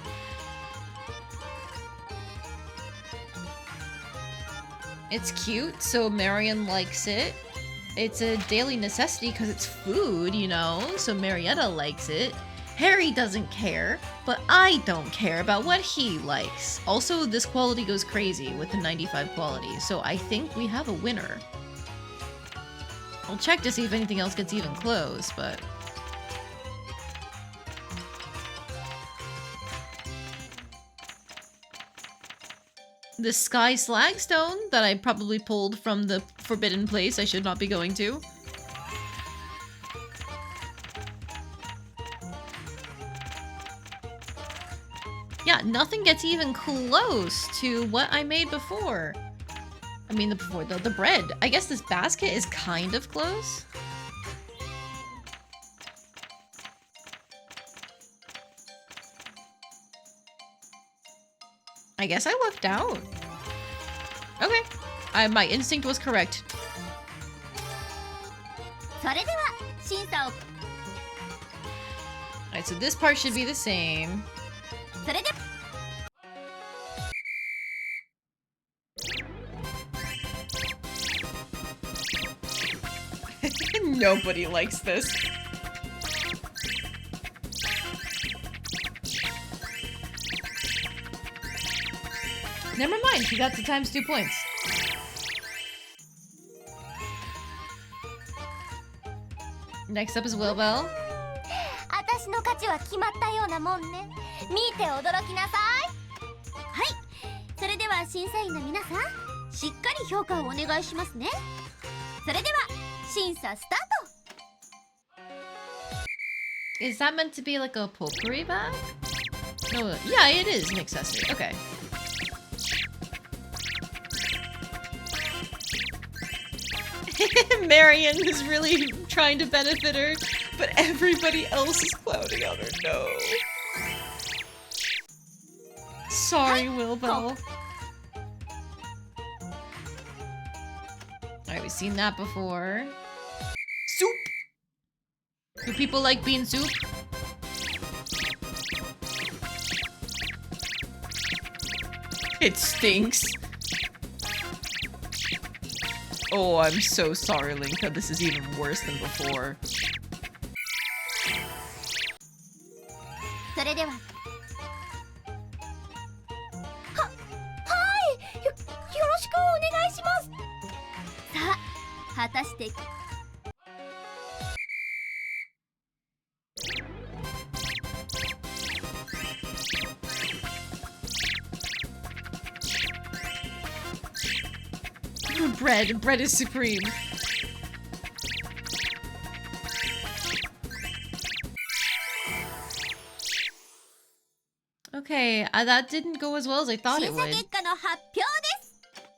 It's cute, so Marion likes it. It's a daily necessity because it's food, you know, so Marietta likes it. Harry doesn't care, but I don't care about what he likes. Also, this quality goes crazy with the 95 quality, so I think we have a winner. I'll check to see if anything else gets even close, but... The Sky Slagstone that I probably pulled from the forbidden place I should not be going to. Yeah, nothing gets even close to what I made before. I mean, the bread. I guess this basket is kind of close. I guess I lucked out. Okay. My instinct was correct. Alright, so this part should be the same. Nobody likes this. Never mind, she got the times 2 points. Next up is Wilbell. 私の価値は決まったようなもんね。見て驚きなさい。はい。それでは審査員の皆さん、しっかり評価をお願いしますね。それでは審査スタート。Is that meant to be like a potpourri bag? No, yeah, it is an accessory. Okay. Marion is really trying to benefit her, but everybody else is clouding on her. No. Sorry, Wilbell. Alright, we've seen that before. Soup! Do people like bean soup? It stinks. Oh, I'm so sorry, Linka. This is even worse than before. それでは。よろしくお願いします。さあ、果たして。Bread is supreme. Okay, that didn't go as well as I thought it would.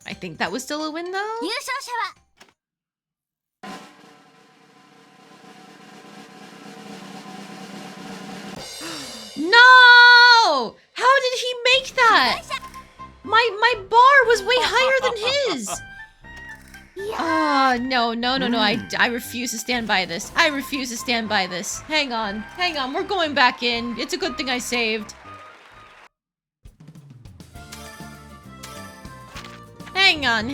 I think that was still a win though. No! How did he make that? My bar was way higher than his. No, I refuse to stand by this. I refuse to stand by this. Hang on, we're going back in. It's a good thing I saved. Hang on.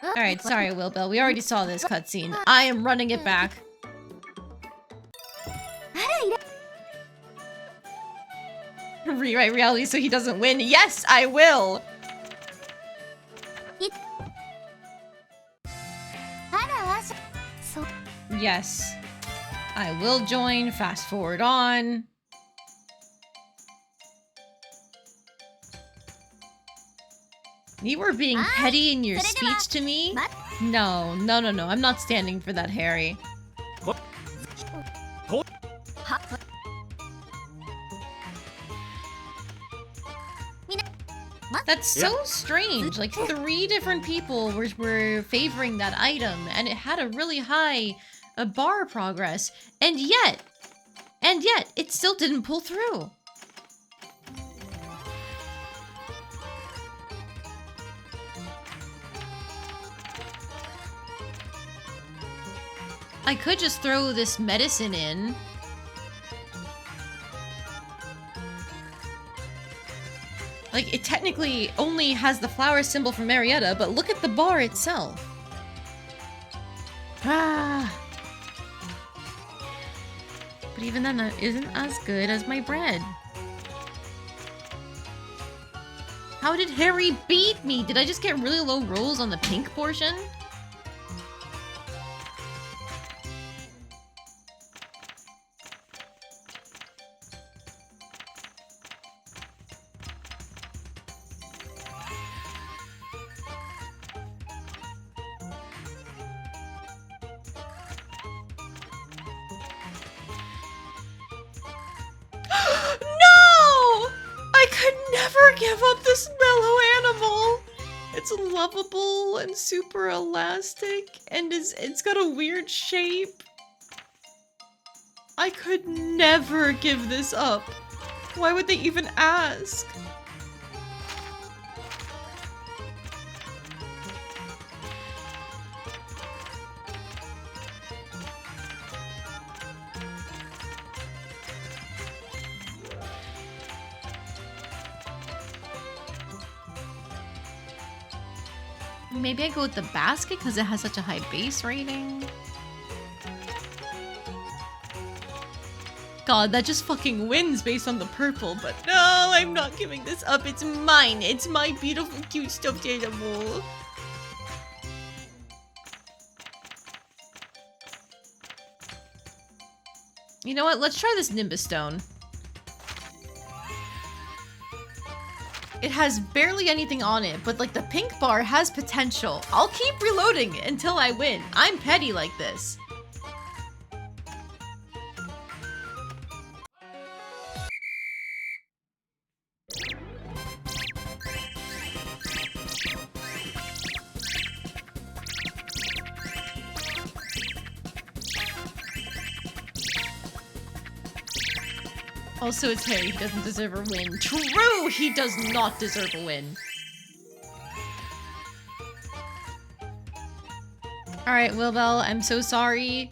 Alright, sorry, Wilbell. We already saw this cutscene. I am running it back. Rewrite reality so he doesn't win. Yes, I will! Yes. I will join. Fast forward on. You were being petty in your speech to me? No, no, no, no. I'm not standing for that, Harry. That's so strange. Like 3 different people were favoring that item, and it had a really high bar progress, and yet it still didn't pull through. I could just throw this medicine in. Like, it technically only has the flower symbol for Marietta, but look at the bar itself. Ah. But even then, that isn't as good as my bread. How did Harry beat me? Did I just get really low rolls on the pink portion? Give up this mellow animal. It's lovable and super elastic, and it's got a weird shape. I could never give this up. Why would they even ask? Maybe I go with the basket because it has such a high base rating. God, that just fucking wins based on the purple, but no, I'm not giving this up. It's mine. It's my beautiful, cute stuffed animal. You know what? Let's try this Nimbus Stone. It has barely anything on it, but like the pink bar has potential. I'll keep reloading until I win. I'm petty like this. Also, it's Harry. He doesn't deserve a win. True! He does not deserve a win. Alright, Wilbell, I'm so sorry.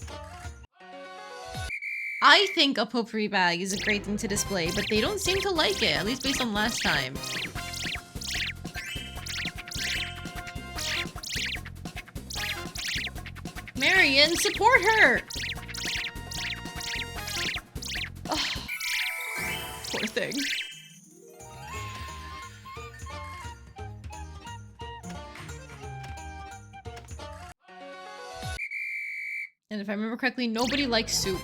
I think a potpourri bag is a great thing to display, but they don't seem to like it, at least based on last time. Marion, support her! Poor thing. And if I remember correctly, nobody likes soup.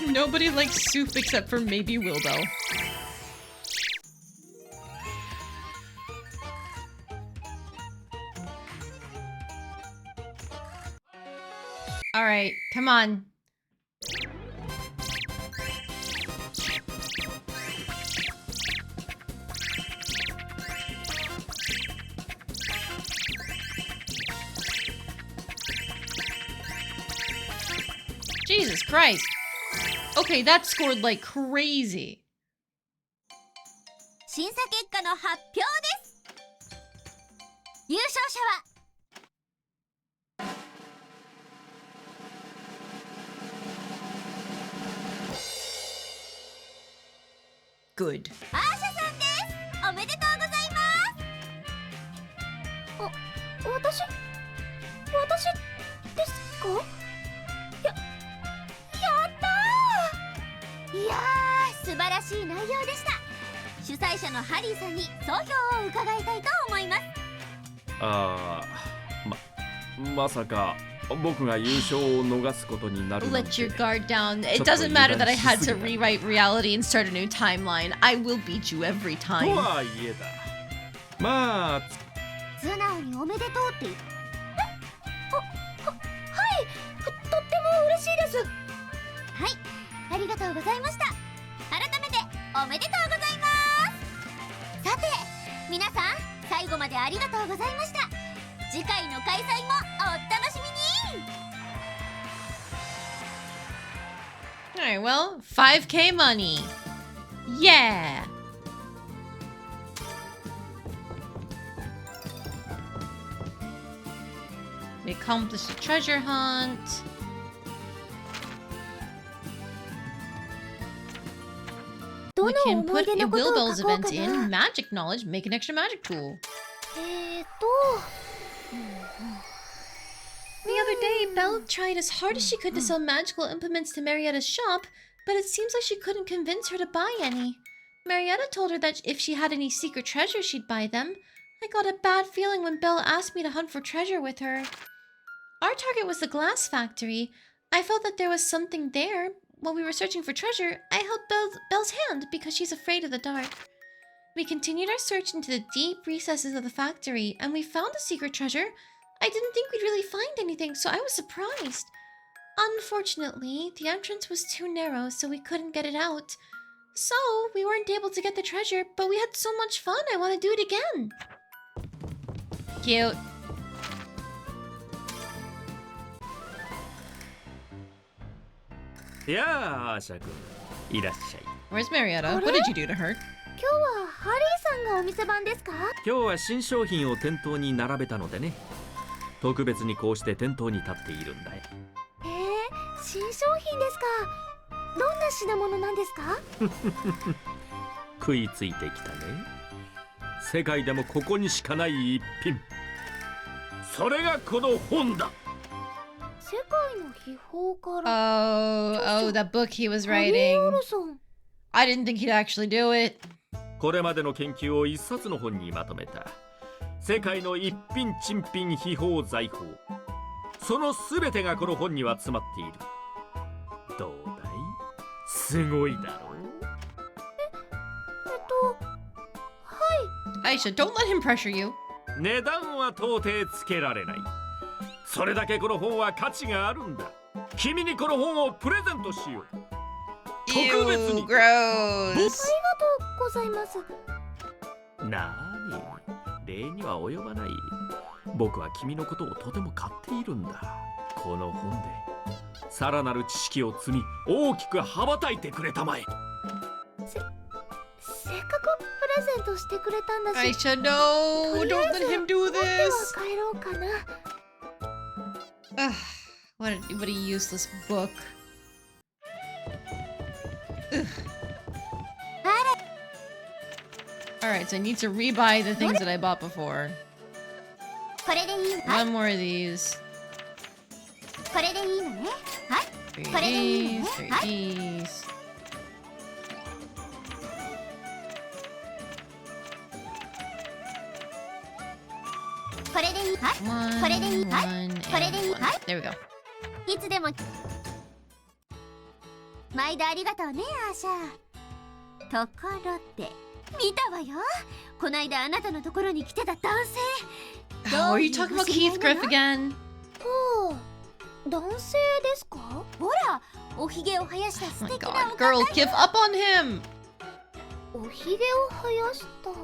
Nobody likes soup except for maybe Wilbell. Alright, come on. Jesus Christ. Okay, that scored like crazy. 審査結果の発表です。優勝者は Good. アーシャさんです。おめでとうございます。私ですか？やったー。いやー、素晴らしい内容でした。主催者のハリーさんに総評を伺いたいと思います。まさか僕が優勝を逃すことになるなんて。 Let your guard down. It doesn't matter that I had to rewrite reality and start a new timeline. I will beat you every と time. はいえだ。まあ、素直におめでとうってはい、とっても嬉しいです。はい、ありがとうございました。改めておめでとうございます。さて皆さん、最後までありがとうございました。次回の開催もお楽しみに。 Alright, well, 5k money. Yeah! We accomplished the treasure hunt. We can put a Will Bell's event in magic knowledge, make an extra magic tool. The other day, Belle tried as hard as she could to sell magical implements to Marietta's shop, but it seems like she couldn't convince her to buy any. Marietta told her that if she had any secret treasure, she'd buy them. I got a bad feeling when Belle asked me to hunt for treasure with her. Our target was the glass factory. I felt that there was something there. While we were searching for treasure, I held Belle's hand because she's afraid of the dark. We continued our search into the deep recesses of the factory, and we found the secret treasure. I didn't think we'd really find anything, so I was surprised. Unfortunately, the entrance was too narrow, so we couldn't get it out. So, we weren't able to get the treasure, but we had so much fun, I want to do it again. Cute. Yeah, Asha-kun. いらっしゃい。 Where's Marietta? What did you do to her? 今日はハリーさんがお店番ですか？今日は新商品を店頭に並べたのでね。特別にこうして店頭に立っているんだよ。新商品ですか？どんな品物なんですか？食いついてきたね。世界でもここにしかない一品。それがこの本だ。世界の秘宝から。Oh, that book he was writing. I didn't think he'd actually do it. これまでの研究を一冊の本にまとめた。世界の一品珍品秘宝財宝。そのすべてがこの本には詰まっている。どうだい？すごいだろう？はい。Ayesha, don't let him pressure you. 値段は到底つけられない。それだけこの本は価値があるんだ。君にこの本をプレゼントしよう。特別に。Ew, gross. ありがとうございます。なーに、礼には及ばない。僕は君のことをとても買っているんだ。この本でさらなる知識を積み、大きく羽ばたいてくれたまえ。せっかくプレゼントしてくれたんだし。Ayesha, no, don't let him do this. 帰ろうかな。What a useless book. Alright, so I need to rebuy the things that I bought before. これでいい？ One more of these. これでいいのね。はい。 Three これでいいの these, ね。 three はい。 these. これでいい？はい。 One, これでいい？はい。 one, これでいい？ and はい。 one. There we go. いつでも。毎度ありがとうね、アーシャ。ところで、見たわよ。こないだあなたのところに来てた男性。Oh, are you talking about Keith Griff again? ほう、男性ですか？ほら、おひげを生やした Oh 素 my 敵な god, お girl, 方 give up on him! おひげを生やした。あ、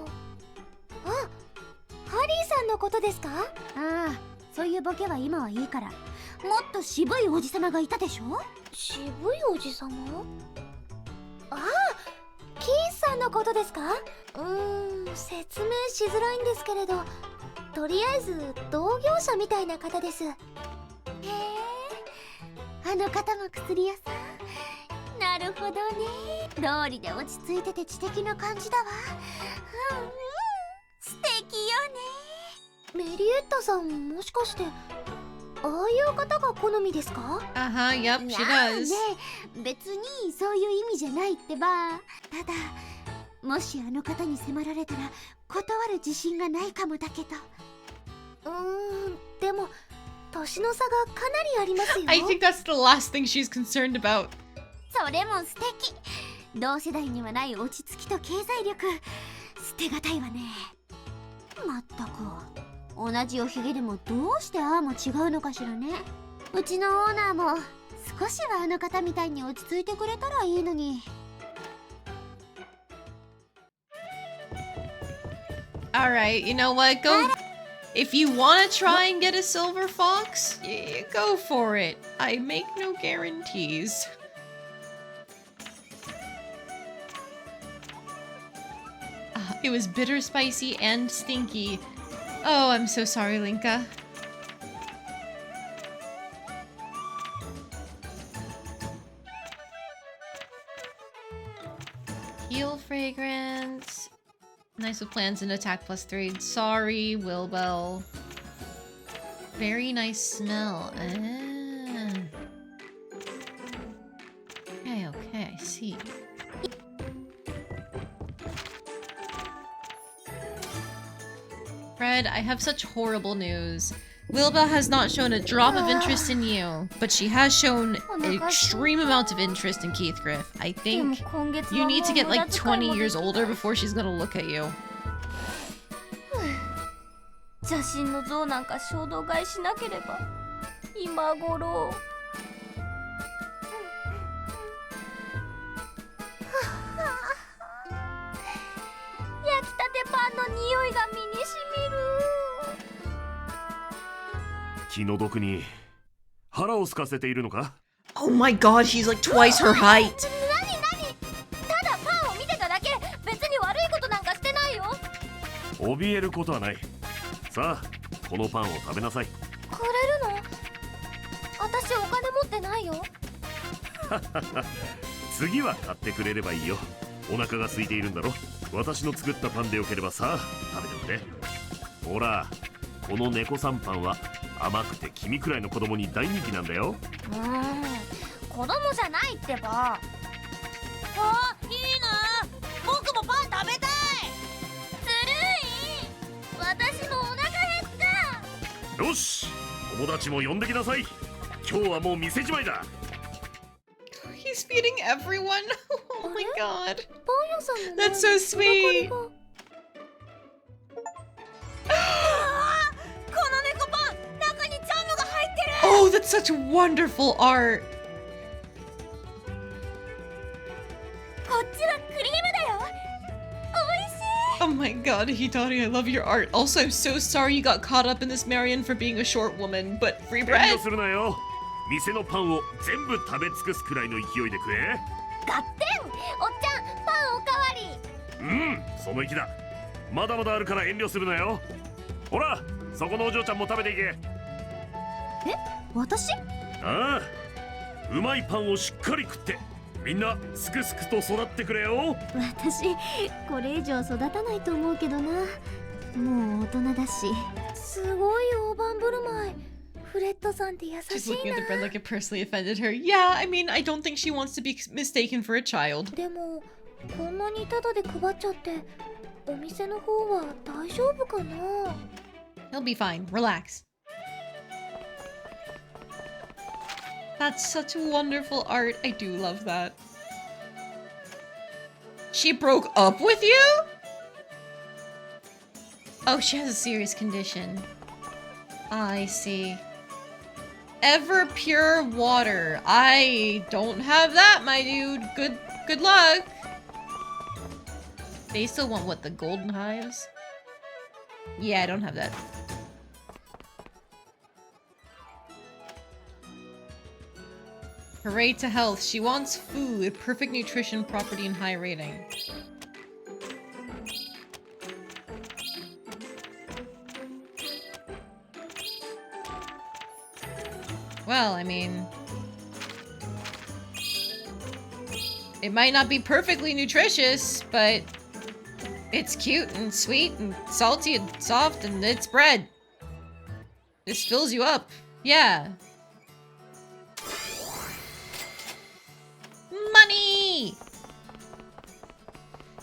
ハリーさんのことですか？ああ、そういうボケは今はいいから。もっと渋いおじさまがいたでしょ？渋いおじさま？ああ、キースさんのことですか？説明しづらいんですけれど、とりあえず同業者みたいな方です。へえ、あの方も薬屋さん。なるほどね。道理で落ち着いてて知的な感じだわ。素敵よね。メリエッタさん、もしかしてああいう方が好みですか？ Yep, she does. ね、別にそういう意味じゃないってば。ただ、もしあの方に迫られたら断る自信がないかもだけど。でも年の差がかなりありますよ。 I think that's the last thing she's concerned about. それも素敵。同世代にはない落ち着きと経済力、捨てがたいわね。まったく同じおひげでもどうしてああも違うのかしらね。うちのオーナーも少しはあの方みたいに落ち着いてくれたらいいのに。Alright, you know what? Go. If you want to try and get a silver fox, go for it. I make no guarantees. It was bitter, spicy, and stinky. Oh, I'm so sorry, Linka. Heal fragrance. Nice with plans and attack +3. Sorry, Wilbell. Very nice smell. Okay, I see. Fred, I have such horrible news. Wilbell has not shown a drop of interest in you, but she has shown an extreme amount of interest in Keithgriff. I think you need to get like 20 years older before she's gonna look at you. 写真の像なんか衝動買いしなければ今頃。焼きたてパンの匂いが身にしみる。気の毒に腹を空かせているのか？ Oh my god, he's like twice her height. 何？ただパンを見てただけ。別に悪いことなんかしてないよ。怯えることはない。さあ、このパンを食べなさい。くれるの？私お金持ってないよ。次は買ってくれればいいよ。お腹が空いているんだろ。私の作ったパンでよければさあ食べてみて。ほら、この猫さんパンは甘くて君くらいの子供に大人気なんだよ。子供じゃないってば。あ、いいな。僕もパン食べたい。ずるい。私もお腹減った。よし、友達も呼んできなさい。今日はもう店じまいだ。He's feeding everyone. Oh my god. パン屋さんの That's so sweet. この猫パン、中にジャムが入ってる。 Oh, that's such wonderful art. こっちはクリームだよ。美味しい。 Oh my god, Hidari, I love your art. Also, I'm so sorry you got caught up in this Marion for being a short woman, but free 遠 bread. 慮するなよ。店のパンを全部食べ尽くすくらいの勢いで食え。ガッテン、おっちゃん、パンおかわり。うん、その意気だ。まだまだあるから遠慮するなよ。ほら、そこのお嬢ちゃんも食べていけ。え、私？ああ、うまいパンをしっかり食ってみんなすくすくと育ってくれよ。私これ以上育たないと思うけどな。もう大人だし。すごい大盤振る舞い。フレッドさんって優 She's しい looking な。 at the bread like it personally offended her. Yeah, I mean, I don't think she wants to be mistaken for a child. でもこんなにタダで配っちゃってお店の方は大丈夫かな。 He'll be fine. Relax. That's such wonderful art. I do love that. She broke up with you? Oh, she has a serious condition. I see. Ever pure water. I don't have that, my dude. Good luck. They still want what, the golden hives? Yeah, I don't have that. Hooray to health. She wants food, perfect nutrition, property, and high rating. Well, I mean... it might not be perfectly nutritious, but... it's cute and sweet and salty and soft and it's bread. This fills you up. Yeah. Money!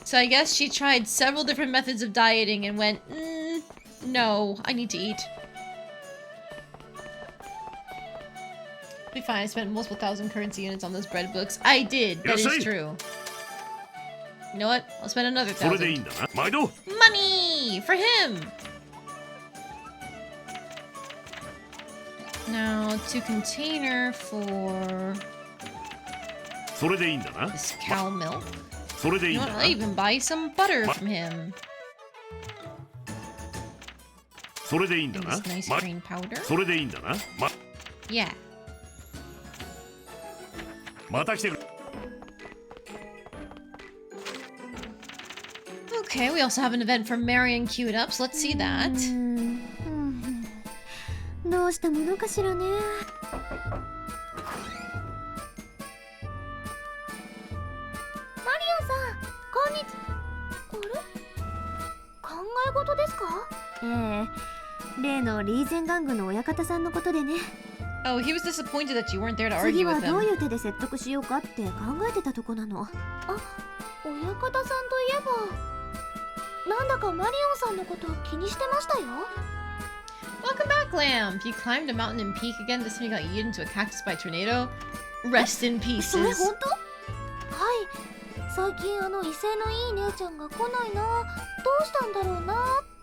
So I guess she tried several different methods of dieting and went, no, I need to eat. Be fine. I spent multiple thousand currency units on those bread books. I did. That is true. You know what? I'll spend another それでいい 1,000. んだな毎度 Money for him. Now to container for それでいいんだな this cow milk. それでいい You ん know だ what? な I'll even buy some butter from him. それでいいんだ And な this nice ま green powder. それでいいんだな Yeah. また来てくれ Okay, we also have an event for Marion queued up, so let's see that. どうしたものかしらね。マリオンさん、こんにちあれ考え事ですか？ええ、例のリーゼンガングの親方さんのことでね。Oh, he was disappointed that you weren't there to 次 argue は with どう him. いう手で説得しようかって考えてたとこなの。親方さんといえば、なんだかマリオンさんのこと気にしてましたよ。Welcome back, Lamb. You climbed a mountain and peak again. This time you got eaten into a cactus by a tornado. Rest in それ pieces. 本当？はい。最近威勢のいい姉ちゃんが来ないな。どうしたんだろうなっ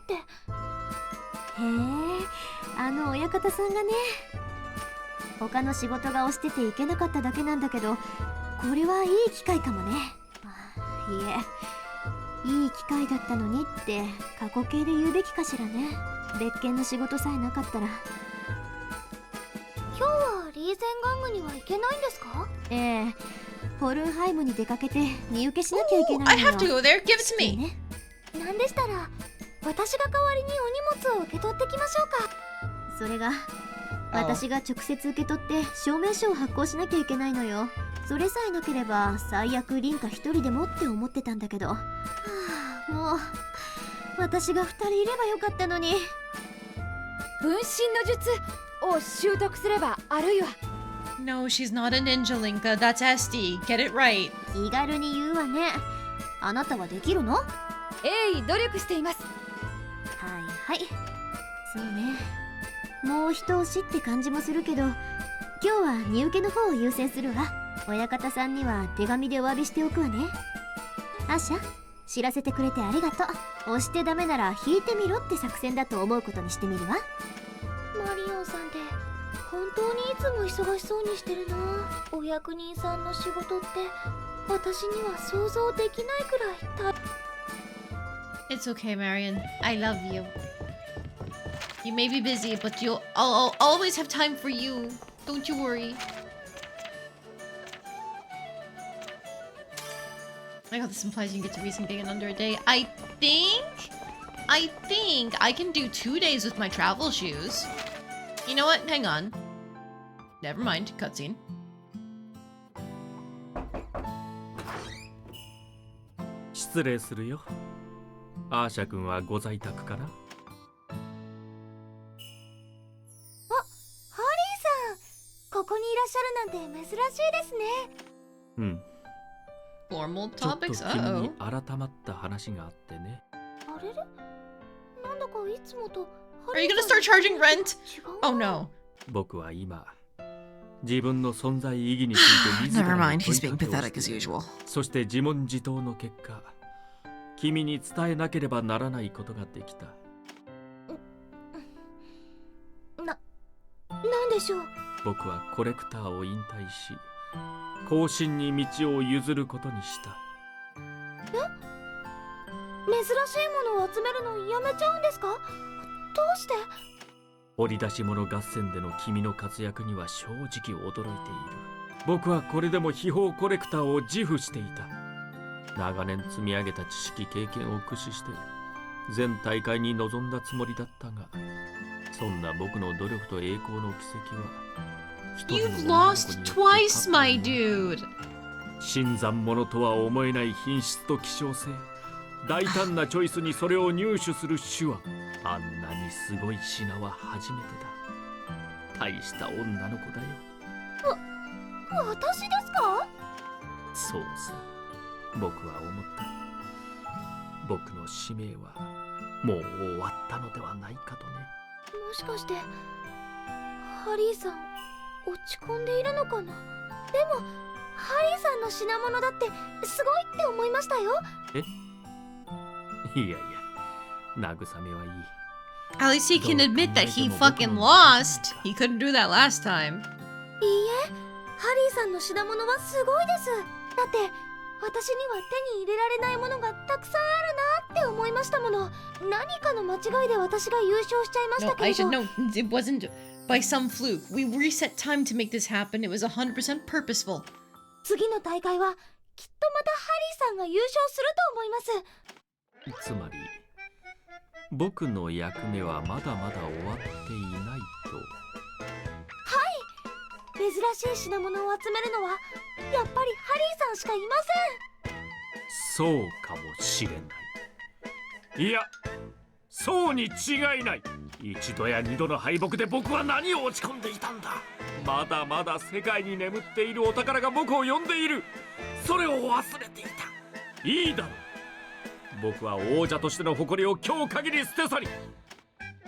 て。へえ、親方さんがね。他の仕事が押してて行けなかっただけなんだけど、これはいい機会かもね。いえ、いい機会だったのにって過去形で言うべきかしらね。別件の仕事さえなかったら。今日はリーゼンガングには行けないんですか？ええ、ホルンハイムに出かけて荷受けしなきゃいけない I のよ。 have to go there. Give it to me. なんでしたら私が代わりにお荷物を受け取ってきましょうか。それが私が直接受け取って証明書を発行しなきゃいけないのよ。それさえなければ最悪凛花一人でもって思ってたんだけど、はあ、もう私が2人いればよかったのに。分身の術を習得すればあるいは。 No, she's not a ninja, Linka. That's SD. Get it right. 気軽に言うわね。あなたはできるの？鋭意努力しています。はいはい、そうね。もう一押しって感じもするけど、今日は荷受けの方を優先するわ。親方さんには手紙でお詫びしておくわね。アシャ、知らせてくれてありがとう。押してダメなら引いてみろって作戦だと思うことにしてみるわ。マリオンさんって本当にいつも忙しそうにしてるな。お役人さんの仕事って私には想像できないくらいIt's okay, Marion. I love you. You may be busy, but I'll always have time for you. Don't you worry. I know this implies you can get to Riesling in under a day. I think I can do 2 days with my travel shoes. You know what? Hang on. Never mind. Cutscene. 失礼するよ。アーシャ君はご在宅かな？ハリーさん、ここにいらっしゃるなんて珍しいですね。うん。 Formal ちょっと topics. 君 Uh に oh. 改まった話があってね。あれれ、なんだかいつもと Are you gonna start charging rent? Oh no. 僕は今、自分の存在意義について自ら Never の mind. 問 He's い being かけを pathetic して as usual. そして自問自答の結果、君に伝えなければならないことができた。なんでしょう。僕はコレクターを引退し、後進に道を譲ることにした。珍しいものを集めるのやめちゃうんですか？どうして？掘り出し物合戦での君の活躍には正直驚いている。僕はこれでも秘宝コレクターを自負していた。長年積み上げた知識経験を駆使して全大会に臨んだつもりだったが、そんな僕の努力と栄光の奇跡は一人 You've の女の子 lost によって twice, my dude. 新参者とは思えない品質と希少性、大胆なチョイスにそれを入手する手腕、あんなにすごい品は初めてだ。大した女の子だよ。私ですか？そうさ、僕は思った。僕の使命はもう終わったのではないかとね。もしかしてハリーさん落ち込んでいるのかな。でもハリーさんの品物だってすごいって思いましたよ。いやいや、慰めはいい。 At least he can admit that he fucking lost. He couldn't do that last time. いいえ、ハリーさんの品物はすごいです。だって私には手に入れられないものがたくさんあるなって思いましたもの。何かの間違いで私が優勝しちゃいましたけ No, れど。 Aisha, no, it wasn't by some fluke. We reset time to make this happen. It was 100% purposeful. 次の大会はきっとまたハリーさんが優勝すると思います。つまり僕の役目はまだまだ終わっていないと。はい、珍しい品物を集めるのはやっぱりハリーさんしかいまそうかもしれない。いや、そうに違いない。一度や二度の敗北で僕は何を落ち込んでいたんだ。まだまだ世界に眠っているお宝が僕を呼んでいる。それを忘れていた。いいだろう。僕は王者としての誇りを今日限り捨て去り、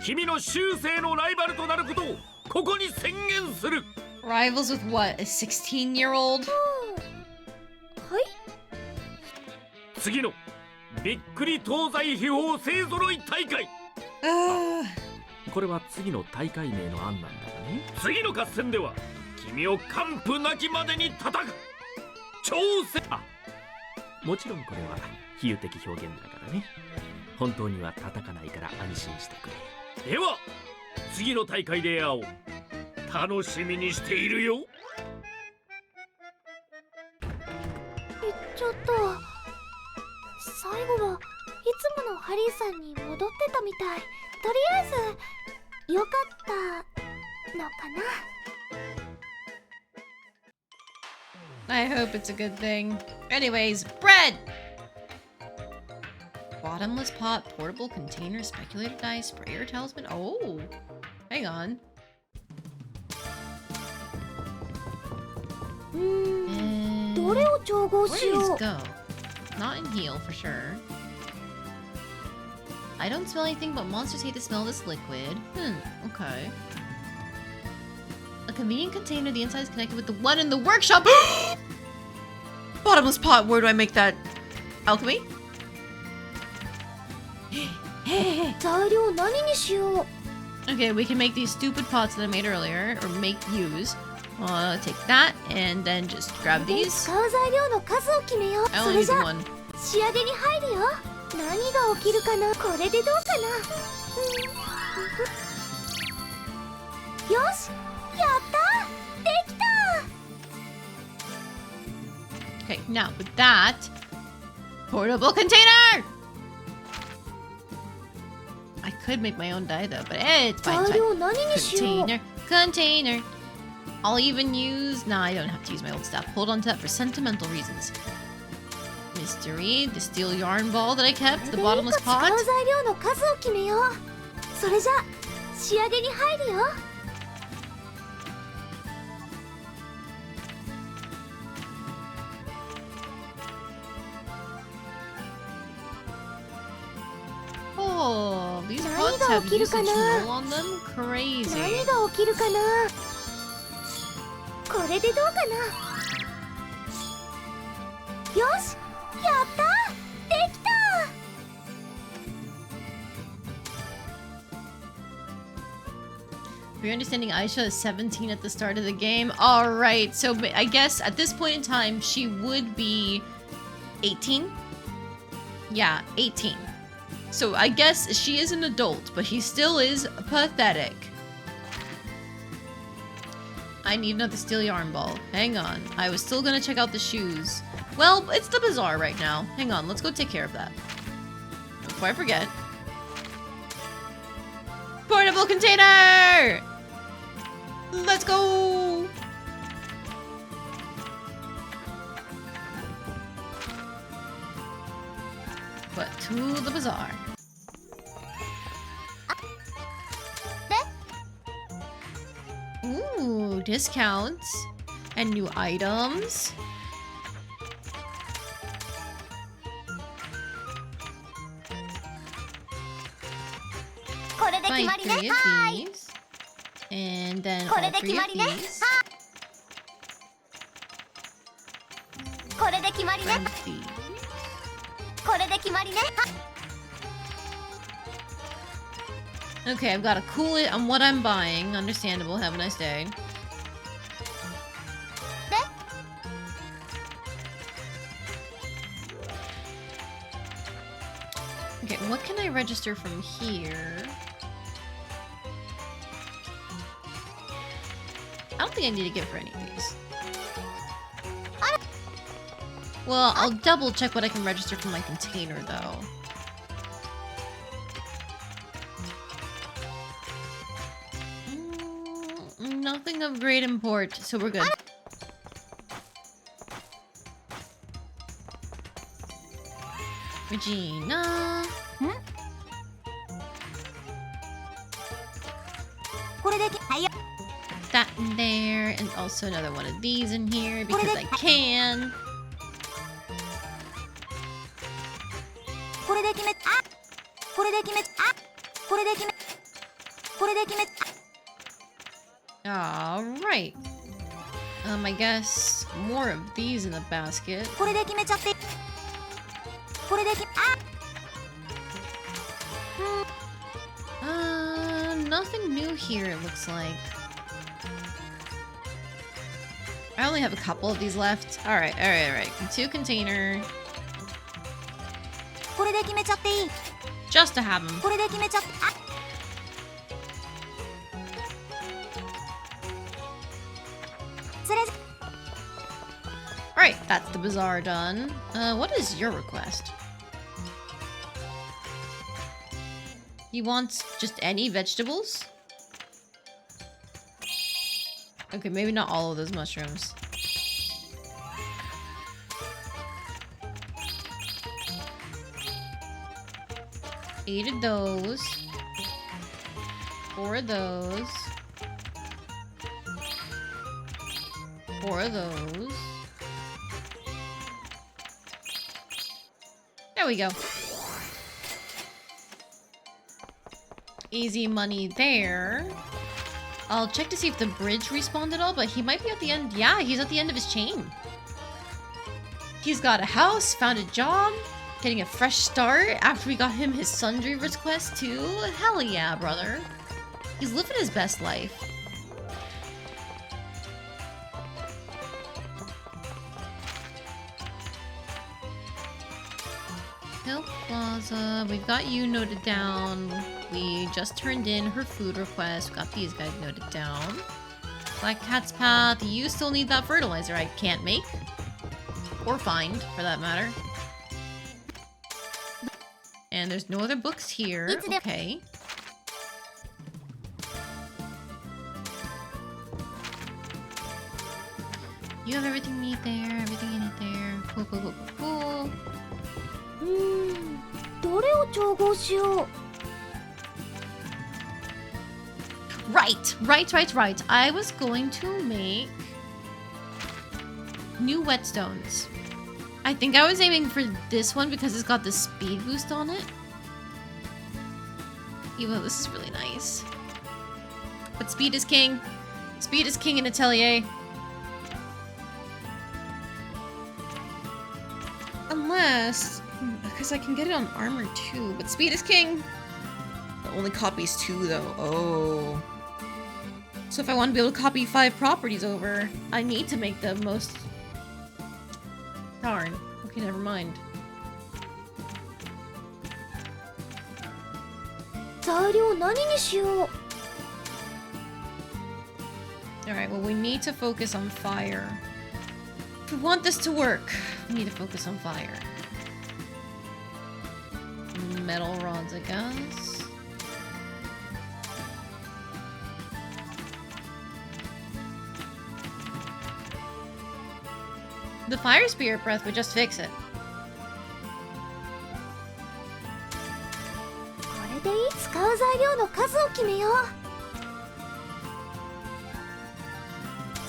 君の終生のライバルとなることをここに宣言する。 Rivals with what? A 16-year-old? はい。次のびっくり東西秘宝勢ぞろい大会。これは次の大会名の案なんだがね。次の合戦では君を完膚なきまでに叩く。挑戦。あ、もちろんこれは比喩的表現だからね。本当には叩かないから安心してくれ。では次の大会で会おう。楽しみにしているよ。ちょっと最後はいつものハリーさんに戻ってたみたい。とりあえずよかったのかな。 I hope it's a good thing. Anyways, bread! Bottomless pot, portable container, speculator dice, sprayer talisman. Oh, hang on. どれを調合し Where よ does う。 go? Not in heal for sure. I don't smell anything, but monsters hate the smell of this liquid. Okay. A convenient container, the inside is connected with the one in the workshop. Bottomless pot, where do I make that? Alchemy? 材料何にしよう。 Okay, we can make these stupid pots that I made earlier, or use. Take that, and then just grab で these. 使う材料の数を決めよう。 I そ only れ need じゃ one. 仕上げに入るよ。何が起きるかな。これでどうかな。よし、やったできた。 Okay, now with that, portable container! I could make my own die though, but it's fine. 材料何にしよう。 Container. I'll even use... Nah, I don't have to use my old stuff. Hold on to that for sentimental reasons. Mystery, the steel yarn ball that I kept, the bottomless 使 pot. う材料の数を決めよう。それじゃ仕上げに入るよ。 Oh, these 何 pots が have 起きるか usage な。 null on them? Crazy. 何が起きるかな。これでどうかな。よし、やったできた。 For your understanding, Ayesha is 17 at the start of the game. Alright, so I guess at this point in time, she would be 18? Yeah, 18. So I guess she is an adult, but she still is pathetic. I need another steel yarn ball. Hang on. I was still gonna check out the shoes. Well, it's the bazaar right now. Hang on, let's go take care of that. Before I forget. Portable container! Let's go! But to the bazaar. Ooh, discounts and new items. Buy 3 of these. And then all 3 of these. これで決まりね。 These. これで決まりね。 Okay, I've got to cool it on what I'm buying. Understandable. Have a nice day. Okay, what can I register from here? I don't think I need to get for any of these. Well, I'll double check what I can register from my container, though. Nothing of great import, so we're good. Regina. That in there, and also another one of these in here because I can. これで決め、あ、これで決め、あ、これで決め、これで決め、 Alright. I guess more of these in the basket. これで決めちゃって。これで決め、Nothing new here, it looks like. I only have a couple of these left. Alright. 2 container. これで決めちゃっていい。 Just to have them. これで決めちゃって、あ。 Alright, that's the bazaar done. What is your request? He wants just any vegetables? Okay, maybe not all of those mushrooms. Eight of those. 4 of those. 4 of those. There we go. Easy money there. I'll check to see if the bridge respawned at all, but he might be at the end. Yeah, he's at the end of his chain. He's got a house, found a job, getting a fresh start after we got him his sundry request too. Hell yeah, brother. He's living his best life. Hill Plaza, we've got you noted down. We just turned in her food request. We got these guys noted down. Black Cat's Path, you still need that fertilizer I can't make. Or find, for that matter. And there's no other books here. Okay. You have everything you need there, everything you need there. Cool, cool, cool, cool. どれを調合しよう。 Right. I was going to make new whetstones. I think I was aiming for this one because it's got the speed boost on it. Even though this is really nice. But speed is king. Speed is king in Atelier. Unless... because I can get it on armor too, but speed is king. It only copies 2 though. Oh. So if I want to be able to copy 5 properties over, I need to make the most... Darn. Okay, never mind. 材料何にしよう。 Alright, well we need to focus on fire. If we want this to work, we need to focus on fire. Metal rods, I guess. The fire spirit breath would just fix it. これでいい。使う材料の数を決めよう。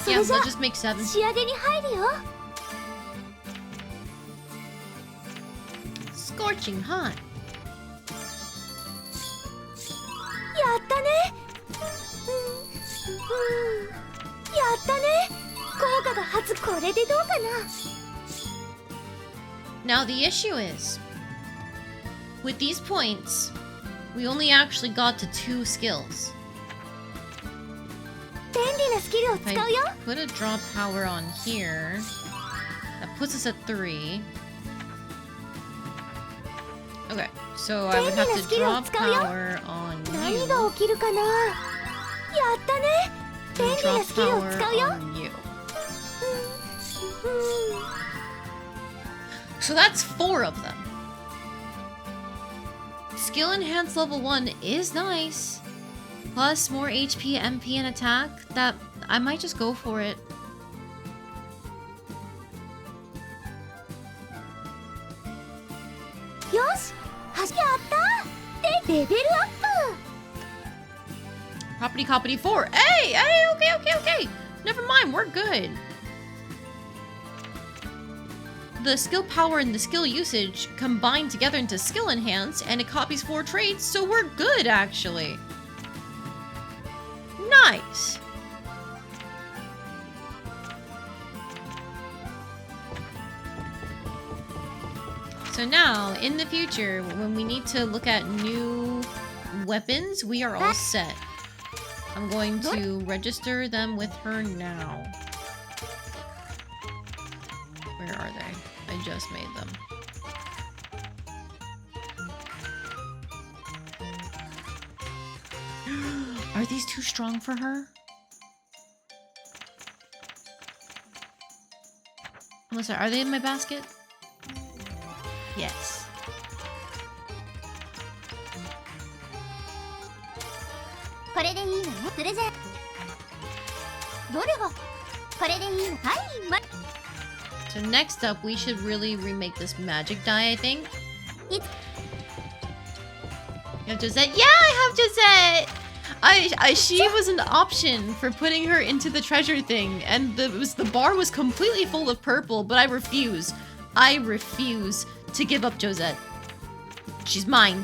そ Yeah, れじゃ we'll just make 7. 仕上げに入るよ。 Scorching hot. やったね。やったね。効果が初。これでどうかな。Now the issue is, with these points, we only actually got to 2 skills. 便利なスキルを If 使うよ I put a draw power on here, that puts us at 3. Okay, so I would have to draw power on 何が you. 起きるかな。やったね。便 And 利 draw なスキルを power 使うよ。 on you. So that's 4 of them. Skill enhanced level 1 is nice. Plus more HP, MP, and attack. That I might just go for it. Yosh! やったで、レベルアップ Property Coppity 4. Hey! Okay. Never mind, we're good. The skill power and the skill usage combine together into skill enhance, and it copies 4 traits, so we're good, actually. Nice! So now, in the future, when we need to look at new weapons, we are all set. I'm going to register them with her now. Where are they? I just made them. Are these too strong for her? I'm sorry, are they in my basket? Yes. So next up, we should really remake this magic die, I think. You have Josette? Yeah, I have Josette! She was an option for putting her into the treasure thing, and the bar was completely full of purple, but I refuse. I refuse to give up Josette. She's mine.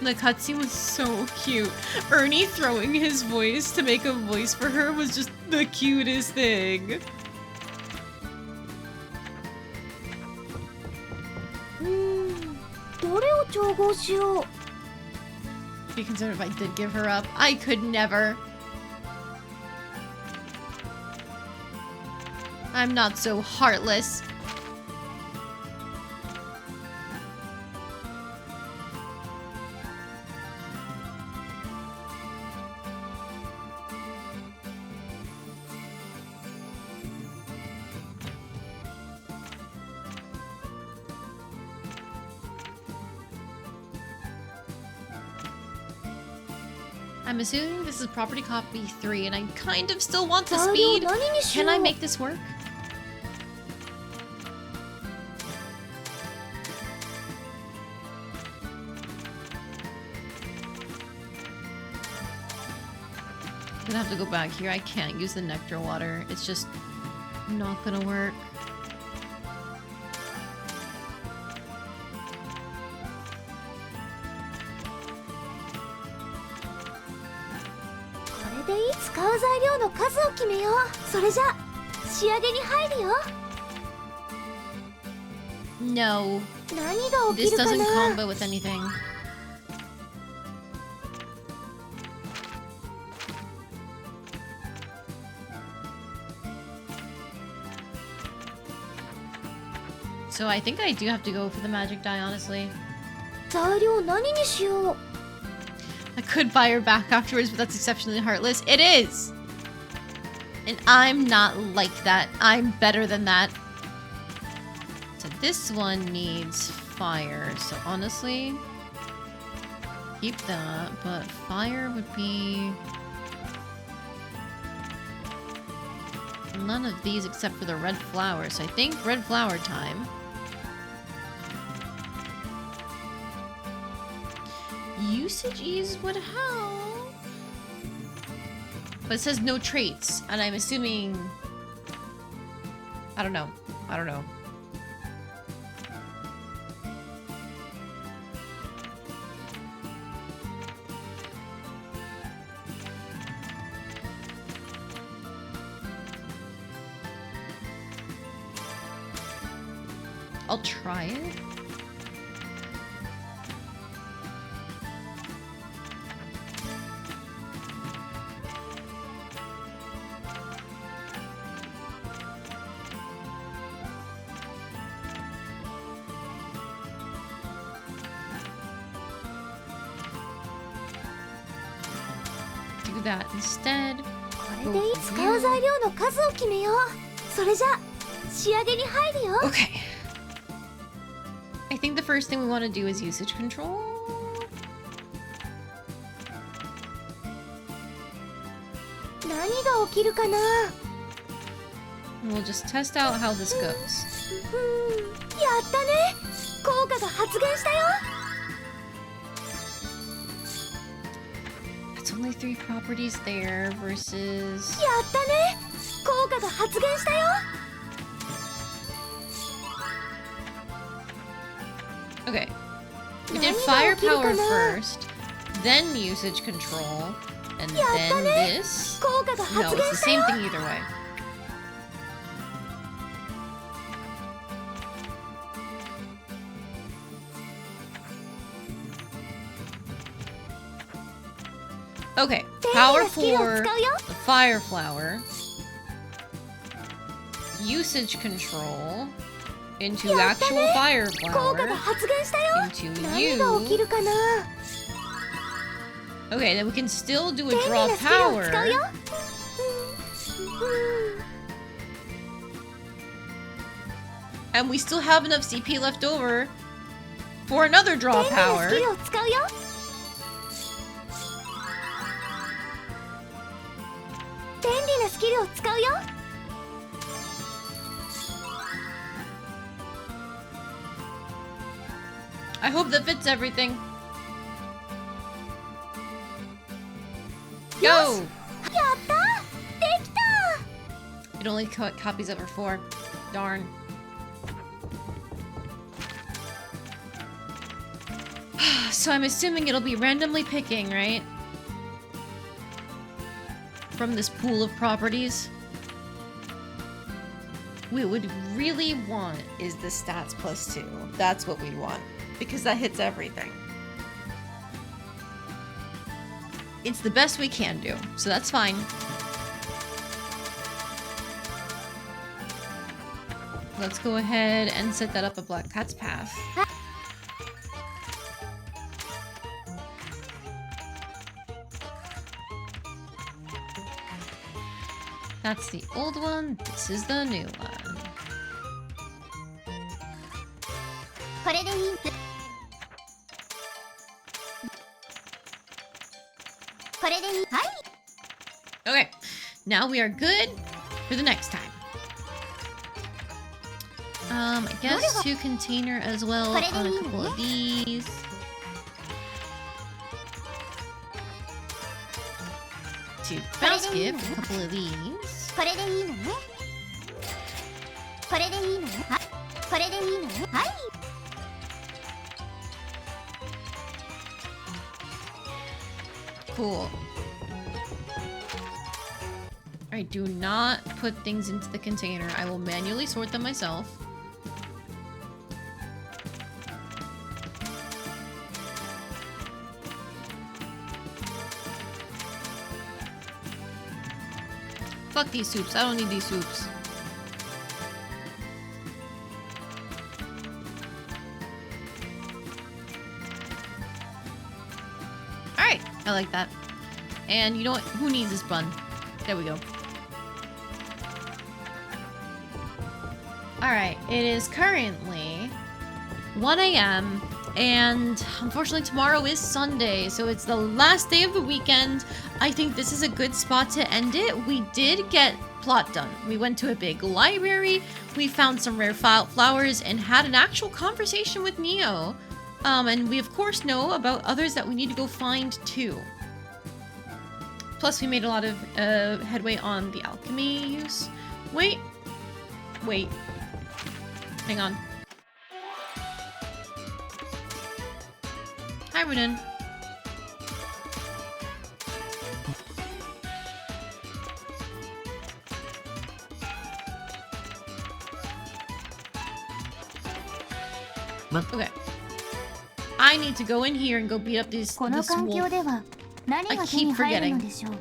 The cutscene was so cute. Ernie throwing his voice to make a voice for her was just the cutest thing. Be concerned if I did give her up. I could never. I'm not so heartless. I'm assuming this is property copy 3, and I kind of still want the speed. Can I make this work? I'm gonna have to go back here. I can't use the nectar water. It's just not gonna work. No. This doesn't combo with anything. So I think I do have to go for the magic die, honestly. I could buy her back afterwards, but that's exceptionally heartless. It is! And I'm not like that. I'm better than that. So this one needs fire. So honestly, keep that. But fire would be... none of these except for the red flower. So I think red flower time. Usage ease would help. But it says no traits, and I'm assuming... I don't know. I'll try it. Do that instead. これで使う材料の数を決めよう。それじゃ仕上げに入るよ。 Okay. I think the first thing we want to do is usage control. 何が起きるかな。 We'll just test out how this goes. やったね。効果が発現したよ。 It's only 3 properties there versus... やったね。効果が発現したよ。 Okay. We did firepower first, then usage control, and then this. No, it's the same thing either way. Okay, power for the fire flower. Usage control into actual fire flower. Into you. Okay, then we can still do a draw power. And we still have enough CP left over for another draw power. I hope that fits everything. Go! It only copies over 4. Darn. So I'm assuming it'll be randomly picking, right? From this pool of properties. What we'd really want is the stats +2. That's what we'd want. Because that hits everything. It's the best we can do, so that's fine. Let's go ahead and set that up a Black Cat's Path. That's the old one, this is the new one. これでいい。 Okay, now we are good for the next time. I guess 2 container as well on a couple of these. To basket, a couple of these. Cool. Alright, do not put things into the container. I will manually sort them myself. Fuck these soups. I don't need these soups. Alright, I like that. And you know what? Who needs this bun? There we go. Alright, it is currently 1 a.m. and unfortunately tomorrow is Sunday, so it's the last day of the weekend. I think this is a good spot to end it. We did get plot done. We went to a big library, we found some rare flowers, and had an actual conversation with Neo. And we of course know about others that we need to go find too. Plus we made a lot of headway on the alchemy use. Wait. Hang on. Hi, Runen. Okay. I need to go in here and go beat up this この this 環境 wolf. では何が手に入るのでしょう。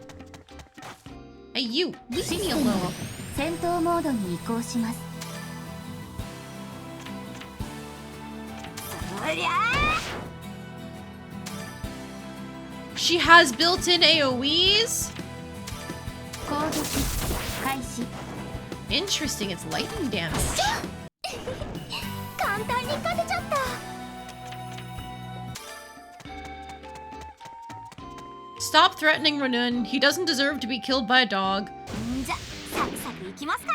Hey, you, leave シ me ステムを alone. 戦闘モードに移行します。そりゃ She has built-in AoEs? 攻撃開始。 Interesting, it's lightning damage. 簡単に勝てちゃった。 Stop threatening Renun. He doesn't deserve to be killed by a dog. じゃサクサクいきますか。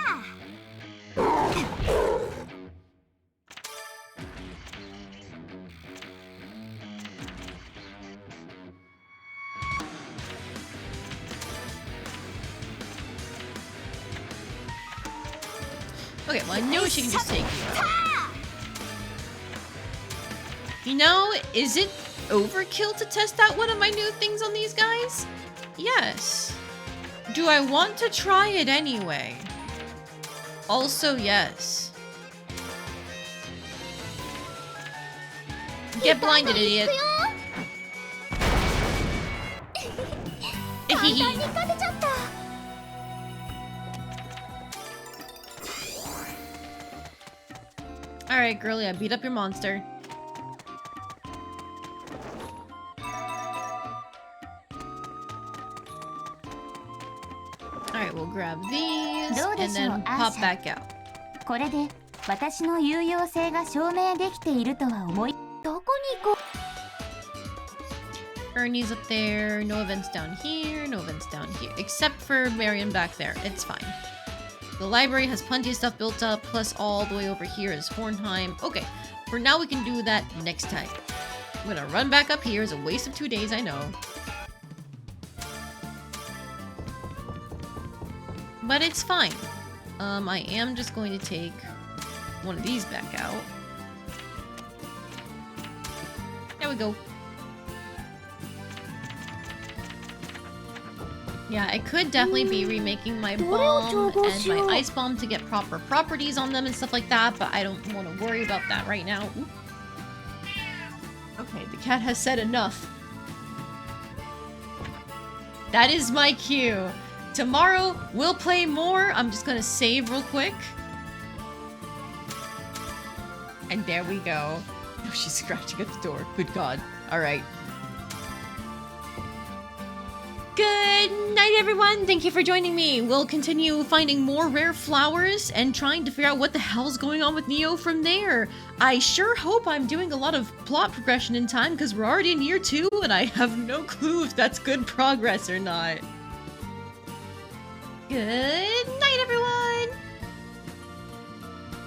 Okay, well, I know she can just take you out. You know, is it overkill to test out one of my new things on these guys? Yes. Do I want to try it anyway? Also, yes. Get blinded, idiot. 簡単に勝てちゃった。 Alright, girlie, I beat up your monster. Alright, we'll grab these and then pop back out. これで私の有用性が証明できているとは思い。どこに行こ Ernie's up there, no events down here, no events down here. Except for Marion back there, it's fine. The library has plenty of stuff built up, plus all the way over here is Hornheim. Okay, for now we can do that next time. I'm gonna run back up here, it's a waste of 2 days, I know. But it's fine. I am just going to take one of these back out. There we go. Yeah, I could definitely be remaking my bomb and my ice bomb to get proper properties on them and stuff like that, but I don't want to worry about that right now. Ooh. Okay, the cat has said enough. That is my cue. Tomorrow, we'll play more. I'm just gonna save real quick. And there we go. Oh, she's scratching at the door. Good God. Alright. Good night, everyone. Thank you for joining me. We'll continue finding more rare flowers and trying to figure out what the hell's going on with Neo from there. I sure hope I'm doing a lot of plot progression in time because we're already in year 2 and I have no clue if that's good progress or not. Good night, everyone.